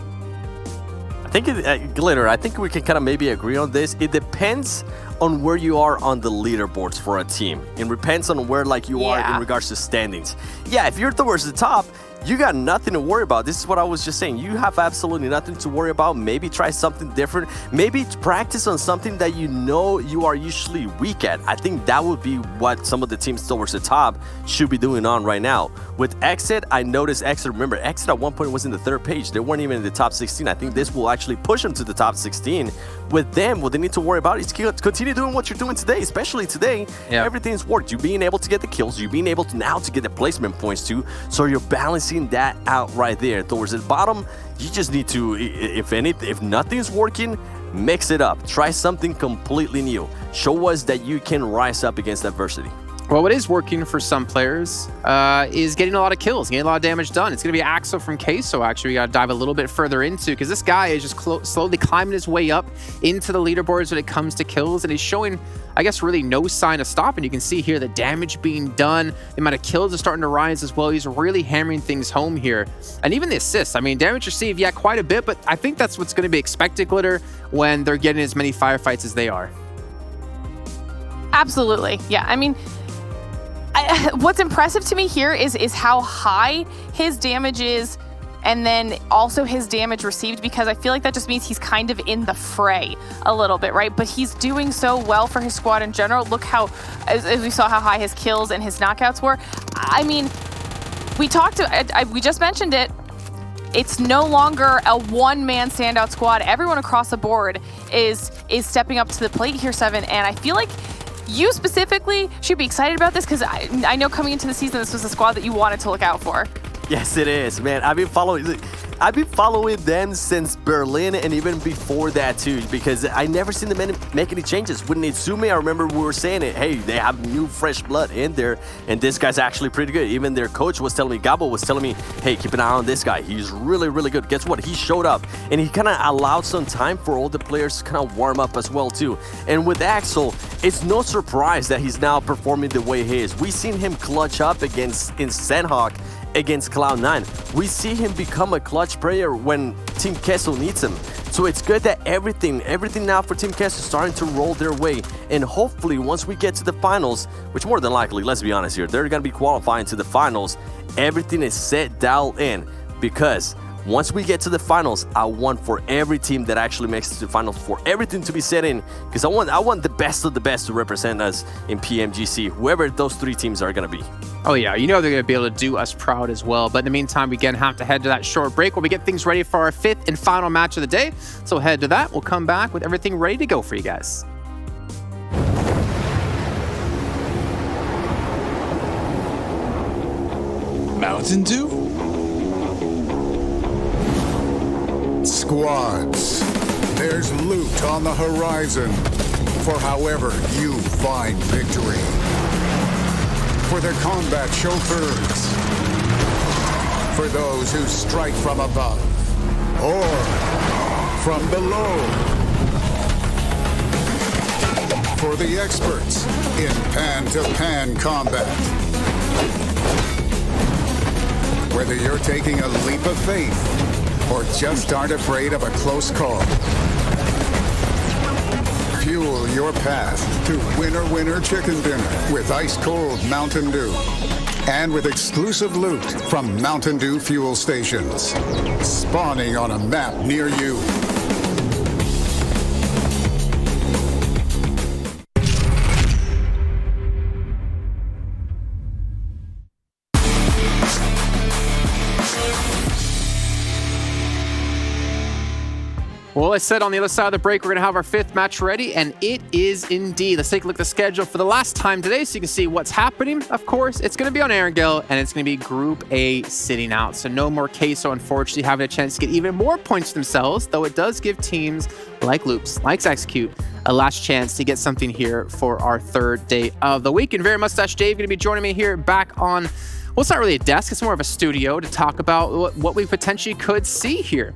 Speaker 5: I think, Glitter, I think we can kind of maybe agree on this. It depends on where you are on the leaderboards for a team. It depends on where you are in regards to standings. Yeah, if you're towards the top, you got nothing to worry about. This is what I was just saying. You have absolutely nothing to worry about. Maybe try something different. Maybe practice on something that you know you are usually weak at. I think that would be what some of the teams towards the top should be doing on right now. With XSET, I noticed XSET, remember, XSET at one point was in the 3rd page. They weren't even in the top 16. I think this will actually push them to the top 16. With them, what they need to worry about is continue doing what you're doing today, especially today.
Speaker 4: Yeah.
Speaker 5: Everything's worked. You being able to get the kills, you being able to now to get the placement points too. So you're balancing that out right there. Towards the bottom, you just need to, if nothing's working, mix it up. Try something completely new. Show us that you can rise up against adversity.
Speaker 4: Well, what is working for some players is getting a lot of kills, getting a lot of damage done. It's going to be Axel from Queso, actually, we got to dive a little bit further into, because this guy is just slowly climbing his way up into the leaderboards when it comes to kills, and he's showing, I guess, really no sign of stopping. You can see here the damage being done, the amount of kills are starting to rise as well. He's really hammering things home here. And even the assists, I mean, damage received, yeah, quite a bit, but I think that's what's going to be expected, Glitter, when they're getting as many firefights as they are.
Speaker 6: Absolutely. Yeah, I mean, what's impressive to me here is how high his damage is, and then also his damage received, because I feel like that just means he's kind of in the fray a little bit, right? But he's doing so well for his squad in general. Look how, as we saw how high his kills and his knockouts were. I mean, we just mentioned it. It's no longer a one-man standout squad. Everyone across the board is stepping up to the plate here, Seven, and I feel like you specifically should be excited about this, because I know coming into the season, this was a squad that you wanted to look out for.
Speaker 5: Yes, it is, man. I've been following them since Berlin, and even before that too, because I never seen them make any changes. With Nitsume, I remember we were saying it, hey, they have new fresh blood in there, and this guy's actually pretty good. Even their coach was telling me, Gabo was telling me, hey, keep an eye on this guy. He's really, really good. Guess what? He showed up, and he kind of allowed some time for all the players to kind of warm up as well too. And with Axel, it's no surprise that he's now performing the way he is. We've seen him clutch up in Sanhok against Cloud9. We see him become a clutch player when Team Queso needs him. So it's good that everything now for Team Queso is starting to roll their way. And hopefully once we get to the finals, which more than likely, let's be honest here, they're going to be qualifying to the finals, everything is set, dialed in, because once we get to the finals, I want for every team that actually makes it to the finals, for everything to be set in, because I want the best of the best to represent us in PMGC, whoever those 3 teams are going to be.
Speaker 4: Oh yeah, you know they're going to be able to do us proud as well. But in the meantime, we again have to head to that short break where we get things ready for our 5th and final match of the day. So head to that. We'll come back with everything ready to go for you guys.
Speaker 9: Mountain Dew?
Speaker 10: Squads, there's loot on the horizon for however you find victory. For the combat chauffeurs, for those who strike from above or from below, for the experts in pan-to-pan combat. Whether you're taking a leap of faith or just aren't afraid of a close call, fuel your path to winner chicken dinner with ice-cold Mountain Dew. And with exclusive loot from Mountain Dew fuel stations, spawning on a map near you.
Speaker 4: Well, as said, on the other side of the break, we're going to have our 5th match ready, and it is indeed. Let's take a look at the schedule for the last time today so you can see what's happening. Of course, it's going to be on Erangel, and it's going to be Group A sitting out. So no more Queso, unfortunately, having a chance to get even more points themselves, though it does give teams like Loops, like Execute, a last chance to get something here for our 3rd day of the week. And Very Mustache Dave going to be joining me here back on, well, it's not really a desk, it's more of a studio to talk about what we potentially could see here.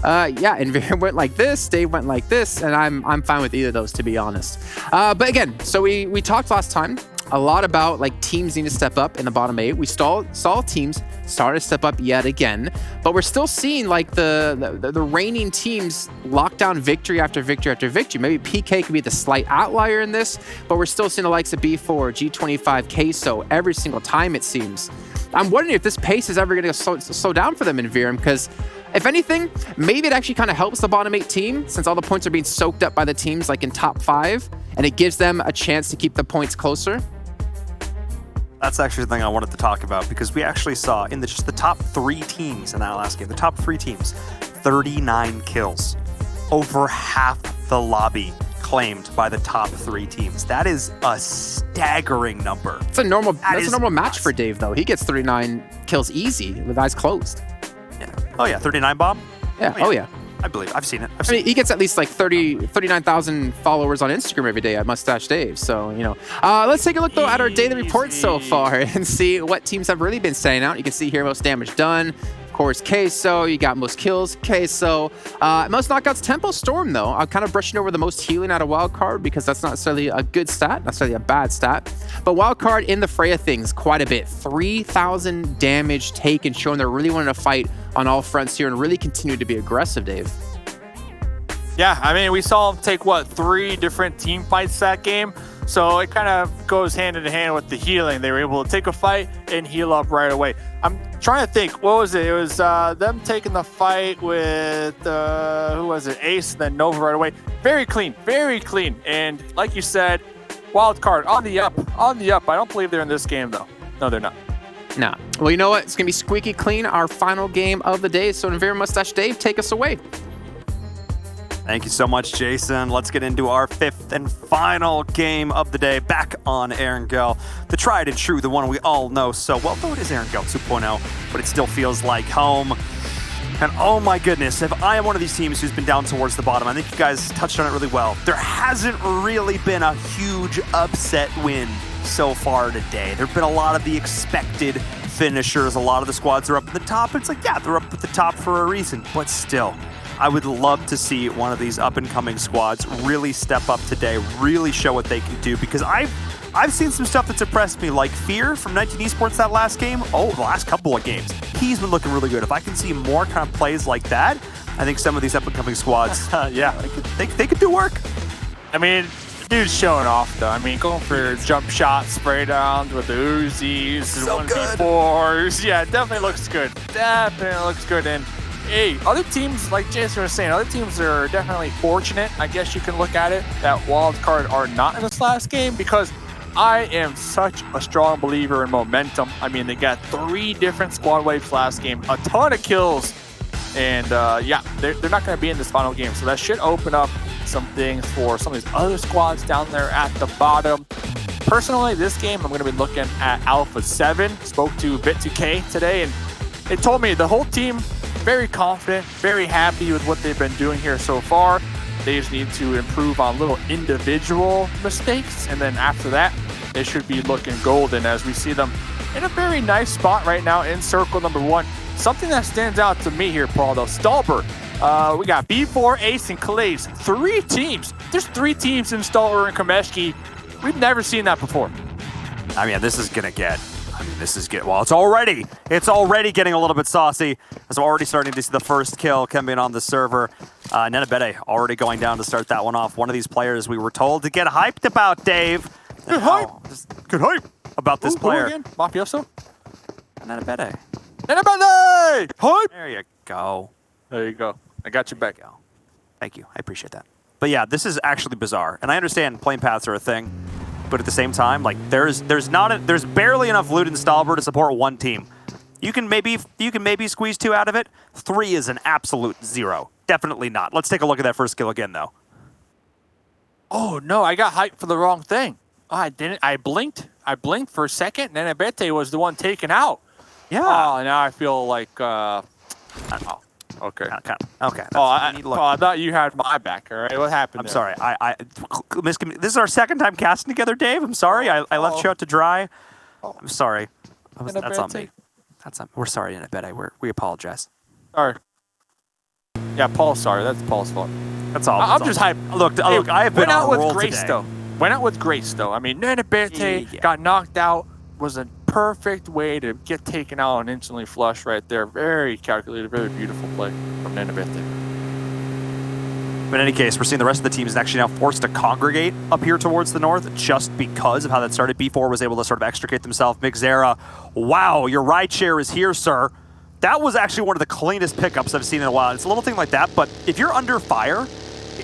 Speaker 4: Yeah, and Vera went like this, Dave went like this, and I'm fine with either of those, to be honest. But again, so we talked last time a lot about like teams need to step up in the bottom 8. We saw teams start to step up yet again, but we're still seeing like the reigning teams lock down victory after victory after victory. Maybe PK could be the slight outlier in this, but we're still seeing the likes of B4, G25, Queso every single time, it seems. I'm wondering if this pace is ever going to slow down for them in Virum, because if anything, maybe it actually kind of helps the bottom 8 team, since all the points are being soaked up by the teams like in top 5, and it gives them a chance to keep the points closer.
Speaker 8: That's actually the thing I wanted to talk about, because we actually saw in just the top 3 teams in that last game, the top 3 teams, 39 kills. Over half the lobby claimed by the top 3 teams. That is a staggering number.
Speaker 4: That's a normal match for Dave, though. He gets 39 kills easy with eyes closed.
Speaker 8: Yeah. Oh yeah, 39 bomb?
Speaker 4: Yeah. Oh yeah.
Speaker 8: I believe. I've seen it.
Speaker 4: I mean, he gets at least like 39,000 followers on Instagram every day at Mustache Dave. So, you know. Let's take a look, though, at our daily reports so far and see what teams have really been saying out. You can see here most damage done. Of course, Queso. You got most kills, Queso. Most knockouts, Tempo Storm, though. I'm kind of brushing over the most healing out of Wildcard because that's not necessarily a good stat, not necessarily a bad stat. But Wildcard in the fray of things quite a bit. 3,000 damage taken, showing they're really wanting to fight on all fronts here and really continue to be aggressive, Dave.
Speaker 7: Yeah, I mean, we saw him take, 3 different team fights that game. So it kind of goes hand in hand with the healing. They were able to take a fight and heal up right away. I'm trying to think, what was it? It was them taking the fight with, who was it? Ace, and then Nova right away. Very clean, very clean. And like you said, Wildcard on the up, on the up. I don't believe they're in this game, though. No, they're not.
Speaker 4: Nah. Well, you know what? It's going to be squeaky clean, our final game of the day. So, Very Mustache Dave, take us away.
Speaker 8: Thank you so much, Jason. Let's get into our 5th and final game of the day. Back on Erangel, the tried and true, the one we all know so well. Though it is Erangel 2.0, but it still feels like home. And oh my goodness, if I am one of these teams who's been down towards the bottom, I think you guys touched on it really well. There hasn't really been a huge upset win so far today. There have been a lot of the expected finishers. A lot of the squads are up at the top. It's like, yeah, they're up at the top for a reason, but still. I would love to see one of these up-and-coming squads really step up today, really show what they can do, because I've seen some stuff that's impressed me, like Fear from 19 Esports that last game. Oh, the last couple of games. He's been looking really good. If I can see more kind of plays like that, I think some of these up-and-coming squads, yeah, they could do work.
Speaker 7: I mean, dude's showing off, though. I mean, going for jump shots, spray downs with the Uzis,
Speaker 8: so
Speaker 7: 1v4s. Yeah, it definitely looks good. Definitely looks good. And hey, other teams, like Jason was saying, other teams are definitely fortunate, I guess you can look at it, that Wildcard are not in this last game, because I am such a strong believer in momentum. I mean, they got 3 different squad waves last game, a ton of kills, and yeah, they're not going to be in this final game, so that should open up some things for some of these other squads down there at the bottom. Personally, this game, I'm going to be looking at Alpha 7. Spoke to Bit2K today, and they told me the whole team very confident, very happy with what they've been doing here so far. They just need to improve on little individual mistakes, and then after that, they should be looking golden as we see them in a very nice spot right now in circle number 1. Something that stands out to me here, Paul, though, Stalber. We got B4, Ace, and Klaze. 3 teams. There's 3 teams in Stalber and Kameshki. We've never seen that before.
Speaker 8: I mean, this is going to get... well, it's already getting a little bit saucy, as I'm already starting to see the first kill coming on the server. Nenabete already going down to start that one off. One of these players we were told to get hyped about, Dave.
Speaker 7: Good hype.
Speaker 8: Good hype about this player.
Speaker 7: Mafioso?
Speaker 8: Nenabete.
Speaker 7: Nenabete! Hype!
Speaker 8: There you go.
Speaker 7: There you go. I got you back.
Speaker 8: Thank you. I appreciate that. But yeah, this is actually bizarre. And I understand plane paths are a thing. But at the same time, like there's barely enough loot in Stalber to support 1 team. You can maybe squeeze 2 out of it. 3 is an absolute 0. Definitely not. Let's take a look at that first kill again, though.
Speaker 7: Oh no, I got hyped for the wrong thing. Oh, I didn't. I blinked for a second, and then Nenabete was the one taken out.
Speaker 8: Yeah.
Speaker 7: Oh, now I feel like. Okay.
Speaker 8: Okay.
Speaker 7: I thought you had my back. All right. What happened?
Speaker 8: I'm sorry. This is our second time casting together, Dave. I'm sorry. I left you out to dry. I'm sorry. That's on me. We're sorry, Nenabete. We apologize.
Speaker 7: Sorry. Yeah, Paul's sorry. That's Paul's fault.
Speaker 8: That's all.
Speaker 7: I'm just hyped.
Speaker 8: Look, I have been on a roll today.
Speaker 7: Went out with grace, though. I mean, Nenabete got knocked out. Was a perfect way to get taken out and instantly flush right there. Very calculated, very beautiful play from Nenabete.
Speaker 8: But in any case, we're seeing the rest of the team is actually now forced to congregate up here towards the north just because of how that started. B4 was able to sort of extricate themselves. Mixera, wow, your ride share is here, sir. That was actually one of the cleanest pickups I've seen in a while. It's a little thing like that, but if you're under fire,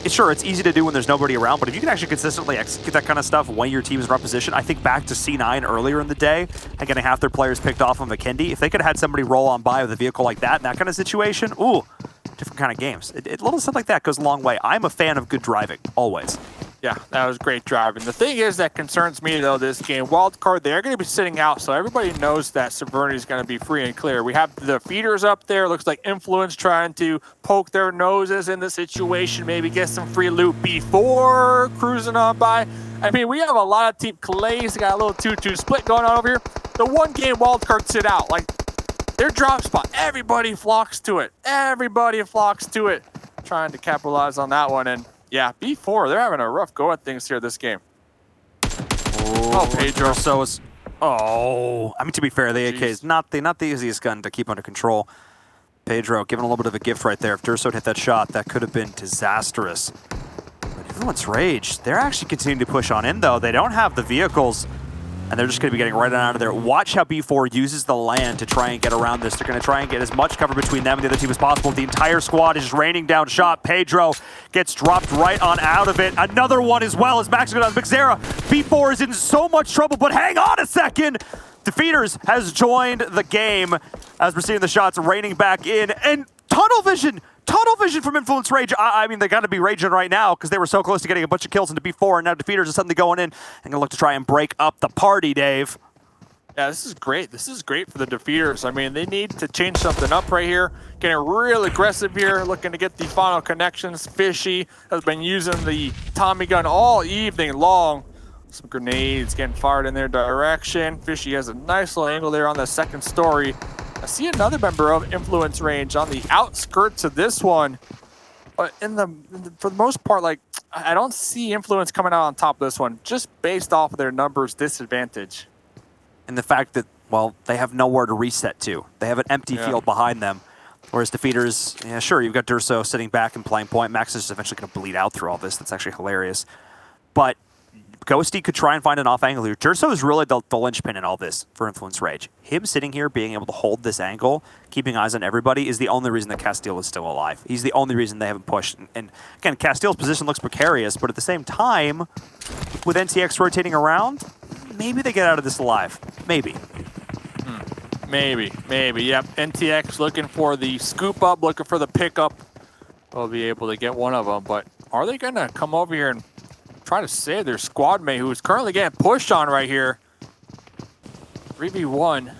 Speaker 8: sure, it's easy to do when there's nobody around, but if you can actually consistently execute that kind of stuff when your team is in rough position, I think back to C9 earlier in the day and getting half their players picked off on Vikendi, if they could have had somebody roll on by with a vehicle like that in that kind of situation, ooh, different kind of games. Little stuff like that goes a long way. I'm a fan of good driving, always.
Speaker 7: Yeah, that was great driving. The thing is that concerns me, though, this game, Wildcard, they're going to be sitting out, so everybody knows that Sovereignty is going to be free and clear. We have the feeders up there. Looks like Influence trying to poke their noses in the situation, maybe get some free loot before cruising on by. I mean, we have a lot of team. Klaze got a little 2-2 split going on over here. The one game Wildcard sit out, like, their drop spot, everybody flocks to it. Everybody flocks to it, trying to capitalize on that one. And yeah, B4, they're having a rough go at things here this game.
Speaker 8: Oh, Pedro. So is. Oh, I mean, to be fair, the AK is not the easiest gun to keep under control. Pedro giving a little bit of a gift right there. If Durso had hit that shot, that could have been disastrous. But everyone's rage. They're actually continuing to push on in, though. They don't have the vehicles, and they're just going to be getting right on out of there. Watch how B4 uses the land to try and get around this. They're going to try and get as much cover between them and the other team as possible. The entire squad is just raining down shot. Pedro gets dropped right on out of it. Another one as well as Max goes down. Mixera. B4 is in so much trouble, but hang on a second. Defeaters has joined the game as we're seeing the shots raining back in. And tunnel vision from Influence Rage. I mean, they got to be raging right now because they were so close to getting a bunch of kills into B4, and now Defeaters are suddenly going in and going to look to try and break up the party, Dave.
Speaker 7: Yeah, this is great. This is great for the Defeaters. I mean, they need to change something up right here. Getting real aggressive here, looking to get the final connections. Fishy has been using the Tommy gun all evening long. Some grenades getting fired in their direction. Fishy has a nice little angle there on the second story. I see another member of Influence Range on the outskirts of this one. But for the most part, like, I don't see Influence coming out on top of this one, just based off of their numbers disadvantage.
Speaker 8: And the fact that, well, they have nowhere to reset to. They have an empty field behind them. Whereas Defeaters, yeah, sure, you've got Durso sitting back and playing point. Max is eventually going to bleed out through all this. That's actually hilarious. But Ghosty could try and find an off angle here. Durso is really the linchpin in all this for Influence Rage. Him sitting here, being able to hold this angle, keeping eyes on everybody, is the only reason that Castile is still alive. He's the only reason they haven't pushed. And again, Castile's position looks precarious, but at the same time, with NTX rotating around, maybe they get out of this alive. Maybe.
Speaker 7: Maybe. Yep. NTX looking for the scoop up, looking for the pickup. They'll be able to get one of them, but are they going to come over here and try to save their squad mate who is currently getting pushed on right here? 3v1.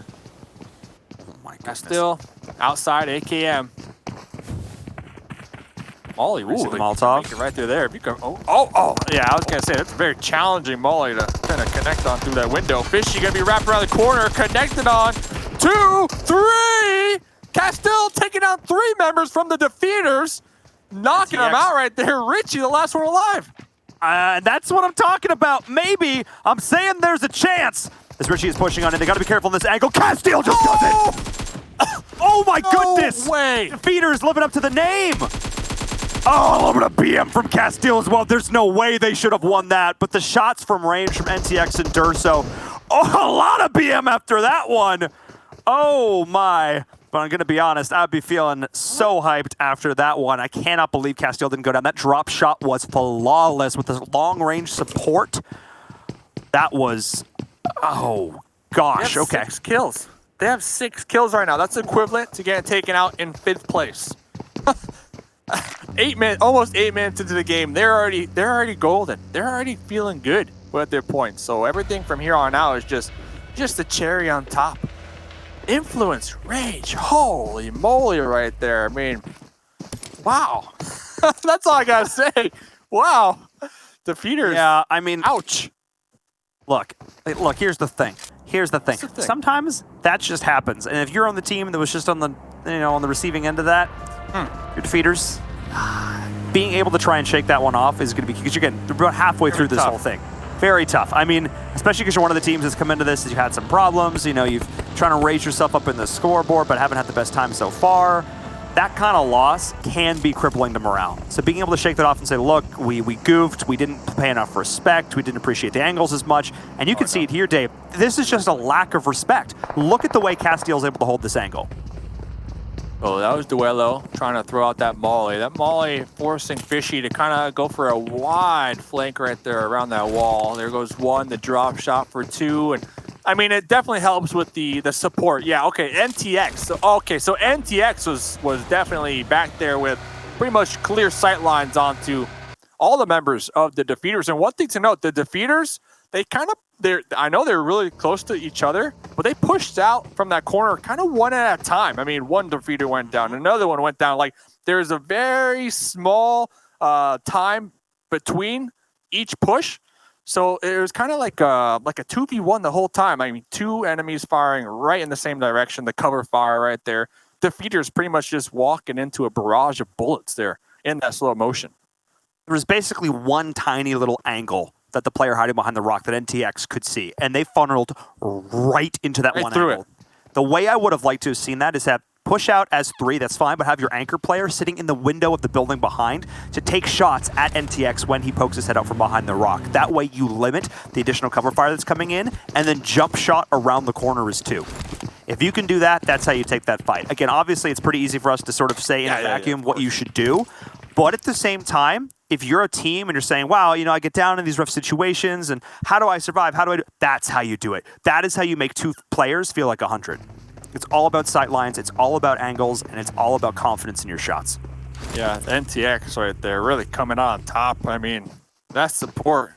Speaker 8: Oh my goodness.
Speaker 7: Still outside AKM. Molly, ooh,
Speaker 8: the Molotov.
Speaker 7: right there. If you can, yeah, I was gonna say that's a very challenging Molly to kind of connect on through that window. Fishy gonna be wrapped around the corner, connected on 2, 3. Castile taking out 3 members from the Defeaters, knocking them out right there. Richie, the last one alive.
Speaker 8: That's what I'm talking about. Maybe. I'm saying there's a chance. As Richie is pushing on in, they got to be careful in this angle. Castile just does it. Oh my goodness.
Speaker 7: Way.
Speaker 8: Defeaters living up to the name. Oh, a little bit of BM from Castile as well. There's no way they should have won that. But the shots from range from NTX and Durso. Oh, a lot of BM after that one. Oh my. But I'm going to be honest, I'd be feeling so hyped after that one. I cannot believe Castile didn't go down. That drop shot was flawless with this long-range support. That was, oh gosh, okay.
Speaker 7: 6 kills. They have 6 kills right now. That's equivalent to getting taken out in 5th place. 8 minutes, almost 8 minutes into the game, they're already golden. They're already feeling good with their points. So everything from here on out is just the cherry on top. Influence Rage, holy moly right there. I mean, wow. That's all I gotta say. Wow. Defeaters.
Speaker 8: Yeah, I mean,
Speaker 7: ouch.
Speaker 8: Look, here's the thing. Sometimes that just happens. And if you're on the team that was just on the, on the receiving end of that, your Defeaters, being able to try and shake that one off is going to be, because you're getting about halfway through this whole thing. Very tough. I mean, especially because you're one of the teams that's come into this, you've had some problems. You've trying to raise yourself up in the scoreboard, but haven't had the best time so far. that kind of loss can be crippling to morale. So being able to shake that off and say, look, we goofed, we didn't pay enough respect, we didn't appreciate the angles as much, and you can see it here, Dave. This is just a lack of respect. Look at the way Castiel's able to hold this angle.
Speaker 7: Oh, that was Duello trying to throw out that molly. That molly forcing Fishy to kind of go for a wide flank right there around that wall. There goes one, the drop shot for two, and I mean, it definitely helps with the support. Yeah, okay, NTX. So NTX was definitely back there with pretty much clear sight lines onto all the members of the Defeaters. And one thing to note, the Defeaters, I know they're really close to each other, but they pushed out from that corner kind of one at a time. I mean, one Defeater went down, another one went down. Like, there's a very small time between each push. So it was kind of like a 2v1 the whole time. I mean, two enemies firing right in the same direction, the cover fire right there. Defeaters pretty much just walking into a barrage of bullets there in that slow motion.
Speaker 8: There was basically one tiny little angle that the player hiding behind the rock that NTX could see, and they funneled right into that one angle. The way I would have liked to have seen that is have push out as 3, that's fine, but have your anchor player sitting in the window of the building behind to take shots at NTX when he pokes his head out from behind the rock. That way you limit the additional cover fire that's coming in, and then jump shot around the corner is 2. If you can do that, that's how you take that fight. Again, obviously it's pretty easy for us to sort of say in a vacuum what you should do, but at the same time, if you're a team and you're saying, wow, you know, I get down in these rough situations and how do I survive? How do I do? That's how you do it. That is how you make 2 players feel like 100. It's all about sight lines, it's all about angles, and it's all about confidence in your shots.
Speaker 7: Yeah, NTX right there, really coming on top. I mean, that support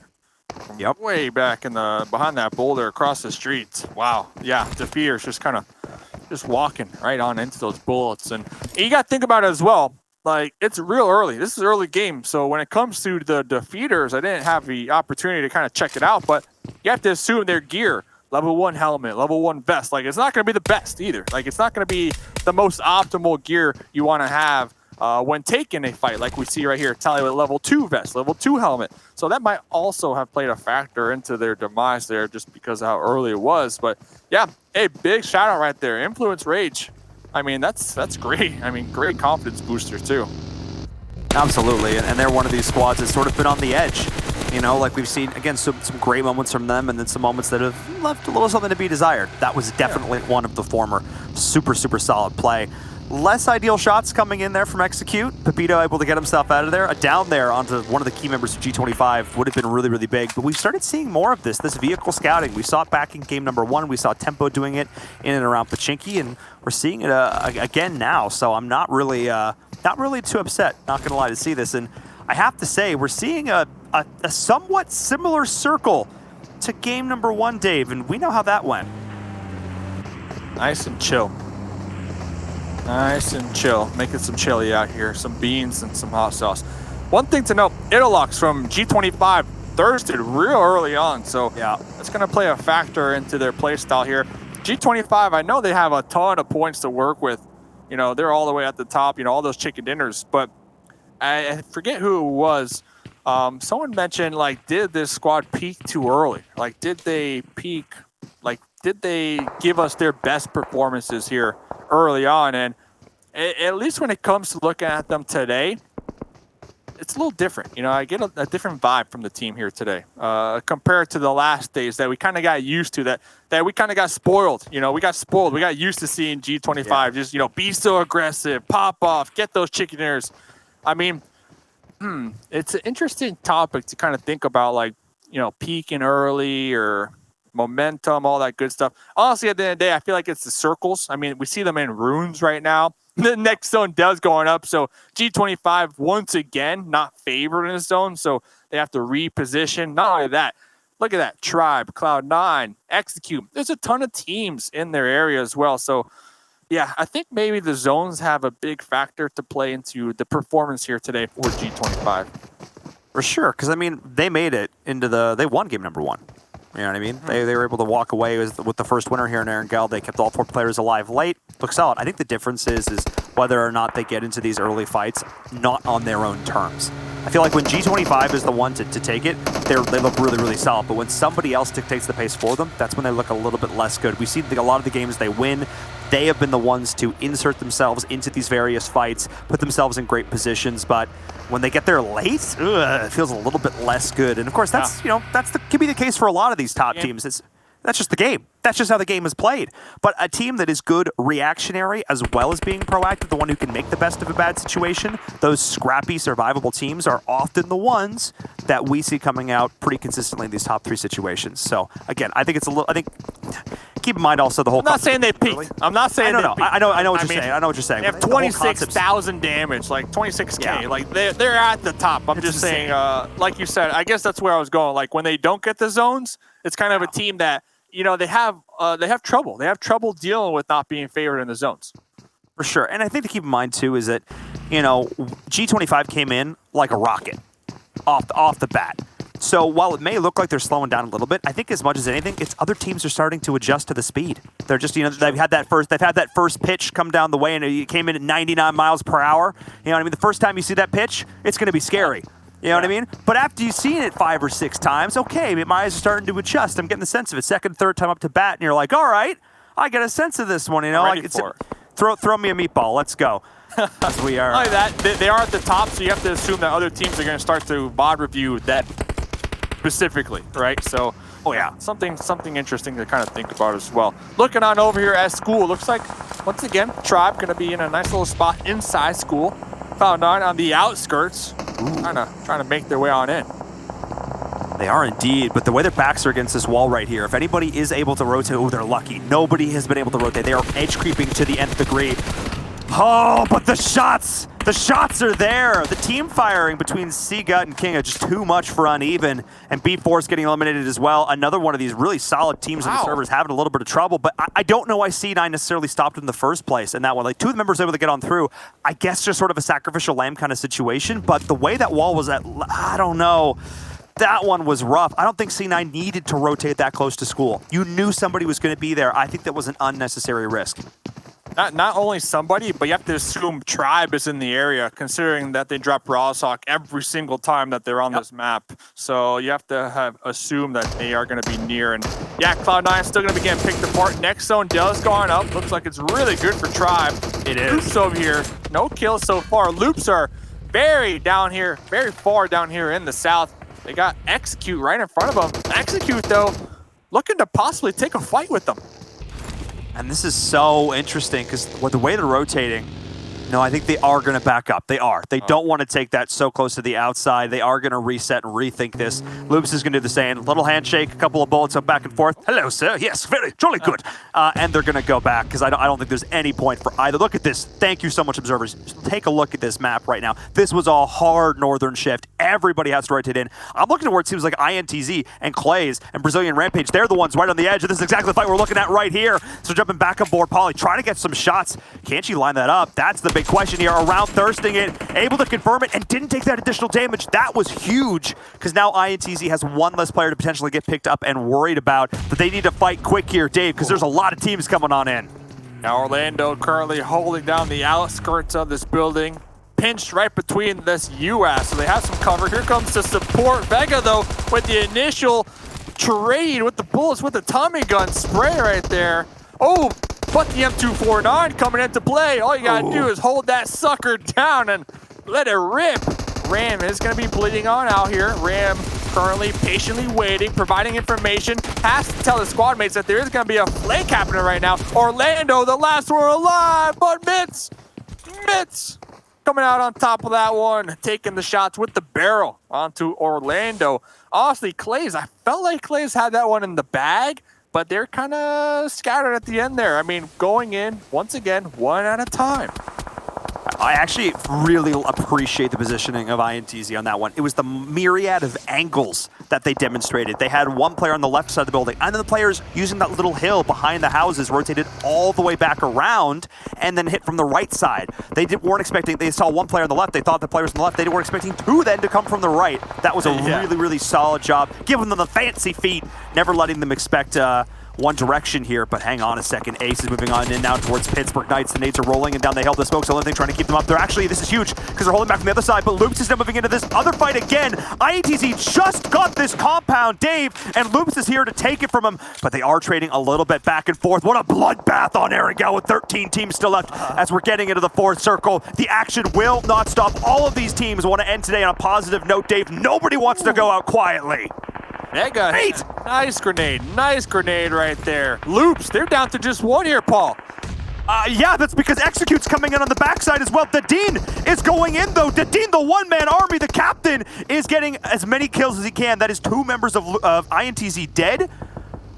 Speaker 7: from way back in the behind that boulder across the street. Wow, yeah, Defeaters just kind of just walking right on into those bullets. And you got to think about it as well. Like, it's real early. This is early game. So when it comes to the Defeaters, I didn't have the opportunity to kind of check it out, but you have to assume their gear, level 1 helmet, level 1 vest, like, it's not going to be the best either. Like, it's not going to be the most optimal gear you want to have when taking a fight, like we see right here, Tally with level 2 vest, level 2 helmet. So that might also have played a factor into their demise there just because of how early it was. But yeah, a big shout out right there. Influence Rage. I mean, that's great. I mean, great confidence booster too.
Speaker 8: Absolutely, and they're one of these squads that's sort of been on the edge. You know, like we've seen, again, some great moments from them and then some moments that have left a little something to be desired. That was definitely one of the former. Super, super solid play. Less ideal shots coming in there from Execute. Pepito able to get himself out of there. A down there onto one of the key members of G25 would have been really, really big. But we've started seeing more of this vehicle scouting. We saw it back in game number 1. We saw Tempo doing it in and around Pachinki, and we're seeing it again now. So I'm not really too upset, not going to lie, to see this. And I have to say, we're seeing a somewhat similar circle to game number 1, Dave, and we know how that went.
Speaker 7: Nice and chill. Nice and chill. Making some chili out here. Some beans and some hot sauce. One thing to note, Italox from G25 thirsted real early on. So yeah, that's going to play a factor into their play style here. G25, I know they have a ton of points to work with. You know, they're all the way at the top, you know, all those chicken dinners. But I forget who it was. Someone mentioned, like, did this squad peak too early? Like, did they peak? Like, did they give us their best performances here early on? And at least when it comes to looking at them today, it's a little different. You know, I get a different vibe from the team here today compared to the last days that we kind of got used to, that we kind of got spoiled. You know, we got spoiled. We got used to seeing G25 just, you know, be so aggressive, pop off, get those chicken dinners. I mean, it's an interesting topic to kind of think about, like, you know, peaking early or momentum, all that good stuff. Honestly, at the end of the day, I feel like it's the circles. I mean, we see them in runes right now. The next zone does going up, so G25 once again not favored in the zone, so they have to reposition. Not only that, look at that, Tribe, Cloud9, Execute. There's a ton of teams in their area as well. So yeah, I think maybe the zones have a big factor to play into the performance here today for G25.
Speaker 8: For sure, because I mean, they made it into they won game number 1. You know what I mean? They were able to walk away with the first winner here in Erangel. They kept all 4 players alive late. Looks solid. I think the difference is whether or not they get into these early fights not on their own terms. I feel like when G25 is the one to take it, they look really, really solid. But when somebody else dictates the pace for them, that's when they look a little bit less good. We see a lot of the games they win, they have been the ones to insert themselves into these various fights, put themselves in great positions, but when they get there late, it feels a little bit less good. And of course, that's can be the case for a lot of these top teams. That's just the game. That's just how the game is played. But a team that is good reactionary as well as being proactive, the one who can make the best of a bad situation, those scrappy, survivable teams are often the ones that we see coming out pretty consistently in these top 3 situations. So again, I think it's a little. I think keep in mind also the whole.
Speaker 7: I'm not saying they peaked. I'm not saying.
Speaker 8: I know what you're saying. I know what you're saying.
Speaker 7: They have 26,000 damage, like 26K.
Speaker 8: Yeah.
Speaker 7: Like they're at the top. I'm just saying. Like you said, I guess that's where I was going. Like when they don't get the zones, it's kind of a team that. They have trouble. They have trouble dealing with not being favored in the zones.
Speaker 8: For sure. And I think to keep in mind, too, is that, G25 came in like a rocket off the bat. So while it may look like they're slowing down a little bit, I think as much as anything, it's other teams are starting to adjust to the speed. They're just, they've had that first pitch come down the way, and it came in at 99 miles per hour. You know what I mean? The first time you see that pitch, it's going to be scary. You know what I mean? But after you've seen it 5 or 6 times, okay, my eyes are starting to adjust. I'm getting the sense of it. Second, third time up to bat, and you're like, all right, I get a sense of this one. Throw me a meatball. Let's go. As we are.
Speaker 7: Like that, they are at the top, so you have to assume that other teams are going to start to VOD review that specifically, right? So, something interesting to kind of think about as well. Looking on over here at school, looks like once again, Tribe going to be in a nice little spot inside school. Cloud9 on the outskirts, trying to make their way on in.
Speaker 8: They are indeed, but the way their backs are against this wall right here, if anybody is able to rotate, they're lucky. Nobody has been able to rotate. They are edge creeping to the nth degree. Oh, but the shots are there. The team firing between Seagut and King are just too much for uneven, and B4's getting eliminated as well. Another one of these really solid teams in the servers having a little bit of trouble, but I don't know why C9 necessarily stopped in the first place in that one. Like 2 of the members able to get on through. I guess just sort of a sacrificial lamb kind of situation, but the way that wall was at, I don't know. That one was rough. I don't think C9 needed to rotate that close to school. You knew somebody was going to be there. I think that was an unnecessary risk.
Speaker 7: Not only somebody, but you have to assume Tribe is in the area, considering that they drop Rawsock every single time that they're on this map. So you have to assume that they are going to be near. And yeah, Cloud9 is still going to be getting picked apart. Next zone does go on up. Looks like it's really good for Tribe.
Speaker 8: It is.
Speaker 7: Loops over here. No kills so far. Loops are very far down here in the south. They got Execute right in front of them. Execute, though, looking to possibly take a fight with them.
Speaker 8: And this is so interesting because the way they're rotating, I think they are going to back up. They are. They don't want to take that so close to the outside. They are going to reset and rethink this. Loops is going to do the same. Little handshake, a couple of bullets up back and forth. Hello, sir. Yes, very, jolly good. And they're going to go back because I don't think there's any point for either. Look at this. Thank you so much, observers. Just take a look at this map right now. This was a hard northern shift. Everybody has to rotate in. I'm looking at where it seems like INTZ and Klaze and Brazilian Rampage, they're the ones right on the edge. And this is exactly the fight we're looking at right here. So jumping back on board, Polly, trying to get some shots. Can't she line that up? That's the big question here. Around thirsting it, able to confirm it, and didn't take that additional damage. That was huge, because now INTZ has one less player to potentially get picked up and worried about, but they need to fight quick here, Dave, because there's a lot of teams coming on in.
Speaker 7: Now Orlando currently holding down the outskirts of this building, pinched right between this US, so they have some cover. Here comes the support. Vega, though, with the initial trade with the bullets with the Tommy gun spray right there. Oh, but the M249 coming into play. All you gotta do is hold that sucker down and let it rip. Ram is gonna be bleeding on out here. Ram currently patiently waiting, providing information. Has to tell the squad mates that there is gonna be a flank happening right now. Orlando, the last one alive, but Mitz coming out on top of that one, taking the shots with the barrel onto Orlando. Honestly, Klaze, I felt like Klaze had that one in the bag, but they're kind of scattered at the end there. I mean, going in, once again, one at a time.
Speaker 8: I actually really appreciate the positioning of INTZ on that one. It was the myriad of angles that they demonstrated. They had one player on the left side of the building, and then the players using that little hill behind the houses rotated all the way back around and then hit from the right side. Weren't expecting, they saw one player on the left, they thought the players on the left, they weren't expecting 2 then to come from the right. That was a really, really solid job, giving them the fancy feet, never letting them expect one direction here, but hang on a second. Ace is moving on in now towards Pittsburgh Knights. The nades are rolling and down the hill. The smoke's the only thing trying to keep them up. They're actually, this is huge because they're holding back from the other side, but Loops is now moving into this other fight again. INTZ just got this compound, Dave, and Loops is here to take it from him, but they are trading a little bit back and forth. What a bloodbath on Erangel with 13 teams still left as we're getting into the fourth circle. The action will not stop. All of these teams want to end today on a positive note, Dave. Nobody wants to go out quietly.
Speaker 7: Mega hit. Nice grenade right there. Loops, they're down to just one here, Paul.
Speaker 8: Yeah, that's because Execute's coming in on the backside as well. Dadine is going in, though. Dadine, the one-man army, the captain, is getting as many kills as he can. That is 2 members of INTZ dead.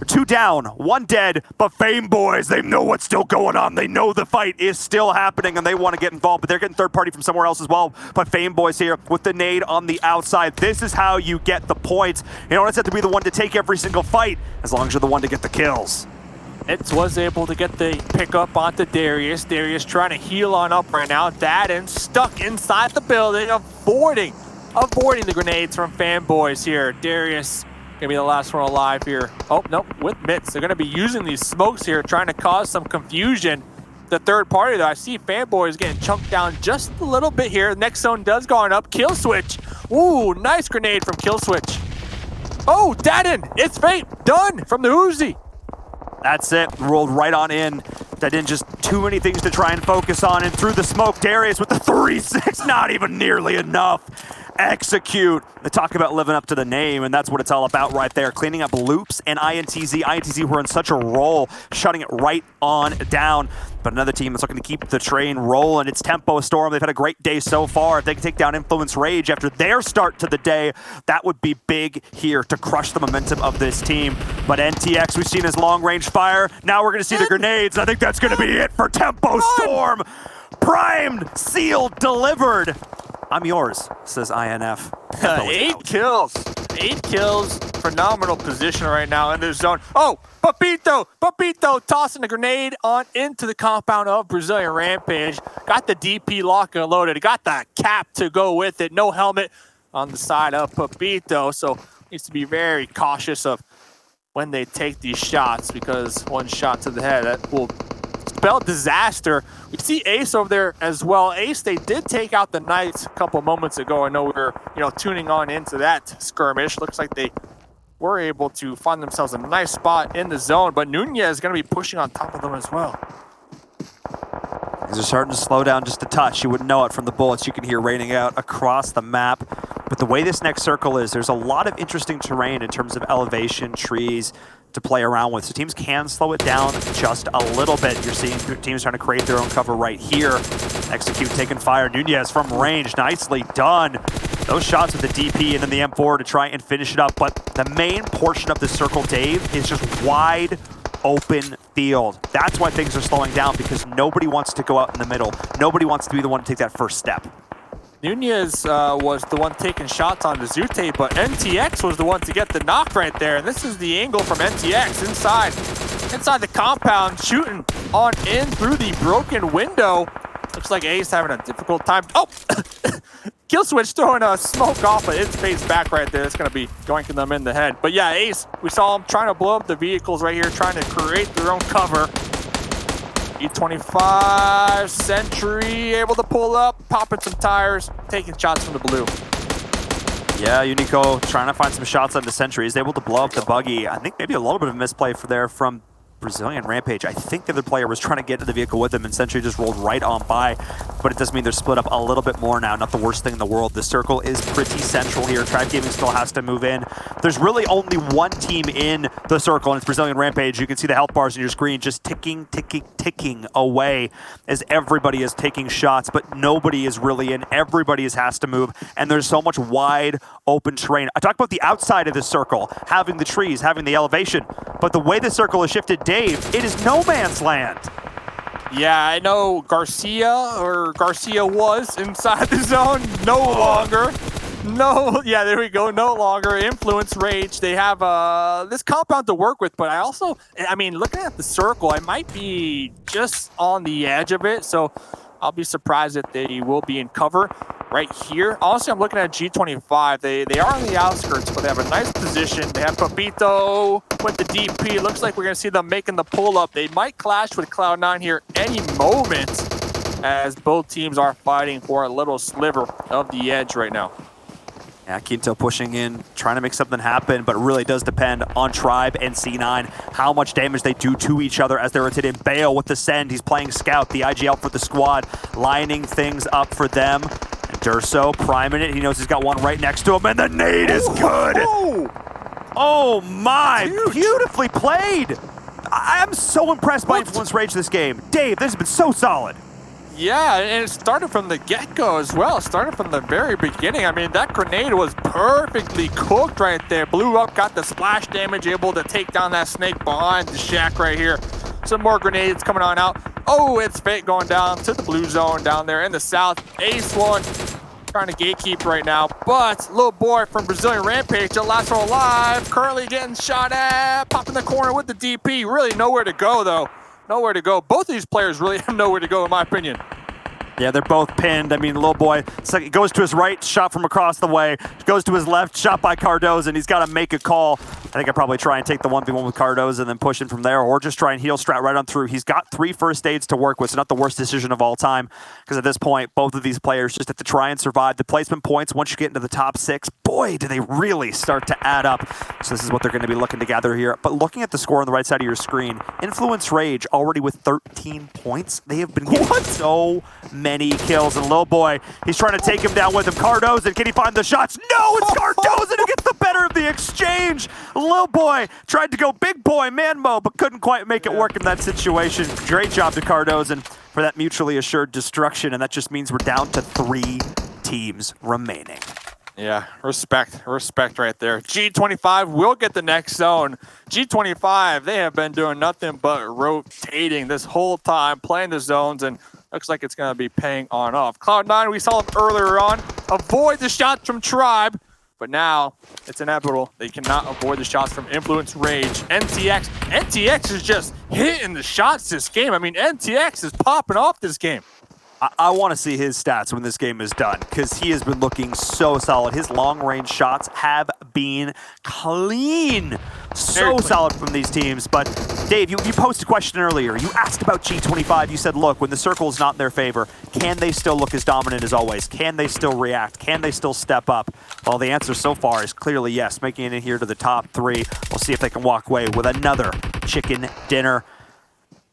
Speaker 8: 2 down, 1 dead, but Fame Boys, they know what's still going on. They know the fight is still happening and they want to get involved, but they're getting third party from somewhere else as well. But Fame Boys here with the nade on the outside. This is how you get the points. You don't have to be the one to take every single fight as long as you're the one to get the kills.
Speaker 7: It was able to get the pick up onto Darius. Darius trying to heal on up right now. Dadin stuck inside the building, avoiding the grenades from Fanboys here. Darius gonna be the last one alive here. Oh, no, with Mitts. They're gonna be using these smokes here, trying to cause some confusion. The third party, though, I see Fanboys getting chunked down just a little bit here. Next zone does go on up. Kill Switch. Ooh, nice grenade from Kill Switch. Oh, Dadin, it's fate. Done from the Uzi.
Speaker 8: That's it, rolled right on in. That didn't just too many things to try and focus on, and through the smoke, Darius with the 3-6, not even nearly enough. Execute. They talk about living up to the name, and that's what it's all about right there. Cleaning up Loops and INTZ. INTZ were in such a roll, shutting it right on down. But another team that's looking to keep the train rolling. It's Tempo Storm. They've had a great day so far. If they can take down Influence Rage after their start to the day, that would be big here to crush the momentum of this team. But NTX, we've seen his long-range fire. Now we're going to see the grenades. I think that's going to be it for Tempo Storm. Primed, sealed, delivered. I'm yours, says INF.
Speaker 7: 8 kills. 8 kills. Phenomenal position right now in this zone. Oh, Papito tossing the grenade on into the compound of Brazilian Rampage. Got the DP lock and loaded. Got the cap to go with it. No helmet on the side of Papito. So needs to be very cautious of when they take these shots, because one shot to the head, that will spell disaster. We see Ace over there as well. Ace, they did take out the Knights a couple moments ago. I know we were, tuning on into that skirmish. Looks like they were able to find themselves a nice spot in the zone, but Nunez is going to be pushing on top of them as well.
Speaker 8: They're starting to slow down just a touch. You wouldn't know it from the bullets you can hear raining out across the map. But the way this next circle is, there's a lot of interesting terrain in terms of elevation, trees to play around with. So teams can slow it down just a little bit. You're seeing teams trying to create their own cover right here. Execute taking fire. Nunez from range. Nicely done. Those shots with the DP and then the M4 to try and finish it up. But the main portion of the circle, Dave, is just wide open field. That's why things are slowing down, because nobody wants to go out in the middle. Nobody wants to be the one to take that first step.
Speaker 7: Nunez was the one taking shots on the Zute, but NTX was the one to get the knock right there. And this is the angle from NTX inside the compound, shooting on in through the broken window. Looks like Ace having a difficult time. Oh! Kill Switch throwing a smoke off of its face back right there. It's going to be doinking them in the head. But yeah, Ace, we saw him trying to blow up the vehicles right here, trying to create their own cover. E25, Sentry able to pull up, popping some tires, taking shots from the blue.
Speaker 8: Yeah, Unico trying to find some shots on the Sentry. He's able to blow up the buggy. I think maybe a little bit of misplay from Brazilian Rampage. I think the other player was trying to get to the vehicle with him, and Sentry just rolled right on by. But it does mean they're split up a little bit more now. Not the worst thing in the world. The circle is pretty central here. Tribe Gaming still has to move in. There's really only one team in the circle, and it's Brazilian Rampage. You can see the health bars on your screen just ticking away as everybody is taking shots, but nobody is really in. Everybody has to move, and there's so much wide open terrain. I talked about the outside of the circle, having the trees, having the elevation, but the way the circle is shifted, Dave, it is no man's land.
Speaker 7: Yeah, I know Garcia was inside the zone. No longer. No, yeah, there we go. No longer. Influence Rage. They have this compound to work with, but I mean, looking at the circle, I might be just on the edge of it. So I'll be surprised if they will be in cover right here. Also, I'm looking at G25. They are on the outskirts, but they have a nice position. They have Papito with the DP. It looks like we're going to see them making the pull-up. They might clash with Cloud9 here any moment, as both teams are fighting for a little sliver of the edge right now.
Speaker 8: Yeah, Kinto pushing in, trying to make something happen, but it really does depend on Tribe and C9, how much damage they do to each other as they're rotating. Bale with the send, he's playing scout, the IG out for the squad, lining things up for them. And Durso priming it, he knows he's got one right next to him, and the nade is good! Oh my, huge. Beautifully played! I'm so impressed by Influence Rage this game. Dave, this has been so solid.
Speaker 7: Yeah, and it started from the get-go as well. It started from the very beginning. I mean, that grenade was perfectly cooked right there. Blew up, got the splash damage, able to take down that snake behind the shack right here. Some more grenades coming on out. Oh, it's Fate going down to the blue zone down there in the south. Ace one trying to gatekeep right now. But little boy from Brazilian Rampage, the last one alive, currently getting shot at. Popping the corner with the DP. Really nowhere to go, though. Nowhere to go. Both of these players really have nowhere to go, in my opinion.
Speaker 8: Yeah, they're both pinned. I mean, little boy goes to his right, shot from across the way. Goes to his left, shot by Cardoza, and he's got to make a call. I think I'd probably try and take the 1v1 with Cardoza and then push him from there, or just try and heal strat right on through. He's got 3 first aids to work with, so not the worst decision of all time, because at this point, both of these players just have to try and survive. The placement points, once you get into the top 6, boy, do they really start to add up. So this is what they're going to be looking to gather here. But looking at the score on the right side of your screen, Influence Rage already with 13 points. They have been getting so many kills. And little boy, he's trying to take him down with him. Cardoza, can he find the shots? No, it's Cardoza who gets the better of the exchange. Little boy tried to go big boy man mode, but couldn't quite make it work in that situation. Great job to Cardoza for that mutually assured destruction. And that just means we're down to 3 teams remaining.
Speaker 7: Yeah, respect right there. G25 will get the next zone. G25, they have been doing nothing but rotating this whole time, playing the zones, and looks like it's going to be paying on off. Cloud9, we saw them earlier on avoid the shots from Tribe, but now it's inevitable. They cannot avoid the shots from Influence Rage. NTX is just hitting the shots this game. I mean, NTX is popping off this game.
Speaker 8: I want to see his stats when this game is done, because he has been looking so solid. His long-range shots have been clean. So solid from these teams. But Dave, you posed a question earlier. You asked about G25. You said, look, when the circle is not in their favor, can they still look as dominant as always? Can they still react? Can they still step up? Well, the answer so far is clearly yes. Making it in here to the top 3. We'll see if they can walk away with another chicken dinner.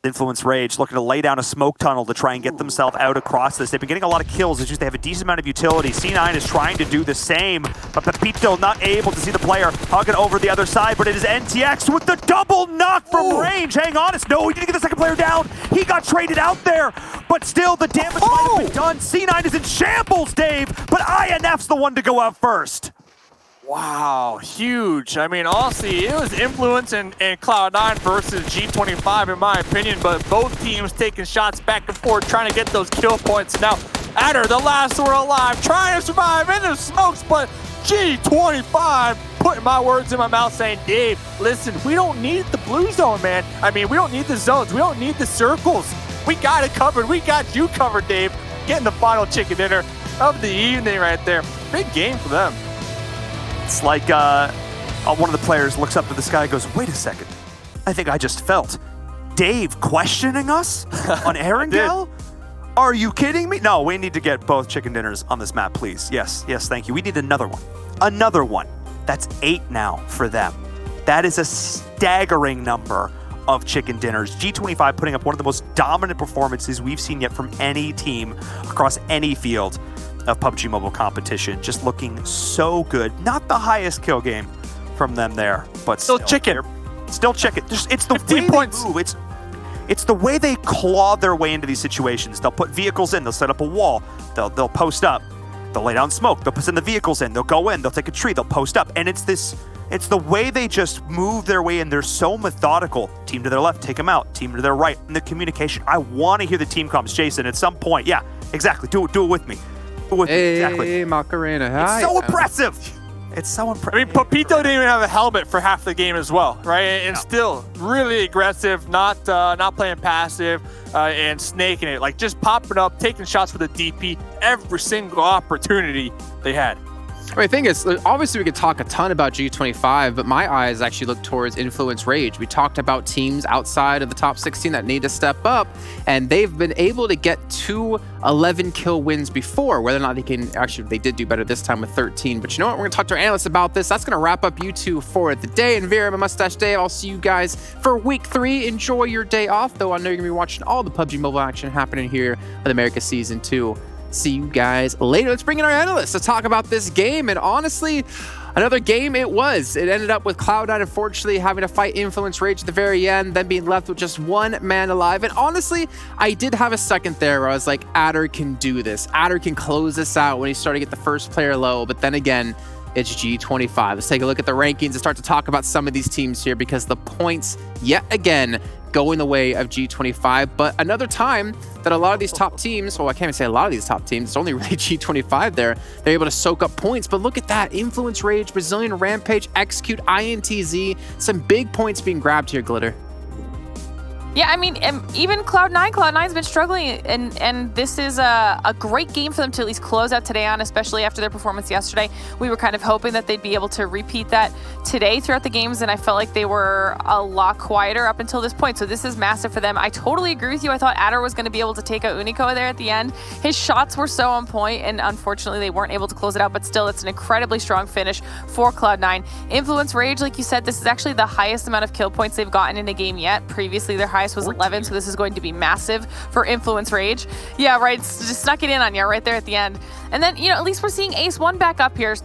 Speaker 8: Influence Rage looking to lay down a smoke tunnel to try and get themselves out across this. They've been getting a lot of kills. It's just they have a decent amount of utility. C9 is trying to do the same, but Pepito not able to see the player hugging over the other side, but it is NTX with the double knock from range. Hang on, no, he didn't get the second player down. He got traded out there, but still the damage might have been done. C9 is in shambles, Dave, but INF's the one to go out first.
Speaker 7: Wow, huge. I mean, honestly, it was Influence and Cloud9 versus G25 in my opinion, but both teams taking shots back and forth, trying to get those kill points. Now, Adder, the last one alive, trying to survive in the smokes, but G25 putting my words in my mouth saying, Dave, listen, we don't need the blue zone, man. I mean, we don't need the zones. We don't need the circles. We got it covered. We got you covered, Dave. Getting the final chicken dinner of the evening right there. Big game for them.
Speaker 8: It's like one of the players looks up to the sky and goes, wait a second, I think I just felt Dave questioning us on Erangel? Are you kidding me? No, we need to get both chicken dinners on this map, please. Yes, thank you. We need another one. Another one. That's 8 now for them. That is a staggering number of chicken dinners. G25 putting up one of the most dominant performances we've seen yet from any team across any field of PUBG Mobile competition. Just looking so good. Not the highest kill game from them there, but
Speaker 7: still chicken.
Speaker 8: Still chicken. It's the way they move. It's the way they claw their way into these situations. They'll put vehicles in. They'll set up a wall. They'll post up. They'll lay down smoke. They'll send the vehicles in. They'll go in. They'll take a tree. They'll post up. And it's the way they just move their way in. They're so methodical. Team to their left, take them out. Team to their right. And the communication. I want to hear the team comms. Jason, at some point. Yeah, exactly. Do it with me.
Speaker 4: Hey,
Speaker 8: exactly.
Speaker 4: Macarena. Hi.
Speaker 8: It's so impressive. It's so
Speaker 7: I
Speaker 8: impressive.
Speaker 7: mean, Papito didn't even have a helmet for half the game as well, right? And still really aggressive, not playing passive, and snaking it, like just popping up, taking shots with a DP every single opportunity they had.
Speaker 4: I mean, the thing is, obviously we could talk a ton about G25, but my eyes actually look towards Influence Rage. We talked about teams outside of the top 16 that need to step up, and they've been able to get 2 11-kill wins before. Whether or not they can, actually, they did do better this time with 13. But you know what? We're going to talk to our analysts about this. That's going to wrap up YouTube for the day. And Vera, my Mustache Dave, I'll see you guys for week 3. Enjoy your day off, though I know you're going to be watching all the PUBG Mobile action happening here with America Season 2. See you guys later. Let's bring in our analysts to talk about this game. And honestly, another game it was. It ended up with Cloud9 unfortunately having to fight Influence Rage at the very end, then being left with just 1 man alive. And honestly, I did have a second there where I was like, Adder can do this. Adder can close this out when he started to get the first player low. But then again, it's G25. Let's take a look at the rankings and start to talk about some of these teams here, because the points, yet again, going the way of G25. But another time that a lot of these top teams, well, I can't even say a lot of these top teams, it's only really G25 there, they're able to soak up points. But look at that, Influence Rage, Brazilian Rampage, Execute, INTZ, some big points being grabbed here, Glitter.
Speaker 6: Yeah, I mean, even Cloud9's been struggling, and this is a great game for them to at least close out today on, especially after their performance yesterday. We were kind of hoping that they'd be able to repeat that today throughout the games, and I felt like they were a lot quieter up until this point, so this is massive for them. I totally agree with you. I thought Adder was going to be able to take out Unico there at the end. His shots were so on point, and unfortunately they weren't able to close it out, but still, it's an incredibly strong finish for Cloud9. Influence Rage, like you said, this is actually the highest amount of kill points they've gotten in a game yet. Previously, their highest was 11, so this is going to be massive for Influence Rage. Yeah, right, just snuck it in on you right there at the end. And then, you know, at least we're seeing Ace1 back up here.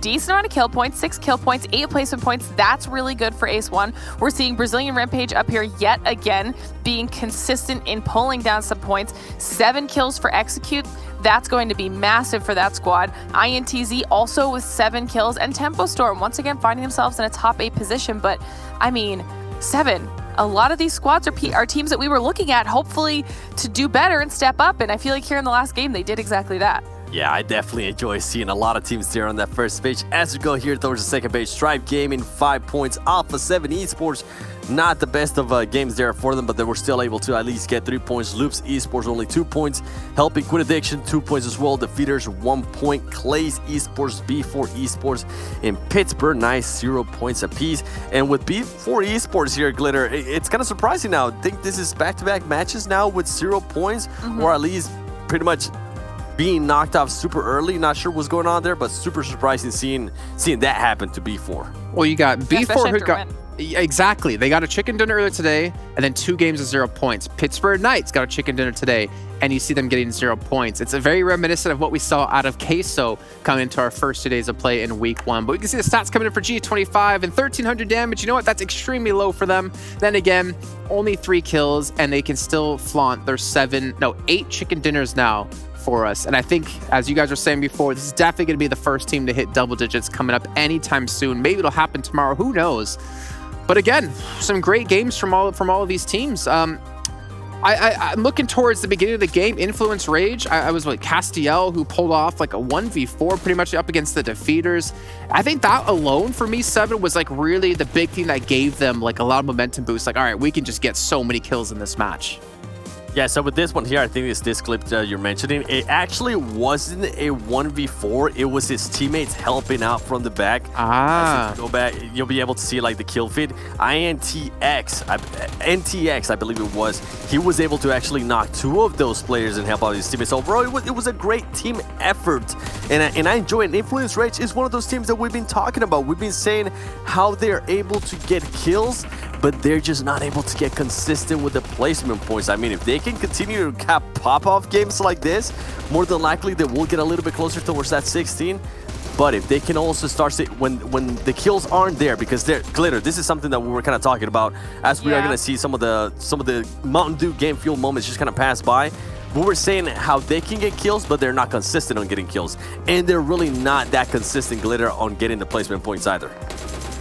Speaker 6: Decent amount of kill points, 6 kill points, 8 placement points. That's really good for Ace1. We're seeing Brazilian Rampage up here yet again, being consistent in pulling down some points. 7 kills for Execute. That's going to be massive for that squad. INTZ also with 7 kills, and Tempo Storm once again finding themselves in a top 8 position. But I mean, 7. A lot of these squads are teams that we were looking at, hopefully to do better and step up. And I feel like here in the last game, they did exactly that.
Speaker 5: Yeah, I definitely enjoy seeing a lot of teams there on that first page. As we go here towards the second page, Stripe Gaming, 5 points. Alpha 7 Esports, not the best of games there for them, but they were still able to at least get 3 points. Loops Esports, only 2 points. Helping Quit Addiction, 2 points as well. Defeaters, 1 point. Klaze Esports, B4 Esports, and Pittsburgh Knights, 0 points apiece. And with B4 Esports here, Glitter, it's kind of surprising now. I think this is back-to-back matches now with 0 points, or at least pretty much being knocked off super early. Not sure what's going on there, but super surprising seeing that happen to B4.
Speaker 4: Well, you got B4 who got... Exactly. They got a chicken dinner earlier today, and then 2 games of 0 points. Pittsburgh Knights got a chicken dinner today, and you see them getting 0 points. It's a very reminiscent of what we saw out of Queso coming into our first 2 days of play in week 1. But we can see the stats coming in for G25 and 1,300 damage. You know what? That's extremely low for them. Then again, only 3 kills, and they can still flaunt their 8 chicken dinners now for us. And I think, as you guys were saying before, this is definitely going to be the first team to hit double digits coming up anytime soon. Maybe it'll happen tomorrow. Who knows? But again, some great games from all of these teams. I'm looking towards the beginning of the game. Influence Rage, I was like Castiel, who pulled off like a 1v4 pretty much up against the defeaters. I think that alone for me, 7, was like really the big thing that gave them like a lot of momentum boost. Like, all right, we can just get so many kills in this match.
Speaker 5: Yeah, so with this one here, I think it's this clip you're mentioning. It actually wasn't a 1v4. It was his teammates helping out from the back. As you go back, you'll be able to see like the kill feed. NTX, I believe it was. He was able to actually knock 2 of those players and help out his teammates. Overall, it was a great team effort, and I enjoy it. Influence Rage is one of those teams that we've been talking about. We've been saying how they're able to get kills, but they're just not able to get consistent with the placement points. I mean, if they can continue to cap pop-off games like this, more than likely they will get a little bit closer towards that 16. But if they can also start when the kills aren't there, because they're Glitter, this is something that we were kind of talking about as we are going to see some of the Mountain Dew game fuel moments just kind of pass by. We were saying how they can get kills, but they're not consistent on getting kills, and they're really not that consistent, Glitter, on getting the placement points either.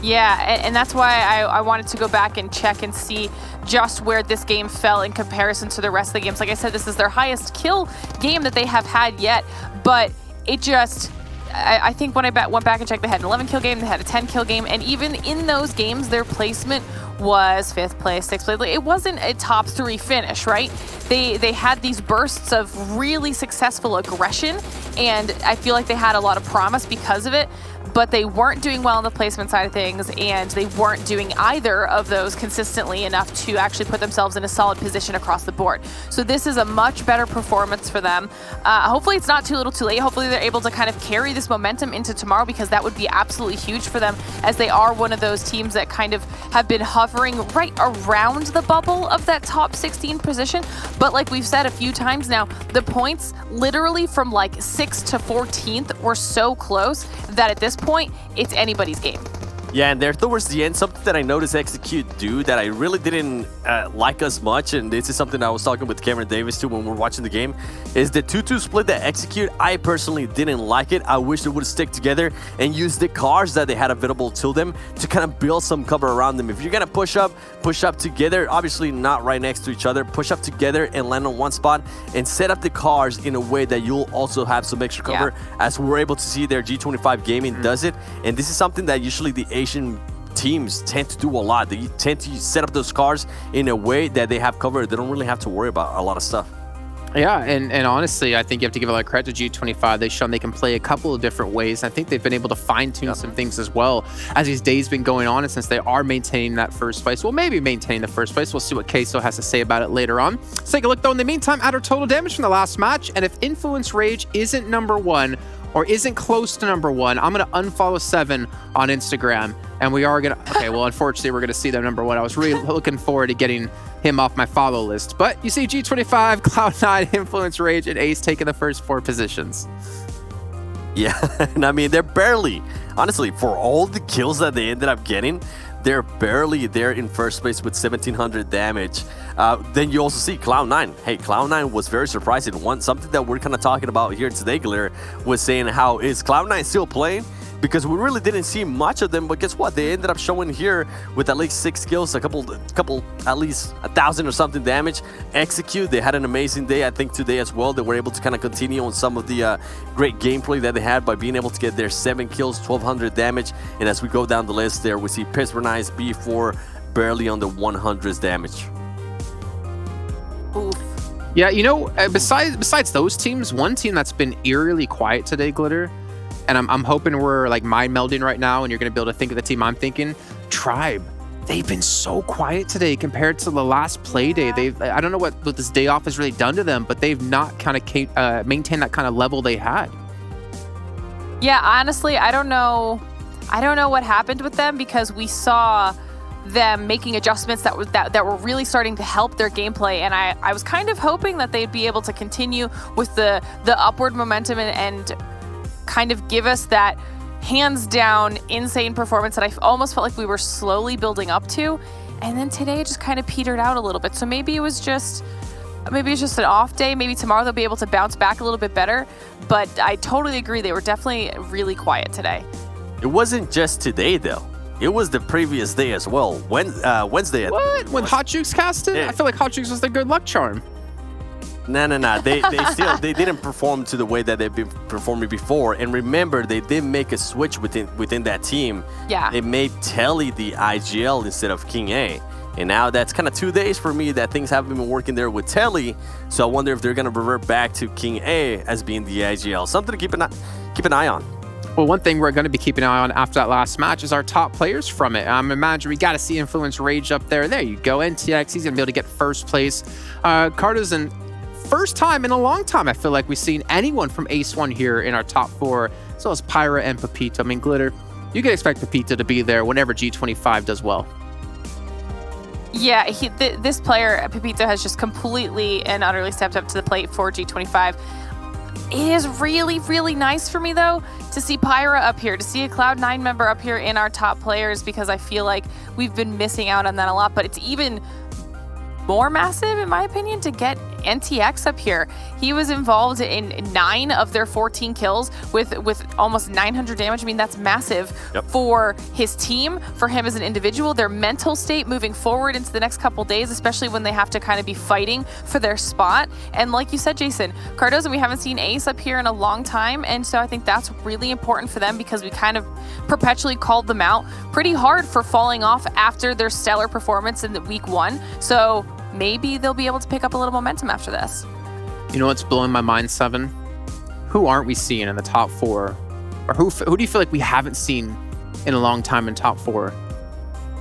Speaker 6: Yeah, and that's why I wanted to go back and check and see just where this game fell in comparison to the rest of the games. Like I said, this is their highest kill game that they have had yet, but it just... I think when I went back and checked, they had an 11 kill game, they had a 10 kill game, and even in those games, their placement was 5th place, 6th place. Like, it wasn't a top 3 finish, right? They had these bursts of really successful aggression, and I feel like they had a lot of promise because of it, but they weren't doing well on the placement side of things, and they weren't doing either of those consistently enough to actually put themselves in a solid position across the board. So this is a much better performance for them. Hopefully it's not too little too late. Hopefully they're able to kind of carry this momentum into tomorrow, because that would be absolutely huge for them, as they are one of those teams that kind of have been hovering right around the bubble of that top 16 position. But like we've said a few times now, the points literally from like 6th to 14th were so close that at this point, it's anybody's game.
Speaker 5: Yeah, and there towards the end, something that I noticed XSET do that I really didn't like as much, and this is something I was talking with Cameron Davis too when we were watching the game, is the 2-2 split that XSET. I personally didn't like it. I wish they would stick together and use the cars that they had available to them to kind of build some cover around them. If you're going to push up together, obviously not right next to each other, push up together and land on one spot and set up the cars in a way that you'll also have some extra cover, as we're able to see there. G25 Gaming does it, and this is something that usually the Asian teams tend to do a lot. They tend to set up those cars in a way that they have cover. They don't really have to worry about a lot of stuff.
Speaker 4: Yeah, and honestly, I think you have to give a lot of credit to G25. They've shown they can play a couple of different ways. I think they've been able to fine-tune some things as well as these days been going on, and since they are maintaining that first place, well, maybe maintaining the first place. We'll see what Queso has to say about it later on. Let's take a look, though, in the meantime, at our total damage from the last match, and if Influence Rage isn't number 1, or isn't close to number 1, I'm going to unfollow 7 on Instagram. And we are going to... Okay, well, unfortunately, we're going to see them number 1. I was really looking forward to getting him off my follow list. But you see G25, Cloud9, Influence Rage, and Ace taking the first 4 positions.
Speaker 5: Yeah, and I mean, they're barely... Honestly, for all the kills that they ended up getting, they're barely there in first place with 1,700 damage. Then you also see Cloud9. Hey, Cloud9 was very surprising. Something that we're kind of talking about here today, Glitter, was saying how is Cloud9 still playing? Because we really didn't see much of them, but guess what? They ended up showing here with at least 6 kills, a couple, at least 1,000 or something damage. XSET, they had an amazing day, I think, today as well. They were able to kind of continue on some of the great gameplay that they had by being able to get their 7 kills, 1,200 damage. And as we go down the list there, we see Pittsburgh Knights, B4, barely on the 100s damage.
Speaker 6: Oof.
Speaker 4: Yeah, you know, besides those teams, one team that's been eerily quiet today, Glitter, and I'm hoping we're like mind melding right now and you're going to be able to think of the team I'm thinking, Tribe. They've been so quiet today compared to the last play day. I don't know what this day off has really done to them, but they've not kind of maintained that kind of level they had.
Speaker 6: Yeah, honestly, I don't know what happened with them, because we saw them making adjustments that were really starting to help their gameplay, and I was kind of hoping that they'd be able to continue with the upward momentum and kind of give us that hands down insane performance that I almost felt like we were slowly building up to, and then today it just kind of petered out a little bit. So maybe it's just an off day. Maybe tomorrow they'll be able to bounce back a little bit better, but I totally agree, they were definitely really quiet today.
Speaker 5: It wasn't just today though. It was the previous day as well. Wednesday.
Speaker 4: What? When Hot Jukes casted?
Speaker 5: Yeah.
Speaker 4: I feel like Hot Jukes was the good luck charm.
Speaker 5: No. They didn't perform to the way that they've been performing before. And remember, they did make a switch within that team.
Speaker 6: Yeah.
Speaker 5: They made Telly the IGL instead of King A. And now that's kind of 2 days for me that things haven't been working there with Telly. So I wonder if they're going to revert back to King A as being the IGL. Something to keep an eye on.
Speaker 4: Well, one thing we're going to be keeping an eye on after that last match is our top players from it. Imagine we got to see Influence Rage up there. There you go. NTX, he's going to be able to get first place. Carter's in first time in a long time, I feel like we've seen anyone from Ace 1 here in our top 4, as well as Pyra and Pepito. I mean, Glitter, you can expect Pepito to be there whenever G25 does well.
Speaker 6: Yeah, this player, Pepito, has just completely and utterly stepped up to the plate for G25. It is really, really nice for me, though, to see Pyra up here, to see a Cloud9 member up here in our top players, because I feel like we've been missing out on that a lot. But it's even more massive, in my opinion, to get NTX up here. He was involved in 9 of their 14 kills with almost 900 damage. I mean, that's massive for his team, for him as an individual, their mental state moving forward into the next couple days, especially when they have to kind of be fighting for their spot. And like you said, Jason, Cardozo, we haven't seen Ace up here in a long time, and so I think that's really important for them because we kind of perpetually called them out pretty hard for falling off after their stellar performance in the week 1. So maybe they'll be able to pick up a little momentum after this.
Speaker 4: You know what's blowing my mind, Seven? Who aren't we seeing in the top 4? Or who do you feel like we haven't seen in a long time in top 4?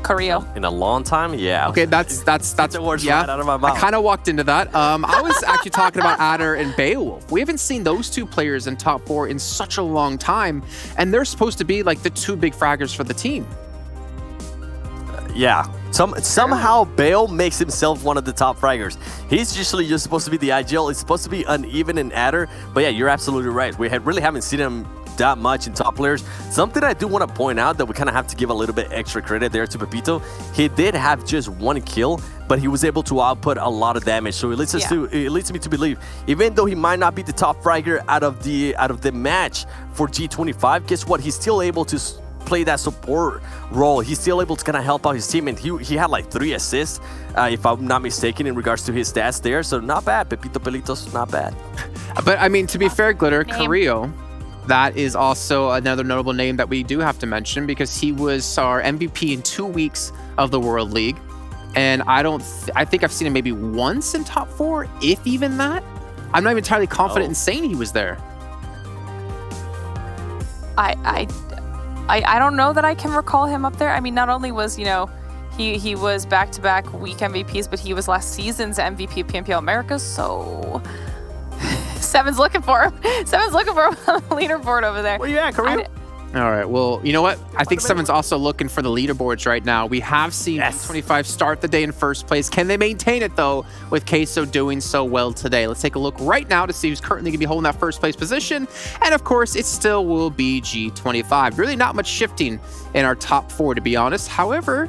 Speaker 6: Carrillo.
Speaker 5: In a long time? Yeah.
Speaker 4: Okay, that's
Speaker 5: the words
Speaker 4: yeah.
Speaker 5: right out of my mouth.
Speaker 4: I kind of walked into that. I was actually talking about Adder and Beowulf. We haven't seen those 2 players in top 4 in such a long time, and they're supposed to be like the 2 big fraggers for the team.
Speaker 5: Yeah. Somehow Bale makes himself one of the top fraggers. He's usually just supposed to be the IGL. He's supposed to be uneven in Adder. But yeah, you're absolutely right. We really haven't seen him that much in top players. Something I do want to point out that we kind of have to give a little bit extra credit there to Pepito. He did have just 1 kill, but he was able to output a lot of damage. So it leads me to believe, even though he might not be the top fragger out of the match for G25, guess what? He's still able to play that support role. He's still able to kind of help out his team, and he had like 3 assists, if I'm not mistaken, in regards to his stats there. So not bad, Pepito Pelitos, not bad.
Speaker 4: But I mean, to be fair, Glitter, Carrillo, that is also another notable name that we do have to mention because he was our MVP in 2 weeks of the World League, and I think I've seen him maybe once in top 4, if even that. I'm not even entirely confident in saying he was there.
Speaker 6: I don't know that I can recall him up there. I mean, not only was, he was back-to-back week MVPs, but he was last season's MVP of PMPL Americas, so Seven's looking for him. Seven's looking for him on the leaderboard over there.
Speaker 5: Where you at, Kareem?
Speaker 4: All right, well, you know what? I think Seven's also looking for the leaderboards right now. We have seen 25 start the day in first place. Can they maintain it, though, with Queso doing so well today? Let's take a look right now to see who's currently going to be holding that first place position. And, of course, it still will be G25. Really not much shifting in our top 4, to be honest. However,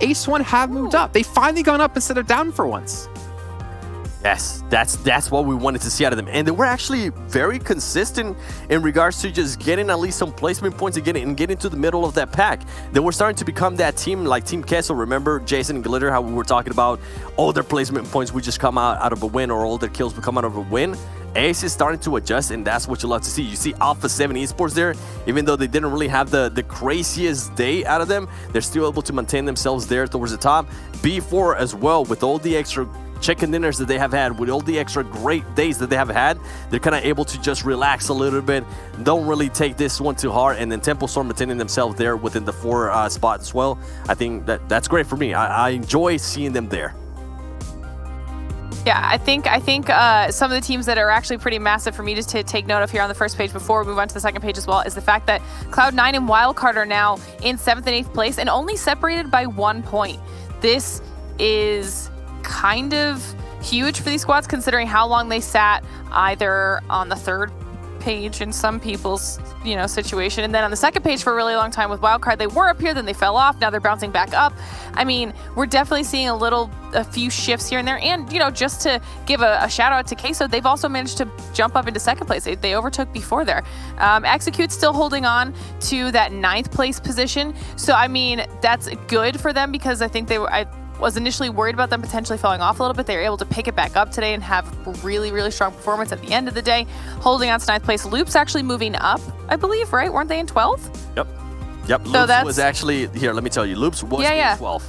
Speaker 4: Ace 1 have moved up. They finally gone up instead of down for once.
Speaker 5: Yes, that's what we wanted to see out of them. And they were actually very consistent in regards to just getting at least some placement points and getting to the middle of that pack. They were starting to become that team like Team Queso. Remember, Jason and Glitter, how we were talking about all their placement points would just come out of a win, or all their kills would come out of a win. Ace is starting to adjust, and that's what you love to see. You see Alpha 7 Esports there, even though they didn't really have the craziest day out of them, they're still able to maintain themselves there towards the top. B4 as well, with all the extra chicken dinners that they have had, with all the extra great days that they have had, they're kind of able to just relax a little bit, don't really take this one too hard, and then Temple Storm maintaining themselves there within the 4 spot as well. I think that's great for me. I enjoy seeing them there.
Speaker 6: Yeah, I think some of the teams that are actually pretty massive for me just to take note of here on the first page before we move on to the second page as well is the fact that Cloud9 and Wildcard are now in 7th and 8th place and only separated by 1 point. This is kind of huge for these squads considering how long they sat either on the 3rd page in some people's situation, and then on the 2nd page for a really long time with Wildcard. They were up here, then they fell off, now they're bouncing back up. I mean, we're definitely seeing a few shifts here and there, and just to give a shout out to Queso, they've also managed to jump up into 2nd place. They overtook before there. Execute still holding on to that 9th place position, so I mean that's good for them because I think I was initially worried about them potentially falling off a little bit. They were able to pick it back up today and have really, really strong performance at the end of the day, holding on to 9th place. Loop's actually moving up, I believe, right? Weren't they in 12th?
Speaker 5: Yep.
Speaker 6: So
Speaker 5: Loops was actually, here, let me tell you, Loops was in 12th.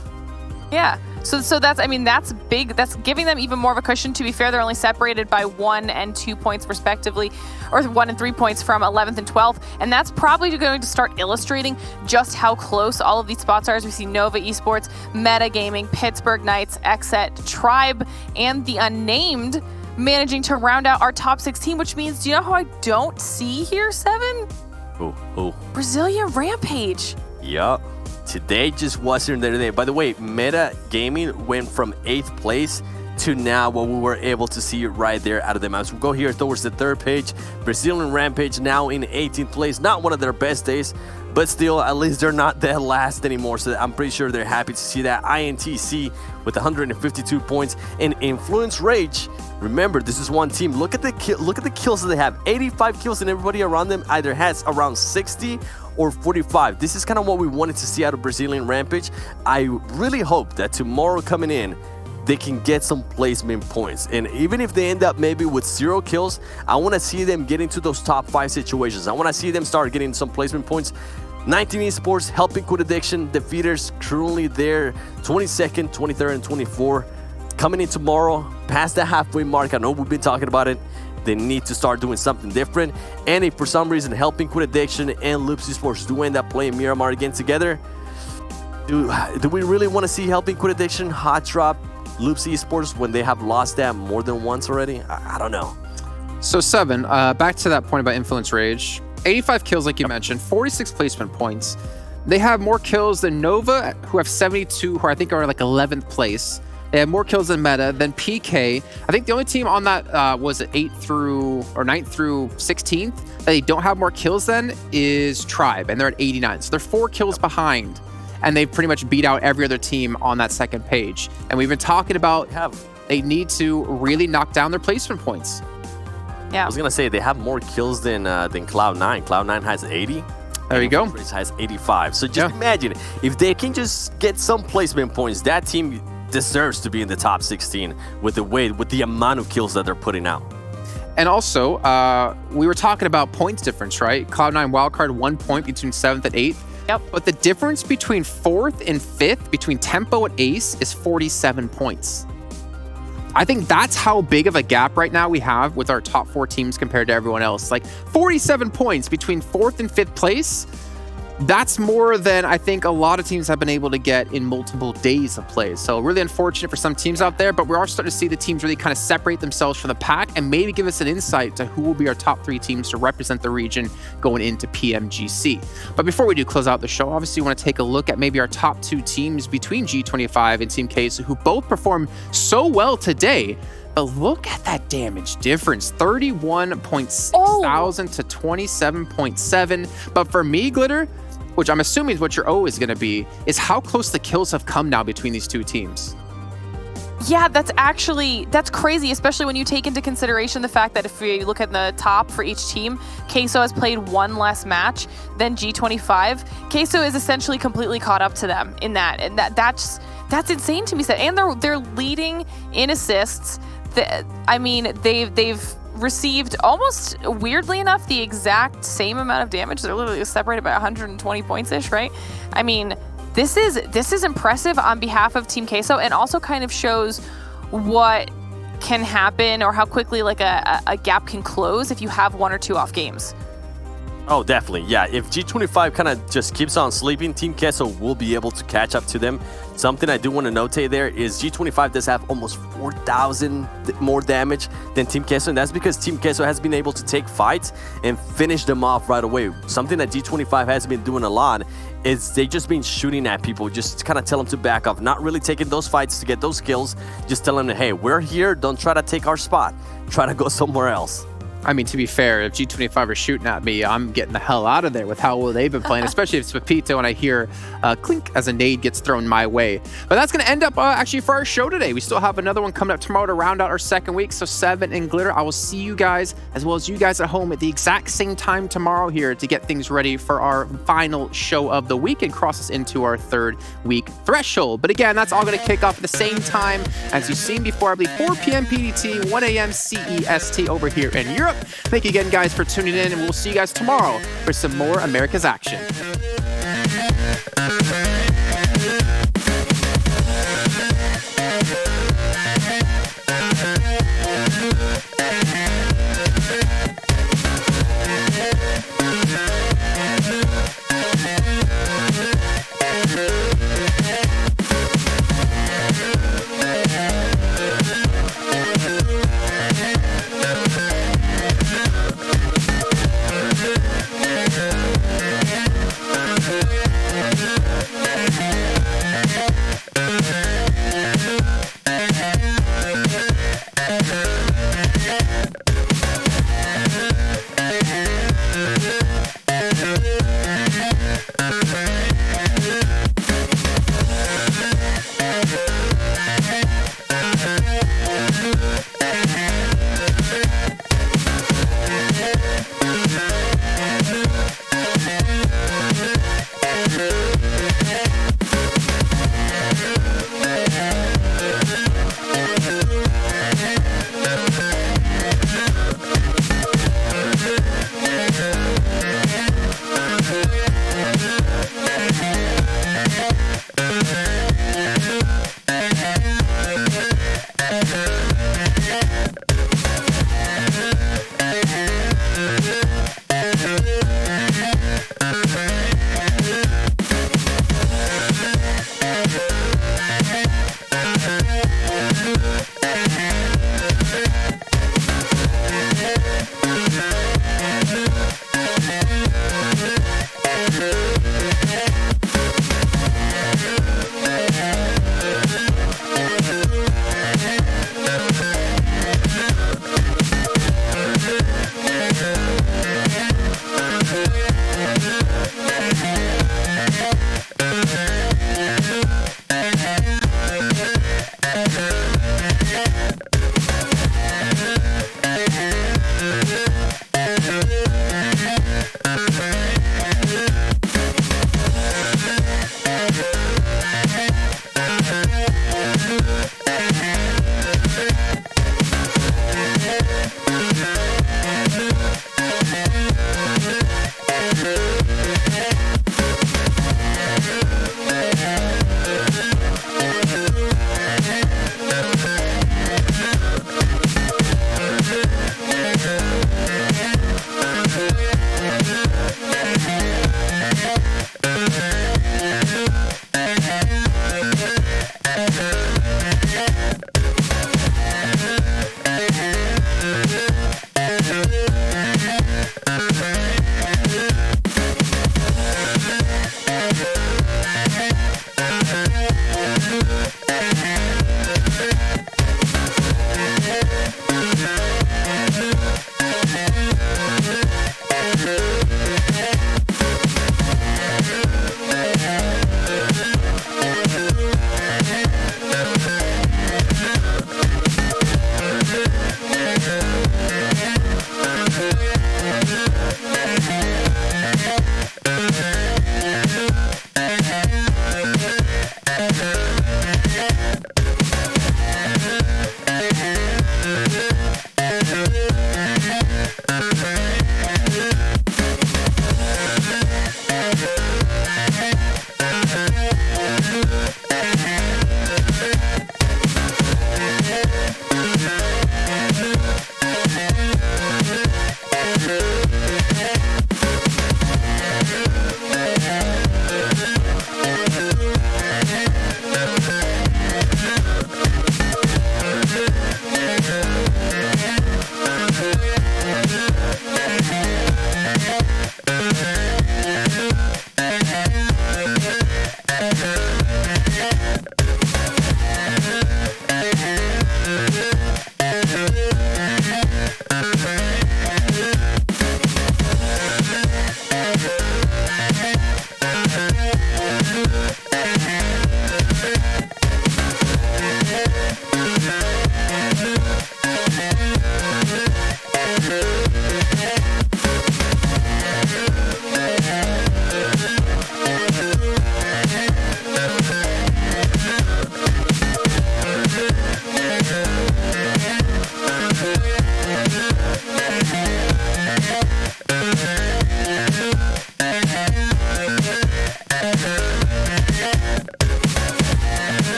Speaker 6: Yeah. So that's big. That's giving them even more of a cushion. To be fair, they're only separated by 1 and 2 points respectively, or 1 and 3 points from 11th and 12th. And that's probably going to start illustrating just how close all of these spots are as we see Nova Esports, Meta Gaming, Pittsburgh Knights, XSET, Tribe, and the Unnamed managing to round out our top 16, which means, do you know who I don't see here, Seven?
Speaker 5: Who?
Speaker 6: Brazilian Rampage.
Speaker 5: Yup. Today just wasn't there today. By the way, Meta Gaming went from 8th place to now what we were able to see right there out of them. As we go here towards the third page, Brazilian Rampage now in 18th place. Not one of their best days, but still, at least they're not that last anymore. So I'm pretty sure they're happy to see that. INTZ with 152 points. And Influence Rage, remember, this is one team. Look at the kills that they have. 85 kills, and everybody around them either has around 60 or 45. This is kind of what we wanted to see out of Brazilian Rampage. I really hope that tomorrow coming in, they can get some placement points. And even if they end up maybe with 0 kills, I want to see them get into those top 5 situations. I want to see them start getting some placement points. 19 Esports helping Quit Addiction. Defeaters currently there, 22nd, 23rd, and 24th. Coming in tomorrow, past the halfway mark. I know we've been talking about it. They need to start doing something different. And if for some reason Helping Quit Addiction and Loops Esports do end up playing Miramar again together, do we really want to see Helping Quit Addiction hot drop Loops Esports when they have lost that more than once already? I don't know.
Speaker 4: So 7, back to that point about Influence Rage. 85 kills, like you mentioned, 46 placement points. They have more kills than Nova, who have 72, who I think are like 11th place. They have more kills than Meta, than PK. I think the only team on that was 9th through 16th that they don't have more kills than is Tribe, and they're at 89. So they're 4 kills behind, and they've pretty much beat out every other team on that second page. And we've been talking about they need to really knock down their placement points.
Speaker 6: Yeah.
Speaker 5: I was gonna say they have more kills than Cloud9. Cloud9 has 80.
Speaker 4: There you go.
Speaker 5: Race has 85. So just imagine if they can just get some placement points. That team deserves to be in the top 16 with the amount of kills that they're putting out.
Speaker 4: And also, we were talking about points difference, right? Cloud9 Wildcard 1 point between 7th and 8th.
Speaker 6: Yep.
Speaker 4: But the difference between 4th and 5th, between Tempo and Ace, is 47 points. I think that's how big of a gap right now we have with our top 4 teams compared to everyone else. Like 47 points between 4th and 5th place. That's more than I think a lot of teams have been able to get in multiple days of play. So really unfortunate for some teams out there, but we are starting to see the teams really kind of separate themselves from the pack and maybe give us an insight to who will be our top 3 teams to represent the region going into PMGC. But before we do close out the show, obviously we want to take a look at maybe our top 2 teams between G25 and Team Queso, who both performed so well today. But look at that damage difference, 31.6 thousand to 27.7. But for me, Glitter, which I'm assuming is what your O is going to be, is how close the kills have come now between these 2 teams.
Speaker 6: Yeah, that's crazy, especially when you take into consideration the fact that if we look at the top for each team, Queso has played 1 less match than G25. Queso is essentially completely caught up to them in that, and that's insane to me. And they're leading in assists. I mean, they've received almost, weirdly enough, the exact same amount of damage. They're literally separated by 120 points-ish, right? I mean, this is impressive on behalf of Team Queso, and also kind of shows what can happen or how quickly like a gap can close if you have 1 or 2 off games.
Speaker 5: Oh, definitely. Yeah, if G25 kind of just keeps on sleeping, Team Queso will be able to catch up to them. Something I do want to notate there is G25 does have almost 4,000 more damage than Team Queso, and that's because Team Queso has been able to take fights and finish them off right away. Something that G25 has been doing a lot is they just been shooting at people, just kind of tell them to back off, not really taking those fights to get those kills, just tell them, hey, we're here, don't try to take our spot, try to go somewhere else.
Speaker 4: I mean, to be fair, if G25 are shooting at me, I'm getting the hell out of there with how well they've been playing, especially if it's Pepito and I hear clink as a nade gets thrown my way. But that's going to end up actually for our show today. We still have another one coming up tomorrow to round out our second week. So 7 and Glitter, I will see you guys as well as you guys at home at the exact same time tomorrow here to get things ready for our final show of the week and cross us into our 3rd week threshold. But again, that's all going to kick off at the same time as you've seen before, I believe 4 p.m. PDT, 1 a.m. CEST over here in Europe. Thank you again, guys, for tuning in, and we'll see you guys tomorrow for some more America's action.
Speaker 3: it.